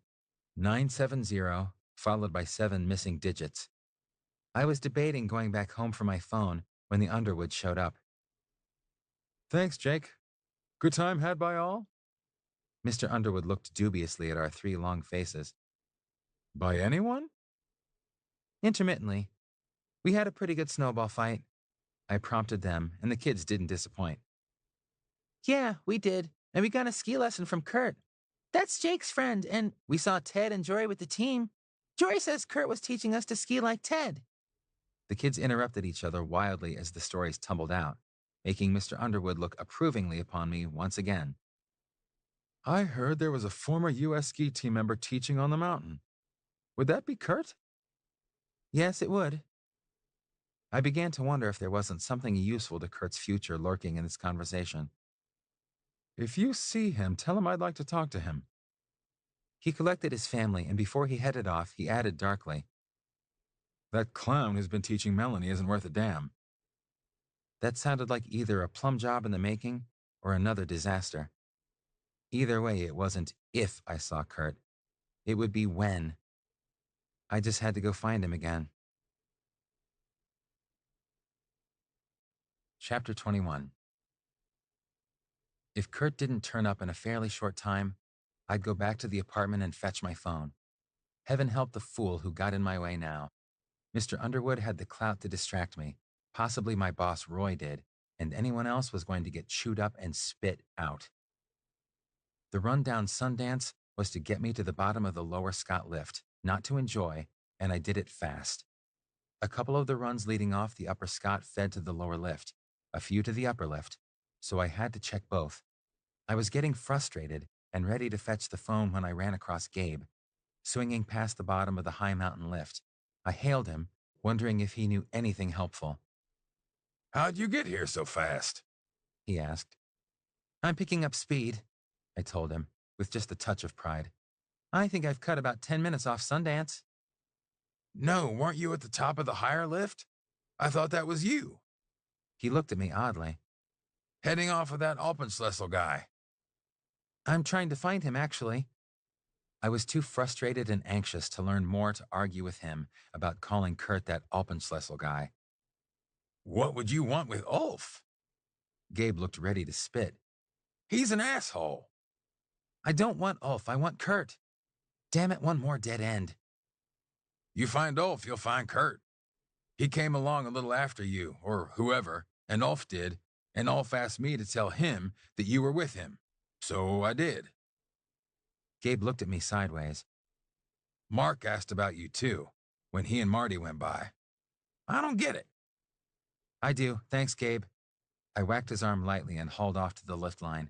970, followed by 7 missing digits. I was debating going back home for my phone when the Underwood showed up. Thanks, Jake. Good time had by all? Mr. Underwood looked dubiously at our 3 long faces. By anyone? Intermittently. We had a pretty good snowball fight. I prompted them, and the kids didn't disappoint. Yeah, we did. And we got a ski lesson from Kurt. That's Jake's friend, and we saw Ted and Jory with the team. Jory says Kurt was teaching us to ski like Ted. The kids interrupted each other wildly as the stories tumbled out, making Mr. Underwood look approvingly upon me once again. I heard there was a former U.S. ski team member teaching on the mountain. Would that be Kurt? Yes, it would. I began to wonder if there wasn't something useful to Kurt's future lurking in this conversation. If you see him, tell him I'd like to talk to him. He collected his family, and before he headed off, he added darkly, That clown who's been teaching Melanie isn't worth a damn. That sounded like either a plum job in the making or another disaster. Either way, it wasn't if I saw Kurt. It would be when. I just had to go find him again. Chapter 21. If Kurt didn't turn up in a fairly short time, I'd go back to the apartment and fetch my phone. Heaven help the fool who got in my way now. Mr. Underwood had the clout to distract me. Possibly my boss Roy did, and anyone else was going to get chewed up and spit out. The run down Sundance was to get me to the bottom of the lower Scott lift, not to enjoy, and I did it fast. A couple of the runs leading off the upper Scott fed to the lower lift, a few to the upper lift, so I had to check both. I was getting frustrated and ready to fetch the phone when I ran across Gabe, swinging past the bottom of the high mountain lift. I hailed him, wondering if he knew anything helpful. How'd you get here so fast? He asked. I'm picking up speed, I told him, with just a touch of pride. I think I've cut about 10 minutes off Sundance. No, weren't you at the top of the higher lift? I thought that was you. He looked at me oddly. Heading off with that Alpenschlessel guy. I'm trying to find him, actually. I was too frustrated and anxious to learn more to argue with him about calling Kurt that Alpenschlessel guy. What would you want with Ulf? Gabe looked ready to spit. He's an asshole. I don't want Ulf, I want Kurt. Damn it, one more dead end. You find Ulf, you'll find Kurt. He came along a little after you, or whoever, and Ulf did, and Ulf asked me to tell him that you were with him. So I did. Gabe looked at me sideways. Mark asked about you too, when he and Marty went by. I don't get it. I do, thanks, Gabe. I whacked his arm lightly and hauled off to the lift line.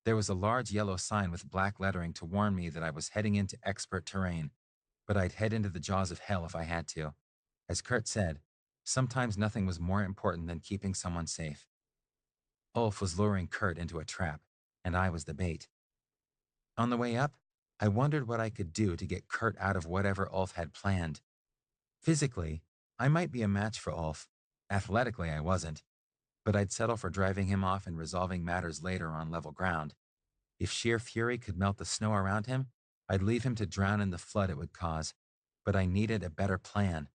There was a large yellow sign with black lettering to warn me that I was heading into expert terrain, but I'd head into the jaws of hell if I had to. As Kurt said, sometimes nothing was more important than keeping someone safe. Ulf was luring Kurt into a trap, and I was the bait. On the way up, I wondered what I could do to get Kurt out of whatever Ulf had planned. Physically, I might be a match for Ulf. Athletically, I wasn't, but I'd settle for driving him off and resolving matters later on level ground. If sheer fury could melt the snow around him, I'd leave him to drown in the flood it would cause, but I needed a better plan.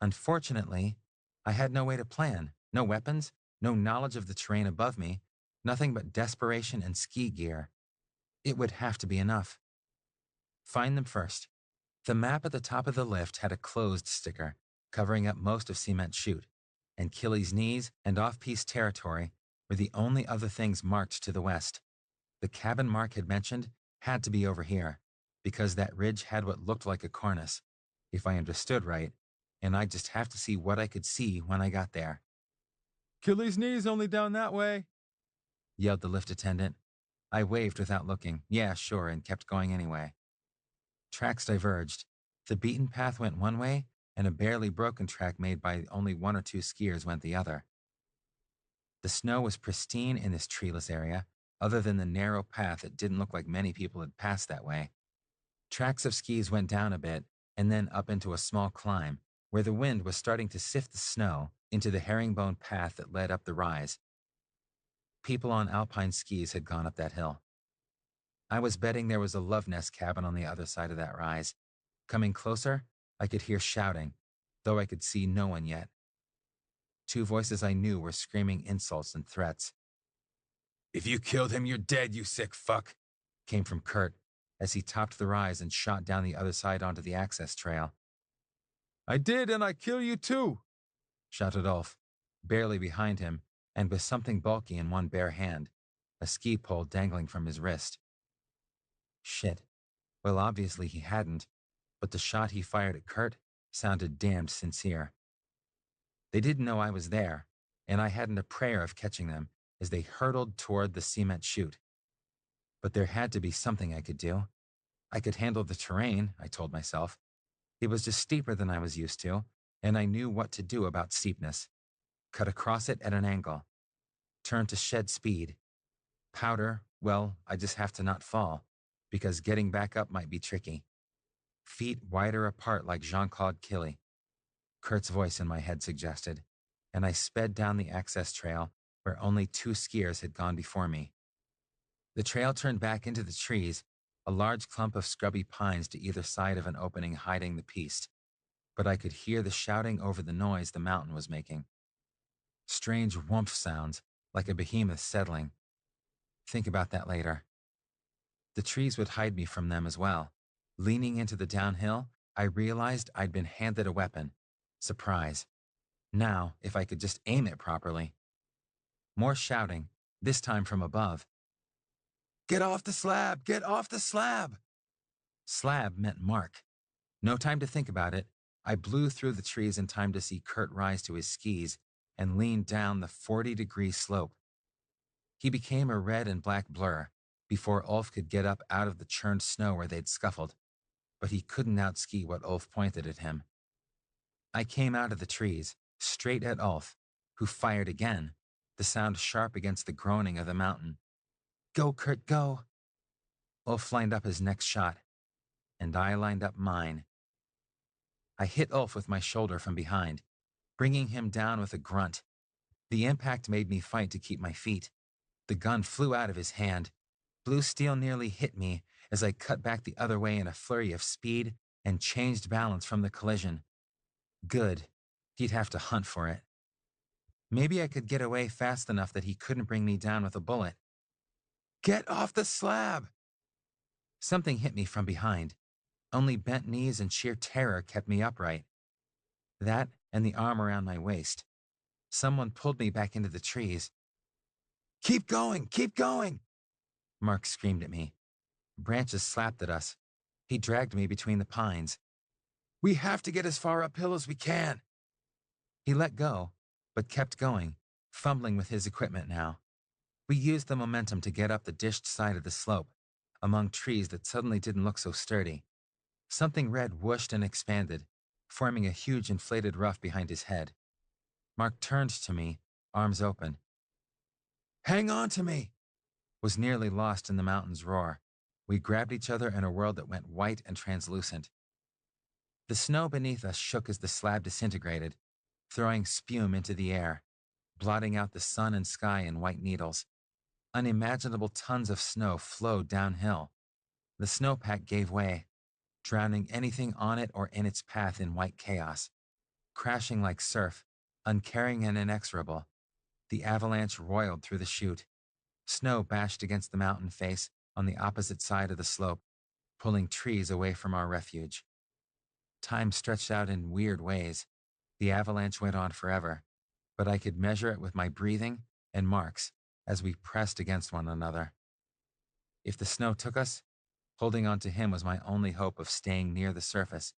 Unfortunately, I had no way to plan, no weapons, no knowledge of the terrain above me, nothing but desperation and ski gear. It would have to be enough. Find them first. The map at the top of the lift had a closed sticker, covering up most of Cement Chute, and Killy's Knees and off-piste territory were the only other things marked to the west. The cabin Mark had mentioned had to be over here, because that ridge had what looked like a cornice, if I understood right, and I'd just have to see what I could see when I got there. Killy's Knees only down that way, Yelled the lift attendant. I waved without looking, yeah, sure, and kept going anyway. Tracks diverged. The beaten path went one way, and a barely broken track made by only one or two skiers went the other. The snow was pristine in this treeless area, other than the narrow path that didn't look like many people had passed that way. Tracks of skis went down a bit, and then up into a small climb, where the wind was starting to sift the snow into the herringbone path that led up the rise. People on alpine skis had gone up that hill. I was betting there was a love nest cabin on the other side of that rise. Coming closer, I could hear shouting, though I could see no one yet. Two voices I knew were screaming insults and threats. "If you killed him, you're dead, you sick fuck," came from Kurt as he topped the rise and shot down the other side onto the access trail. "I did, and I kill you too," shouted Ulf, barely behind him and with something bulky in one bare hand, a ski pole dangling from his wrist. Shit. Well, obviously he hadn't, but the shot he fired at Kurt sounded damned sincere. They didn't know I was there, and I hadn't a prayer of catching them as they hurtled toward the Cement Chute. But there had to be something I could do. I could handle the terrain, I told myself. It was just steeper than I was used to, and I knew what to do about steepness. Cut across it at an angle. Turn to shed speed. Powder, well, I just have to not fall, because getting back up might be tricky. Feet wider apart like Jean-Claude Killy, Kurt's voice in my head suggested, and I sped down the access trail where only two skiers had gone before me. The trail turned back into the trees, a large clump of scrubby pines to either side of an opening hiding the piste, but I could hear the shouting over the noise the mountain was making. Strange whoomph sounds, like a behemoth settling. Think about that later. The trees would hide me from them as well. Leaning into the downhill, I realized I'd been handed a weapon. Surprise. Now, if I could just aim it properly. More shouting, this time from above. "Get off the slab! Get off the slab!" Slab meant Mark. No time to think about it. I blew through the trees in time to see Kurt rise to his skis and lean down the 40-degree slope. He became a red and black blur before Ulf could get up out of the churned snow where they'd scuffled, but he couldn't outski what Ulf pointed at him. I came out of the trees, straight at Ulf, who fired again, the sound sharp against the groaning of the mountain. "Go, Kurt, go!" Ulf lined up his next shot, and I lined up mine. I hit Ulf with my shoulder from behind, bringing him down with a grunt. The impact made me fight to keep my feet. The gun flew out of his hand. Blue steel nearly hit me as I cut back the other way in a flurry of speed and changed balance from the collision. Good. He'd have to hunt for it. Maybe I could get away fast enough that he couldn't bring me down with a bullet. "Get off the slab!" Something hit me from behind. Only bent knees and sheer terror kept me upright. That and the arm around my waist. Someone pulled me back into the trees. "Keep going! Keep going!" Mark screamed at me. Branches slapped at us. He dragged me between the pines. "We have to get as far uphill as we can." He let go, but kept going, fumbling with his equipment now. We used the momentum to get up the dished side of the slope, among trees that suddenly didn't look so sturdy. Something red whooshed and expanded, forming a huge inflated ruff behind his head. Mark turned to me, arms open. "Hang on to me!" Was nearly lost in the mountain's roar. We grabbed each other in a world that went white and translucent. The snow beneath us shook as the slab disintegrated, throwing spume into the air, blotting out the sun and sky in white needles. Unimaginable tons of snow flowed downhill. The snowpack gave way, drowning anything on it or in its path in white chaos. Crashing like surf, uncaring and inexorable, the avalanche roiled through the chute. Snow bashed against the mountain face on the opposite side of the slope, pulling trees away from our refuge. Time stretched out in weird ways. The avalanche went on forever, but I could measure it with my breathing and Mark's as we pressed against one another. If the snow took us, holding on to him was my only hope of staying near the surface,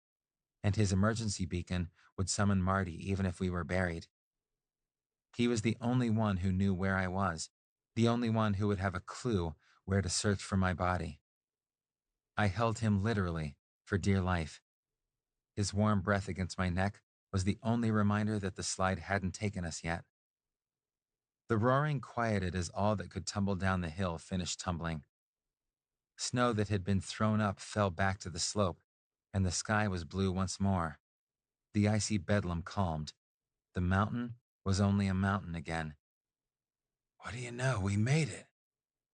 and his emergency beacon would summon Marty even if we were buried. He was the only one who knew where I was, the only one who would have a clue where to search for my body. I held him literally for dear life. His warm breath against my neck was the only reminder that the slide hadn't taken us yet. The roaring quieted as all that could tumble down the hill finished tumbling. Snow that had been thrown up fell back to the slope, and the sky was blue once more. The icy bedlam calmed. The mountain was only a mountain again. "What do you know? We made it,"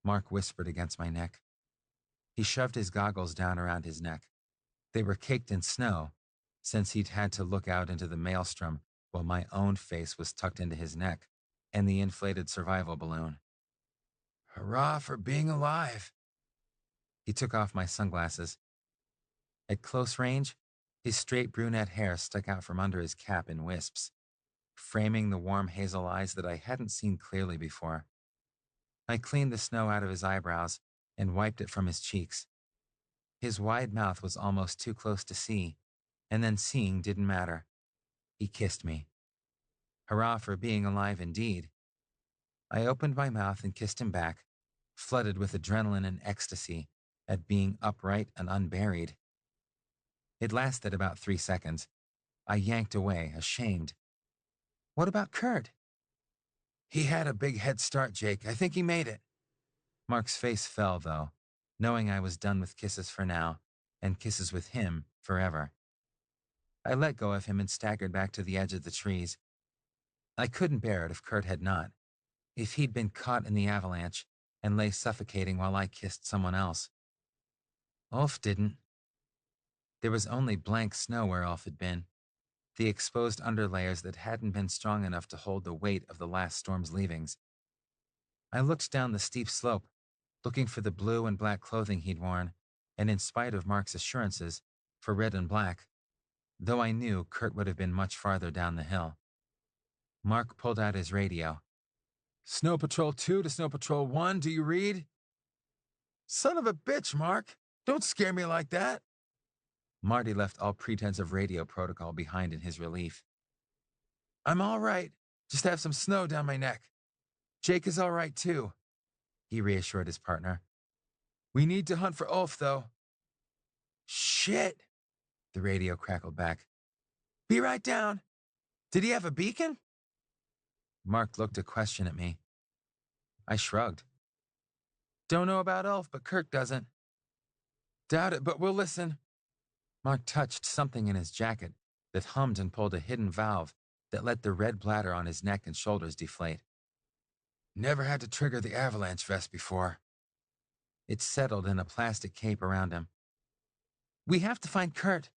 Mark whispered against my neck. He shoved his goggles down around his neck. They were caked in snow, since he'd had to look out into the maelstrom while my own face was tucked into his neck and the inflated survival balloon. "Hurrah for being alive." He took off my sunglasses. At close range, his straight brunette hair stuck out from under his cap in wisps, framing the warm hazel eyes that I hadn't seen clearly before. I cleaned the snow out of his eyebrows and wiped it from his cheeks. His wide mouth was almost too close to see, and then seeing didn't matter. He kissed me. Hurrah for being alive indeed. I opened my mouth and kissed him back, flooded with adrenaline and ecstasy at being upright and unburied. It lasted about 3 seconds. I yanked away, ashamed. "What about Kurt?" "He had a big head start, Jake. I think he made it." Mark's face fell, though, knowing I was done with kisses for now, and kisses with him forever. I let go of him and staggered back to the edge of the trees. I couldn't bear it if Kurt had not. If he'd been caught in the avalanche and lay suffocating while I kissed someone else. Ulf didn't. There was only blank snow where Ulf had been, the exposed underlayers that hadn't been strong enough to hold the weight of the last storm's leavings. I looked down the steep slope, looking for the blue and black clothing he'd worn, and in spite of Mark's assurances, for red and black, though I knew Kurt would have been much farther down the hill. Mark pulled out his radio. "Snow Patrol 2 to Snow Patrol 1, do you read?" "Son of a bitch, Mark. Don't scare me like that." Marty left all pretense of radio protocol behind in his relief. "I'm all right. Just have some snow down my neck. Jake is all right, too," he reassured his partner. "We need to hunt for Ulf, though." "Shit," the radio crackled back. "Be right down. Did he have a beacon?" Mark looked a question at me. I shrugged. "Don't know about Ulf, but Kirk doesn't." "Doubt it, but we'll listen." Mark touched something in his jacket that hummed and pulled a hidden valve that let the red bladder on his neck and shoulders deflate. "Never had to trigger the avalanche vest before." It settled in a plastic cape around him. "We have to find Kurt."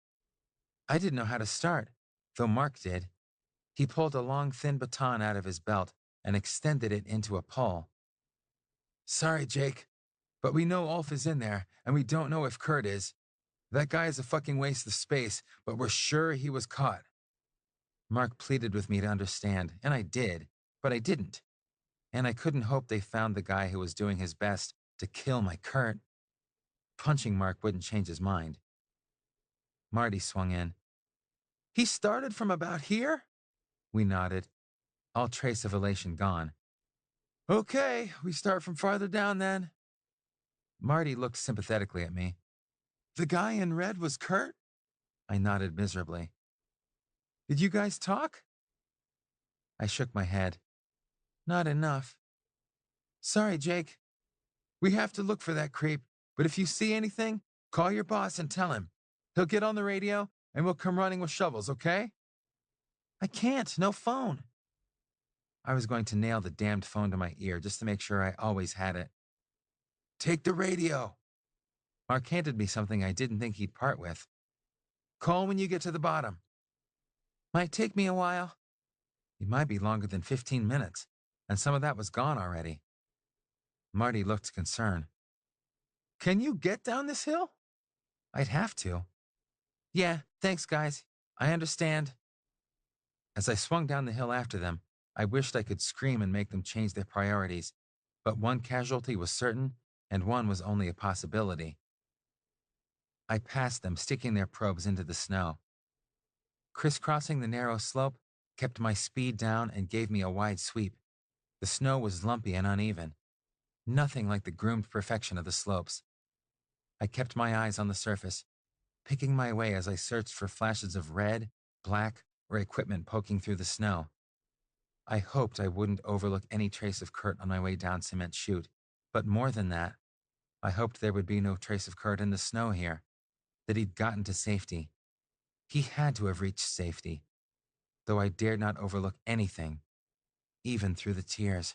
I didn't know how to start, though Mark did. He pulled a long, thin baton out of his belt and extended it into a pole. "Sorry, Jake, but we know Ulf is in there, and we don't know if Kurt is. That guy is a fucking waste of space, but we're sure he was caught." Mark pleaded with me to understand, and I did, but I didn't. And I couldn't hope they found the guy who was doing his best to kill my Kurt. Punching Mark wouldn't change his mind. Marty swung in. "He started from about here?" We nodded, all trace of elation gone. "Okay, we start from farther down then." Marty looked sympathetically at me. "The guy in red was Kurt?" I nodded miserably. "Did you guys talk?" I shook my head. "Not enough." "Sorry, Jake. We have to look for that creep, but if you see anything, call your boss and tell him. He'll get on the radio and we'll come running with shovels, okay? I can't, no phone. I was going to nail the damned phone to my ear just to make sure I always had it. Take the radio. Mark handed me something I didn't think he'd part with. Call when you get to the bottom. Might take me a while. It might be longer than 15 minutes, and some of that was gone already. Marty looked concerned. Can you get down this hill? I'd have to. Yeah, thanks, guys. I understand. As I swung down the hill after them, I wished I could scream and make them change their priorities, but one casualty was certain, and one was only a possibility. I passed them, sticking their probes into the snow. Crisscrossing the narrow slope kept my speed down and gave me a wide sweep. The snow was lumpy and uneven, nothing like the groomed perfection of the slopes. I kept my eyes on the surface, picking my way as I searched for flashes of red, black, or equipment poking through the snow. I hoped I wouldn't overlook any trace of Kurt on my way down Cement Chute, but more than that, I hoped there would be no trace of Kurt in the snow here, that he'd gotten to safety. He had to have reached safety, though I dared not overlook anything, even through the tears.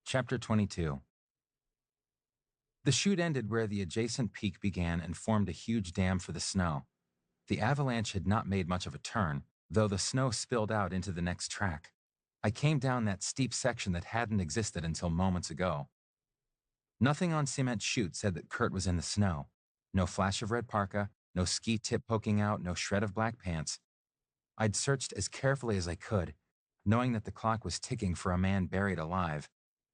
Chapter 22. The chute ended where the adjacent peak began and formed a huge dam for the snow. The avalanche had not made much of a turn, though the snow spilled out into the next track. I came down that steep section that hadn't existed until moments ago. Nothing on Cement Chute said that Kurt was in the snow. No flash of red parka, no ski tip poking out, no shred of black pants. I'd searched as carefully as I could, knowing that the clock was ticking for a man buried alive,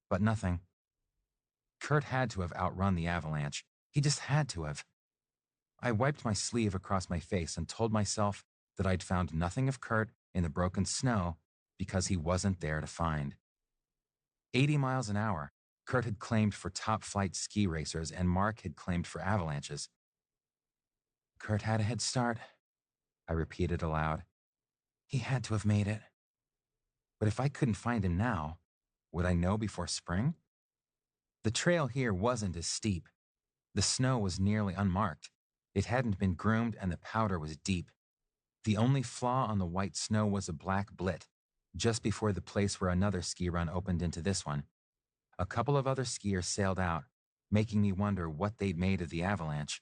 but nothing. Kurt had to have outrun the avalanche. He just had to have. I wiped my sleeve across my face and told myself that I'd found nothing of Kurt in the broken snow because he wasn't there to find. 80 miles an hour, Kurt had claimed for top-flight ski racers and Mark had claimed for avalanches. Kurt had a head start, I repeated aloud. He had to have made it. But if I couldn't find him now, would I know before spring? The trail here wasn't as steep. The snow was nearly unmarked. It hadn't been groomed and the powder was deep. The only flaw on the white snow was a black blit, just before the place where another ski run opened into this one. A couple of other skiers sailed out, making me wonder what they'd made of the avalanche.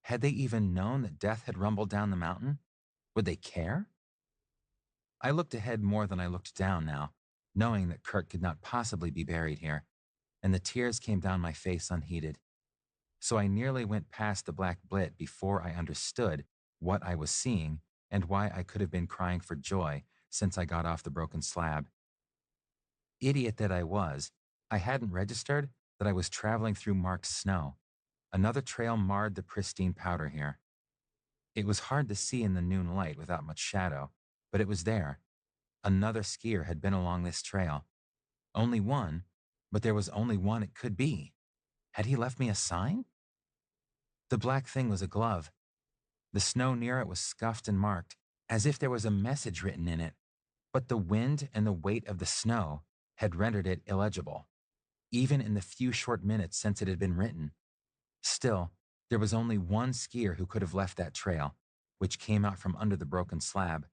Had they even known that death had rumbled down the mountain? Would they care? I looked ahead more than I looked down now, knowing that Kurt could not possibly be buried here, and the tears came down my face unheeded. So I nearly went past the black blit before I understood what I was seeing and why I could have been crying for joy since I got off the broken slab. Idiot that I was, I hadn't registered that I was traveling through marked snow. Another trail marred the pristine powder here. It was hard to see in the noon light without much shadow, but it was there. Another skier had been along this trail. Only one, but there was only one it could be. Had he left me a sign? The black thing was a glove. The snow near it was scuffed and marked, as if there was a message written in it, but the wind and the weight of the snow had rendered it illegible, even in the few short minutes since it had been written. Still, there was only one skier who could have left that trail, which came out from under the broken slab.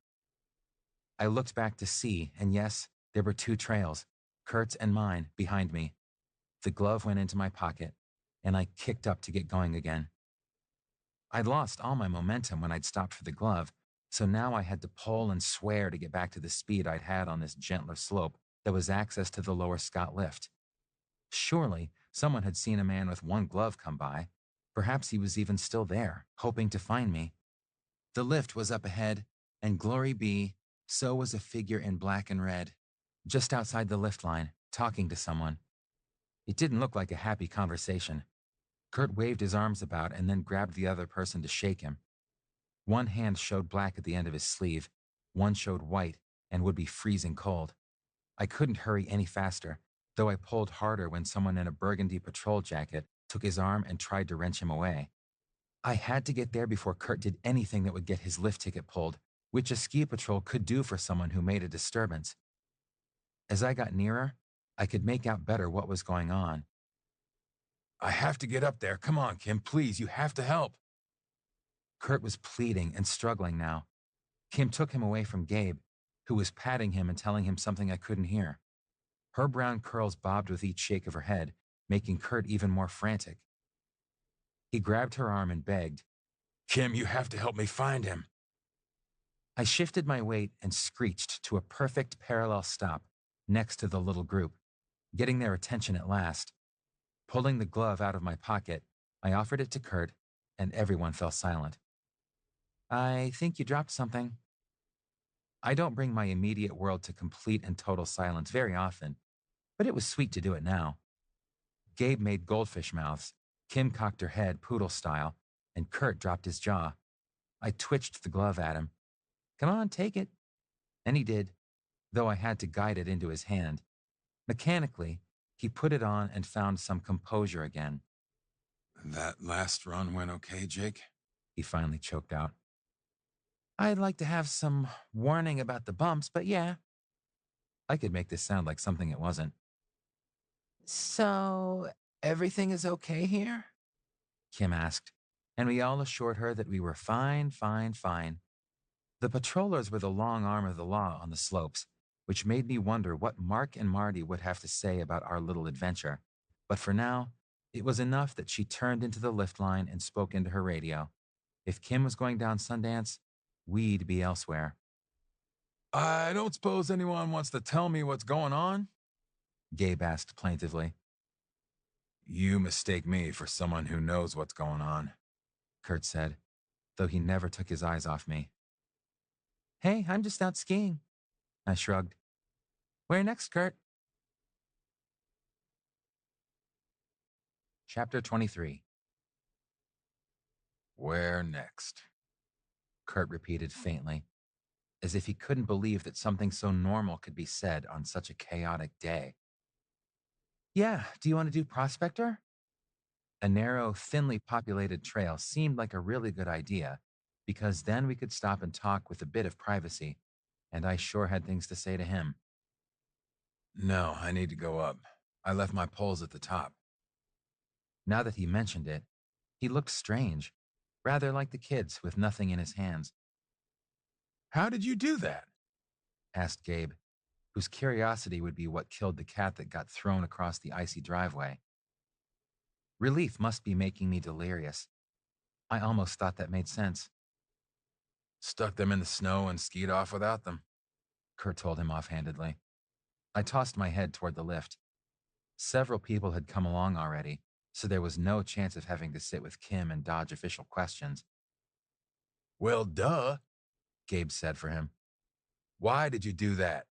I looked back to see, and yes, there were two trails, Kurt's and mine, behind me. The glove went into my pocket, and I kicked up to get going again. I'd lost all my momentum when I'd stopped for the glove, so now I had to pull and swear to get back to the speed I'd had on this gentler slope that was access to the lower Scott lift. Surely, someone had seen a man with one glove come by. Perhaps he was even still there, hoping to find me. The lift was up ahead, and glory be, so was a figure in black and red, just outside the lift line, talking to someone. It didn't look like a happy conversation. Kurt waved his arms about and then grabbed the other person to shake him. One hand showed black at the end of his sleeve, one showed white and would be freezing cold. I couldn't hurry any faster, though I pulled harder when someone in a burgundy patrol jacket took his arm and tried to wrench him away. I had to get there before Kurt did anything that would get his lift ticket pulled, which a ski patrol could do for someone who made a disturbance. As I got nearer, I could make out better what was going on. I have to get up there. Come on, Kim, please, you have to help. Kurt was pleading and struggling now. Kim took him away from Gabe, who was patting him and telling him something I couldn't hear. Her brown curls bobbed with each shake of her head, making Kurt even more frantic. He grabbed her arm and begged, Kim, you have to help me find him. I shifted my weight and screeched to a perfect parallel stop next to the little group, getting their attention at last. Pulling the glove out of my pocket, I offered it to Kurt, and everyone fell silent. I think you dropped something. I don't bring my immediate world to complete and total silence very often, but it was sweet to do it now. Gabe made goldfish mouths, Kim cocked her head poodle style, and Kurt dropped his jaw. I twitched the glove at him. Come on, take it. And he did, though I had to guide it into his hand. Mechanically, he put it on and found some composure again. That last run went okay, Jake? He finally choked out. I'd like to have some warning about the bumps, but yeah. I could make this sound like something it wasn't. So, everything is okay here? Kim asked, and we all assured her that we were fine, fine, fine. The patrollers were the long arm of the law on the slopes, which made me wonder what Mark and Marty would have to say about our little adventure. But for now, it was enough that she turned into the lift line and spoke into her radio. If Kim was going down Sundance, we'd be elsewhere. I don't suppose anyone wants to tell me what's going on? Gabe asked plaintively. You mistake me for someone who knows what's going on, Kurt said, though he never took his eyes off me. Hey, I'm just out skiing. I shrugged. Where next, Kurt? Chapter 23. Where next? Kurt repeated faintly, as if he couldn't believe that something so normal could be said on such a chaotic day. Yeah, do you want to do Prospector? A narrow, thinly populated trail seemed like a really good idea, because then we could stop and talk with a bit of privacy, and I sure had things to say to him. No, I need to go up. I left my poles at the top. Now that he mentioned it, he looked strange, rather like the kids with nothing in his hands. How did you do that? Asked Gabe, whose curiosity would be what killed the cat that got thrown across the icy driveway. Relief must be making me delirious. I almost thought that made sense. Stuck them in the snow and skied off without them, Kurt told him offhandedly. I tossed my head toward the lift. Several people had come along already, so there was no chance of having to sit with Kim and dodge official questions. Well, duh, Gabe said for him. Why did you do that?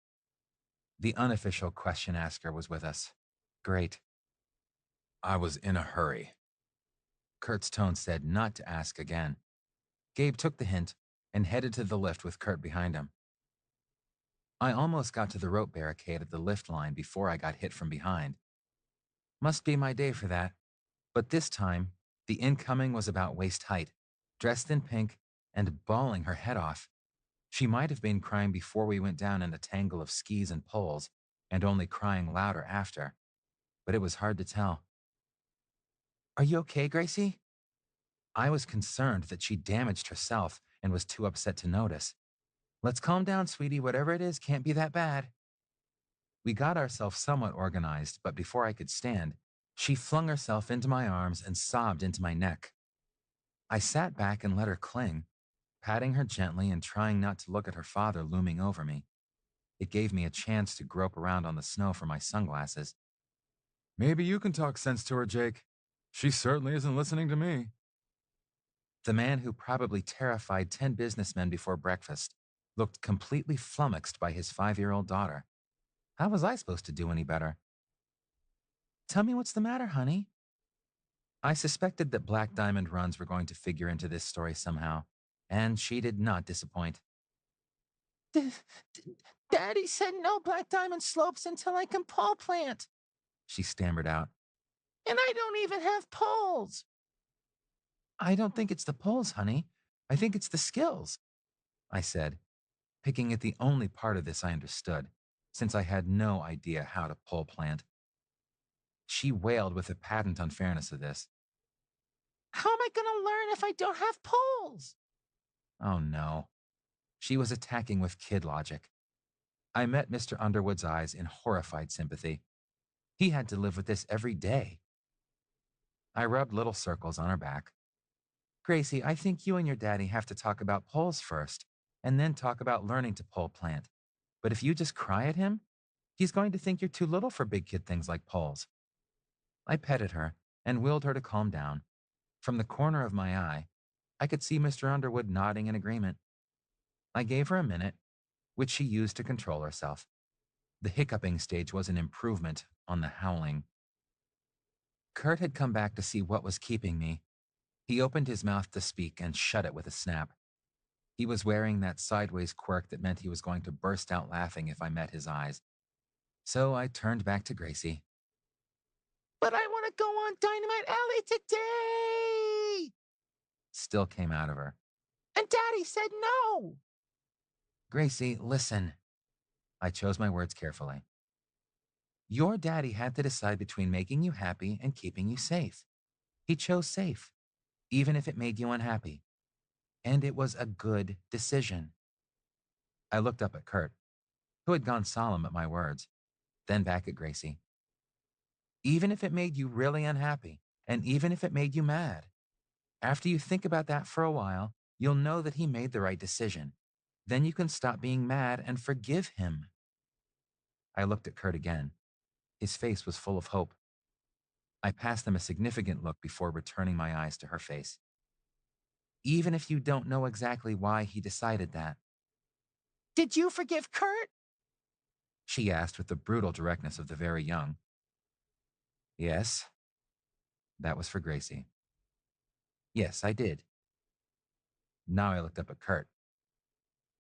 The unofficial question asker was with us. Great. I was in a hurry. Kurt's tone said not to ask again. Gabe took the hint and headed to the lift with Kurt behind him. I almost got to the rope barricade at the lift line before I got hit from behind. Must be my day for that. But this time, the incoming was about waist height, dressed in pink and bawling her head off. She might have been crying before we went down in a tangle of skis and poles, and only crying louder after. But it was hard to tell. Are you okay, Gracie? I was concerned that she damaged herself and was too upset to notice. Let's calm down, sweetie. Whatever it is can't be that bad. We got ourselves somewhat organized, but before I could stand, she flung herself into my arms and sobbed into my neck. I sat back and let her cling, patting her gently and trying not to look at her father looming over me. It gave me a chance to grope around on the snow for my sunglasses. Maybe you can talk sense to her, Jake. She certainly isn't listening to me. The man who probably terrified 10 businessmen before breakfast looked completely flummoxed by his 5-year-old daughter. How was I supposed to do any better? Tell me what's the matter, honey. I suspected that Black Diamond runs were going to figure into this story somehow, and she did not disappoint. Daddy said no Black Diamond slopes until I can pole plant, she stammered out. And I don't even have poles. I don't think it's the poles, honey. I think it's the skills, I said, picking at the only part of this I understood, since I had no idea how to pole plant. She wailed with the patent unfairness of this. How am I going to learn if I don't have poles? Oh no. She was attacking with kid logic. I met Mr. Underwood's eyes in horrified sympathy. He had to live with this every day. I rubbed little circles on her back. Gracie, I think you and your daddy have to talk about poles first, and then talk about learning to pole plant. But if you just cry at him, he's going to think you're too little for big kid things like poles. I petted her and willed her to calm down. From the corner of my eye, I could see Mr. Underwood nodding in agreement. I gave her a minute, which she used to control herself. The hiccuping stage was an improvement on the howling. Kurt had come back to see what was keeping me. He opened his mouth to speak and shut it with a snap. He was wearing that sideways quirk that meant he was going to burst out laughing if I met his eyes. So I turned back to Gracie. But I want to go on Dynamite Alley today! Still came out of her. And Daddy said no! Gracie, listen. I chose my words carefully. Your daddy had to decide between making you happy and keeping you safe. He chose safe, even if it made you unhappy. And it was a good decision. I looked up at Kurt, who had gone solemn at my words, then back at Gracie. Even if it made you really unhappy, and even if it made you mad, after you think about that for a while, you'll know that he made the right decision. Then you can stop being mad and forgive him. I looked at Kurt again. His face was full of hope. I passed him a significant look before returning my eyes to her face. Even if you don't know exactly why he decided that. Did you forgive Kurt? She asked with the brutal directness of the very young. Yes. That was for Gracie. Yes, I did. Now I looked up at Kurt.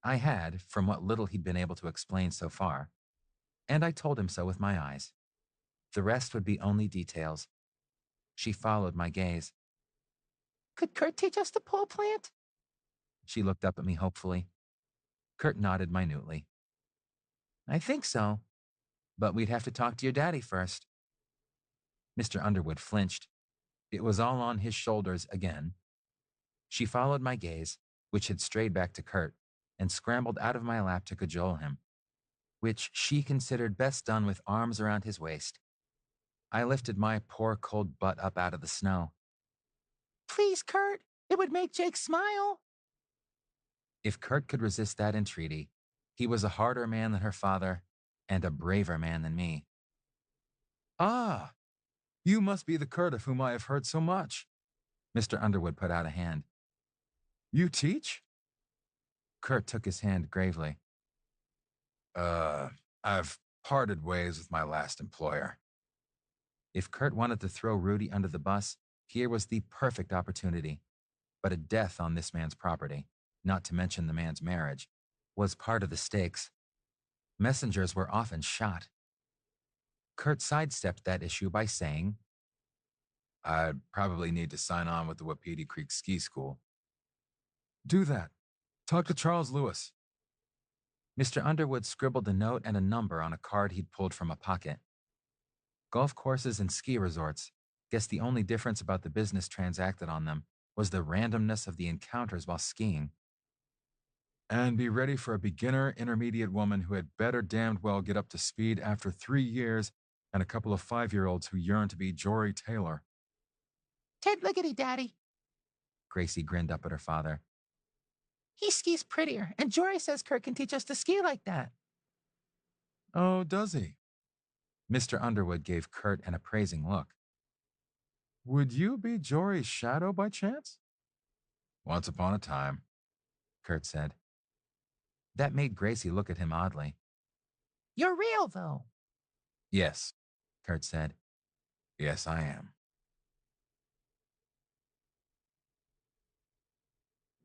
I had, from what little he'd been able to explain so far, and I told him so with my eyes. The rest would be only details. She followed my gaze. Could Kurt teach us to pole plant? She looked up at me hopefully. Kurt nodded minutely. I think so, but we'd have to talk to your daddy first. Mr. Underwood flinched. It was all on his shoulders again. She followed my gaze, which had strayed back to Kurt, and scrambled out of my lap to cajole him, which she considered best done with arms around his waist. I lifted my poor cold butt up out of the snow. Please, Kurt, it would make Jake smile. If Kurt could resist that entreaty, he was a harder man than her father and a braver man than me. Ah, you must be the Kurt of whom I have heard so much. Mr. Underwood put out a hand. You teach? Kurt took his hand gravely. I've parted ways with my last employer. If Kurt wanted to throw Rudy under the bus, here was the perfect opportunity. But a death on this man's property, not to mention the man's marriage, was part of the stakes. Messengers were often shot. Kurt sidestepped that issue by saying, I'd probably need to sign on with the Wapiti Creek Ski School. Do that. Talk to Charles Lewis. Mr. Underwood scribbled a note and a number on a card he'd pulled from a pocket. Golf courses and ski resorts. Guess the only difference about the business transacted on them was the randomness of the encounters while skiing. And be ready for a beginner intermediate woman who had better damned well get up to speed after 3 years and a couple of 5-year-olds who yearn to be Jory Taylor. Ted Liggety, Daddy. Gracie grinned up at her father. He skis prettier, and Jory says Kurt can teach us to ski like that. Oh, does he? Mr. Underwood gave Kurt an appraising look. Would you be Jory's shadow by chance? Once upon a time, Kurt said. That made Gracie look at him oddly. You're real, though. Yes, Kurt said. Yes, I am.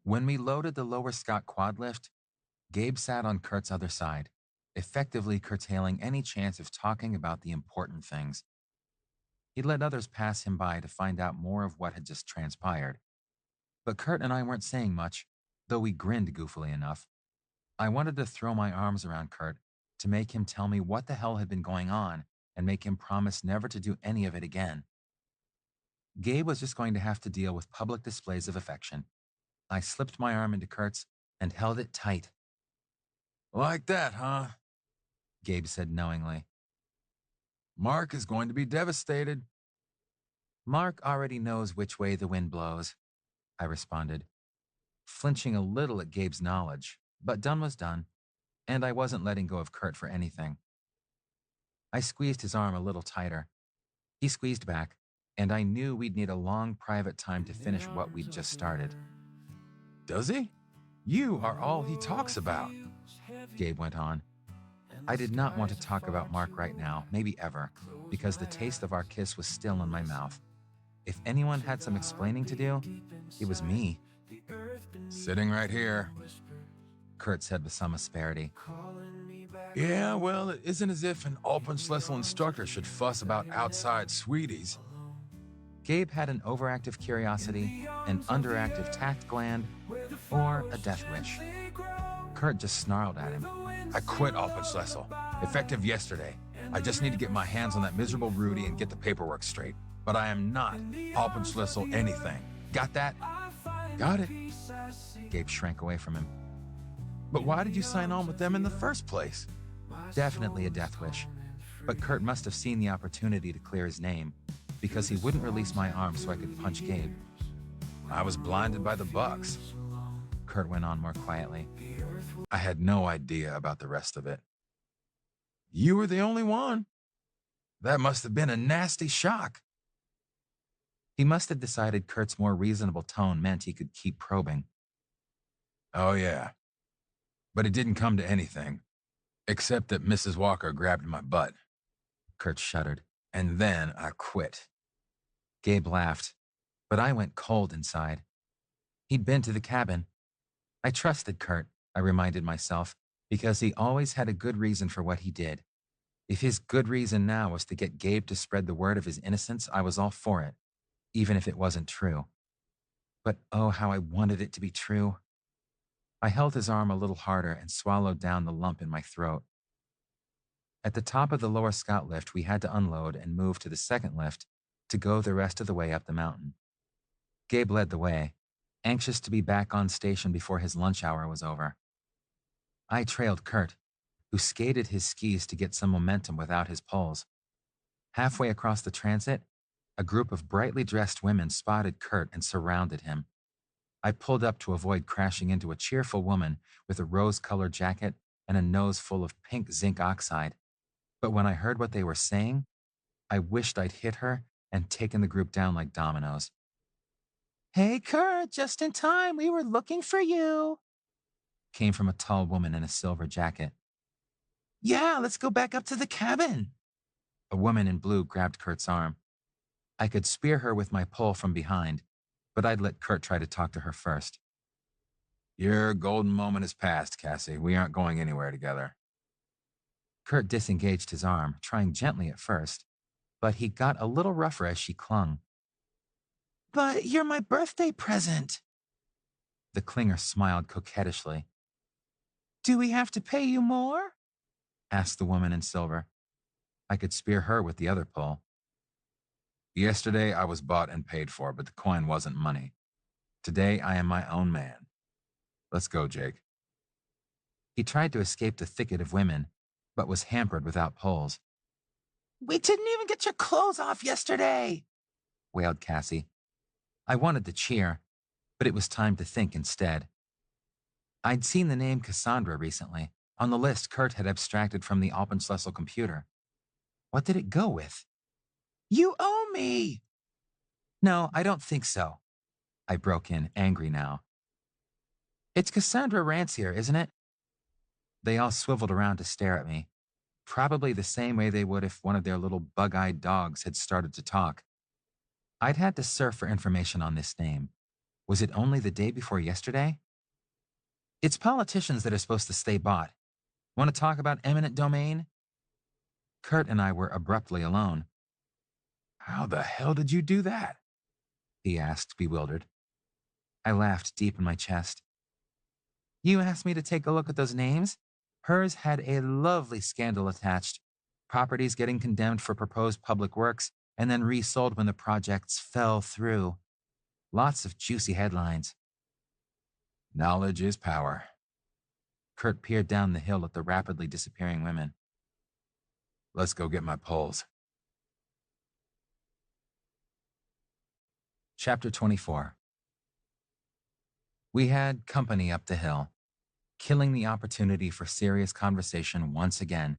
When we loaded the lower Scott quad lift, Gabe sat on Kurt's other side, effectively curtailing any chance of talking about the important things. He let others pass him by to find out more of what had just transpired. But Kurt and I weren't saying much, though we grinned goofily enough. I wanted to throw my arms around Kurt to make him tell me what the hell had been going on and make him promise never to do any of it again. Gabe was just going to have to deal with public displays of affection. I slipped my arm into Kurt's and held it tight. Like that, huh? Gabe said knowingly. Mark is going to be devastated. Mark already knows which way the wind blows, I responded, flinching a little at Gabe's knowledge, but done was done, and I wasn't letting go of Kurt for anything. I squeezed his arm a little tighter. He squeezed back, and I knew we'd need a long private time to finish what we'd just started. Does he? You are all he talks about, Gabe went on. I did not want to talk about Mark right now, maybe ever, because the taste of our kiss was still in my mouth. If anyone had some explaining to do, it was me. Sitting right here. Kurt said with some asperity. Yeah, well, it isn't as if an Alpenschlüssel instructor should fuss about outside sweeties. Gabe had an overactive curiosity, an underactive tact gland, or a death wish. Kurt just snarled at him. I quit Alpenschlüssel. Effective yesterday. I just need to get my hands on that miserable Rudy and get the paperwork straight. But I am not Alpenschlüssel anything. Got that? Got it. Gabe shrank away from him. But why did you sign on with them in the first place? Definitely a death wish. But Kurt must have seen the opportunity to clear his name, because he wouldn't release my arm so I could punch Gabe. I was blinded by the bucks. Kurt went on more quietly. I had no idea about the rest of it. You were the only one. That must have been a nasty shock. He must have decided Kurt's more reasonable tone meant he could keep probing. Oh, yeah. But it didn't come to anything, except that Mrs. Walker grabbed my butt. Kurt shuddered. And then I quit. Gabe laughed, but I went cold inside. He'd been to the cabin. I trusted Kurt, I reminded myself, because he always had a good reason for what he did. If his good reason now was to get Gabe to spread the word of his innocence, I was all for it, even if it wasn't true. But oh, how I wanted it to be true. I held his arm a little harder and swallowed down the lump in my throat. At the top of the lower scout lift, we had to unload and move to the second lift to go the rest of the way up the mountain. Gabe led the way, anxious to be back on station before his lunch hour was over. I trailed Kurt, who skated his skis to get some momentum without his poles. Halfway across the transit, a group of brightly dressed women spotted Kurt and surrounded him. I pulled up to avoid crashing into a cheerful woman with a rose-colored jacket and a nose full of pink zinc oxide. But when I heard what they were saying, I wished I'd hit her and taken the group down like dominoes. "Hey, Kurt, just in time. We were looking for you," came from a tall woman in a silver jacket. "Yeah, let's go back up to the cabin." A woman in blue grabbed Kurt's arm. I could spear her with my pole from behind, but I'd let Kurt try to talk to her first. Your golden moment is past, Cassie. We aren't going anywhere together. Kurt disengaged his arm, trying gently at first, but he got a little rougher as she clung. "But you're my birthday present." The clinger smiled coquettishly. "Do we have to pay you more?" asked the woman in silver. I could spear her with the other pole. Yesterday I was bought and paid for, but the coin wasn't money. Today I am my own man. Let's go, Jake. He tried to escape the thicket of women, but was hampered without poles. "We didn't even get your clothes off yesterday," wailed Cassie. I wanted to cheer, but it was time to think instead. I'd seen the name Cassandra recently, on the list Kurt had abstracted from the Alpenschlüssel computer. What did it go with? "You owe me!" "No, I don't think so," I broke in, angry now. "It's Cassandra Rancier, isn't it?" They all swiveled around to stare at me, probably the same way they would if one of their little bug-eyed dogs had started to talk. I'd had to surf for information on this name. Was it only the day before yesterday? "It's politicians that are supposed to stay bought. Want to talk about eminent domain?" Kurt and I were abruptly alone. How the hell did you do that? He asked, bewildered. I laughed deep in my chest. "You asked me to take a look at those names? Hers had a lovely scandal attached. properties getting condemned for proposed public works and then resold when the projects fell through. Lots of juicy headlines. Knowledge is power. Kurt peered down the hill at the rapidly disappearing women. Let's go get my poles. Chapter 24. We had company up the hill, killing the opportunity for serious conversation once again.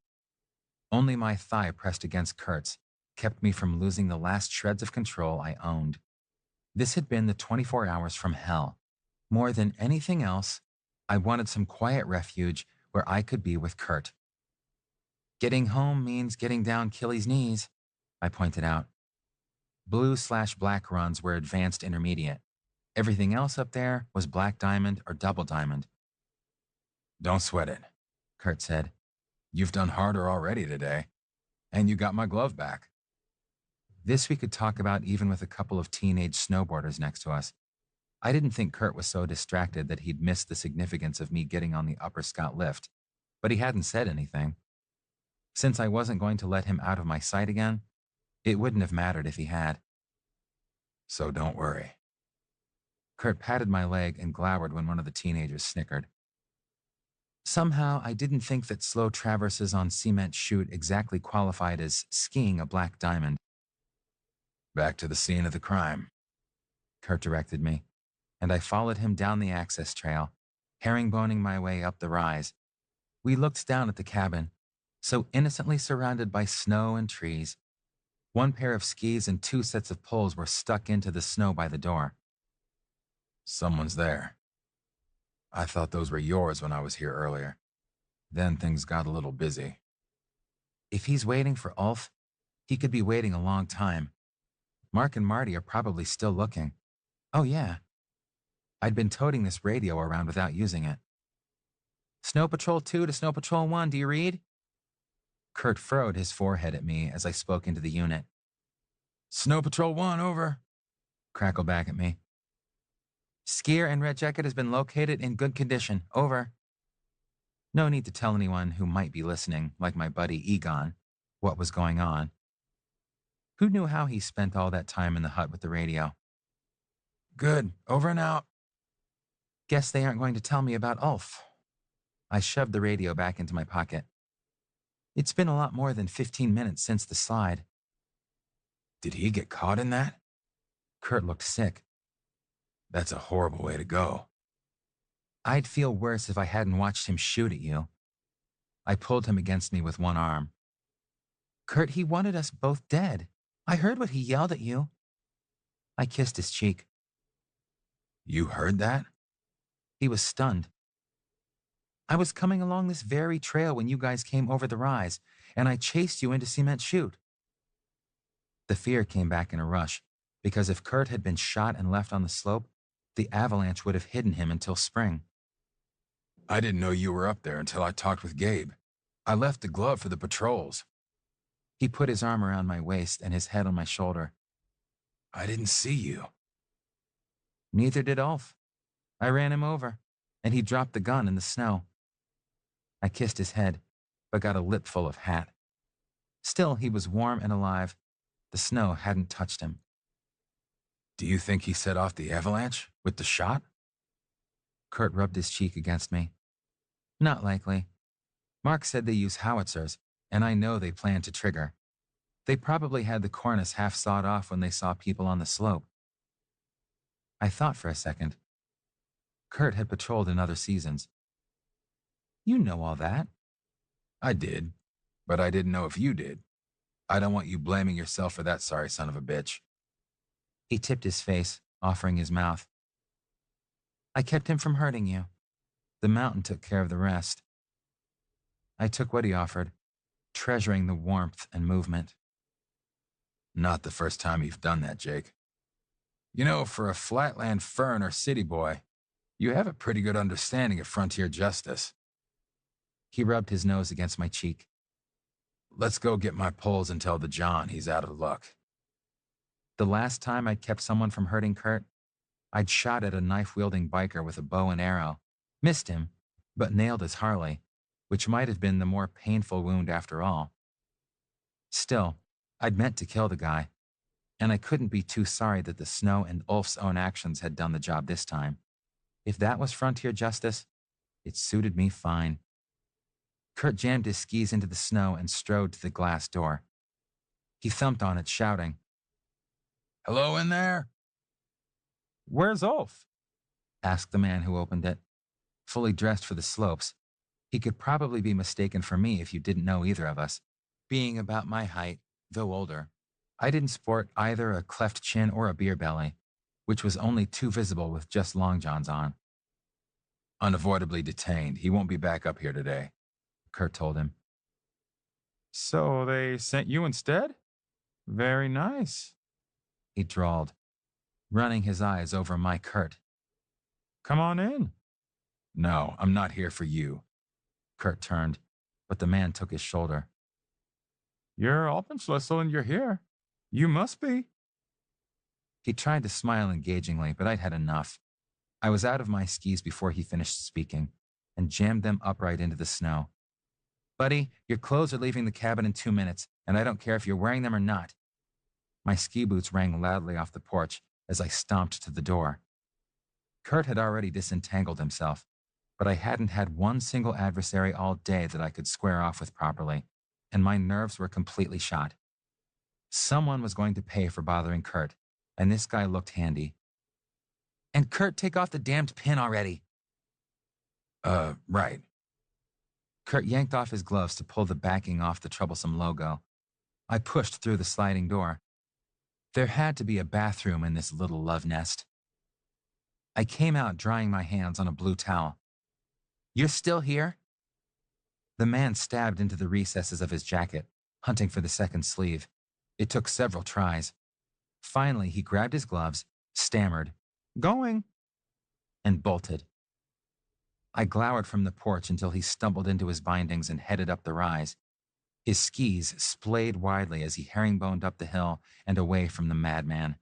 Only my thigh pressed against Kurt's kept me from losing the last shreds of control I owned. This had been the 24 hours from hell. More than anything else, I wanted some quiet refuge where I could be with Kurt. Getting home means getting down Killy's knees, I pointed out. Blue/black runs were advanced intermediate. Everything else up there was black diamond or double diamond. Don't sweat it, Kurt said. You've done harder already today, and you got my glove back. This we could talk about even with a couple of teenage snowboarders next to us. I didn't think Kurt was so distracted that he'd missed the significance of me getting on the upper Scott lift, but he hadn't said anything. Since I wasn't going to let him out of my sight again, it wouldn't have mattered if he had. So don't worry. Kurt patted my leg and glowered when one of the teenagers snickered. Somehow, I didn't think that slow traverses on cement chute exactly qualified as skiing a black diamond. Back to the scene of the crime, Kurt directed me, and I followed him down the access trail, herringboning my way up the rise. We looked down at the cabin, so innocently surrounded by snow and trees. One pair of skis and 2 sets of poles were stuck into the snow by the door. Someone's there. I thought those were yours when I was here earlier. Then things got a little busy. If he's waiting for Ulf, he could be waiting a long time. Mark and Marty are probably still looking. Oh yeah. I'd been toting this radio around without using it. Snow Patrol 2 to Snow Patrol 1, do you read? Kurt furrowed his forehead at me as I spoke into the unit. Snow Patrol 1, over. Crackled back at me. Skier and Red Jacket has been located in good condition. Over. No need to tell anyone who might be listening, like my buddy Egon, what was going on. Who knew how he spent all that time in the hut with the radio? Good. Over and out. Guess they aren't going to tell me about Ulf. I shoved the radio back into my pocket. It's been a lot more than 15 minutes since the slide. Did he get caught in that? Kurt looked sick. That's a horrible way to go. I'd feel worse if I hadn't watched him shoot at you. I pulled him against me with one arm. Kurt, he wanted us both dead. I heard what he yelled at you. I kissed his cheek. You heard that? He was stunned. I was coming along this very trail when you guys came over the rise, and I chased you into Cement Chute. The fear came back in a rush, because if Kurt had been shot and left on the slope, the avalanche would have hidden him until spring. I didn't know you were up there until I talked with Gabe. I left the glove for the patrols. He put his arm around my waist and his head on my shoulder. I didn't see you. Neither did Ulf. I ran him over, and he dropped the gun in the snow. I kissed his head, but got a lip full of hat. Still, he was warm and alive. The snow hadn't touched him. Do you think he set off the avalanche with the shot? Kurt rubbed his cheek against me. Not likely. Mark said they use howitzers, and I know they plan to trigger. They probably had the cornice half sawed off when they saw people on the slope. I thought for a second. Kurt had patrolled in other seasons. You know all that. I did, but I didn't know if you did. I don't want you blaming yourself for that sorry son of a bitch. He tipped his face, offering his mouth. I kept him from hurting you. The mountain took care of the rest. I took what he offered, treasuring the warmth and movement. Not the first time you've done that, Jake. You know, for a flatland fern or city boy, you have a pretty good understanding of frontier justice. He rubbed his nose against my cheek. Let's go get my poles and tell the John he's out of luck. The last time I'd kept someone from hurting Kurt, I'd shot at a knife-wielding biker with a bow and arrow, missed him, but nailed his Harley, which might have been the more painful wound after all. Still, I'd meant to kill the guy, and I couldn't be too sorry that the snow and Ulf's own actions had done the job this time. If that was frontier justice, it suited me fine. Kurt jammed his skis into the snow and strode to the glass door. He thumped on it, shouting, Hello in there? Where's Ulf? asked the man who opened it. Fully dressed for the slopes, he could probably be mistaken for me if you didn't know either of us. Being about my height, though older, I didn't sport either a cleft chin or a beer belly, which was only too visible with just long johns on. Unavoidably detained. He won't be back up here today, Kurt told him. So they sent you instead? Very nice, He drawled, running his eyes over my Kurt. Come on in. No, I'm not here for you. Kurt turned, but the man took his shoulder. You're Alpenschlüssel and you're here. You must be. He tried to smile engagingly, but I'd had enough. I was out of my skis before he finished speaking and jammed them upright into the snow. Buddy, your clothes are leaving the cabin in 2 minutes, and I don't care if you're wearing them or not. My ski boots rang loudly off the porch as I stomped to the door. Kurt had already disentangled himself, but I hadn't had one single adversary all day that I could square off with properly, and my nerves were completely shot. Someone was going to pay for bothering Kurt, and this guy looked handy. And Kurt, take off the damned pin already. Right. Kurt yanked off his gloves to pull the backing off the troublesome logo. I pushed through the sliding door. There had to be a bathroom in this little love nest. I came out drying my hands on a blue towel. You're still here? The man stabbed into the recesses of his jacket, hunting for the second sleeve. It took several tries. Finally, he grabbed his gloves, stammered, "Going," and bolted. I glowered from the porch until he stumbled into his bindings and headed up the rise. His skis splayed widely as he herringboned up the hill and away from the madman.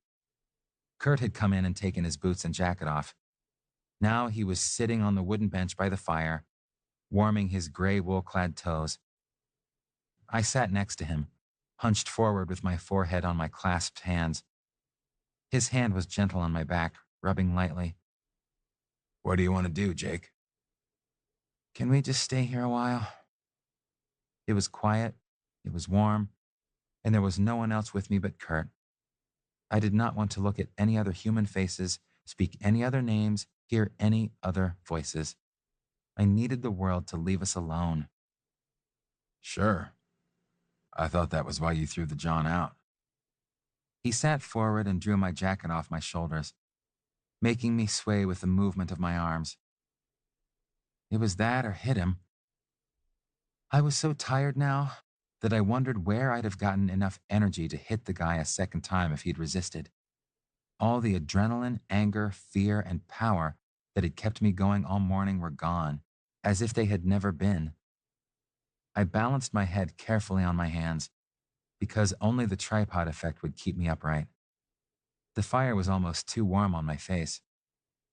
Kurt had come in and taken his boots and jacket off. Now he was sitting on the wooden bench by the fire, warming his gray wool-clad toes. I sat next to him, hunched forward with my forehead on my clasped hands. His hand was gentle on my back, rubbing lightly. What do you want to do, Jake? Can we just stay here a while? It was quiet, it was warm, and there was no one else with me but Kurt. I did not want to look at any other human faces, speak any other names, hear any other voices. I needed the world to leave us alone. Sure. I thought that was why you threw the John out. He sat forward and drew my jacket off my shoulders, making me sway with the movement of my arms. It was that or hit him. I was so tired now that I wondered where I'd have gotten enough energy to hit the guy a second time if he'd resisted. All the adrenaline, anger, fear, and power that had kept me going all morning were gone, as if they had never been. I balanced my head carefully on my hands, because only the tripod effect would keep me upright. The fire was almost too warm on my face,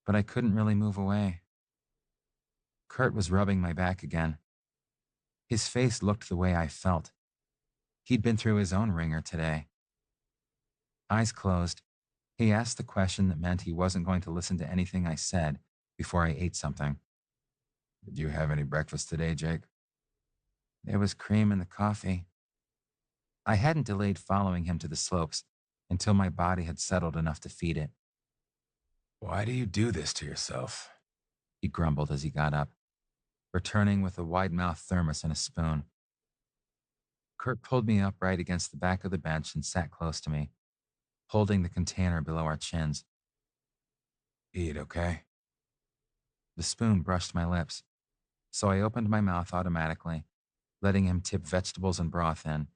but I couldn't really move away. Kurt was rubbing my back again. His face looked the way I felt. He'd been through his own ringer today. Eyes closed, he asked the question that meant he wasn't going to listen to anything I said before I ate something. Did you have any breakfast today, Jake? There was cream in the coffee. I hadn't delayed following him to the slopes until my body had settled enough to feed it. Why do you do this to yourself? He grumbled as he got up, returning with a wide-mouthed thermos and a spoon. Kurt pulled me upright against the back of the bench and sat close to me, holding the container below our chins. Eat, okay? The spoon brushed my lips, so I opened my mouth automatically, letting him tip vegetables and broth in.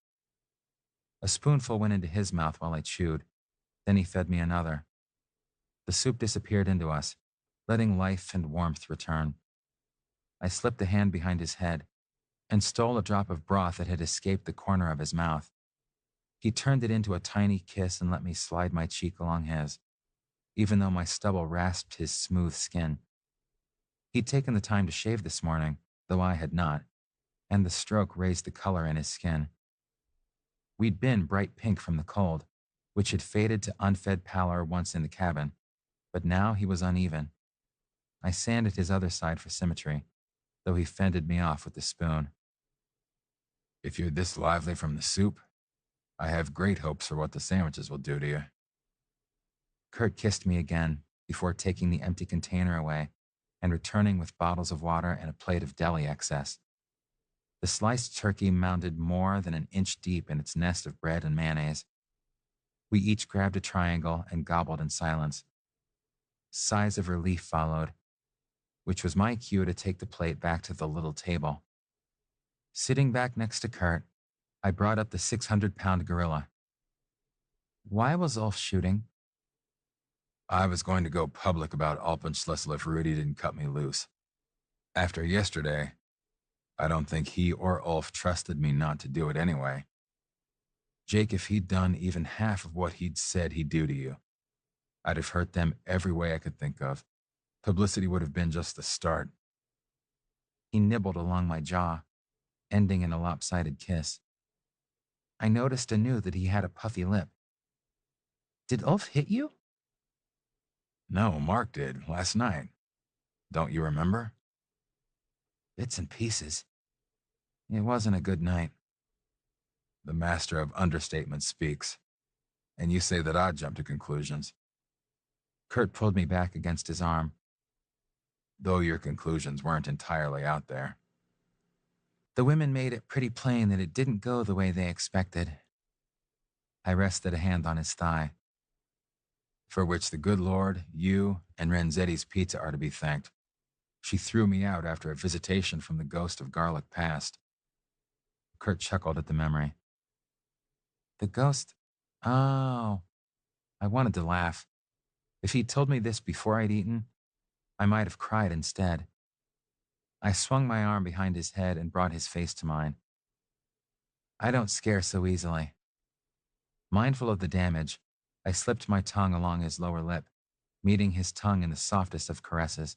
A spoonful went into his mouth while I chewed. Then he fed me another. The soup disappeared into us, letting life and warmth return. I slipped a hand behind his head and stole a drop of broth that had escaped the corner of his mouth. He turned it into a tiny kiss and let me slide my cheek along his, even though my stubble rasped his smooth skin. He'd taken the time to shave this morning, though I had not, and the stroke raised the color in his skin. We'd been bright pink from the cold, which had faded to unfed pallor once in the cabin, but now he was uneven. I sanded his other side for symmetry, though he fended me off with the spoon. If you're this lively from the soup, I have great hopes for what the sandwiches will do to you. Kurt kissed me again before taking the empty container away and returning with bottles of water and a plate of deli excess. The sliced turkey mounted more than an inch deep in its nest of bread and mayonnaise. We each grabbed a triangle and gobbled in silence. Sighs of relief followed, which was my cue to take the plate back to the little table. Sitting back next to Kurt, I brought up the 600-pound gorilla. Why was Ulf shooting? I was going to go public about Alpenschlüssel if Rudy didn't cut me loose. After yesterday, I don't think he or Ulf trusted me not to do it anyway. Jake, if he'd done even half of what he'd said he'd do to you, I'd have hurt them every way I could think of. Publicity would have been just the start. He nibbled along my jaw, ending in a lopsided kiss. I noticed anew that he had a puffy lip. Did Ulf hit you? No, Mark did, last night. Don't you remember? Bits and pieces. It wasn't a good night. The master of understatement speaks, and you say that I jump to conclusions. Kurt pulled me back against his arm. Though your conclusions weren't entirely out there. The women made it pretty plain that it didn't go the way they expected. I rested a hand on his thigh. For which the good Lord, you, and Renzetti's Pizza are to be thanked. She threw me out after a visitation from the ghost of garlic past. Kurt chuckled at the memory. The ghost? Oh. I wanted to laugh. If he'd told me this before I'd eaten, I might have cried instead. I swung my arm behind his head and brought his face to mine. I don't scare so easily. Mindful of the damage, I slipped my tongue along his lower lip, meeting his tongue in the softest of caresses.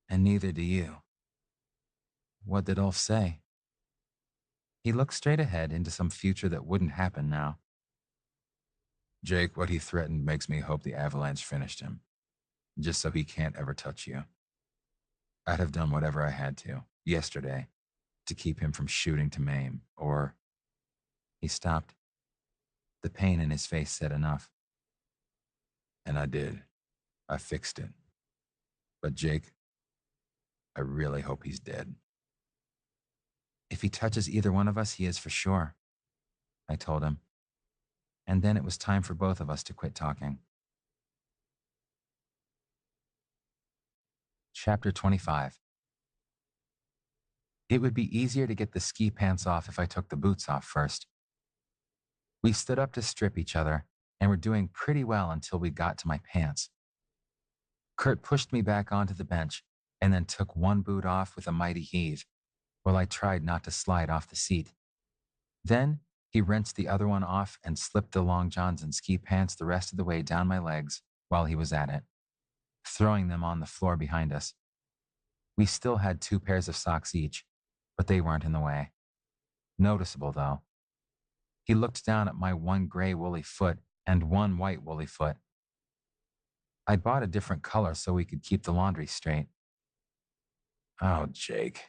And neither do you. What did Ulf say? He looked straight ahead into some future that wouldn't happen now. Jake, what he threatened makes me hope the avalanche finished him, just so he can't ever touch you. I'd have done whatever I had to, yesterday, to keep him from shooting to maim, or... He stopped. The pain in his face said enough. And I did. I fixed it. But Jake, I really hope he's dead. If he touches either one of us, he is for sure, I told him. And then it was time for both of us to quit talking. Chapter 25. It would be easier to get the ski pants off if I took the boots off first. We stood up to strip each other and were doing pretty well until we got to my pants. Kurt pushed me back onto the bench and then took one boot off with a mighty heave, while I tried not to slide off the seat. Then he wrenched the other one off and slipped the long johns and ski pants the rest of the way down my legs while he was at it, throwing them on the floor behind us. We still had 2 pairs of socks each, but they weren't in the way. Noticeable, though. He looked down at my one gray woolly foot and one white woolly foot. I'd bought a different color so we could keep the laundry straight. Oh, Jake.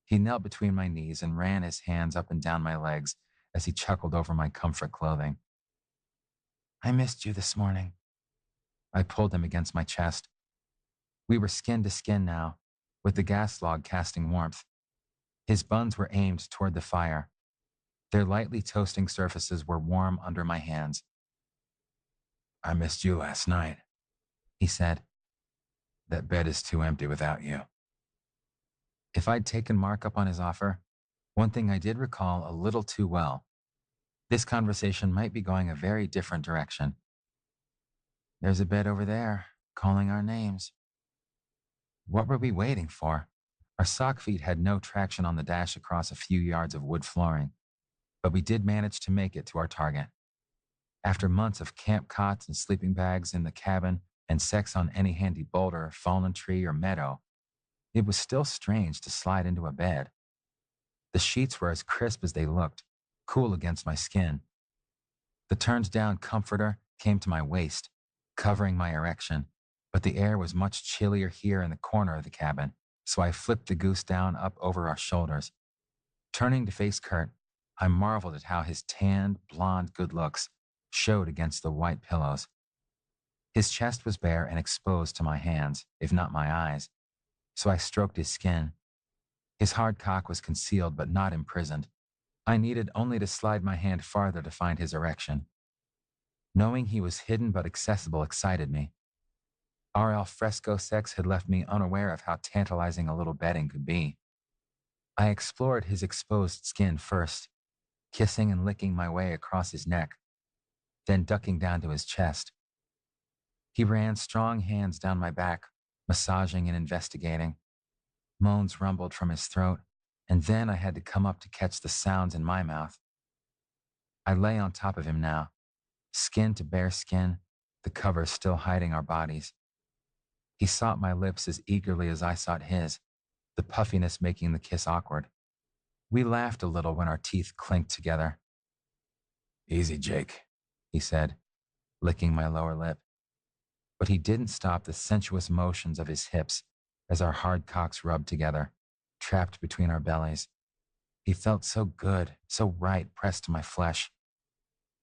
He knelt between my knees and ran his hands up and down my legs as he chuckled over my comfort clothing. I missed you this morning. I pulled him against my chest. We were skin to skin now, with the gas log casting warmth. His buns were aimed toward the fire. Their lightly toasting surfaces were warm under my hands. I missed you last night, he said. That bed is too empty without you. If I'd taken Mark up on his offer, one thing I did recall a little too well. This conversation might be going a very different direction. There's a bed over there, calling our names. What were we waiting for? Our sock feet had no traction on the dash across a few yards of wood flooring, but we did manage to make it to our target. After months of camp cots and sleeping bags in the cabin and sex on any handy boulder, fallen tree, or meadow, it was still strange to slide into a bed. The sheets were as crisp as they looked, cool against my skin. The turned down comforter came to my waist, covering my erection, but the air was much chillier here in the corner of the cabin, so I flipped the goose down up over our shoulders. Turning to face Kurt, I marveled at how his tanned, blonde good looks showed against the white pillows. His chest was bare and exposed to my hands, if not my eyes, so I stroked his skin. His hard cock was concealed but not imprisoned. I needed only to slide my hand farther to find his erection. Knowing he was hidden but accessible excited me. Our al fresco sex had left me unaware of how tantalizing a little bedding could be. I explored his exposed skin first, kissing and licking my way across his neck, then ducking down to his chest. He ran strong hands down my back, massaging and investigating. Moans rumbled from his throat, and then I had to come up to catch the sounds in my mouth. I lay on top of him now, skin to bare skin, the covers still hiding our bodies. He sought my lips as eagerly as I sought his, the puffiness making the kiss awkward. We laughed a little when our teeth clinked together. "Easy, Jake," he said, licking my lower lip. But he didn't stop the sensuous motions of his hips as our hard cocks rubbed together, trapped between our bellies. He felt so good, so right pressed to my flesh.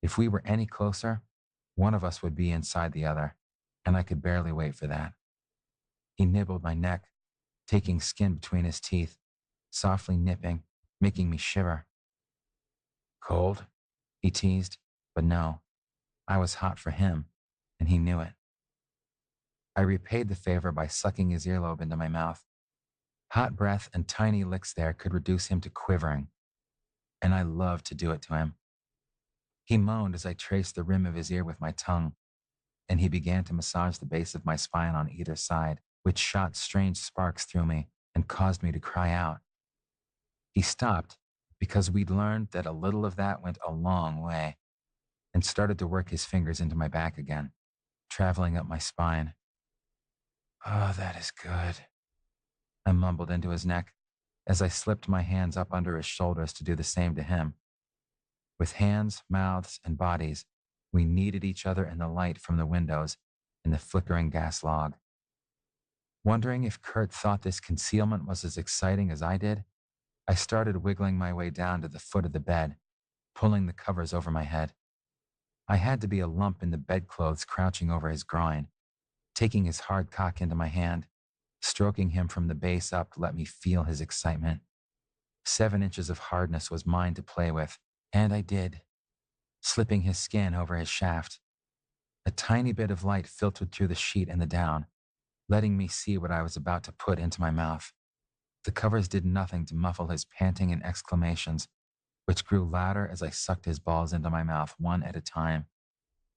If we were any closer, one of us would be inside the other, and I could barely wait for that. He nibbled my neck, taking skin between his teeth, softly nipping, making me shiver. "Cold?" he teased, but no, I was hot for him, and he knew it. I repaid the favor by sucking his earlobe into my mouth. Hot breath and tiny licks there could reduce him to quivering, and I loved to do it to him. He moaned as I traced the rim of his ear with my tongue, and he began to massage the base of my spine on either side, which shot strange sparks through me and caused me to cry out. He stopped because we'd learned that a little of that went a long way, and started to work his fingers into my back again, traveling up my spine. "Oh, that is good," I mumbled into his neck as I slipped my hands up under his shoulders to do the same to him. With hands, mouths, and bodies, we kneaded each other in the light from the windows and the flickering gas log. Wondering if Kurt thought this concealment was as exciting as I did, I started wiggling my way down to the foot of the bed, pulling the covers over my head. I had to be a lump in the bedclothes crouching over his groin, taking his hard cock into my hand, stroking him from the base up to let me feel his excitement. 7 inches of hardness was mine to play with, and I did, slipping his skin over his shaft. A tiny bit of light filtered through the sheet and the down, letting me see what I was about to put into my mouth. The covers did nothing to muffle his panting and exclamations, which grew louder as I sucked his balls into my mouth one at a time,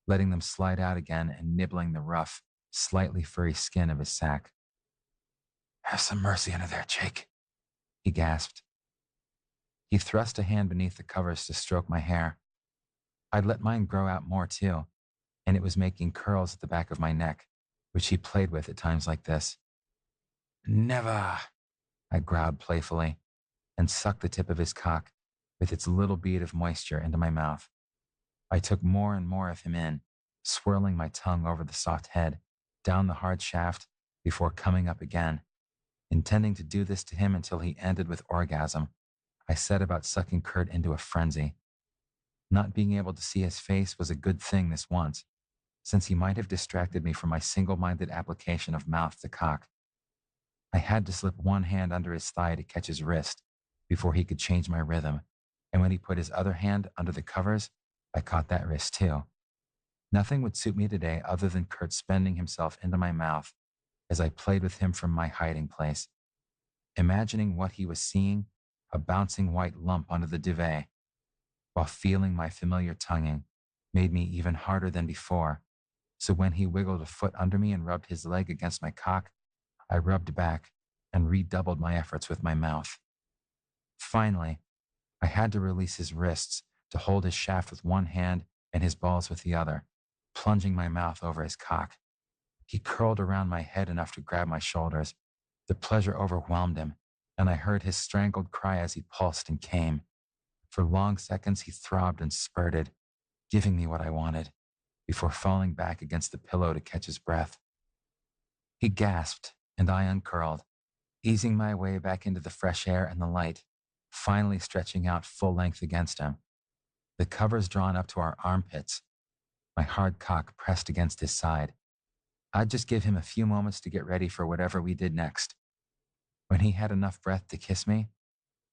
letting them slide out again and nibbling the rough, slightly furry skin of his sack. "Have some mercy under there, Jake," he gasped. He thrust a hand beneath the covers to stroke my hair. I'd let mine grow out more too, and it was making curls at the back of my neck, which he played with at times like this. "Never," I growled playfully, and sucked the tip of his cock, with its little bead of moisture, into my mouth. I took more and more of him in, swirling my tongue over the soft head, down the hard shaft, before coming up again. Intending to do this to him until he ended with orgasm, I set about sucking Kurt into a frenzy. Not being able to see his face was a good thing this once, since he might have distracted me from my single-minded application of mouth to cock. I had to slip one hand under his thigh to catch his wrist before he could change my rhythm, and when he put his other hand under the covers, I caught that wrist too. Nothing would suit me today other than Kurt spending himself into my mouth as I played with him from my hiding place. Imagining what he was seeing, a bouncing white lump under the duvet, while feeling my familiar tonguing, made me even harder than before. So when he wiggled a foot under me and rubbed his leg against my cock, I rubbed back and redoubled my efforts with my mouth. Finally, I had to release his wrists to hold his shaft with one hand and his balls with the other, plunging my mouth over his cock. He curled around my head enough to grab my shoulders. The pleasure overwhelmed him, and I heard his strangled cry as he pulsed and came. For long seconds, he throbbed and spurted, giving me what I wanted, before falling back against the pillow to catch his breath. He gasped, and I uncurled, easing my way back into the fresh air and the light, finally stretching out full length against him, the covers drawn up to our armpits, my hard cock pressed against his side. I'd just give him a few moments to get ready for whatever we did next. When he had enough breath to kiss me,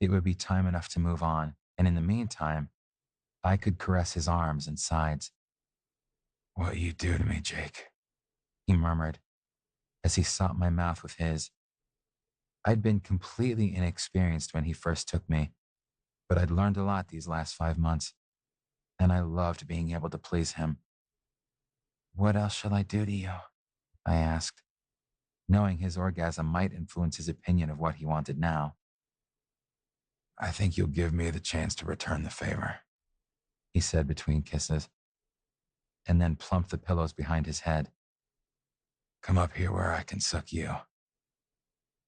it would be time enough to move on, and in the meantime, I could caress his arms and sides. "What you do to me, Jake," he murmured as he sought my mouth with his. I'd been completely inexperienced when he first took me, but I'd learned a lot these last 5 months, and I loved being able to please him. "What else shall I do to you?" I asked, knowing his orgasm might influence his opinion of what he wanted now. "I think you'll give me the chance to return the favor," he said between kisses, and then plumped the pillows behind his head. "Come up here where I can suck you."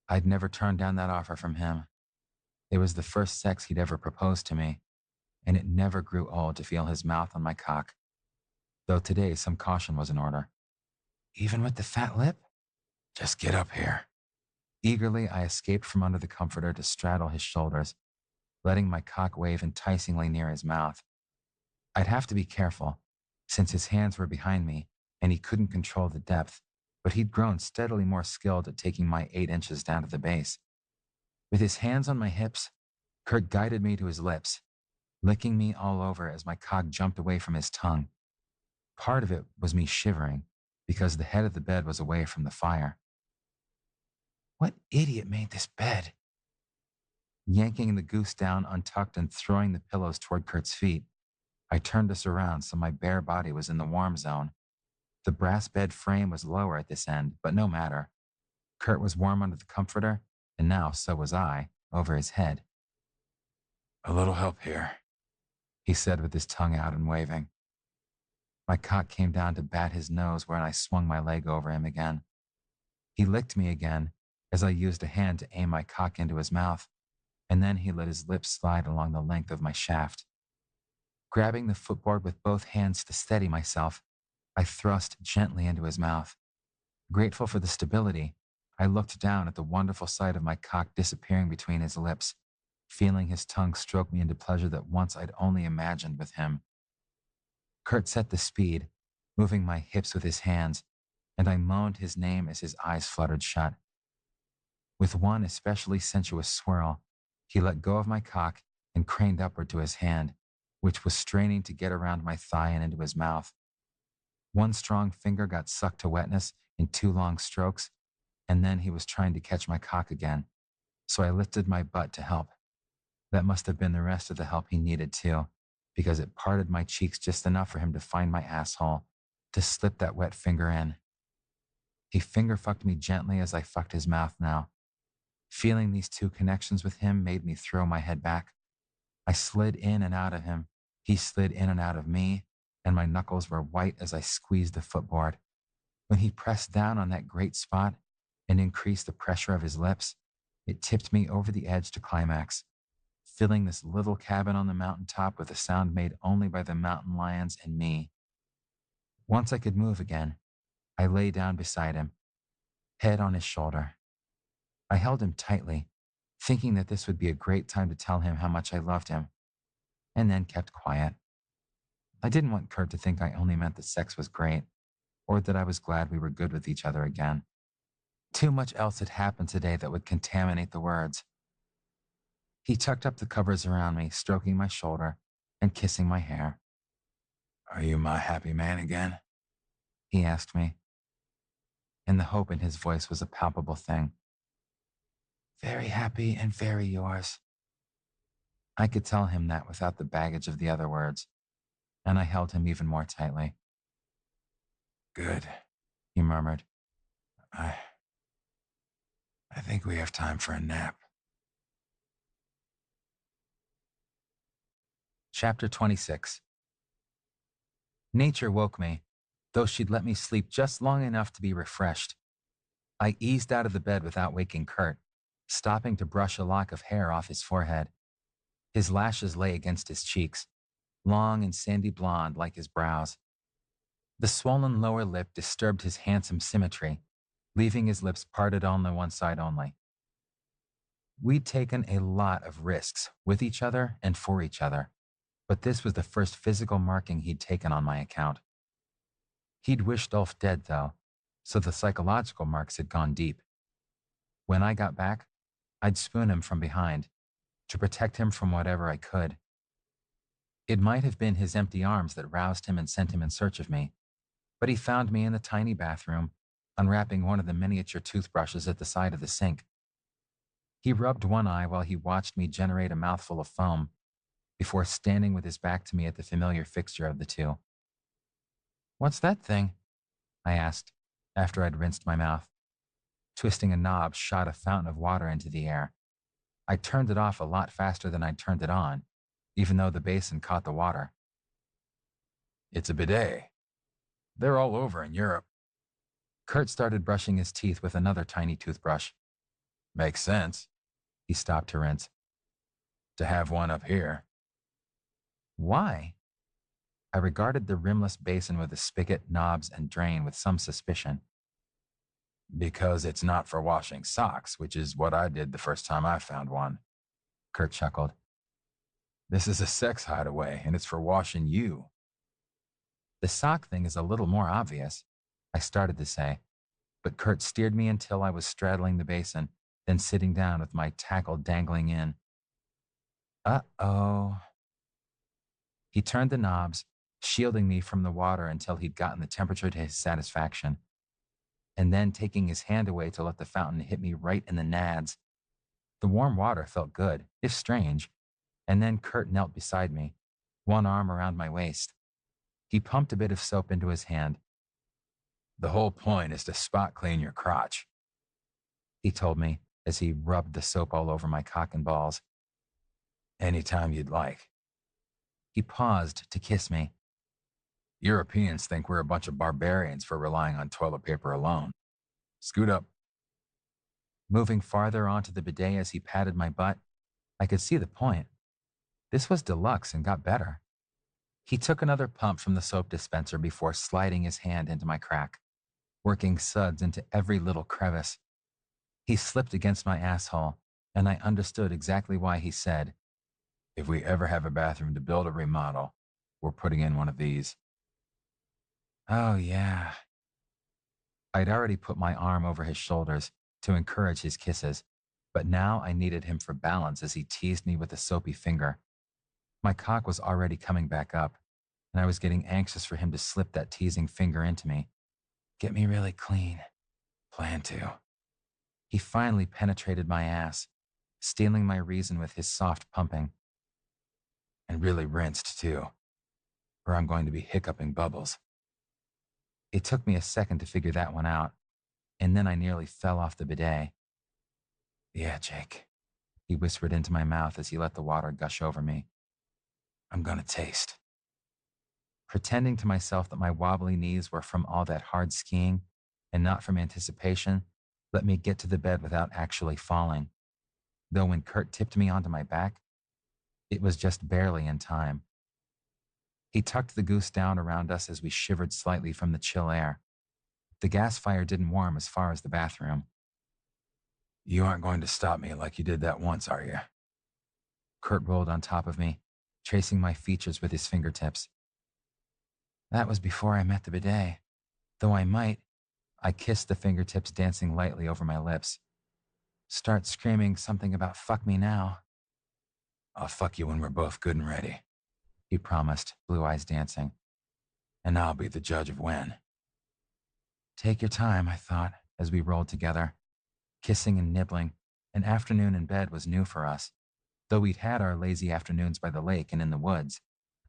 I'd never turned down that offer from him. It was the first sex he'd ever proposed to me, and it never grew old to feel his mouth on my cock, though today some caution was in order. "Even with the fat lip?" "Just get up here." Eagerly, I escaped from under the comforter to straddle his shoulders, letting my cock wave enticingly near his mouth. I'd have to be careful, since his hands were behind me and he couldn't control the depth, but he'd grown steadily more skilled at taking my 8 inches down to the base. With his hands on my hips, Kurt guided me to his lips, licking me all over as my cock jumped away from his tongue. Part of it was me shivering, because the head of the bed was away from the fire. "What idiot made this bed?" Yanking the goose down untucked and throwing the pillows toward Kurt's feet, I turned us around so my bare body was in the warm zone. The brass bed frame was lower at this end, but no matter. Kurt was warm under the comforter, and now so was I, over his head. "A little help here," he said with his tongue out and waving. My cock came down to bat his nose when I swung my leg over him again. He licked me again as I used a hand to aim my cock into his mouth, and then he let his lips slide along the length of my shaft. Grabbing the footboard with both hands to steady myself, I thrust gently into his mouth. Grateful for the stability, I looked down at the wonderful sight of my cock disappearing between his lips, feeling his tongue stroke me into pleasure that once I'd only imagined with him. Kurt set the speed, moving my hips with his hands, and I moaned his name as his eyes fluttered shut. With one especially sensuous swirl, he let go of my cock and craned upward to his hand, which was straining to get around my thigh and into his mouth. One strong finger got sucked to wetness in 2 long strokes, and then he was trying to catch my cock again, so I lifted my butt to help. That must have been the rest of the help he needed too, because it parted my cheeks just enough for him to find my asshole, to slip that wet finger in. He finger fucked me gently as I fucked his mouth now. Feeling these two connections with him made me throw my head back. I slid in and out of him. He slid in and out of me, and my knuckles were white as I squeezed the footboard. When he pressed down on that great spot and increased the pressure of his lips, it tipped me over the edge to climax, filling this little cabin on the mountaintop with a sound made only by the mountain lions and me. Once I could move again, I lay down beside him, head on his shoulder. I held him tightly, thinking that this would be a great time to tell him how much I loved him, and then kept quiet. I didn't want Kurt to think I only meant that sex was great, or that I was glad we were good with each other again. Too much else had happened today that would contaminate the words. He tucked up the covers around me, stroking my shoulder and kissing my hair. "Are you my happy man again?" he asked me, and the hope in his voice was a palpable thing. "Very happy and very yours." I could tell him that without the baggage of the other words, and I held him even more tightly. "Good," he murmured. I think we have time for a nap." Chapter 26. Nature woke me, though she'd let me sleep just long enough to be refreshed. I eased out of the bed without waking Kurt, stopping to brush a lock of hair off his forehead. His lashes lay against his cheeks, long and sandy blonde like his brows. The swollen lower lip disturbed his handsome symmetry, leaving his lips parted on the one side only. We'd taken a lot of risks with each other and for each other, but this was the first physical marking he'd taken on my account. He'd wished Ulf dead, though, so the psychological marks had gone deep. When I got back, I'd spoon him from behind to protect him from whatever I could. It might have been his empty arms that roused him and sent him in search of me, but he found me in the tiny bathroom, unwrapping one of the miniature toothbrushes at the side of the sink. He rubbed one eye while he watched me generate a mouthful of foam before standing with his back to me at the familiar fixture of the two. "What's that thing?" I asked, after I'd rinsed my mouth. Twisting a knob shot a fountain of water into the air. I turned it off a lot faster than I'd turned it on, even though the basin caught the water. "It's a bidet. They're all over in Europe." Kurt started brushing his teeth with another tiny toothbrush. "Makes sense." He stopped to rinse. "To have one up here." "Why?" I regarded the rimless basin with the spigot, knobs, and drain with some suspicion. "Because it's not for washing socks, which is what I did the first time I found one." Kurt chuckled. "This is a sex hideaway, and it's for washing you." "The sock thing is a little more obvious," I started to say, but Kurt steered me until I was straddling the basin, then sitting down with my tackle dangling in. Uh-oh. He turned the knobs, shielding me from the water until he'd gotten the temperature to his satisfaction, and then taking his hand away to let the fountain hit me right in the nads. The warm water felt good, if strange, and then Kurt knelt beside me, one arm around my waist. He pumped a bit of soap into his hand. "The whole point is to spot clean your crotch," he told me as he rubbed the soap all over my cock and balls. "Anytime you'd like." He paused to kiss me. "Europeans think we're a bunch of barbarians for relying on toilet paper alone. Scoot up." Moving farther onto the bidet as he patted my butt, I could see the point. This was deluxe and got better. He took another pump from the soap dispenser before sliding his hand into my crack, working suds into every little crevice. He slipped against my asshole, and I understood exactly why he said, "If we ever have a bathroom to build or remodel, we're putting in one of these." "Oh, yeah." I'd already put my arm over his shoulders to encourage his kisses, but now I needed him for balance as he teased me with a soapy finger. My cock was already coming back up, and I was getting anxious for him to slip that teasing finger into me. "Get me really clean." "Plan to." He finally penetrated my ass, stealing my reason with his soft pumping. "And really rinsed, too, or I'm going to be hiccuping bubbles." It took me a second to figure that one out, and then I nearly fell off the bidet. "Yeah, Jake," he whispered into my mouth as he let the water gush over me. "I'm gonna taste." Pretending to myself that my wobbly knees were from all that hard skiing and not from anticipation, let me get to the bed without actually falling. Though when Kurt tipped me onto my back, it was just barely in time. He tucked the goose down around us as we shivered slightly from the chill air. The gas fire didn't warm as far as the bathroom. "You aren't going to stop me like you did that once, are you?" Kurt rolled on top of me, tracing my features with his fingertips. "That was before I met the bidet. Though I might," I kissed the fingertips dancing lightly over my lips, "start screaming something about fuck me now." "I'll fuck you when we're both good and ready," he promised, blue eyes dancing. "And I'll be the judge of when." Take your time, I thought, as we rolled together. Kissing and nibbling, an afternoon in bed was new for us. Though we'd had our lazy afternoons by the lake and in the woods,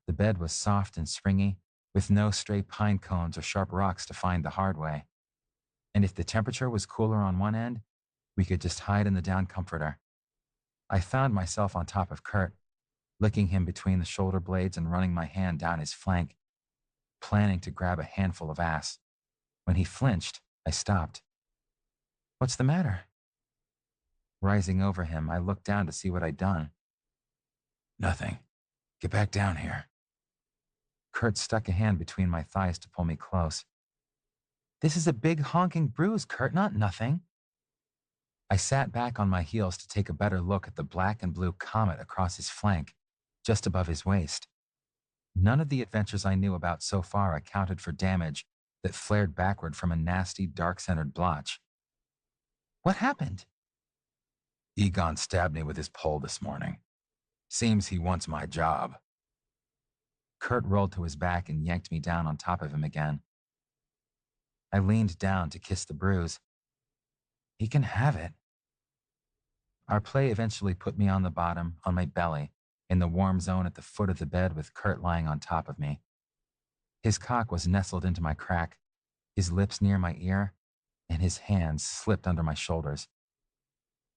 the bed was soft and springy, with no stray pine cones or sharp rocks to find the hard way. And if the temperature was cooler on one end, we could just hide in the down comforter. I found myself on top of Kurt, licking him between the shoulder blades and running my hand down his flank, planning to grab a handful of ass. When he flinched, I stopped. "What's the matter?" Rising over him, I looked down to see what I'd done. Nothing. Get back down here. Kurt stuck a hand between my thighs to pull me close. This is a big honking bruise, Kurt, not nothing. I sat back on my heels to take a better look at the black and blue comet across his flank, just above his waist. None of the adventures I knew about so far accounted for damage that flared backward from a nasty, dark-centered blotch. What happened? Egon stabbed me with his pole this morning. Seems he wants my job. Kurt rolled to his back and yanked me down on top of him again. I leaned down to kiss the bruise. He can have it. Our play eventually put me on the bottom, on my belly, in the warm zone at the foot of the bed with Kurt lying on top of me. His cock was nestled into my crack, his lips near my ear, and his hands slipped under my shoulders.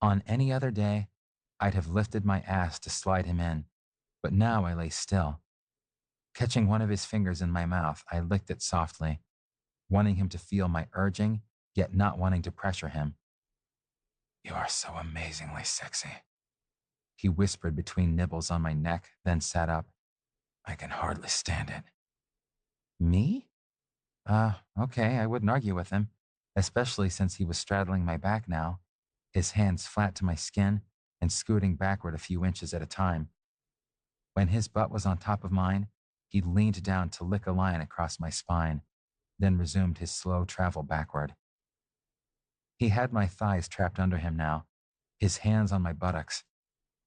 On any other day, I'd have lifted my ass to slide him in, but now I lay still. Catching one of his fingers in my mouth, I licked it softly, wanting him to feel my urging, yet not wanting to pressure him. You are so amazingly sexy. He whispered between nibbles on my neck, then sat up. I can hardly stand it. Me? Okay, I wouldn't argue with him, especially since he was straddling my back now, his hands flat to my skin and scooting backward a few inches at a time. When his butt was on top of mine, he leaned down to lick a line across my spine, then resumed his slow travel backward. He had my thighs trapped under him now, his hands on my buttocks.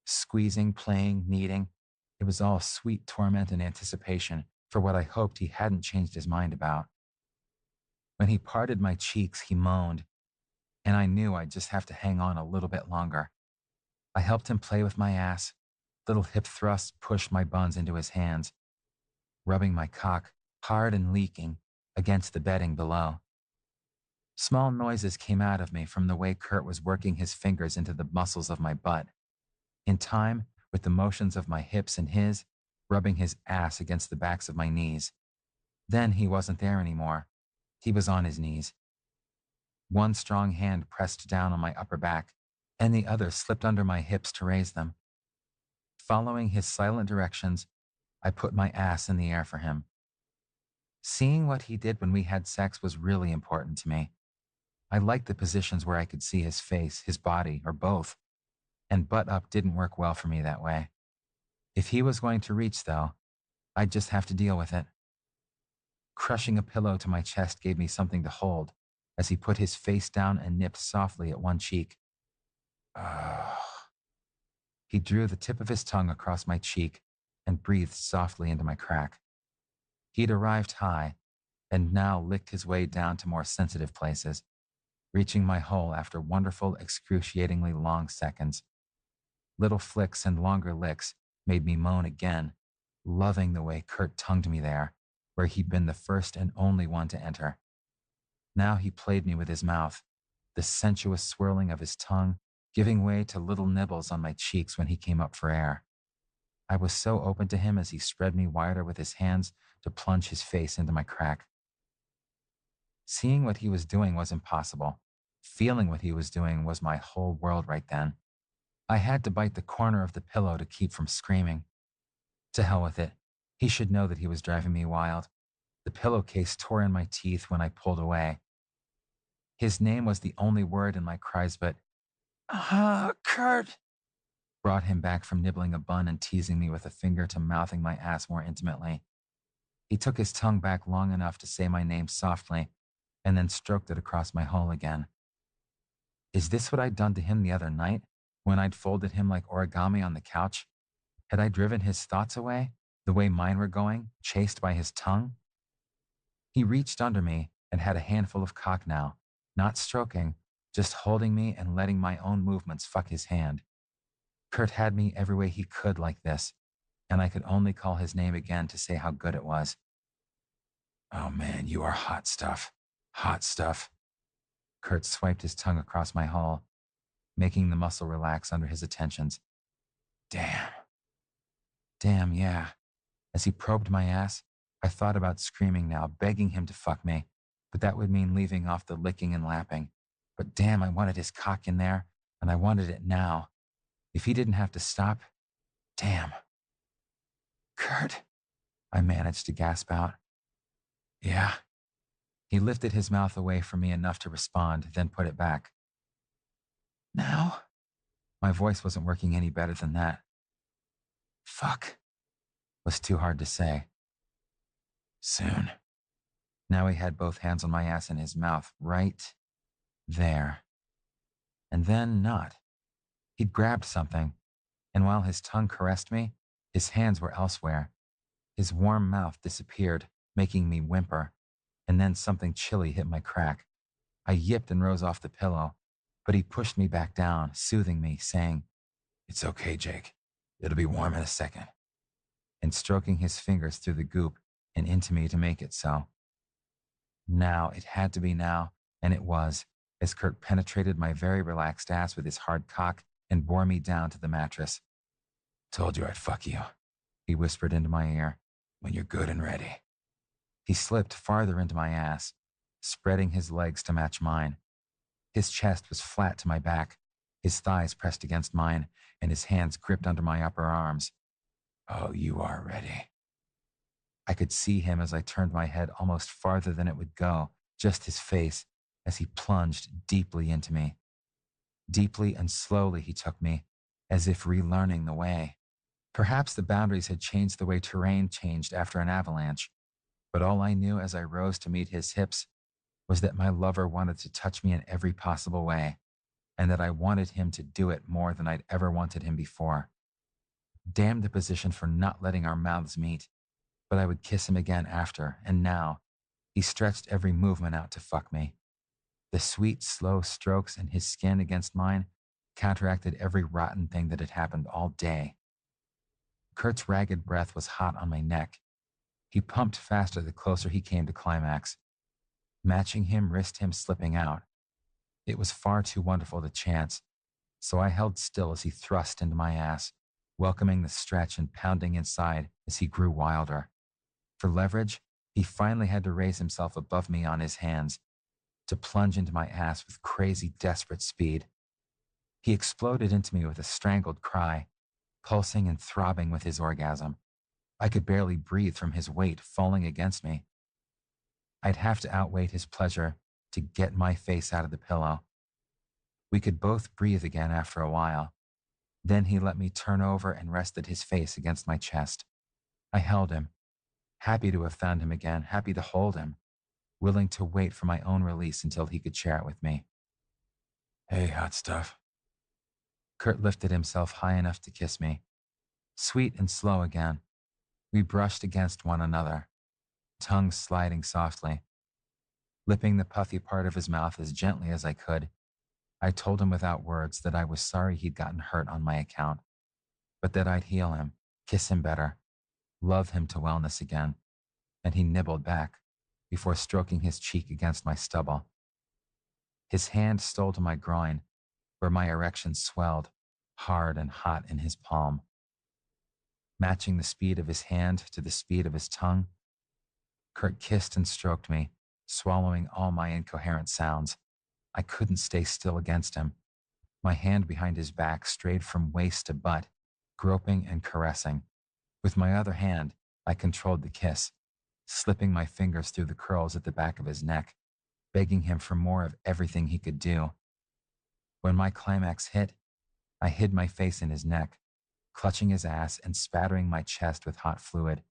Squeezing, playing, kneading. It was all sweet torment and anticipation for what I hoped he hadn't changed his mind about. When he parted my cheeks, he moaned, and I knew I'd just have to hang on a little bit longer. I helped him play with my ass. Little hip thrusts pushed my buns into his hands, rubbing my cock, hard and leaking, against the bedding below. Small noises came out of me from the way Kurt was working his fingers into the muscles of my butt. In time, with the motions of my hips and his, rubbing his ass against the backs of my knees. Then he wasn't there anymore. He was on his knees. One strong hand pressed down on my upper back, and the other slipped under my hips to raise them. Following his silent directions, I put my ass in the air for him. Seeing what he did when we had sex was really important to me. I liked the positions where I could see his face, his body, or both. And butt up didn't work well for me that way. If he was going to reach, though, I'd just have to deal with it. Crushing a pillow to my chest gave me something to hold as he put his face down and nipped softly at one cheek. He drew the tip of his tongue across my cheek and breathed softly into my crack. He'd arrived high and now licked his way down to more sensitive places, reaching my hole after wonderful, excruciatingly long seconds. Little flicks and longer licks made me moan again, loving the way Kurt tongued me there, where he'd been the first and only one to enter. Now he played me with his mouth, the sensuous swirling of his tongue giving way to little nibbles on my cheeks when he came up for air. I was so open to him as he spread me wider with his hands to plunge his face into my crack. Seeing what he was doing was impossible. Feeling what he was doing was my whole world right then. I had to bite the corner of the pillow to keep from screaming. To hell with it. He should know that he was driving me wild. The pillowcase tore in my teeth when I pulled away. His name was the only word in my cries, but, Kurt, brought him back from nibbling a bun and teasing me with a finger to mouthing my ass more intimately. He took his tongue back long enough to say my name softly, and then stroked it across my hole again. Is this what I'd done to him the other night, when I'd folded him like origami on the couch? Had I driven his thoughts away, the way mine were going, chased by his tongue? He reached under me and had a handful of cock now, not stroking, just holding me and letting my own movements fuck his hand. Kurt had me every way he could like this, and I could only call his name again to say how good it was. Oh man, you are hot stuff. Hot stuff. Kurt swiped his tongue across my hole, making the muscle relax under his attentions. Damn. Damn, yeah. As he probed my ass, I thought about screaming now, begging him to fuck me, but that would mean leaving off the licking and lapping. But damn, I wanted his cock in there, and I wanted it now. If he didn't have to stop, damn. Kurt, I managed to gasp out. Yeah. He lifted his mouth away from me enough to respond, then put it back. Now? My voice wasn't working any better than that. Fuck. Was too hard to say. Soon. Now he had both hands on my ass and his mouth right there. And then not. He'd grabbed something, and while his tongue caressed me, his hands were elsewhere. His warm mouth disappeared, making me whimper, and then something chilly hit my crack. I yipped and rose off the pillow, but he pushed me back down, soothing me, saying, "It's okay, Jake. It'll be warm in a second," and stroking his fingers through the goop and into me to make it so. Now, it had to be now, and it was, as Kurt penetrated my very relaxed ass with his hard cock and bore me down to the mattress. "Told you I'd fuck you," he whispered into my ear, "when you're good and ready." He slipped farther into my ass, spreading his legs to match mine. His chest was flat to my back, his thighs pressed against mine, and his hands gripped under my upper arms. "Oh, you are ready." I could see him as I turned my head almost farther than it would go, just his face, as he plunged deeply into me. Deeply and slowly he took me, as if relearning the way. Perhaps the boundaries had changed the way terrain changed after an avalanche, but all I knew as I rose to meet his hips was that my lover wanted to touch me in every possible way, and that I wanted him to do it more than I'd ever wanted him before. Damn the position for not letting our mouths meet, but I would kiss him again after, and now he stretched every movement out to fuck me. The sweet, slow strokes and his skin against mine counteracted every rotten thing that had happened all day. Kurt's ragged breath was hot on my neck. He pumped faster the closer he came to climax. Matching him risked him slipping out. It was far too wonderful to chance, so I held still as he thrust into my ass, welcoming the stretch and pounding inside as he grew wilder. For leverage, he finally had to raise himself above me on his hands, to plunge into my ass with crazy, desperate speed. He exploded into me with a strangled cry, pulsing and throbbing with his orgasm. I could barely breathe from his weight falling against me. I'd have to outweigh his pleasure to get my face out of the pillow. We could both breathe again after a while. Then he let me turn over and rested his face against my chest. I held him, happy to have found him again, happy to hold him, willing to wait for my own release until he could share it with me. "Hey, hot stuff." Kurt lifted himself high enough to kiss me. Sweet and slow again. We brushed against one another, tongues sliding softly. Lipping the puffy part of his mouth as gently as I could, I told him without words that I was sorry he'd gotten hurt on my account, but that I'd heal him, kiss him better, love him to wellness again, and he nibbled back before stroking his cheek against my stubble. His hand stole to my groin, where my erection swelled, hard and hot in his palm. Matching the speed of his hand to the speed of his tongue, Kurt kissed and stroked me, swallowing all my incoherent sounds. I couldn't stay still against him. My hand behind his back strayed from waist to butt, groping and caressing. With my other hand, I controlled the kiss, slipping my fingers through the curls at the back of his neck, begging him for more of everything he could do. When my climax hit, I hid my face in his neck, clutching his ass and spattering my chest with hot fluid.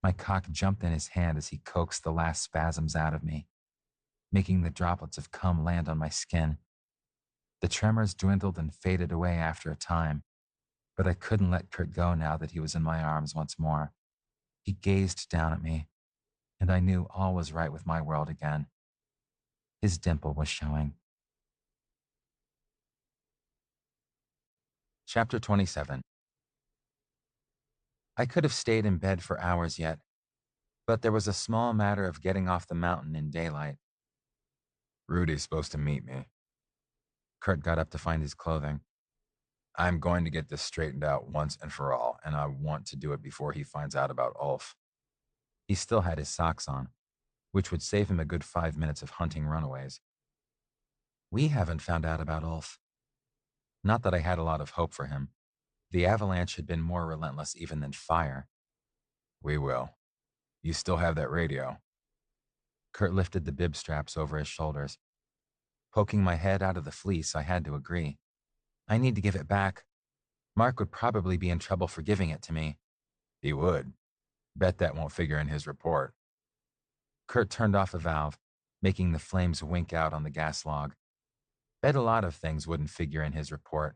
My cock jumped in his hand as he coaxed the last spasms out of me, making the droplets of cum land on my skin. The tremors dwindled and faded away after a time, but I couldn't let Kurt go now that he was in my arms once more. He gazed down at me, and I knew all was right with my world again. His dimple was showing. Chapter 27. I could have stayed in bed for hours yet, but there was a small matter of getting off the mountain in daylight. "Rudy's supposed to meet me." Kurt got up to find his clothing. "I'm going to get this straightened out once and for all, and I want to do it before he finds out about Ulf." He still had his socks on, which would save him a good 5 minutes of hunting runaways. We haven't found out about Ulf. Not that I had a lot of hope for him. The avalanche had been more relentless even than fire. We will. You still have that radio. Kurt lifted the bib straps over his shoulders. Poking my head out of the fleece, I had to agree. I need to give it back. Mark would probably be in trouble for giving it to me. He would. Bet that won't figure in his report. Kurt turned off a valve, making the flames wink out on the gas log. Bet a lot of things wouldn't figure in his report.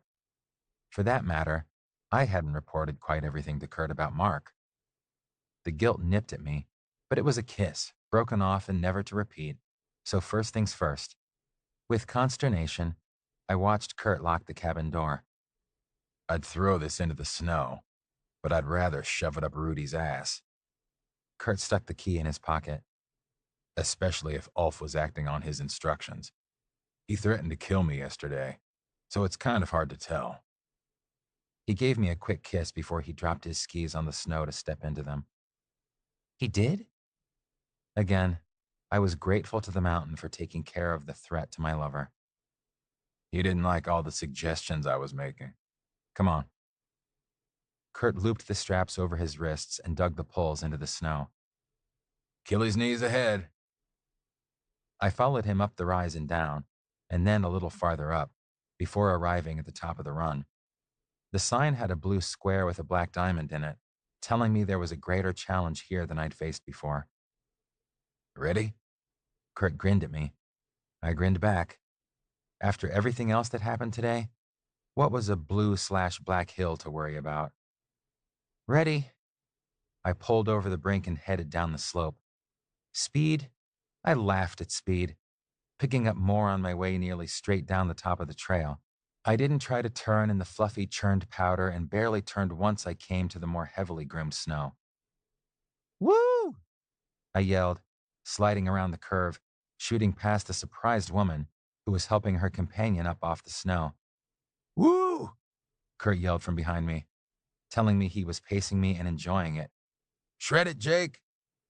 For that matter, I hadn't reported quite everything to Kurt about Mark. The guilt nipped at me, but it was a kiss, broken off and never to repeat. So first things first. With consternation, I watched Kurt lock the cabin door. I'd throw this into the snow, but I'd rather shove it up Rudy's ass. Kurt stuck the key in his pocket. Especially if Ulf was acting on his instructions. He threatened to kill me yesterday, so it's kind of hard to tell. He gave me a quick kiss before he dropped his skis on the snow to step into them. He did? Again, I was grateful to the mountain for taking care of the threat to my lover. He didn't like all the suggestions I was making. Come on. Kurt looped the straps over his wrists and dug the poles into the snow. Achilles' knees ahead. I followed him up the rise and down, and then a little farther up, before arriving at the top of the run. The sign had a blue square with a black diamond in it, telling me there was a greater challenge here than I'd faced before. Ready? Kurt grinned at me. I grinned back. After everything else that happened today, what was a blue/black hill to worry about? Ready? I pulled over the brink and headed down the slope. Speed? I laughed at speed, picking up more on my way nearly straight down the top of the trail. I didn't try to turn in the fluffy churned powder and barely turned once I came to the more heavily groomed snow. Woo! I yelled, sliding around the curve, shooting past a surprised woman who was helping her companion up off the snow. Woo! Kurt yelled from behind me, telling me he was pacing me and enjoying it. Shred it, Jake!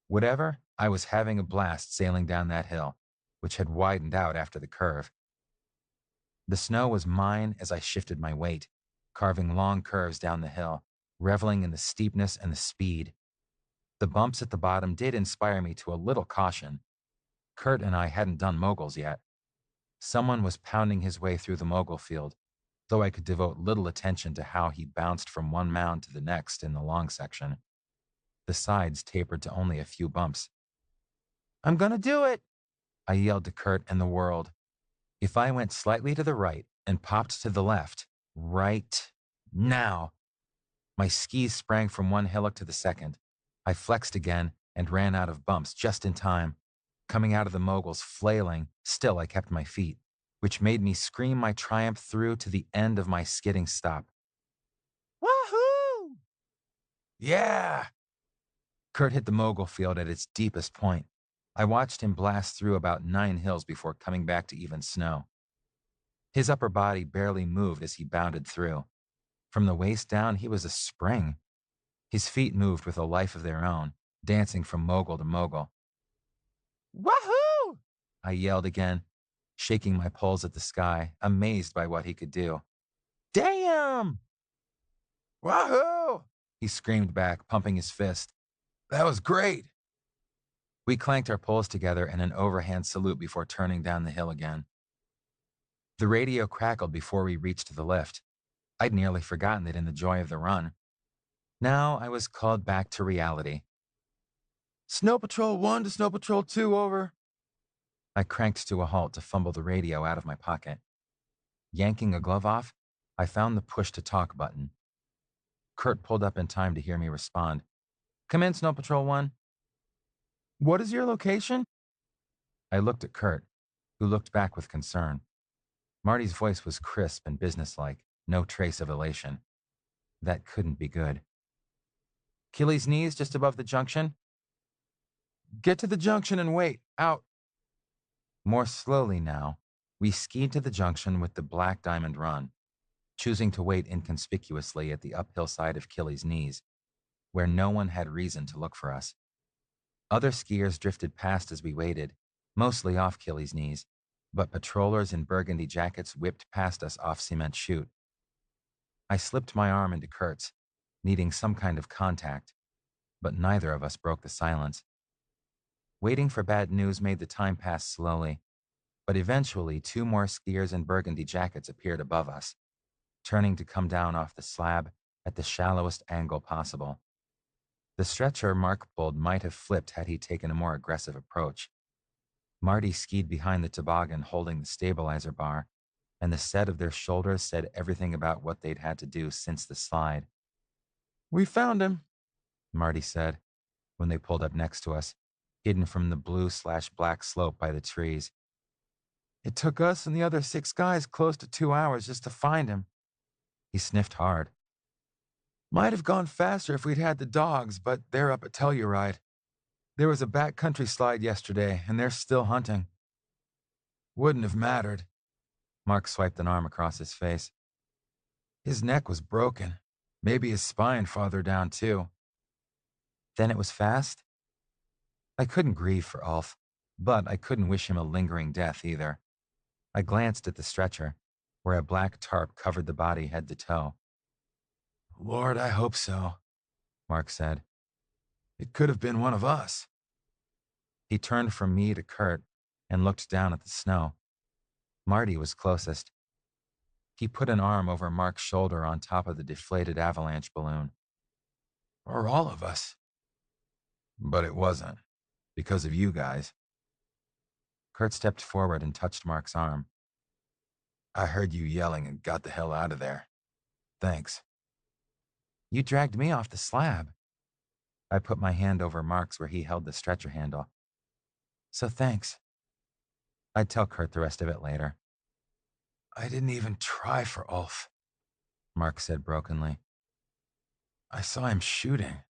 Whatever, I was having a blast sailing down that hill, which had widened out after the curve. The snow was mine as I shifted my weight, carving long curves down the hill, reveling in the steepness and the speed. The bumps at the bottom did inspire me to a little caution. Kurt and I hadn't done moguls yet. Someone was pounding his way through the mogul field, though I could devote little attention to how he bounced from one mound to the next in the long section. The sides tapered to only a few bumps. I'm gonna do it, I yelled to Kurt and the world. If I went slightly to the right and popped to the left, right now, my skis sprang from one hillock to the second. I flexed again and ran out of bumps just in time. Coming out of the moguls flailing, still I kept my feet, which made me scream my triumph through to the end of my skidding stop. Wahoo! Yeah! Kurt hit the mogul field at its deepest point. I watched him blast through about 9 hills before coming back to even snow. His upper body barely moved as he bounded through. From the waist down, he was a spring. His feet moved with a life of their own, dancing from mogul to mogul. Wahoo! I yelled again, shaking my poles at the sky, amazed by what he could do. Damn! Wahoo! He screamed back, pumping his fist. That was great! We clanked our poles together in an overhand salute before turning down the hill again. The radio crackled before we reached the lift. I'd nearly forgotten it in the joy of the run. Now I was called back to reality. Snow Patrol 1 to Snow Patrol 2, over. I cranked to a halt to fumble the radio out of my pocket. Yanking a glove off, I found the push-to-talk button. Kurt pulled up in time to hear me respond. Come in, Snow Patrol 1. What is your location? I looked at Kurt, who looked back with concern. Marty's voice was crisp and businesslike, no trace of elation. That couldn't be good. Achilles' knees just above the junction? Get to the junction and wait. Out. More slowly now, we skied to the junction with the Black Diamond Run, choosing to wait inconspicuously at the uphill side of Achilles' knees, where no one had reason to look for us. Other skiers drifted past as we waited, mostly off Achilles' knees, but patrollers in burgundy jackets whipped past us off Cement Chute. I slipped my arm into Kurt's, needing some kind of contact. but neither of us broke the silence. Waiting for bad news made the time pass slowly, but eventually 2 more skiers in burgundy jackets appeared above us, turning to come down off the slab at the shallowest angle possible. The stretcher Mark pulled might have flipped had he taken a more aggressive approach. Marty skied behind the toboggan holding the stabilizer bar, and the set of their shoulders said everything about what they'd had to do since the slide. "We found him," Marty said when they pulled up next to us, hidden from the blue/black slope by the trees. "It took us and the other 6 guys close to 2 hours just to find him." He sniffed hard. "Might have gone faster if we'd had the dogs, but they're up at Telluride. There was a backcountry slide yesterday, and they're still hunting." "Wouldn't have mattered." Mark swiped an arm across his face. "His neck was broken. Maybe his spine farther down, too." "Then it was fast?" I couldn't grieve for Ulf, but I couldn't wish him a lingering death either. I glanced at the stretcher, where a black tarp covered the body head to toe. "Lord, I hope so," Mark said. "It could have been one of us." He turned from me to Kurt and looked down at the snow. Marty was closest. He put an arm over Mark's shoulder on top of the deflated avalanche balloon. "Or all of us." "But it wasn't, because of you guys." Kurt stepped forward and touched Mark's arm. "I heard you yelling and got the hell out of there. Thanks." "You dragged me off the slab." I put my hand over Mark's where he held the stretcher handle. "So thanks." I'd tell Kurt the rest of it later. "I didn't even try for Ulf," Mark said brokenly. "I saw him shooting.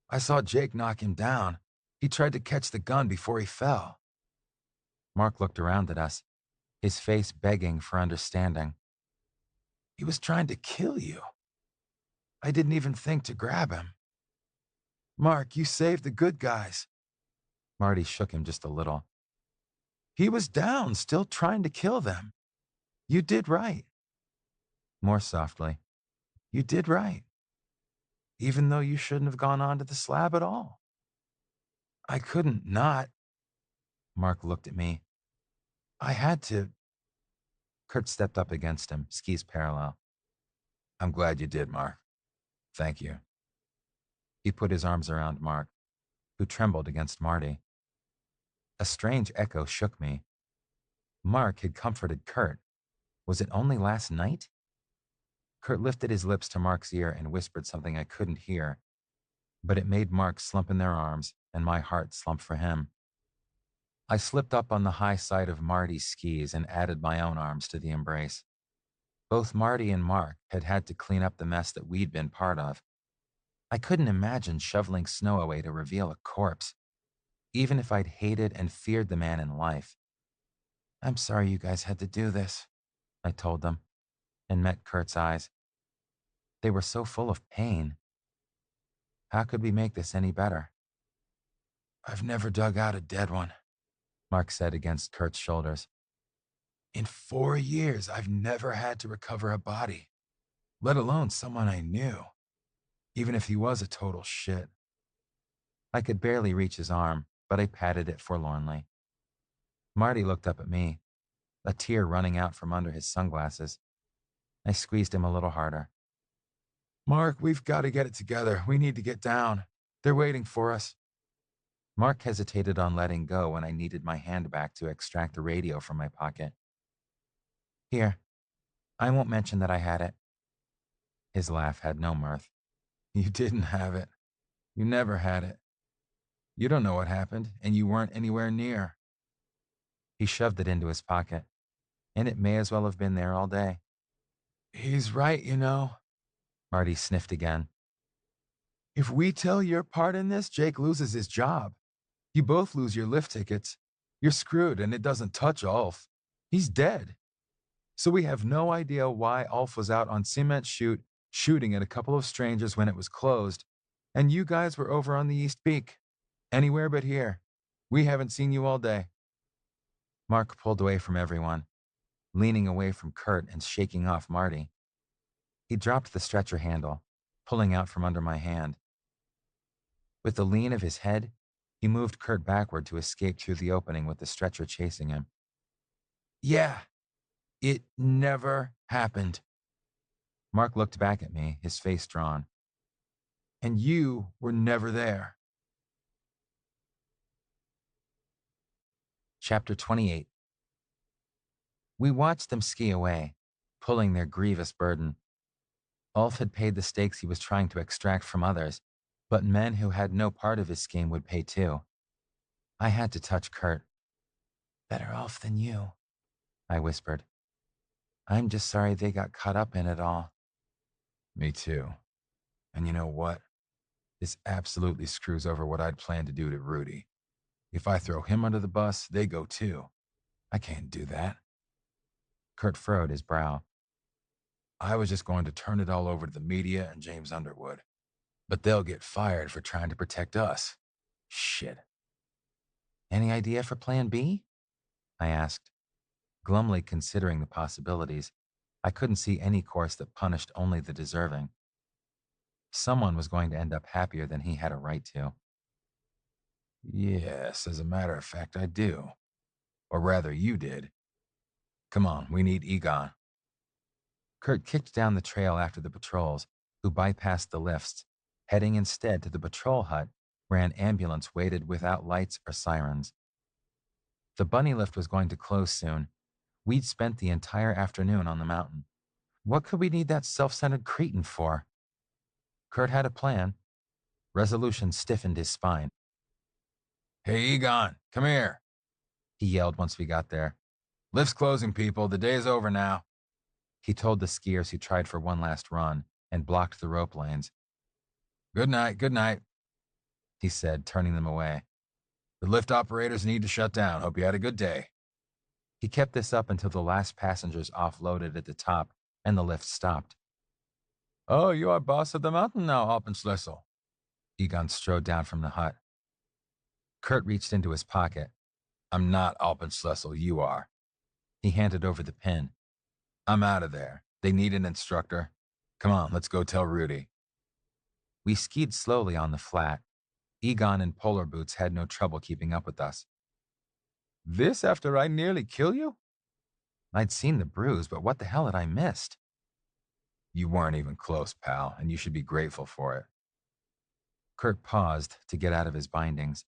I saw Jake knock him down. He tried to catch the gun before he fell." Mark looked around at us, his face begging for understanding. "He was trying to kill you. I didn't even think to grab him." "Mark, you saved the good guys." Marty shook him just a little. "He was down, still trying to kill them. You did right." More softly, "You did right. Even though you shouldn't have gone onto the slab at all." "I couldn't not." Mark looked at me. "I had to." Kurt stepped up against him, skis parallel. "I'm glad you did, Mark. Thank you." He put his arms around Mark, who trembled against Marty. A strange echo shook me. Mark had comforted Kurt. Was it only last night? Kurt lifted his lips to Mark's ear and whispered something I couldn't hear, but it made Mark slump in their arms, and my heart slump for him. I slipped up on the high side of Marty's skis and added my own arms to the embrace. Both Marty and Mark had had to clean up the mess that we'd been part of. I couldn't imagine shoveling snow away to reveal a corpse, even if I'd hated and feared the man in life. "I'm sorry you guys had to do this," I told them, and met Kurt's eyes. They were so full of pain. How could we make this any better? "I've never dug out a dead one," Mark said against Kurt's shoulders. "In 4 years, I've never had to recover a body, let alone someone I knew, even if he was a total shit." I could barely reach his arm, but I patted it forlornly. Marty looked up at me, a tear running out from under his sunglasses. I squeezed him a little harder. "Mark, we've got to get it together. We need to get down. They're waiting for us." Mark hesitated on letting go when I needed my hand back to extract the radio from my pocket. "Here, I won't mention that I had it." His laugh had no mirth. "You didn't have it. You never had it. You don't know what happened, and you weren't anywhere near." He shoved it into his pocket, and it may as well have been there all day. "He's right, you know." Marty sniffed again. "If we tell your part in this, Jake loses his job. You both lose your lift tickets. You're screwed, and it doesn't touch Ulf. He's dead. So we have no idea why Ulf was out on Cement Chute shooting at a couple of strangers when it was closed, and you guys were over on the East Peak. Anywhere but here. We haven't seen you all day." Mark pulled away from everyone, leaning away from Kurt and shaking off Marty. He dropped the stretcher handle, pulling out from under my hand. With the lean of his head, he moved Kurt backward to escape through the opening with the stretcher chasing him. Yeah, it never happened. Mark looked back at me, his face drawn. And you were never there. Chapter 28. We watched them ski away, pulling their grievous burden. Ulf had paid the stakes he was trying to extract from others, but men who had no part of his scheme would pay too. I had to touch Kurt. Better off than you, I whispered. I'm just sorry they got caught up in it all. Me too. And you know what? This absolutely screws over what I'd planned to do to Rudy. If I throw him under the bus, they go too. I can't do that. Kurt furrowed his brow. I was just going to turn it all over to the media and James Underwood. But they'll get fired for trying to protect us. Shit. Any idea for plan B? I asked, glumly considering the possibilities. I couldn't see any course that punished only the deserving. Someone was going to end up happier than he had a right to. Yes, as a matter of fact, I do. Or rather, you did. Come on, we need Egon. Kurt kicked down the trail after the patrols, who bypassed the lifts, heading instead to the patrol hut where an ambulance waited without lights or sirens. The bunny lift was going to close soon. We'd spent the entire afternoon on the mountain. What could we need that self-centered cretin for? Kurt had a plan. Resolution stiffened his spine. Hey, Egon, come here, he yelled once we got there. Lift's closing, people. The day's over now. He told the skiers who tried for one last run and blocked the rope lanes. Good night, he said, turning them away. The lift operators need to shut down. Hope you had a good day. He kept this up until the last passengers offloaded at the top and the lift stopped. Oh, you are boss of the mountain now, Alpenschlüssel. Egon strode down from the hut. Kurt reached into his pocket. I'm not Alpenschlüssel, you are. He handed over the pin. I'm out of there. They need an instructor. Come on, let's go tell Rudy. We skied slowly on the flat. Egon in polar boots had no trouble keeping up with us. This after I nearly kill you? I'd seen the bruise, but what the hell had I missed? You weren't even close, pal, and you should be grateful for it. Kurt paused to get out of his bindings.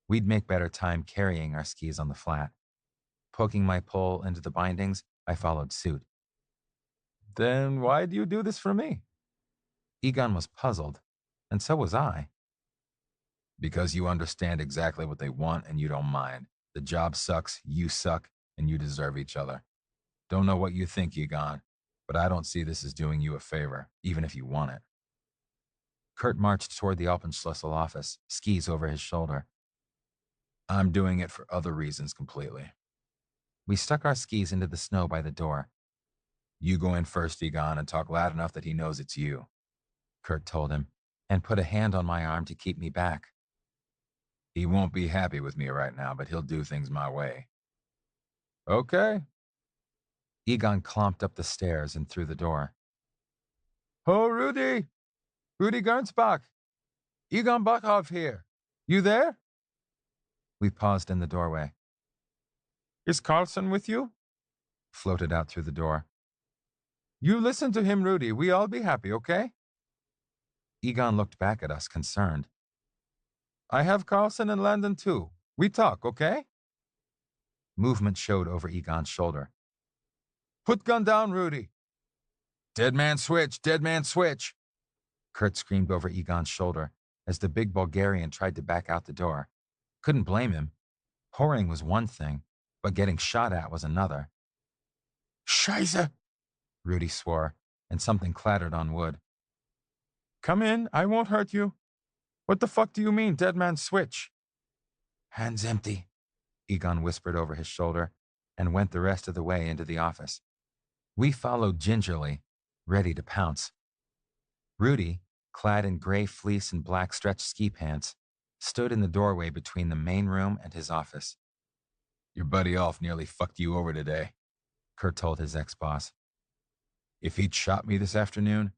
We'd make better time carrying our skis on the flat. Poking my pole into the bindings, I followed suit. Then why do you do this for me? Egon was puzzled, and so was I. Because you understand exactly what they want and you don't mind. The job sucks, you suck, and you deserve each other. Don't know what you think, Egon, but I don't see this as doing you a favor, even if you want it. Kurt marched toward the Alpenschlüssel office, skis over his shoulder. I'm doing it for other reasons completely. We stuck our skis into the snow by the door. You go in first, Egon, and talk loud enough that he knows it's you, Kurt told him, and put a hand on my arm to keep me back. He won't be happy with me right now, but he'll do things my way. Okay. Egon clomped up the stairs and through the door. Oh, Rudy! Rudy Gernsbach! Egon Bachhoff here. You there? We paused in the doorway. Is Carlson with you? Floated out through the door. You listen to him, Rudy. We all be happy, okay? Egon looked back at us, concerned. I have Carlson and Landon too. We talk, okay? Movement showed over Egon's shoulder. Put gun down, Rudy. Dead man switch, dead man switch. Kurt screamed over Egon's shoulder as the big Bulgarian tried to back out the door. Couldn't blame him. Whoring was one thing, but getting shot at was another. Scheiße, Rudy swore, and something clattered on wood. Come in, I won't hurt you. What the fuck do you mean, dead man switch? Hands empty, Egon whispered over his shoulder, and went the rest of the way into the office. We followed gingerly, ready to pounce. Rudy, clad in gray fleece and black stretch ski pants, stood in the doorway between the main room and his office. Your buddy Ulf nearly fucked you over today, Kurt told his ex-boss. If he'd shot me this afternoon,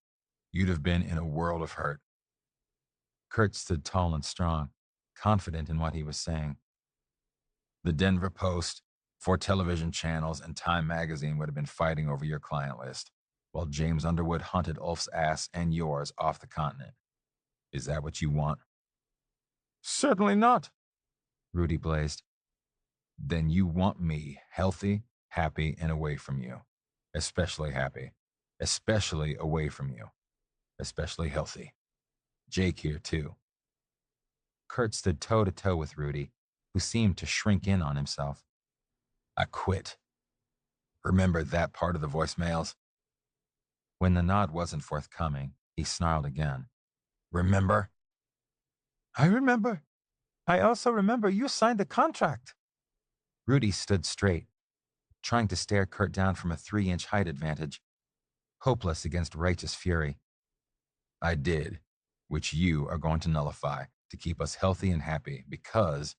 you'd have been in a world of hurt. Kurt stood tall and strong, confident in what he was saying. The Denver Post, 4 television channels, and Time magazine would have been fighting over your client list, while James Underwood hunted Ulf's ass and yours off the continent. Is that what you want? Certainly not, Rudy blazed. Then you want me healthy, happy, and away from you. Especially happy. Especially away from you. Especially healthy. Jake here, too. Kurt stood toe-to-toe with Rudy, who seemed to shrink in on himself. I quit. Remember that part of the voicemails? When the nod wasn't forthcoming, he snarled again. Remember? I remember. I also remember you signed a contract. Rudy stood straight, trying to stare Kurt down from a 3-inch height advantage, hopeless against righteous fury. I did, which you are going to nullify to keep us healthy and happy because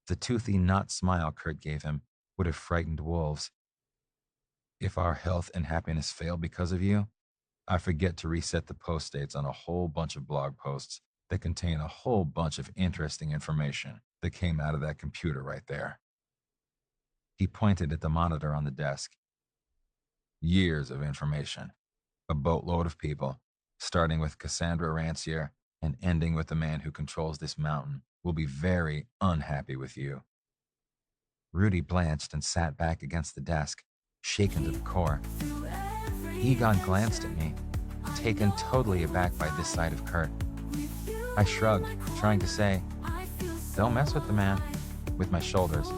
the toothy knot smile Kurt gave him would have frightened wolves. If our health and happiness fail because of you, I forget to reset the post dates on a whole bunch of blog posts that contain a whole bunch of interesting information that came out of that computer right there. He pointed at the monitor on the desk. Years of information. A boatload of people, starting with Cassandra Rancière and ending with the man who controls this mountain, will be very unhappy with you. Rudy blanched and sat back against the desk, shaken to the core. Egon glanced at me, taken totally aback by this side of Kurt. I shrugged, trying to say, "Don't mess with the man," with my shoulders.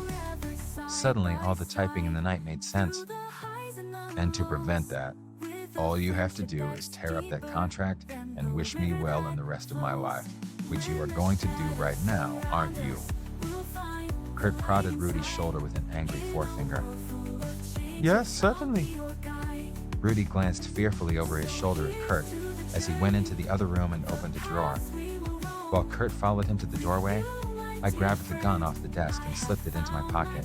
Suddenly, all the typing in the night made sense. And to prevent that, all you have to do is tear up that contract and wish me well in the rest of my life, which you are going to do right now, aren't you? Kurt prodded Rudy's shoulder with an angry forefinger. Yes, certainly. Rudy glanced fearfully over his shoulder at Kurt as he went into the other room and opened a drawer. While Kurt followed him to the doorway, I grabbed the gun off the desk and slipped it into my pocket.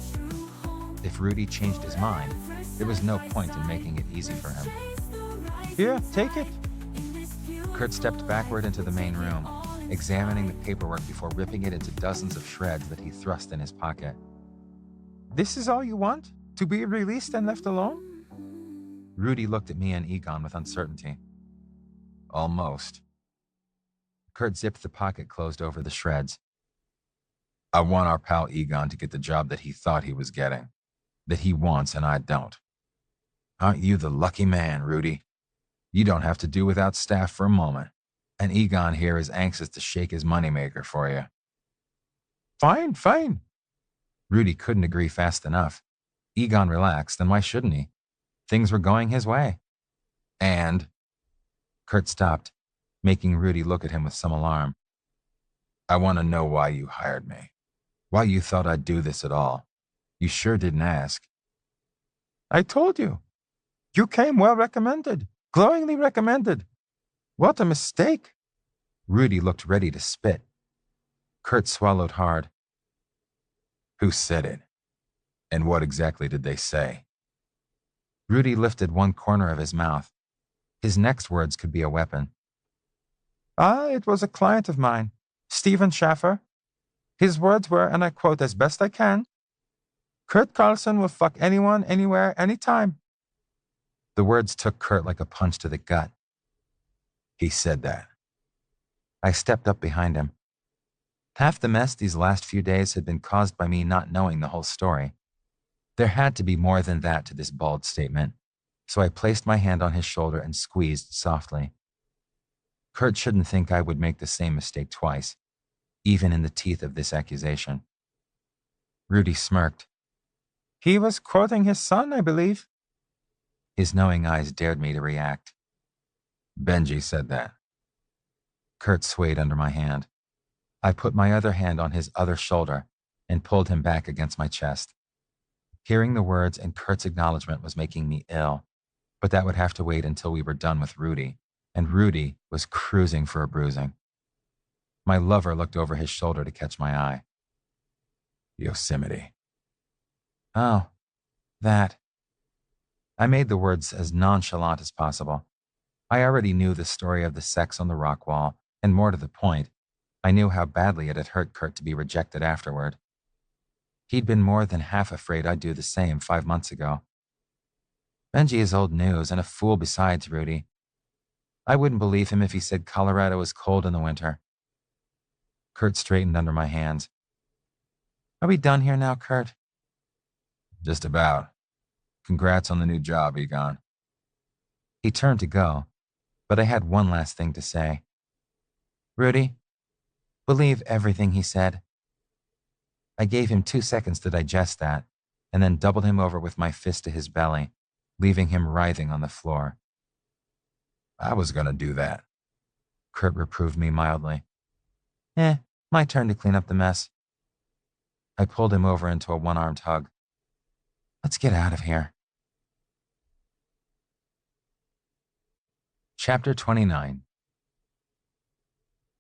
If Rudy changed his mind, there was no point in making it easy for him. Here, take it. Kurt stepped backward into the main room, examining the paperwork before ripping it into dozens of shreds that he thrust in his pocket. This is all you want? To be released and left alone? Rudy looked at me and Egon with uncertainty. Almost. Kurt zipped the pocket closed over the shreds. I want our pal Egon to get the job that he thought he was getting, that he wants and I don't. Aren't you the lucky man, Rudy? You don't have to do without staff for a moment, and Egon here is anxious to shake his moneymaker for you. Fine, fine. Rudy couldn't agree fast enough. Egon relaxed, and why shouldn't he? Things were going his way. And Kurt stopped, making Rudy look at him with some alarm. I want to know why you hired me. Why you thought I'd do this at all. You sure didn't ask. I told you. You came well recommended. Glowingly recommended. What a mistake. Rudy looked ready to spit. Kurt swallowed hard. Who said it? And what exactly did they say? Rudy lifted one corner of his mouth. His next words could be a weapon. It was a client of mine, Stephen Schaffer. His words were, and I quote as best I can, Kurt Carlson will fuck anyone, anywhere, anytime. The words took Kurt like a punch to the gut. He said that. I stepped up behind him. Half the mess these last few days had been caused by me not knowing the whole story. There had to be more than that to this bald statement, so I placed my hand on his shoulder and squeezed softly. Kurt shouldn't think I would make the same mistake twice, even in the teeth of this accusation. Rudy smirked. He was quoting his son, I believe. His knowing eyes dared me to react. Benji said that. Kurt swayed under my hand. I put my other hand on his other shoulder and pulled him back against my chest. Hearing the words and Kurt's acknowledgement was making me ill, but that would have to wait until we were done with Rudy, and Rudy was cruising for a bruising. My lover looked over his shoulder to catch my eye. Yosemite. Oh, that. I made the words as nonchalant as possible. I already knew the story of the sex on the rock wall And more to the point, I knew how badly it had hurt Kurt to be rejected afterward. He'd been more than half afraid I'd do the same 5 months ago. Benji is old news and a fool besides, Rudy. I wouldn't believe him if he said Colorado is cold in the winter. Kurt straightened under my hands. Are we done here now, Kurt? Just about. Congrats on the new job, Egon. He turned to go, but I had one last thing to say. Rudy, believe everything he said. I gave him 2 seconds to digest that, and then doubled him over with my fist to his belly, leaving him writhing on the floor. I was gonna do that. Kurt reproved me mildly. My turn to clean up the mess. I pulled him over into a one-armed hug. Let's get out of here. Chapter 29.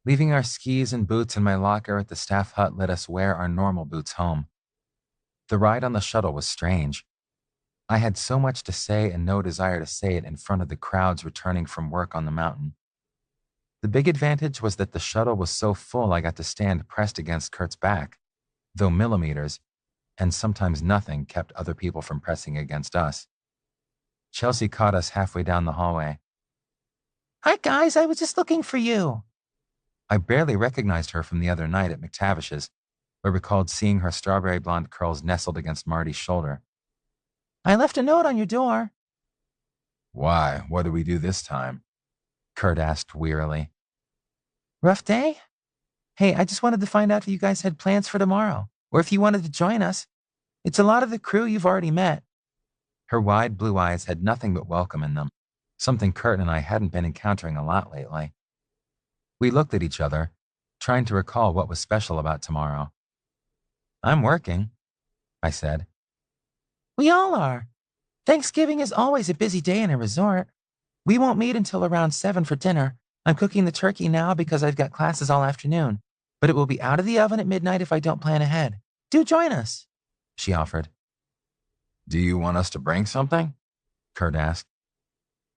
Leaving our skis and boots in my locker at the staff hut let us wear our normal boots home. The ride on the shuttle was strange. I had so much to say and no desire to say it in front of the crowds returning from work on the mountain. The big advantage was that the shuttle was so full I got to stand pressed against Kurt's back, though millimeters, and sometimes nothing, kept other people from pressing against us. Chelsea caught us halfway down the hallway. Hi guys, I was just looking for you. I barely recognized her from the other night at McTavish's, but recalled seeing her strawberry blonde curls nestled against Marty's shoulder. I left a note on your door. Why? What did we do this time? Kurt asked wearily. Rough day? Hey, I just wanted to find out if you guys had plans for tomorrow, or if you wanted to join us. It's a lot of the crew you've already met. Her wide blue eyes had nothing but welcome in them, something Kurt and I hadn't been encountering a lot lately. We looked at each other, trying to recall what was special about tomorrow. I'm working, I said. We all are. Thanksgiving is always a busy day in a resort. We won't meet until around 7 for dinner. I'm cooking the turkey now because I've got classes all afternoon, but it will be out of the oven at midnight if I don't plan ahead. Do join us, she offered. Do you want us to bring something? Kurt asked.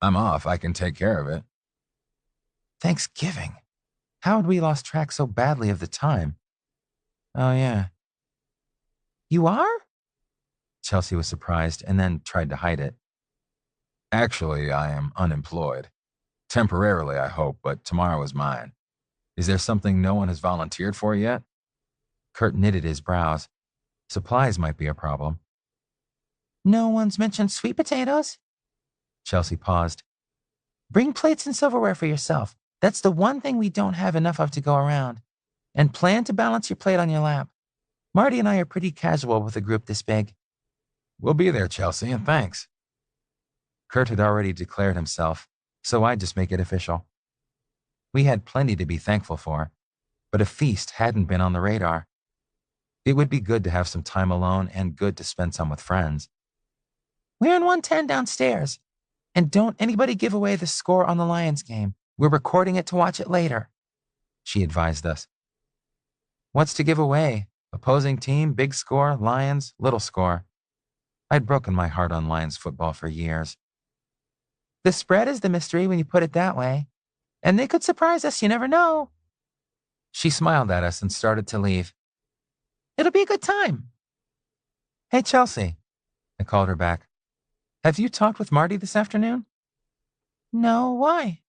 I'm off. I can take care of it. Thanksgiving. How had we lost track so badly of the time? Oh, yeah. You are? Chelsea was surprised and then tried to hide it. Actually, I am unemployed. Temporarily, I hope, but tomorrow is mine. Is there something no one has volunteered for yet? Kurt knitted his brows. Supplies might be a problem. No one's mentioned sweet potatoes? Chelsea paused. Bring plates and silverware for yourself. That's the one thing we don't have enough of to go around. And plan to balance your plate on your lap. Marty and I are pretty casual with a group this big. We'll be there, Chelsea, and thanks. Kurt had already declared himself, so I'd just make it official. We had plenty to be thankful for, but a feast hadn't been on the radar. It would be good to have some time alone and good to spend some with friends. We're in 110 downstairs. And don't anybody give away the score on the Lions game. We're recording it to watch it later, she advised us. What's to give away? Opposing team, big score, Lions, little score. I'd broken my heart on Lions football for years. The spread is the mystery when you put it that way. And they could surprise us, you never know. She smiled at us and started to leave. It'll be a good time. Hey, Chelsea, I called her back. Have you talked with Marty this afternoon? No, why?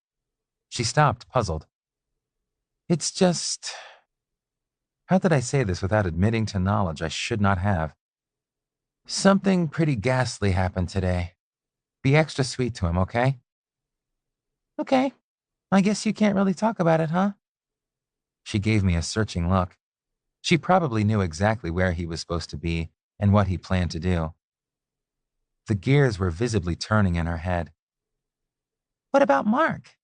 She stopped, puzzled. It's just... How did I say this without admitting to knowledge I should not have? Something pretty ghastly happened today. Be extra sweet to him, okay? Okay. I guess you can't really talk about it, huh? She gave me a searching look. She probably knew exactly where he was supposed to be and what he planned to do. The gears were visibly turning in her head. What about Mark?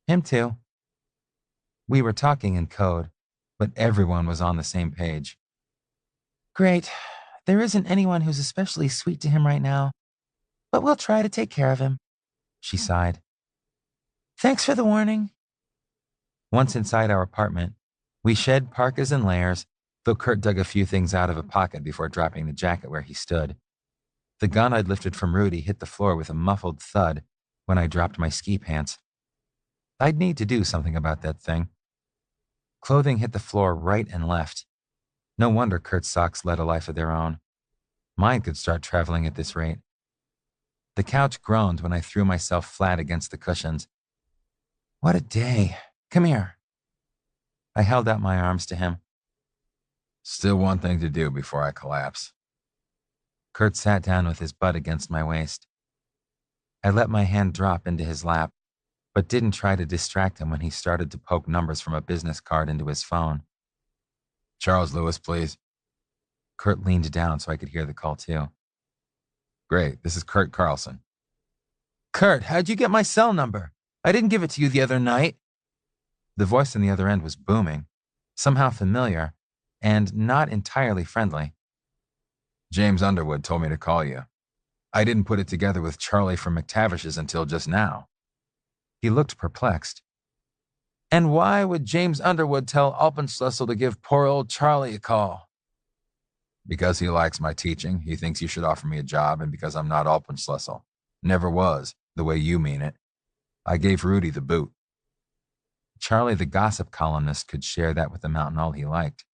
Him too. We were talking in code, but everyone was on the same page. Great. There isn't anyone who's especially sweet to him right now, but we'll try to take care of him, she sighed. Thanks for the warning. Once inside our apartment, we shed parkas and layers, though Kurt dug a few things out of a pocket before dropping the jacket where he stood. The gun I'd lifted from Rudy hit the floor with a muffled thud when I dropped my ski pants. I'd need to do something about that thing. Clothing hit the floor right and left. No wonder Kurt's socks led a life of their own. Mine could start traveling at this rate. The couch groaned when I threw myself flat against the cushions. What a day. Come here. I held out my arms to him. Still one thing to do before I collapse. Kurt sat down with his butt against my waist. I let my hand drop into his lap, but didn't try to distract him when he started to poke numbers from a business card into his phone. Charles Lewis, please. Kurt leaned down so I could hear the call too. Great, this is Kurt Carlson. Kurt, how'd you get my cell number? I didn't give it to you the other night. The voice on the other end was booming, somehow familiar, and not entirely friendly. James Underwood told me to call you. I didn't put it together with Charlie from McTavish's until just now. He looked perplexed. And why would James Underwood tell Alpenschlüssel to give poor old Charlie a call? Because he likes my teaching, he thinks you should offer me a job, and because I'm not Alpenschlüssel. Never was, the way you mean it. I gave Rudy the boot. Charlie, the gossip columnist, could share that with the mountain all he liked.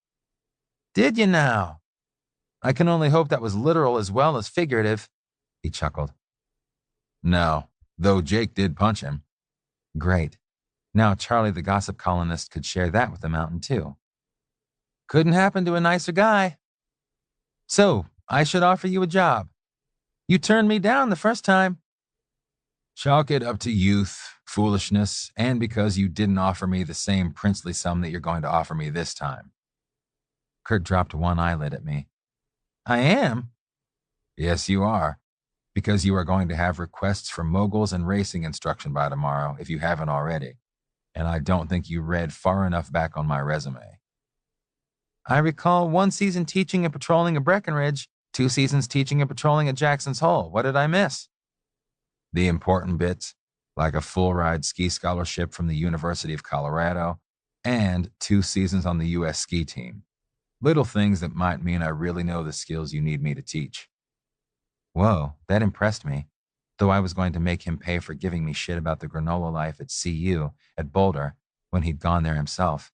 Did you now? I can only hope that was literal as well as figurative, he chuckled. No, though Jake did punch him. Great. Now Charlie, the gossip columnist, could share that with the mountain too. Couldn't happen to a nicer guy. So, I should offer you a job. You turned me down the first time. Chalk it up to youth, foolishness, and because you didn't offer me the same princely sum that you're going to offer me this time. Kurt dropped one eyelid at me. I am? Yes, you are. Because you are going to have requests for moguls and racing instruction by tomorrow, if you haven't already. And I don't think you read far enough back on my resume. I recall 1 season teaching and patrolling at Breckenridge, 2 seasons teaching and patrolling at Jackson's Hole. What did I miss? The important bits, like a full-ride ski scholarship from the University of Colorado and 2 seasons on the U.S. ski team. Little things that might mean I really know the skills you need me to teach. Whoa, that impressed me, though I was going to make him pay for giving me shit about the granola life at CU at Boulder when he'd gone there himself.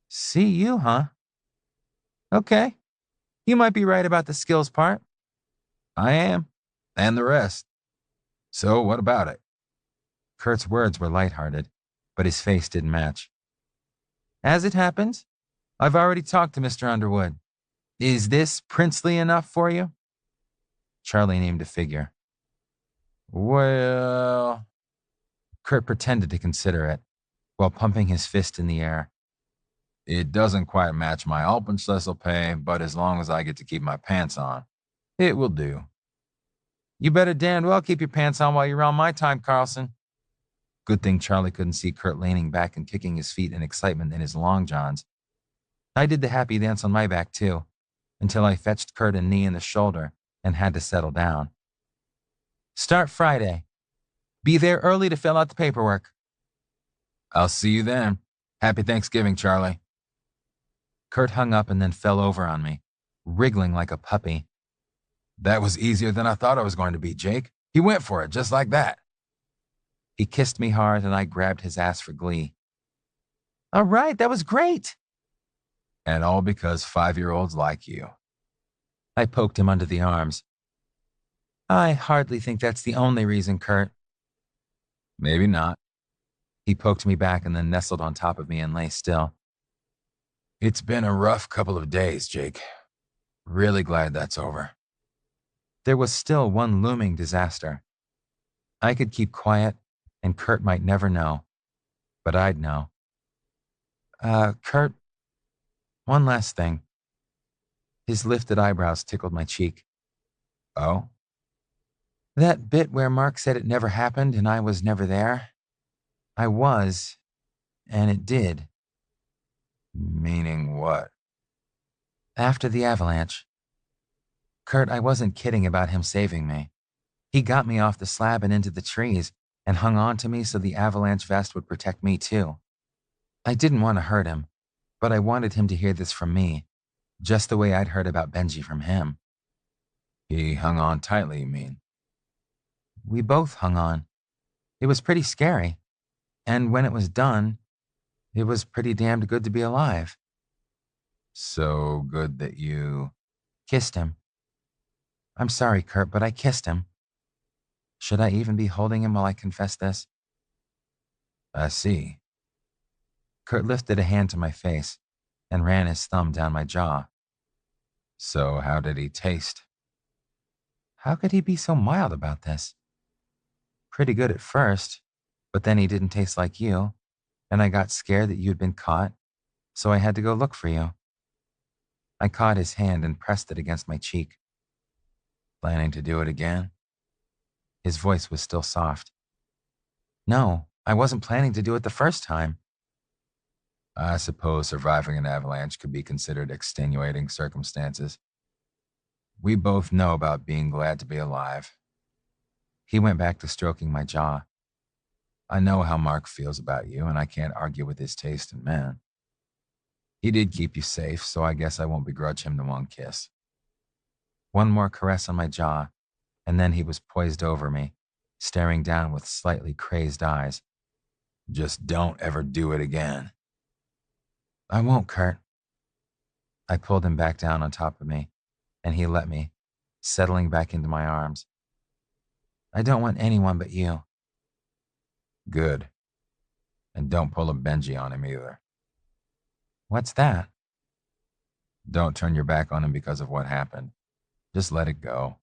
CU, huh? Okay. You might be right about the skills part. I am, and the rest. So what about it? Kurt's words were lighthearted, but his face didn't match. As it happens, I've already talked to Mr. Underwood. Is this princely enough for you? Charlie named a figure. Well... Kurt pretended to consider it, while pumping his fist in the air. It doesn't quite match my Alpenschlüssel pay, but as long as I get to keep my pants on, it will do. You better damn well keep your pants on while you're on my time, Carlson. Good thing Charlie couldn't see Kurt leaning back and kicking his feet in excitement in his long johns. I did the happy dance on my back, too, until I fetched Kurt a knee in the shoulder and had to settle down. Start Friday. Be there early to fill out the paperwork. I'll see you then. Happy Thanksgiving, Charlie. Kurt hung up and then fell over on me, wriggling like a puppy. That was easier than I thought it was going to be, Jake. He went for it, just like that. He kissed me hard and I grabbed his ass for glee. All right, that was great. And all because 5-year-olds like you. I poked him under the arms. I hardly think that's the only reason, Kurt. Maybe not. He poked me back and then nestled on top of me and lay still. It's been a rough couple of days, Jake. Really glad that's over. There was still one looming disaster. I could keep quiet, and Kurt might never know. But I'd know. Kurt, one last thing. His lifted eyebrows tickled my cheek. Oh? That bit where Mark said it never happened and I was never there. I was, and it did. Meaning what? After the avalanche. Kurt, I wasn't kidding about him saving me. He got me off the slab and into the trees and hung on to me so the avalanche vest would protect me too. I didn't want to hurt him, but I wanted him to hear this from me, just the way I'd heard about Benji from him. He hung on tightly, you mean? We both hung on. It was pretty scary. And when it was done, it was pretty damned good to be alive. So good that you... Kissed him. I'm sorry, Kurt, but I kissed him. Should I even be holding him while I confess this? I see. Kurt lifted a hand to my face and ran his thumb down my jaw. So how did he taste? How could he be so mild about this? Pretty good at first, but then he didn't taste like you, and I got scared that you'd been caught, so I had to go look for you. I caught his hand and pressed it against my cheek. Planning to do it again? His voice was still soft. No, I wasn't planning to do it the first time. I suppose surviving an avalanche could be considered extenuating circumstances. We both know about being glad to be alive. He went back to stroking my jaw. I know how Mark feels about you, and I can't argue with his taste in men. He did keep you safe, so I guess I won't begrudge him the one kiss. One more caress on my jaw, and then he was poised over me, staring down with slightly crazed eyes. Just don't ever do it again. I won't, Kurt. I pulled him back down on top of me, and he let me, settling back into my arms. I don't want anyone but you. Good. And don't pull a Benji on him either. What's that? Don't turn your back on him because of what happened. Just let it go.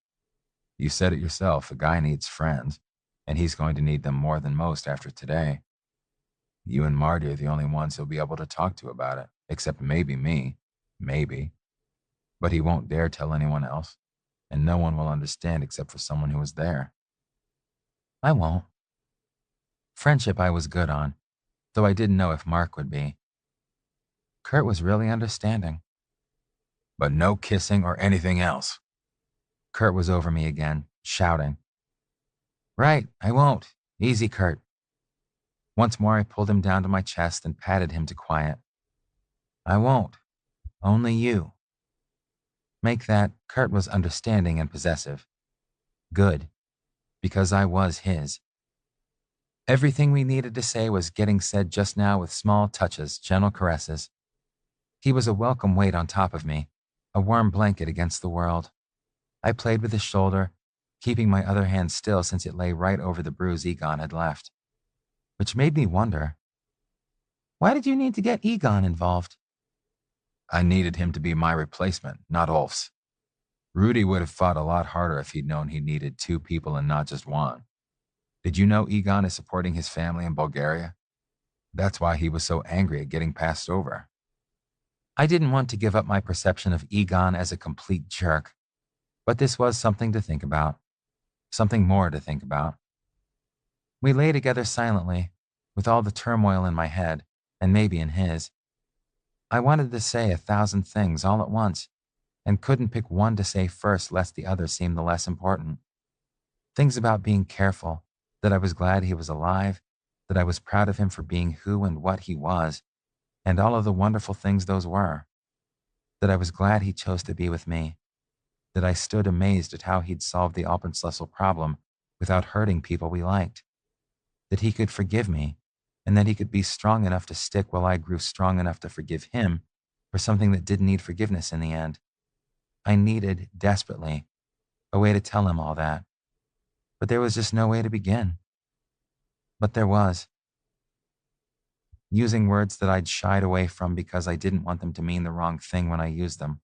You said it yourself, the guy needs friends, and he's going to need them more than most after today. You and Marty are the only ones he'll be able to talk to about it, except maybe me. Maybe. But he won't dare tell anyone else, and no one will understand except for someone who was there. I won't. Friendship I was good on, though I didn't know if Mark would be. Kurt was really understanding. But no kissing or anything else. Kurt was over me again, shouting. Right, I won't. Easy, Kurt. Once more I pulled him down to my chest and patted him to quiet. I won't. Only you. Make that Kurt was understanding and possessive. Good, because I was his. Everything we needed to say was getting said just now with small touches, gentle caresses. He was a welcome weight on top of me, a warm blanket against the world. I played with his shoulder, keeping my other hand still since it lay right over the bruise Egon had left. Which made me wonder, why did you need to get Egon involved? I needed him to be my replacement, not Ulf's. Rudy would have fought a lot harder if he'd known he needed two people and not just one. Did you know Egon is supporting his family in Bulgaria? That's why he was so angry at getting passed over. I didn't want to give up my perception of Egon as a complete jerk, but this was something to think about, something more to think about. We lay together silently, with all the turmoil in my head, and maybe in his. I wanted to say 1,000 things all at once, and couldn't pick one to say first lest the other seemed the less important. Things about being careful, that I was glad he was alive, that I was proud of him for being who and what he was, and all of the wonderful things those were. That I was glad he chose to be with me, that I stood amazed at how he'd solved the Alpenschlüssel problem without hurting people we liked, that he could forgive me, and that he could be strong enough to stick while I grew strong enough to forgive him for something that didn't need forgiveness in the end. I needed, desperately, a way to tell him all that, but there was just no way to begin. But there was. Using words that I'd shied away from because I didn't want them to mean the wrong thing when I used them.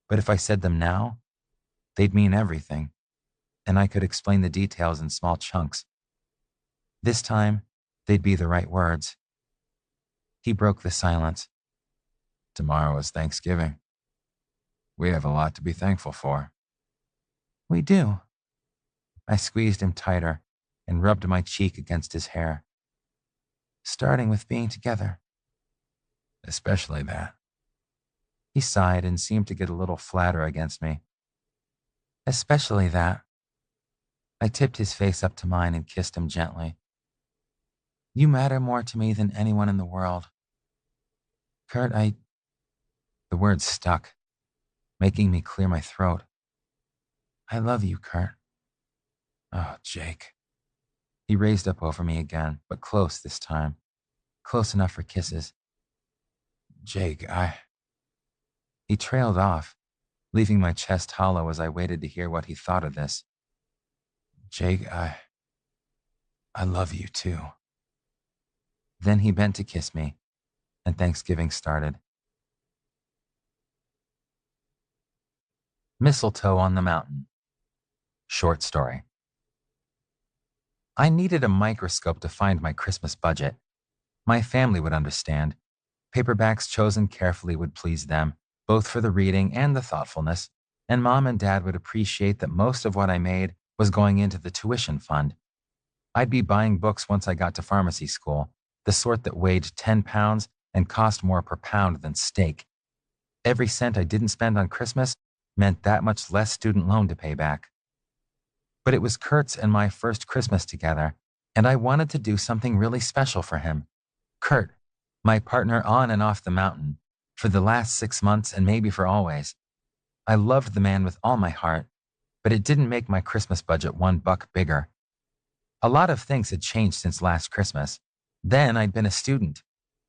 But if I said them now, they'd mean everything, and I could explain the details in small chunks. This time, they'd be the right words. He broke the silence. Tomorrow is Thanksgiving. We have a lot to be thankful for. We do. I squeezed him tighter and rubbed my cheek against his hair. Starting with being together. Especially that. He sighed and seemed to get a little flatter against me. Especially that. I tipped his face up to mine and kissed him gently. You matter more to me than anyone in the world. Kurt, The words stuck, making me clear my throat. I love you, Kurt. Oh, Jake. He raised up over me again, but close this time. Close enough for kisses. Jake, He trailed off, leaving my chest hollow as I waited to hear what he thought of this. Jake, I love you too. Then he bent to kiss me, and Thanksgiving started. Mistletoe on the Mountain. Short story. I needed a microscope to find my Christmas budget. My family would understand. Paperbacks chosen carefully would please them, both for the reading and the thoughtfulness, and Mom and Dad would appreciate that most of what I made was going into the tuition fund. I'd be buying books once I got to pharmacy school, the sort that weighed 10 pounds and cost more per pound than steak. Every cent I didn't spend on Christmas meant that much less student loan to pay back. But it was Kurt's and my first Christmas together, and I wanted to do something really special for him. Kurt, my partner on and off the mountain, for the last 6 months and maybe for always. I loved the man with all my heart, but it didn't make my Christmas budget $1 bigger. A lot of things had changed since last Christmas. Then I'd been a student,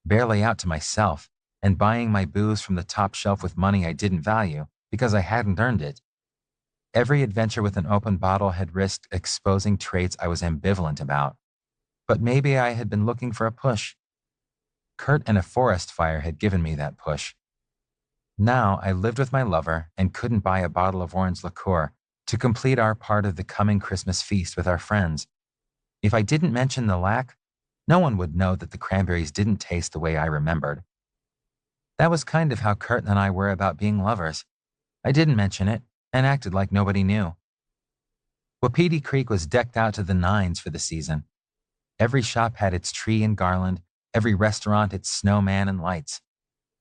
barely out to myself, and buying my booze from the top shelf with money I didn't value because I hadn't earned it. Every adventure with an open bottle had risked exposing traits I was ambivalent about. But maybe I had been looking for a push. Kurt and a forest fire had given me that push. Now I lived with my lover and couldn't buy a bottle of orange liqueur to complete our part of the coming Christmas feast with our friends. If I didn't mention the lack, no one would know that the cranberries didn't taste the way I remembered. That was kind of how Kurt and I were about being lovers. I didn't mention it and acted like nobody knew. Wapiti Creek was decked out to the nines for the season. Every shop had its tree and garland, every restaurant its snowman and lights.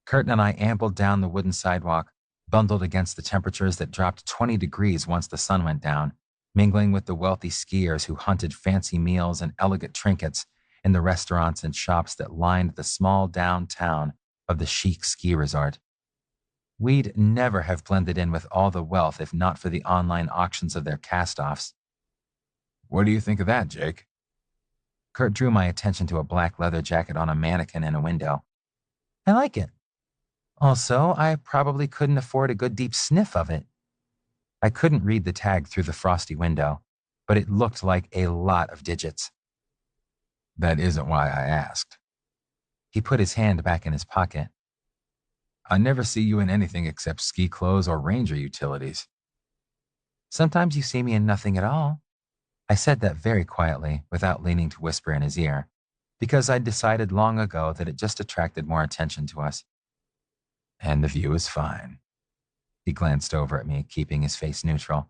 Kurt and I ambled down the wooden sidewalk, bundled against the temperatures that dropped 20 degrees once the sun went down, mingling with the wealthy skiers who hunted fancy meals and elegant trinkets in the restaurants and shops that lined the small downtown of the chic ski resort. We'd never have blended in with all the wealth if not for the online auctions of their cast-offs. What do you think of that, Jake? Kurt drew my attention to a black leather jacket on a mannequin in a window. I like it. Also, I probably couldn't afford a good deep sniff of it. I couldn't read the tag through the frosty window, but it looked like a lot of digits. That isn't why I asked. He put his hand back in his pocket. I never see you in anything except ski clothes or ranger utilities. Sometimes you see me in nothing at all. I said that very quietly, without leaning to whisper in his ear, because I'd decided long ago that it just attracted more attention to us. And the view is fine. He glanced over at me, keeping his face neutral.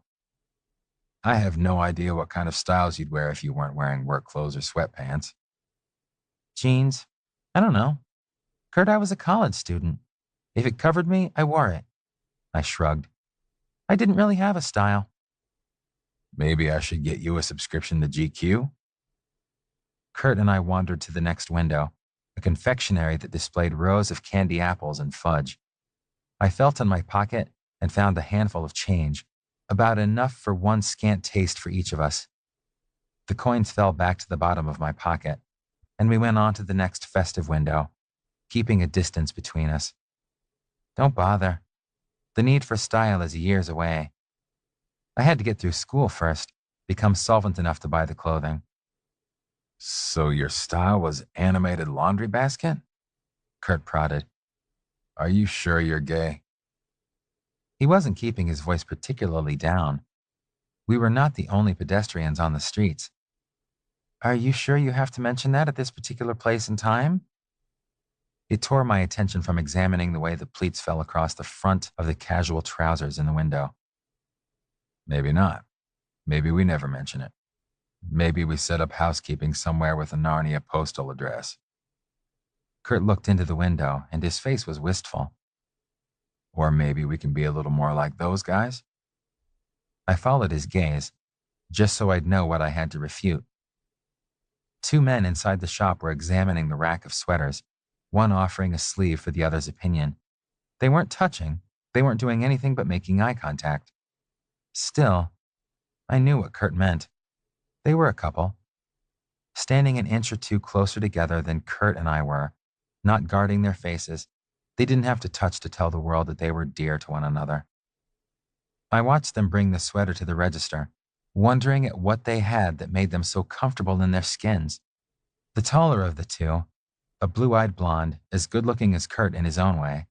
I have no idea what kind of styles you'd wear if you weren't wearing work clothes or sweatpants. Jeans? I don't know. Kurt, I was a college student. If it covered me, I wore it. I shrugged. I didn't really have a style. Maybe I should get you a subscription to GQ? Kurt and I wandered to the next window, a confectionery that displayed rows of candy apples and fudge. I felt in my pocket and found a handful of change, about enough for one scant taste for each of us. The coins fell back to the bottom of my pocket, and we went on to the next festive window, keeping a distance between us. Don't bother. The need for style is years away. I had to get through school first, become solvent enough to buy the clothing. So your style was animated laundry basket? Kurt prodded. Are you sure you're gay? He wasn't keeping his voice particularly down. We were not the only pedestrians on the streets. Are you sure you have to mention that at this particular place and time? It tore my attention from examining the way the pleats fell across the front of the casual trousers in the window. Maybe not. Maybe we never mention it. Maybe we set up housekeeping somewhere with a Narnia postal address. Kurt looked into the window, and his face was wistful. Or maybe we can be a little more like those guys? I followed his gaze, just so I'd know what I had to refute. 2 men inside the shop were examining the rack of sweaters, one offering a sleeve for the other's opinion. They weren't touching. They weren't doing anything but making eye contact. Still, I knew what Kurt meant. They were a couple. standing an inch or two closer together than Kurt and I were, not guarding their faces. They didn't have to touch to tell the world that they were dear to one another. I watched them bring the sweater to the register, wondering at what they had that made them so comfortable in their skins. The taller of the two, a blue-eyed blonde, as good-looking as Kurt in his own way,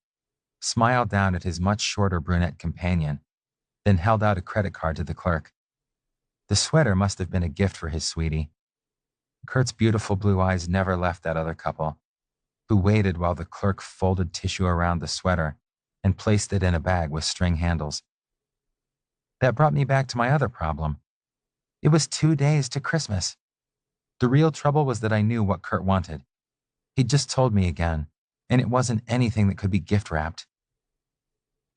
smiled down at his much shorter brunette companion, then held out a credit card to the clerk. The sweater must have been a gift for his sweetie. Kurt's beautiful blue eyes never left that other couple, who waited while the clerk folded tissue around the sweater and placed it in a bag with string handles. That brought me back to my other problem. It was 2 days to Christmas. The real trouble was that I knew what Kurt wanted. He'd just told me again, and it wasn't anything that could be gift-wrapped.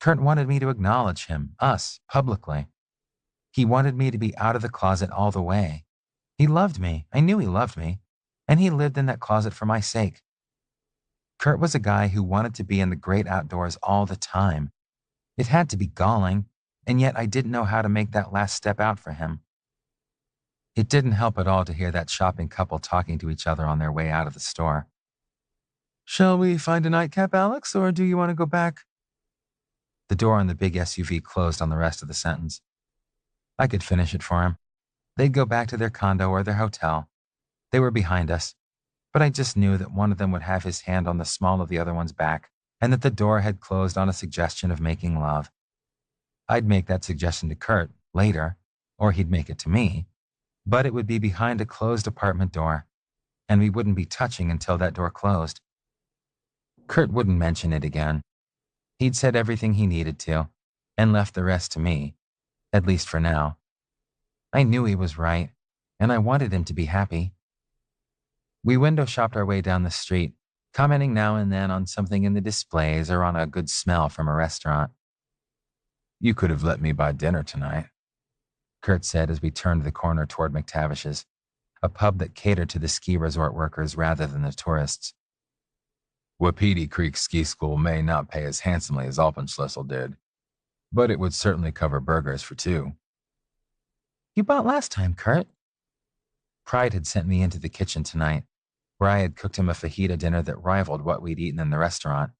Kurt wanted me to acknowledge him, us, publicly. He wanted me to be out of the closet all the way. He loved me. I knew he loved me. And he lived in that closet for my sake. Kurt was a guy who wanted to be in the great outdoors all the time. It had to be galling, and yet I didn't know how to make that last step out for him. It didn't help at all to hear that shopping couple talking to each other on their way out of the store. "Shall we find a nightcap, Alex, or do you want to go back?" The door on the big SUV closed on the rest of the sentence. I could finish it for him. They'd go back to their condo or their hotel. They were behind us, but I just knew that one of them would have his hand on the small of the other one's back, and that the door had closed on a suggestion of making love. I'd make that suggestion to Kurt later, or he'd make it to me, but it would be behind a closed apartment door, and we wouldn't be touching until that door closed. Kurt wouldn't mention it again. He'd said everything he needed to, and left the rest to me, at least for now. I knew he was right, and I wanted him to be happy. We window shopped our way down the street, commenting now and then on something in the displays or on a good smell from a restaurant. "You could have let me buy dinner tonight," Kurt said as we turned the corner toward McTavish's, a pub that catered to the ski resort workers rather than the tourists. "Wapiti Creek Ski School may not pay as handsomely as Alpenschlüssel did, but it would certainly cover burgers for two." "You bought last time, Kurt." Pride had sent me into the kitchen tonight, where I had cooked him a fajita dinner that rivaled what we'd eaten in the restaurant,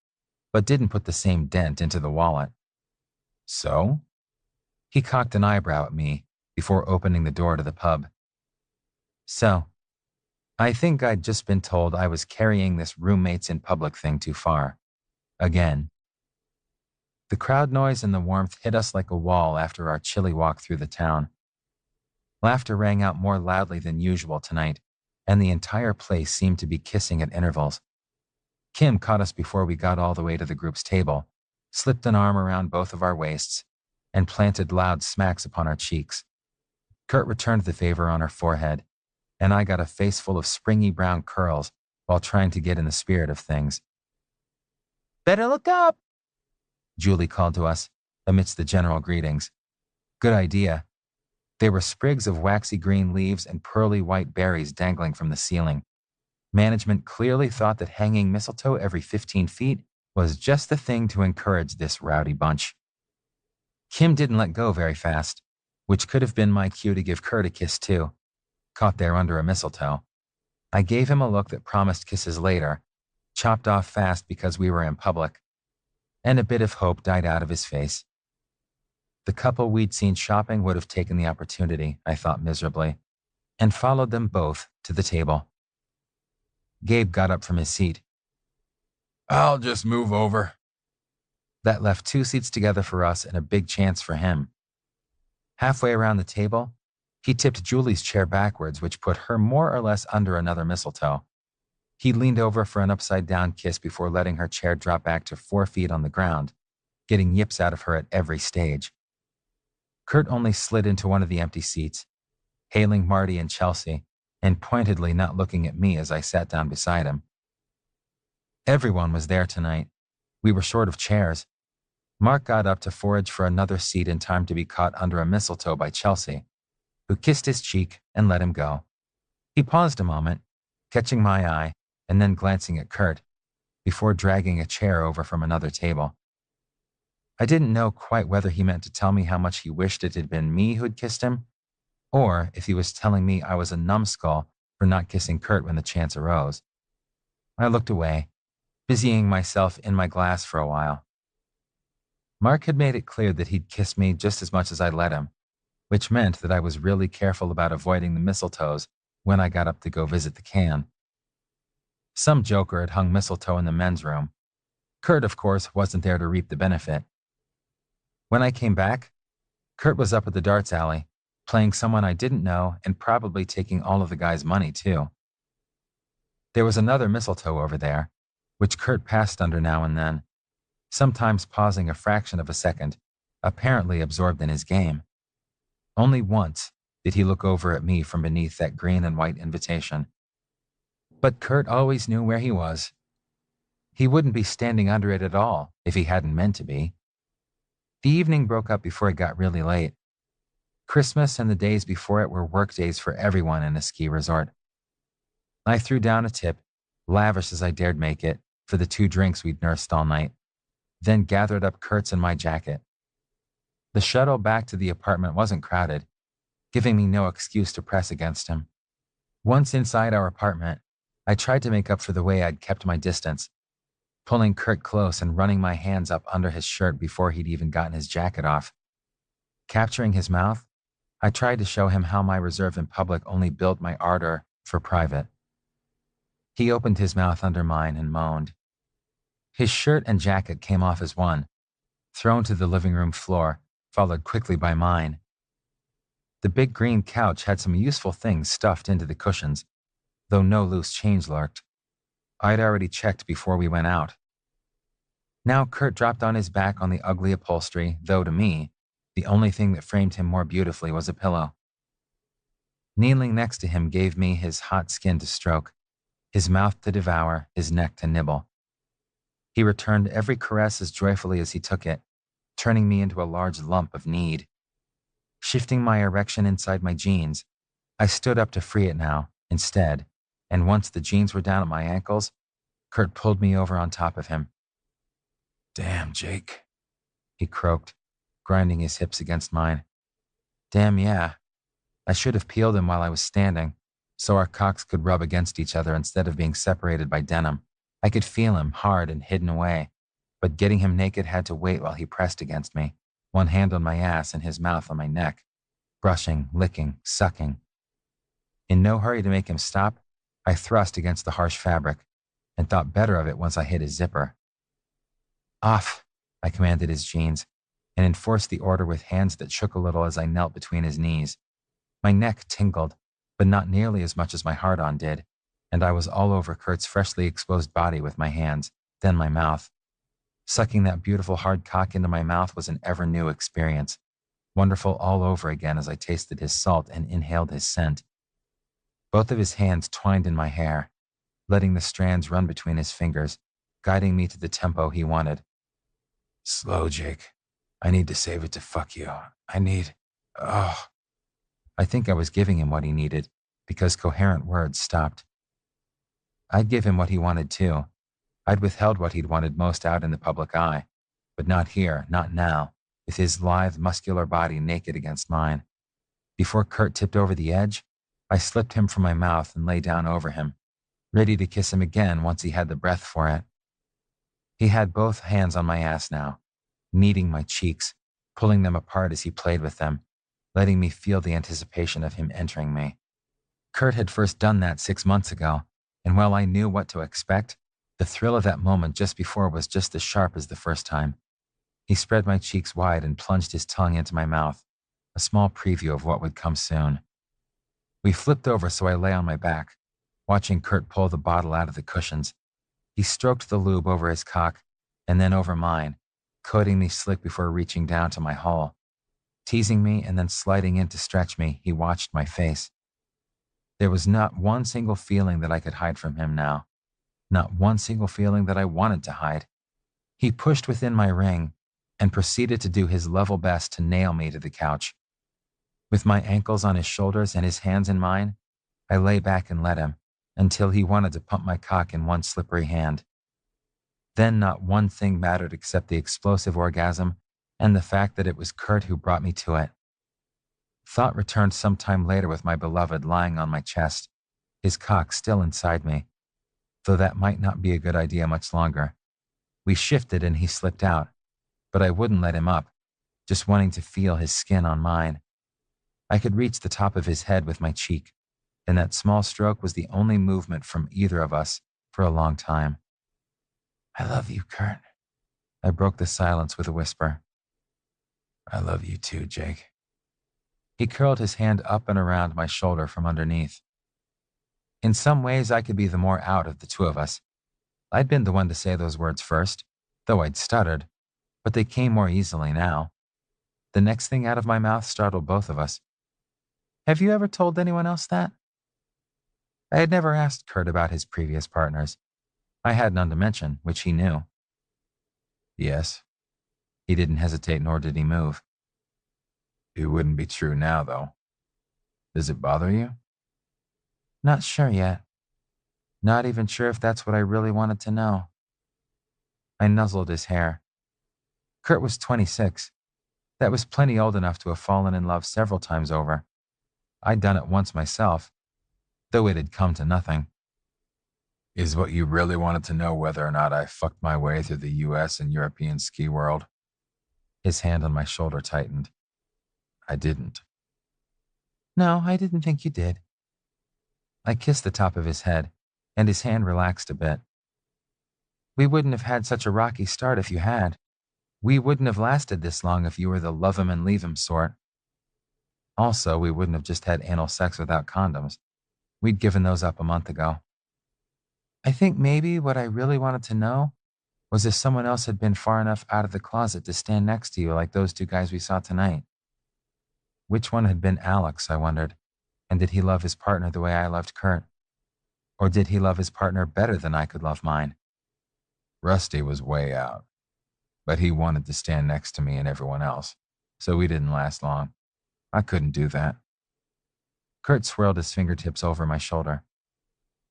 but didn't put the same dent into the wallet. "So?" He cocked an eyebrow at me before opening the door to the pub. "So, I think I'd just been told I was carrying this roommates in public thing too far. Again." The crowd noise and the warmth hit us like a wall after our chilly walk through the town. Laughter rang out more loudly than usual tonight, and the entire place seemed to be kissing at intervals. Kim caught us before we got all the way to the group's table, slipped an arm around both of our waists, and planted loud smacks upon our cheeks. Kurt returned the favor on her forehead, and I got a face full of springy brown curls while trying to get in the spirit of things. "Better look up," Julie called to us amidst the general greetings. Good idea. There were sprigs of waxy green leaves and pearly white berries dangling from the ceiling. Management clearly thought that hanging mistletoe every 15 feet was just the thing to encourage this rowdy bunch. Kim didn't let go very fast, which could have been my cue to give Kurt a kiss too, caught there under a mistletoe. I gave him a look that promised kisses later, chopped off fast because we were in public, and a bit of hope died out of his face. The couple we'd seen shopping would have taken the opportunity, I thought miserably, and followed them both to the table. Gabe got up from his seat. "I'll just move over." That left 2 seats together for us and a big chance for him. Halfway around the table, he tipped Julie's chair backwards, which put her more or less under another mistletoe. He leaned over for an upside-down kiss before letting her chair drop back to 4 feet on the ground, getting yips out of her at every stage. Kurt only slid into one of the empty seats, hailing Marty and Chelsea, and pointedly not looking at me as I sat down beside him. Everyone was there tonight. We were short of chairs. Mark got up to forage for another seat in time to be caught under a mistletoe by Chelsea, who kissed his cheek and let him go. He paused a moment, catching my eye and then glancing at Kurt, before dragging a chair over from another table. I didn't know quite whether he meant to tell me how much he wished it had been me who'd kissed him, or if he was telling me I was a numbskull for not kissing Kurt when the chance arose. I looked away, busying myself in my glass for a while. Mark had made it clear that he'd kiss me just as much as I'd let him, which meant that I was really careful about avoiding the mistletoes when I got up to go visit the can. Some joker had hung mistletoe in the men's room. Kurt, of course, wasn't there to reap the benefit. When I came back, Kurt was up at the darts alley, playing someone I didn't know and probably taking all of the guy's money, too. There was another mistletoe over there, which Kurt passed under now and then, sometimes pausing a fraction of a second, apparently absorbed in his game. Only once did he look over at me from beneath that green and white invitation. But Kurt always knew where he was. He wouldn't be standing under it at all if he hadn't meant to be. The evening broke up before it got really late. Christmas and the days before it were work days for everyone in a ski resort. I threw down a tip, lavish as I dared make it, for the 2 drinks we'd nursed all night, then gathered up Kurt's and my jacket. The shuttle back to the apartment wasn't crowded, giving me no excuse to press against him. Once inside our apartment, I tried to make up for the way I'd kept my distance, pulling Kurt close and running my hands up under his shirt before he'd even gotten his jacket off. Capturing his mouth, I tried to show him how my reserve in public only built my ardor for private. He opened his mouth under mine and moaned. His shirt and jacket came off as one, thrown to the living room floor, followed quickly by mine. The big green couch had some useful things stuffed into the cushions, though no loose change lurked. I'd already checked before we went out. Now Kurt dropped on his back on the ugly upholstery, though to me, the only thing that framed him more beautifully was a pillow. Kneeling next to him gave me his hot skin to stroke, his mouth to devour, his neck to nibble. He returned every caress as joyfully as he took it, turning me into a large lump of need. Shifting my erection inside my jeans, I stood up to free it now, instead, and once the jeans were down at my ankles, Kurt pulled me over on top of him. Damn, Jake, he croaked, grinding his hips against mine. Damn, yeah. I should have peeled him while I was standing, so our cocks could rub against each other instead of being separated by denim. I could feel him, hard and hidden away, but getting him naked had to wait while he pressed against me, one hand on my ass and his mouth on my neck, brushing, licking, sucking. In no hurry to make him stop, I thrust against the harsh fabric and thought better of it once I hit his zipper. Off, I commanded his jeans, and enforced the order with hands that shook a little as I knelt between his knees. My neck tingled, but not nearly as much as my hard-on did, and I was all over Kurt's freshly exposed body with my hands, then my mouth. Sucking that beautiful hard cock into my mouth was an ever-new experience, wonderful all over again as I tasted his salt and inhaled his scent. Both of his hands twined in my hair, letting the strands run between his fingers, guiding me to the tempo he wanted. Slow, Jake. I need to save it to fuck you. Oh. I think I was giving him what he needed, because coherent words stopped. I'd give him what he wanted too. I'd withheld what he'd wanted most out in the public eye, but not here, not now, with his lithe, muscular body naked against mine. Before Kurt tipped over the edge, I slipped him from my mouth and lay down over him, ready to kiss him again once he had the breath for it. He had both hands on my ass now, kneading my cheeks, pulling them apart as he played with them, letting me feel the anticipation of him entering me. Kurt had first done that 6 months ago, and while I knew what to expect, the thrill of that moment just before was just as sharp as the first time. He spread my cheeks wide and plunged his tongue into my mouth, a small preview of what would come soon. We flipped over so I lay on my back, watching Kurt pull the bottle out of the cushions. He stroked the lube over his cock and then over mine, coating me slick before reaching down to my hole. Teasing me and then sliding in to stretch me, he watched my face. There was not one single feeling that I could hide from him now. Not one single feeling that I wanted to hide. He pushed within my ring and proceeded to do his level best to nail me to the couch. With my ankles on his shoulders and his hands in mine, I lay back and let him, until he wanted to pump my cock in one slippery hand. Then not one thing mattered except the explosive orgasm and the fact that it was Kurt who brought me to it. Thought returned some time later with my beloved lying on my chest, his cock still inside me, though that might not be a good idea much longer. We shifted and he slipped out, but I wouldn't let him up, just wanting to feel his skin on mine. I could reach the top of his head with my cheek, and that small stroke was the only movement from either of us for a long time. I love you, Kurt. I broke the silence with a whisper. I love you too, Jake. He curled his hand up and around my shoulder from underneath. In some ways, I could be the more out of the two of us. I'd been the one to say those words first, though I'd stuttered, but they came more easily now. The next thing out of my mouth startled both of us. Have you ever told anyone else that? I had never asked Kurt about his previous partners. I had none to mention, which he knew. Yes. He didn't hesitate, nor did he move. It wouldn't be true now, though. Does it bother you? Not sure yet. Not even sure if that's what I really wanted to know. I nuzzled his hair. Kurt was 26. That was plenty old enough to have fallen in love several times over. I'd done it once myself, though it had come to nothing. Is what you really wanted to know whether or not I fucked my way through the US and European ski world? His hand on my shoulder tightened. I didn't. No, I didn't think you did. I kissed the top of his head, and his hand relaxed a bit. We wouldn't have had such a rocky start if you had. We wouldn't have lasted this long if you were the love him and leave him sort. Also, we wouldn't have just had anal sex without condoms. We'd given those up a month ago. I think maybe what I really wanted to know was if someone else had been far enough out of the closet to stand next to you like those two guys we saw tonight. Which one had been Alex, I wondered, and did he love his partner the way I loved Kurt? Or did he love his partner better than I could love mine? Rusty was way out, but he wanted to stand next to me and everyone else, so we didn't last long. I couldn't do that. Kurt swirled his fingertips over my shoulder.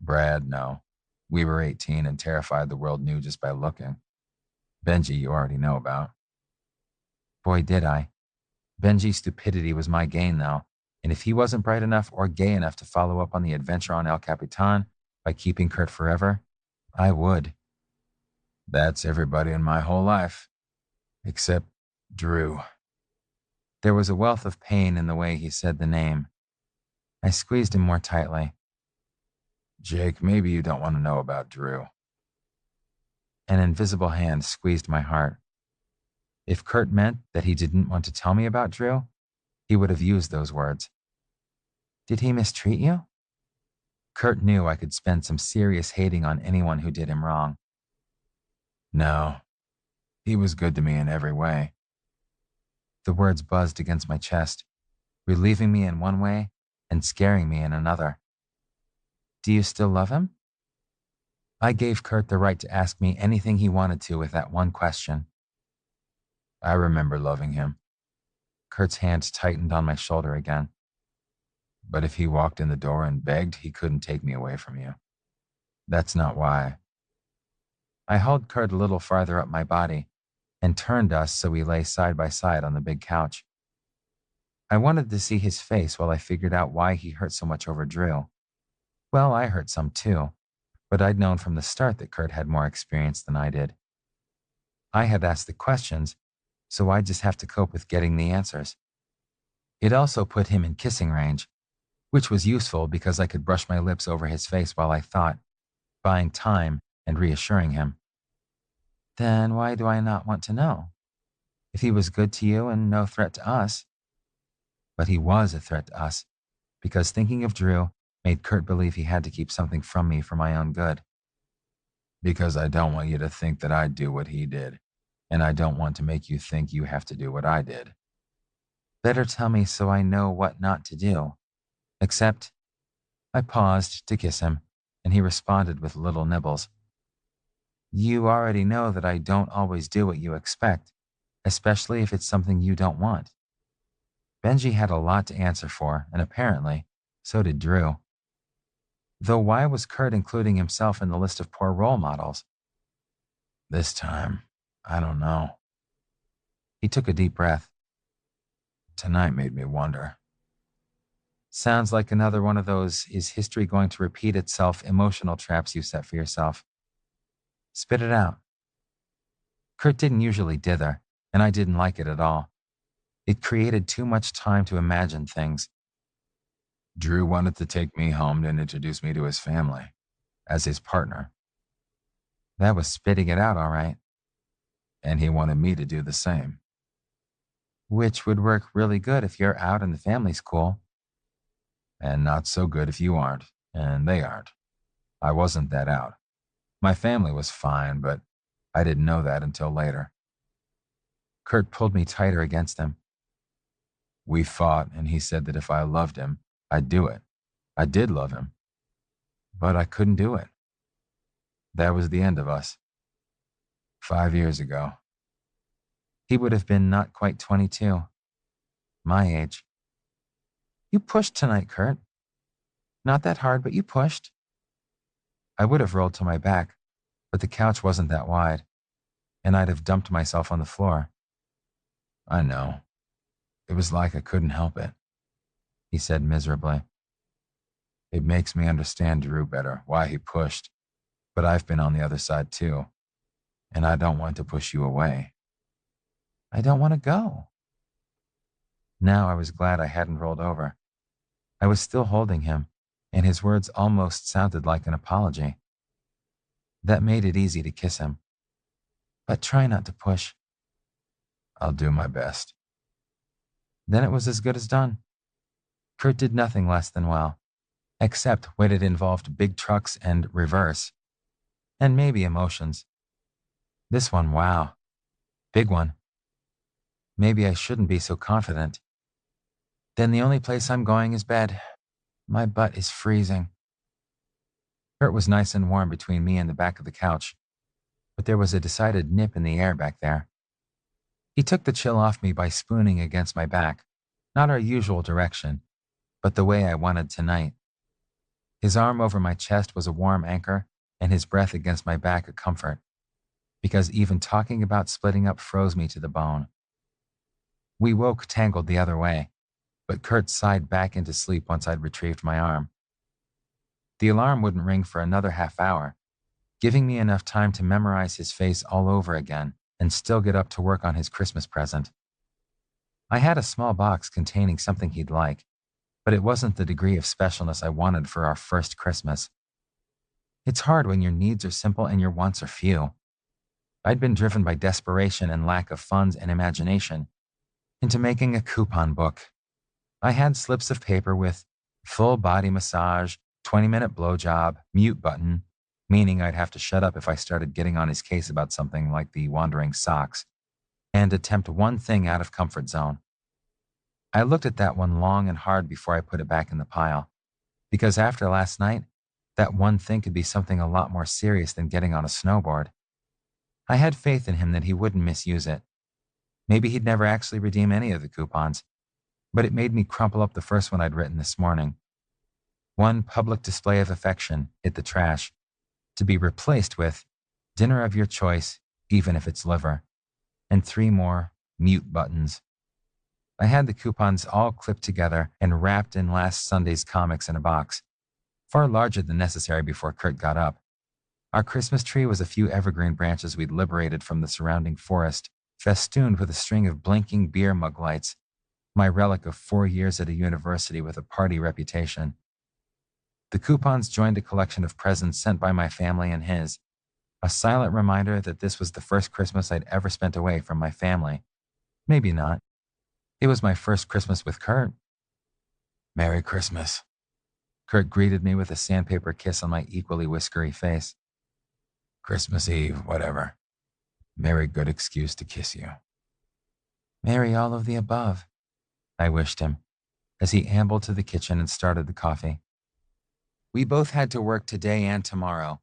Brad, no. We were 18 and terrified the world knew just by looking. Benji, you already know about. Boy, did I. Benji's stupidity was my gain, though, and if he wasn't bright enough or gay enough to follow up on the adventure on El Capitan by keeping Kurt forever, I would. That's everybody in my whole life. Except Drew. There was a wealth of pain in the way he said the name. I squeezed him more tightly. Jake, maybe you don't want to know about Drew. An invisible hand squeezed my heart. If Kurt meant that he didn't want to tell me about Drew, he would have used those words. Did he mistreat you? Kurt knew I could spend some serious hating on anyone who did him wrong. No, he was good to me in every way. The words buzzed against my chest, relieving me in one way and scaring me in another. Do you still love him? I gave Kurt the right to ask me anything he wanted to with that one question. I remember loving him. Kurt's hand tightened on my shoulder again. But if he walked in the door and begged, he couldn't take me away from you. That's not why. I hauled Kurt a little farther up my body and turned us so we lay side by side on the big couch. I wanted to see his face while I figured out why he hurt so much over Drew. Well, I hurt some too, but I'd known from the start that Kurt had more experience than I did. I had asked the questions, so I'd just have to cope with getting the answers. It also put him in kissing range, which was useful because I could brush my lips over his face while I thought, buying time and reassuring him. Then why do I not want to know? If he was good to you and no threat to us. But he was a threat to us, because thinking of Drew made Kurt believe he had to keep something from me for my own good. Because I don't want you to think that I'd do what he did, and I don't want to make you think you have to do what I did. Better tell me so I know what not to do. Except, I paused to kiss him, and he responded with little nibbles. You already know that I don't always do what you expect, especially if it's something you don't want. Benji had a lot to answer for, and apparently, so did Drew. Though why was Kurt including himself in the list of poor role models? This time, I don't know. He took a deep breath. Tonight made me wonder. Sounds like another one of those is history going to repeat itself emotional traps you set for yourself. Spit it out. Kurt didn't usually dither, and I didn't like it at all. It created too much time to imagine things. Drew wanted to take me home and introduce me to his family as his partner, That was spitting it out, all right. and he wanted me to do the same. Which would work really good if you're out and the family's cool. And not so good if you aren't, and they aren't. I wasn't that out. My family was fine, but I didn't know that until later. Kurt pulled me tighter against him. We fought, and he said that if I loved him, I'd do it. I did love him, but I couldn't do it. That was the end of us. 5 years ago. He would have been not quite 22. My age. You pushed tonight, Kurt. Not that hard, but you pushed. I would have rolled to my back, but the couch wasn't that wide, and I'd have dumped myself on the floor. I know. It was like I couldn't help it, He said miserably. It makes me understand Drew better, why he pushed. But I've been on the other side too, and I don't want to push you away. I don't want to go. Now I was glad I hadn't rolled over. I was still holding him, and his words almost sounded like an apology. That made it easy to kiss him. But try not to push. I'll do my best. Then it was as good as done. Kurt did nothing less than well, except when it involved big trucks and reverse, and maybe emotions. This one, wow. Big one. Maybe I shouldn't be so confident. Then the only place I'm going is bed. My butt is freezing. Kurt was nice and warm between me and the back of the couch, but there was a decided nip in the air back there. He took the chill off me by spooning against my back, not our usual direction, but the way I wanted tonight. His arm over my chest was a warm anchor, and his breath against my back a comfort, because even talking about splitting up froze me to the bone. We woke tangled the other way, but Kurt sighed back into sleep once I'd retrieved my arm. The alarm wouldn't ring for another half hour, giving me enough time to memorize his face all over again and still get up to work on his Christmas present. I had a small box containing something he'd like, but it wasn't the degree of specialness I wanted for our first Christmas. It's hard when your needs are simple and your wants are few. I'd been driven by desperation and lack of funds and imagination into making a coupon book. I had slips of paper with full body massage, 20-minute blowjob, mute button, meaning I'd have to shut up if I started getting on his case about something like the wandering socks, and attempt one thing out of comfort zone. I looked at that one long and hard before I put it back in the pile, because after last night, that one thing could be something a lot more serious than getting on a snowboard. I had faith in him that he wouldn't misuse it. Maybe he'd never actually redeem any of the coupons, but it made me crumple up the first one I'd written this morning. One public display of affection hit the trash, to be replaced with dinner of your choice, even if it's liver, and 3 more mute buttons. I had the coupons all clipped together and wrapped in last Sunday's comics in a box, far larger than necessary before Kurt got up. Our Christmas tree was a few evergreen branches we'd liberated from the surrounding forest, festooned with a string of blinking beer mug lights, my relic of 4 years at a university with a party reputation. The coupons joined a collection of presents sent by my family and his, a silent reminder that this was the first Christmas I'd ever spent away from my family. Maybe not. It was my first Christmas with Kurt. Merry Christmas. Kurt greeted me with a sandpaper kiss on my equally whiskery face. Christmas Eve, whatever. Merry good excuse to kiss you. Merry all of the above, I wished him, as he ambled to the kitchen and started the coffee. We both had to work today and tomorrow,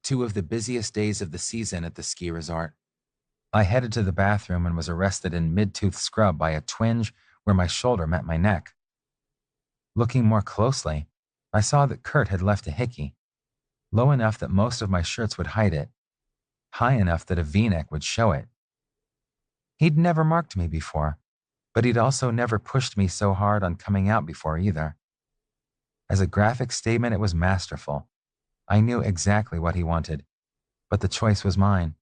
2 of the busiest days of the season at the ski resort. I headed to the bathroom and was arrested in mid-tooth scrub by a twinge where my shoulder met my neck. Looking more closely, I saw that Kurt had left a hickey, low enough that most of my shirts would hide it, high enough that a V-neck would show it. He'd never marked me before, but he'd also never pushed me so hard on coming out before either. As a graphic statement, it was masterful. I knew exactly what he wanted, but the choice was mine.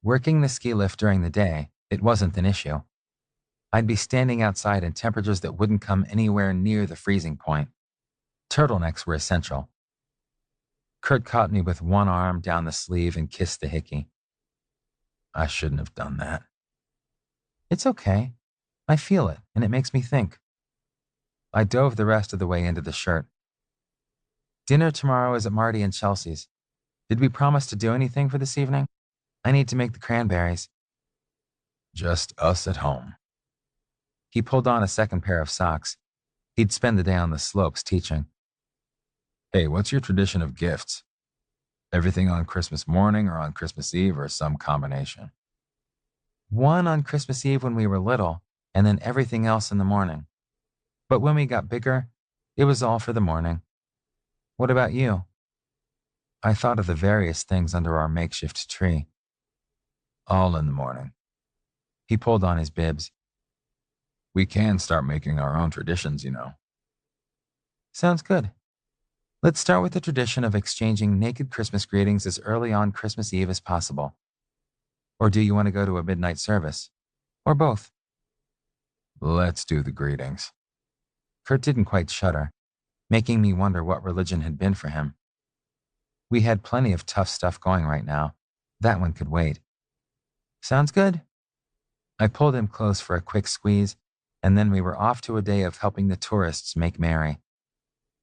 Working the ski lift during the day, it wasn't an issue. I'd be standing outside in temperatures that wouldn't come anywhere near the freezing point. Turtlenecks were essential. Kurt caught me with one arm down the sleeve and kissed the hickey. I shouldn't have done that. It's okay. I feel it, and it makes me think. I dove the rest of the way into the shirt. Dinner tomorrow is at Marty and Chelsea's. Did we promise to do anything for this evening? I need to make the cranberries. Just us at home. He pulled on a second pair of socks. He'd spend the day on the slopes teaching. Hey, what's your tradition of gifts? Everything on Christmas morning or on Christmas Eve or some combination? One on Christmas Eve when we were little, and then everything else in the morning. But when we got bigger, it was all for the morning. What about you? I thought of the various things under our makeshift tree. All in the morning. He pulled on his bibs. We can start making our own traditions, you know. Sounds good. Let's start with the tradition of exchanging naked Christmas greetings as early on Christmas Eve as possible. Or do you want to go to a midnight service? Or both? Let's do the greetings. Kurt didn't quite shudder, making me wonder what religion had been for him. We had plenty of tough stuff going right now. That one could wait. Sounds good. I pulled him close for a quick squeeze, and then we were off to a day of helping the tourists make merry.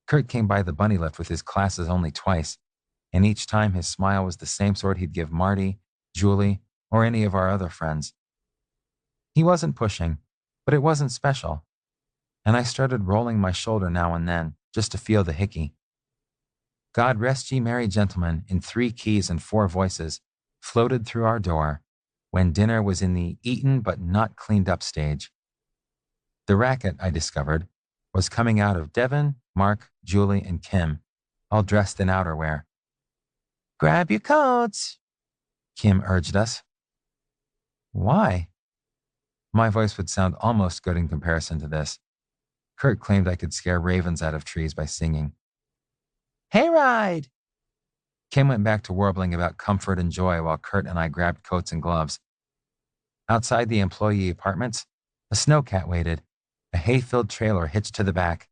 Kurt came by the bunny lift with his classes only twice, and each time his smile was the same sort he'd give Marty, Julie, or any of our other friends. He wasn't pushing, but it wasn't special, and I started rolling my shoulder now and then just to feel the hickey. God Rest Ye Merry Gentlemen in 3 keys and 4 voices floated through our door when dinner was in the eaten but not cleaned up stage. The racket, I discovered, was coming out of Devin, Mark, Julie, and Kim, all dressed in outerwear. Grab your coats, Kim urged us. Why? My voice would sound almost good in comparison to this. Kurt claimed I could scare ravens out of trees by singing. Hayride! Kim went back to warbling about comfort and joy while Kurt and I grabbed coats and gloves. Outside the employee apartments, a snowcat waited, a hay-filled trailer hitched to the back.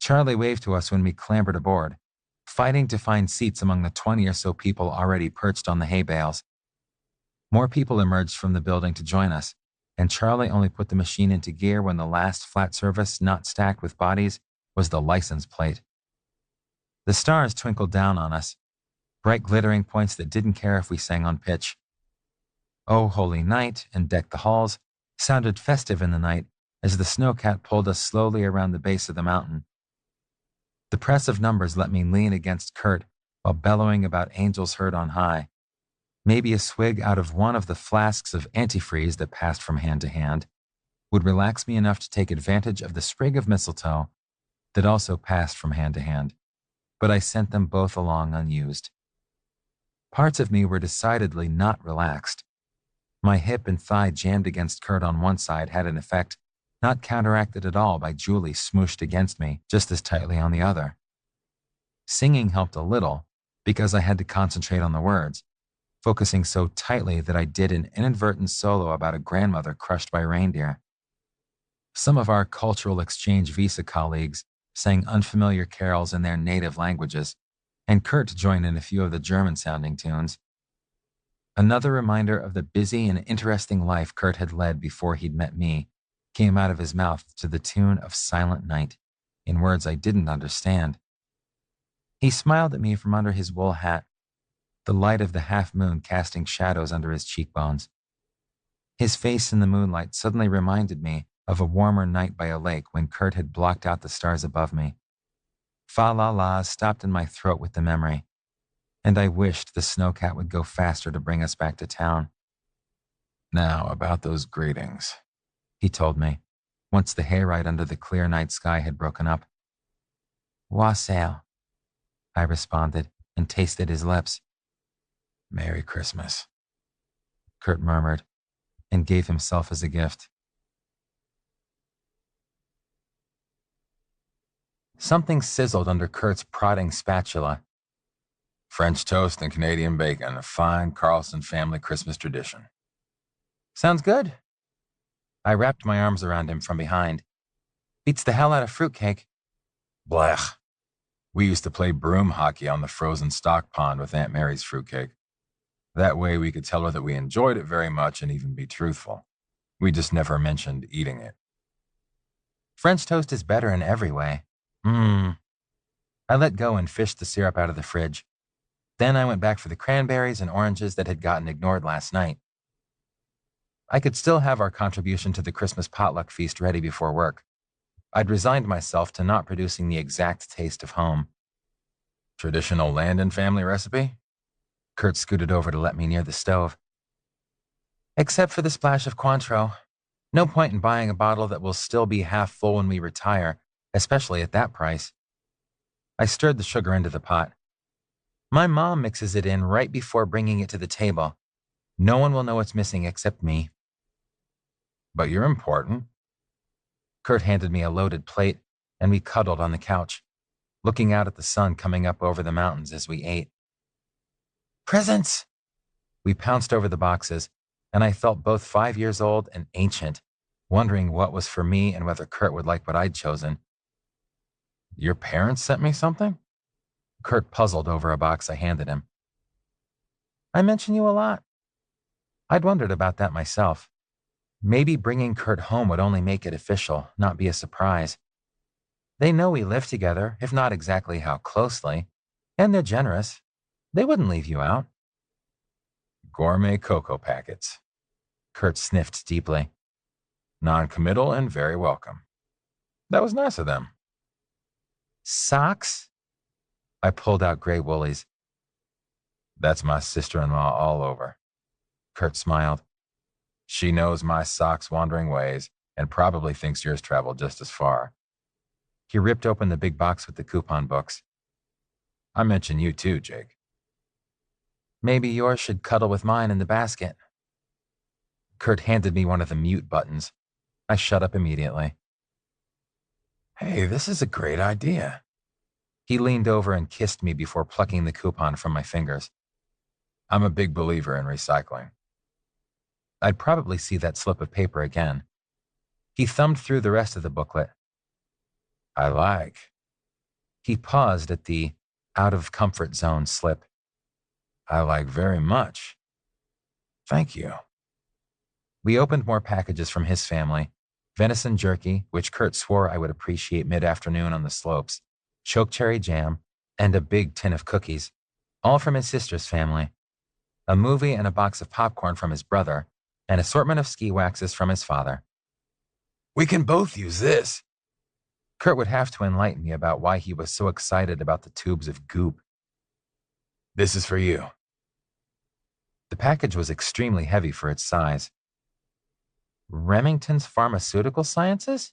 Charlie waved to us when we clambered aboard, fighting to find seats among the 20 or so people already perched on the hay bales. More people emerged from the building to join us, and Charlie only put the machine into gear when the last flat surface not stacked with bodies was the license plate. The stars twinkled down on us, bright glittering points that didn't care if we sang on pitch. Oh, Holy Night and Deck the Halls sounded festive in the night as the snowcat pulled us slowly around the base of the mountain. The press of numbers let me lean against Kurt while bellowing about angels heard on high. Maybe a swig out of one of the flasks of antifreeze that passed from hand to hand would relax me enough to take advantage of the sprig of mistletoe that also passed from hand to hand, but I sent them both along unused. Parts of me were decidedly not relaxed. My hip and thigh jammed against Kurt on one side had an effect not counteracted at all by Julie smooshed against me just as tightly on the other. Singing helped a little because I had to concentrate on the words, focusing so tightly that I did an inadvertent solo about a grandmother crushed by reindeer. Some of our cultural exchange visa colleagues sang unfamiliar carols in their native languages, and Kurt joined in a few of the German-sounding tunes. Another reminder of the busy and interesting life Kurt had led before he'd met me came out of his mouth to the tune of Silent Night, in words I didn't understand. He smiled at me from under his wool hat, the light of the half-moon casting shadows under his cheekbones. His face in the moonlight suddenly reminded me of a warmer night by a lake when Kurt had blocked out the stars above me. Fa-la-las stopped in my throat with the memory, and I wished the snowcat would go faster to bring us back to town. Now, about those greetings, he told me, once the hayride under the clear night sky had broken up. Wassail, I responded and tasted his lips. Merry Christmas, Kurt murmured, and gave himself as a gift. Something sizzled under Kurt's prodding spatula. French toast and Canadian bacon, a fine Carlson family Christmas tradition. Sounds good. I wrapped my arms around him from behind. Beats the hell out of fruitcake. Blech. We used to play broom hockey on the frozen stock pond with Aunt Mary's fruitcake. That way we could tell her that we enjoyed it very much and even be truthful. We just never mentioned eating it. French toast is better in every way. I let go and fished the syrup out of the fridge. Then I went back for the cranberries and oranges that had gotten ignored last night. I could still have our contribution to the Christmas potluck feast ready before work. I'd resigned myself to not producing the exact taste of home. Traditional Landon family recipe? Kurt scooted over to let me near the stove. Except for the splash of Cointreau. No point in buying a bottle that will still be half full when we retire, especially at that price. I stirred the sugar into the pot. My mom mixes it in right before bringing it to the table. No one will know what's missing except me. But you're important. Kurt handed me a loaded plate, and we cuddled on the couch, looking out at the sun coming up over the mountains as we ate. Presents! We pounced over the boxes, and I felt both 5 years old and ancient, wondering what was for me and whether Kurt would like what I'd chosen. Your parents sent me something? Kurt puzzled over a box I handed him. I mention you a lot. I'd wondered about that myself. Maybe bringing Kurt home would only make it official, not be a surprise. They know we live together, if not exactly how closely, and they're generous. They wouldn't leave you out. Gourmet cocoa packets. Kurt sniffed deeply. Non-committal and very welcome. That was nice of them. Socks? I pulled out gray woolies. That's my sister-in-law all over. Kurt smiled. She knows my socks' wandering ways and probably thinks yours travel just as far. He ripped open the big box with the coupon books. I mention you too, Jake. Maybe yours should cuddle with mine in the basket. Kurt handed me one of the mute buttons. I shut up immediately. Hey, this is a great idea. He leaned over and kissed me before plucking the coupon from my fingers. I'm a big believer in recycling. I'd probably see that slip of paper again. He thumbed through the rest of the booklet. I like. He paused at the out of comfort zone slip. I like very much. Thank you. We opened more packages from his family. Venison jerky, which Kurt swore I would appreciate mid-afternoon on the slopes, chokecherry jam, and a big tin of cookies, all from his sister's family. A movie and a box of popcorn from his brother, an assortment of ski waxes from his father. We can both use this. Kurt would have to enlighten me about why he was so excited about the tubes of goop. This is for you. The package was extremely heavy for its size. Remington's Pharmaceutical Sciences?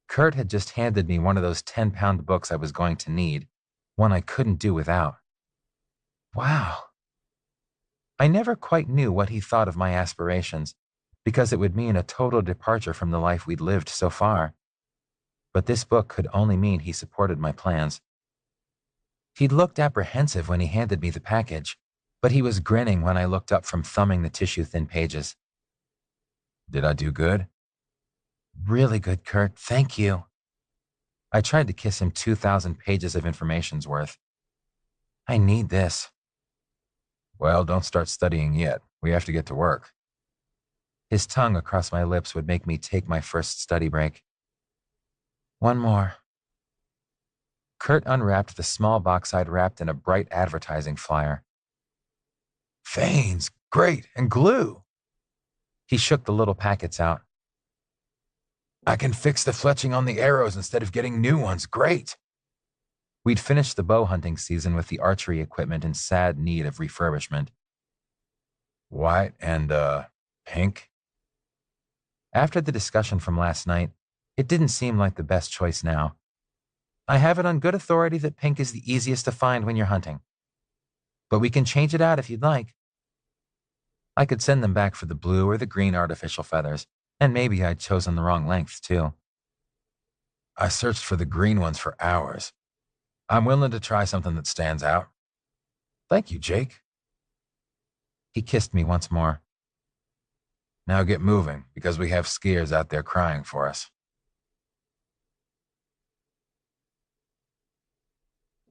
Kurt had just handed me one of those 10-pound books I was going to need, one I couldn't do without. Wow. I never quite knew what he thought of my aspirations, because it would mean a total departure from the life we'd lived so far. But this book could only mean he supported my plans. He'd looked apprehensive when he handed me the package, but he was grinning when I looked up from thumbing the tissue-thin pages. Did I do good? Really good, Kurt. Thank you. I tried to kiss him 2,000 pages of information's worth. I need this. Well, don't start studying yet. We have to get to work. His tongue across my lips would make me take my first study break. One more. Kurt unwrapped the small box I'd wrapped in a bright advertising flyer. Veins, great, and glue. He shook the little packets out. I can fix the fletching on the arrows instead of getting new ones. Great. We'd finished the bow hunting season with the archery equipment in sad need of refurbishment. White and, pink? After the discussion from last night, it didn't seem like the best choice now. I have it on good authority that pink is the easiest to find when you're hunting. But we can change it out if you'd like. I could send them back for the blue or the green artificial feathers, and maybe I'd chosen the wrong length, too. I searched for the green ones for hours. I'm willing to try something that stands out. Thank you, Jake. He kissed me once more. Now get moving, because we have skiers out there crying for us.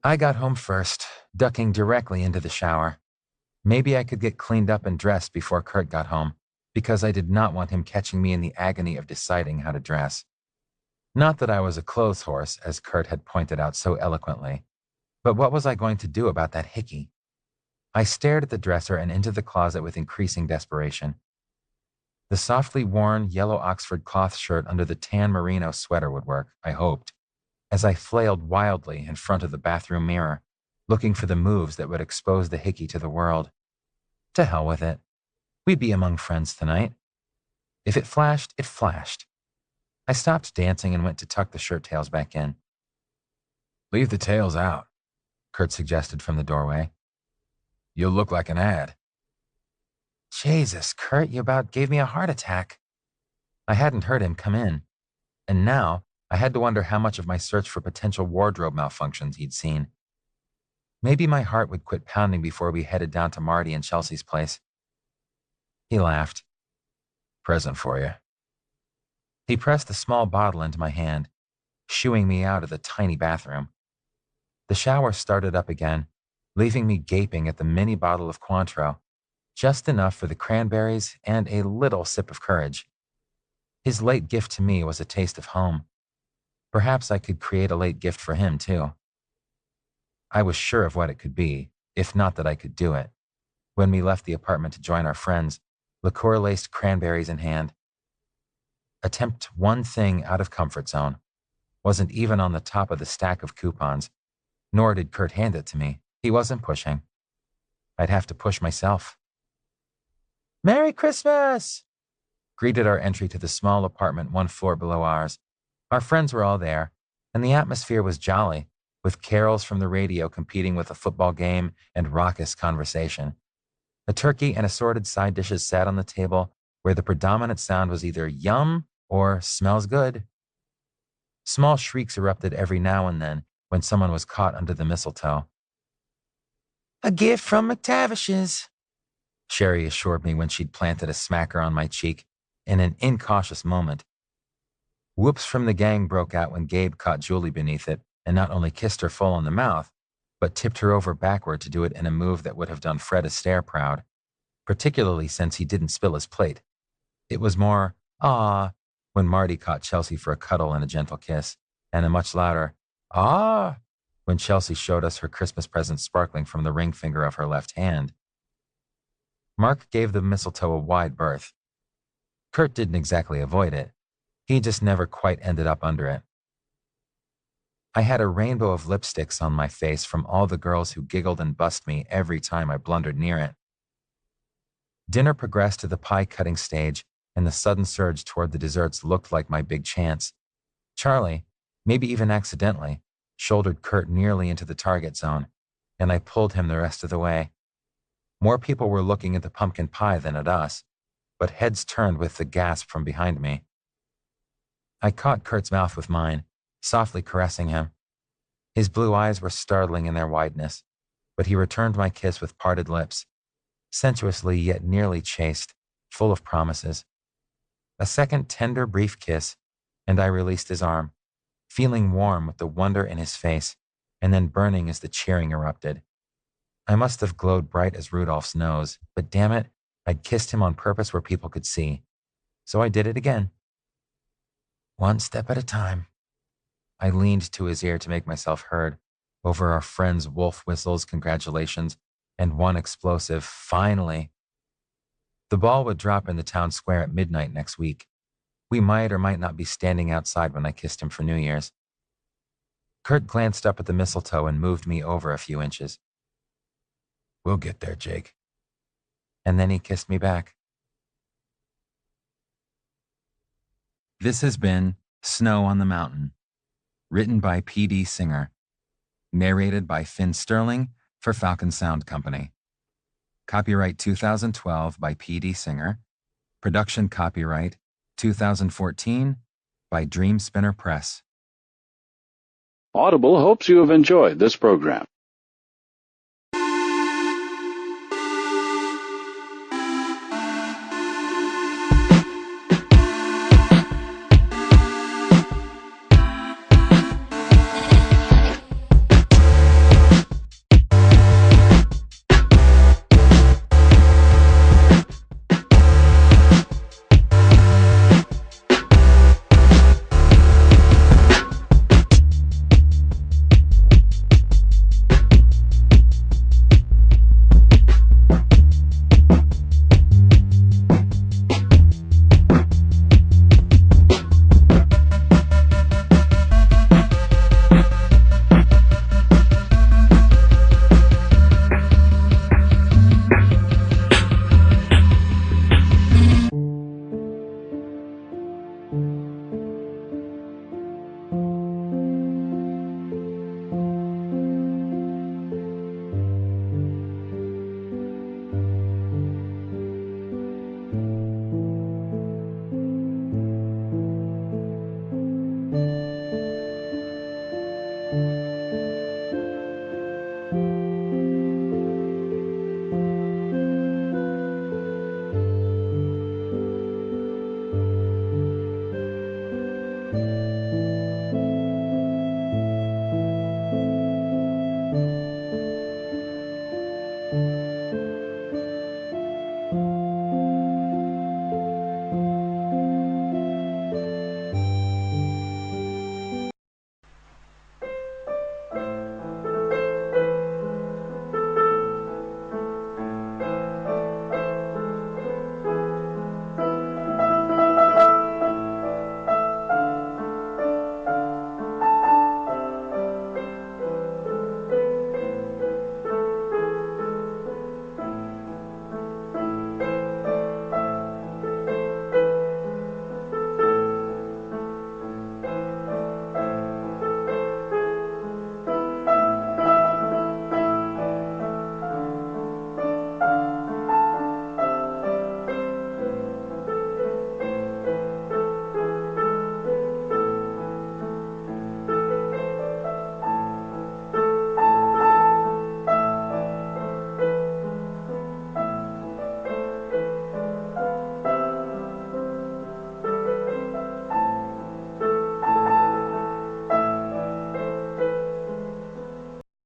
I got home first, ducking directly into the shower. Maybe I could get cleaned up and dressed before Kurt got home, because I did not want him catching me in the agony of deciding how to dress. Not that I was a clothes horse, as Kurt had pointed out so eloquently, but what was I going to do about that hickey? I stared at the dresser and into the closet with increasing desperation. The softly worn yellow Oxford cloth shirt under the tan merino sweater would work, I hoped, as I flailed wildly in front of the bathroom mirror, looking for the moves that would expose the hickey to the world. To hell with it. We'd be among friends tonight. If it flashed, it flashed. I stopped dancing and went to tuck the shirt tails back in. Leave the tails out, Kurt suggested from the doorway. You'll look like an ad. Jesus, Kurt, you about gave me a heart attack. I hadn't heard him come in, and now I had to wonder how much of my search for potential wardrobe malfunctions he'd seen. Maybe my heart would quit pounding before we headed down to Marty and Chelsea's place. He laughed. Present for you. He pressed a small bottle into my hand, shooing me out of the tiny bathroom. The shower started up again, leaving me gaping at the mini bottle of Cointreau, just enough for the cranberries and a little sip of courage. His late gift to me was a taste of home. Perhaps I could create a late gift for him, too. I was sure of what it could be, if not that I could do it, when we left the apartment to join our friends, liqueur-laced cranberries in hand. Attempt one thing out of comfort zone. Wasn't even on the top of the stack of coupons, nor did Kurt hand it to me. He wasn't pushing. I'd have to push myself. Merry Christmas! Greeted our entry to the small apartment one floor below ours. Our friends were all there, and the atmosphere was jolly, with carols from the radio competing with a football game and raucous conversation. A turkey and assorted side dishes sat on the table, where the predominant sound was either yum or smells good. Small shrieks erupted every now and then when someone was caught under the mistletoe. A gift from McTavish's, Sherry assured me when she'd planted a smacker on my cheek in an incautious moment. Whoops from the gang broke out when Gabe caught Julie beneath it and not only kissed her full on the mouth, but tipped her over backward to do it in a move that would have done Fred Astaire proud, particularly since he didn't spill his plate. It was more, "Ah," when Marty caught Chelsea for a cuddle and a gentle kiss, and a much louder, "Ah," when Chelsea showed us her Christmas present sparkling from the ring finger of her left hand. Mark gave the mistletoe a wide berth. Kurt didn't exactly avoid it. He just never quite ended up under it. I had a rainbow of lipsticks on my face from all the girls who giggled and bussed me every time I blundered near it. Dinner progressed to the pie-cutting stage, and the sudden surge toward the desserts looked like my big chance. Charlie, maybe even accidentally, shouldered Kurt nearly into the target zone, and I pulled him the rest of the way. More people were looking at the pumpkin pie than at us, but heads turned with the gasp from behind me. I caught Kurt's mouth with mine, softly caressing him. His blue eyes were startling in their wideness, but he returned my kiss with parted lips, sensuously yet nearly chaste, full of promises. A second tender, brief kiss, and I released his arm, feeling warm with the wonder in his face, and then burning as the cheering erupted. I must have glowed bright as Rudolph's nose, but damn it, I'd kissed him on purpose where people could see. So I did it again. One step at a time. I leaned to his ear to make myself heard, over our friends' wolf whistles, congratulations, and one explosive, finally. The ball would drop in the town square at midnight next week. We might or might not be standing outside when I kissed him for New Year's. Kurt glanced up at the mistletoe and moved me over a few inches. We'll get there, Jake. And then he kissed me back. This has been Snow on the Mountain, written by P.D. Singer, narrated by Finn Sterling for Falcon Sound Company. Copyright 2012 by P.D. Singer. Production copyright 2014 by Dream Spinner Press. Audible hopes you have enjoyed this program.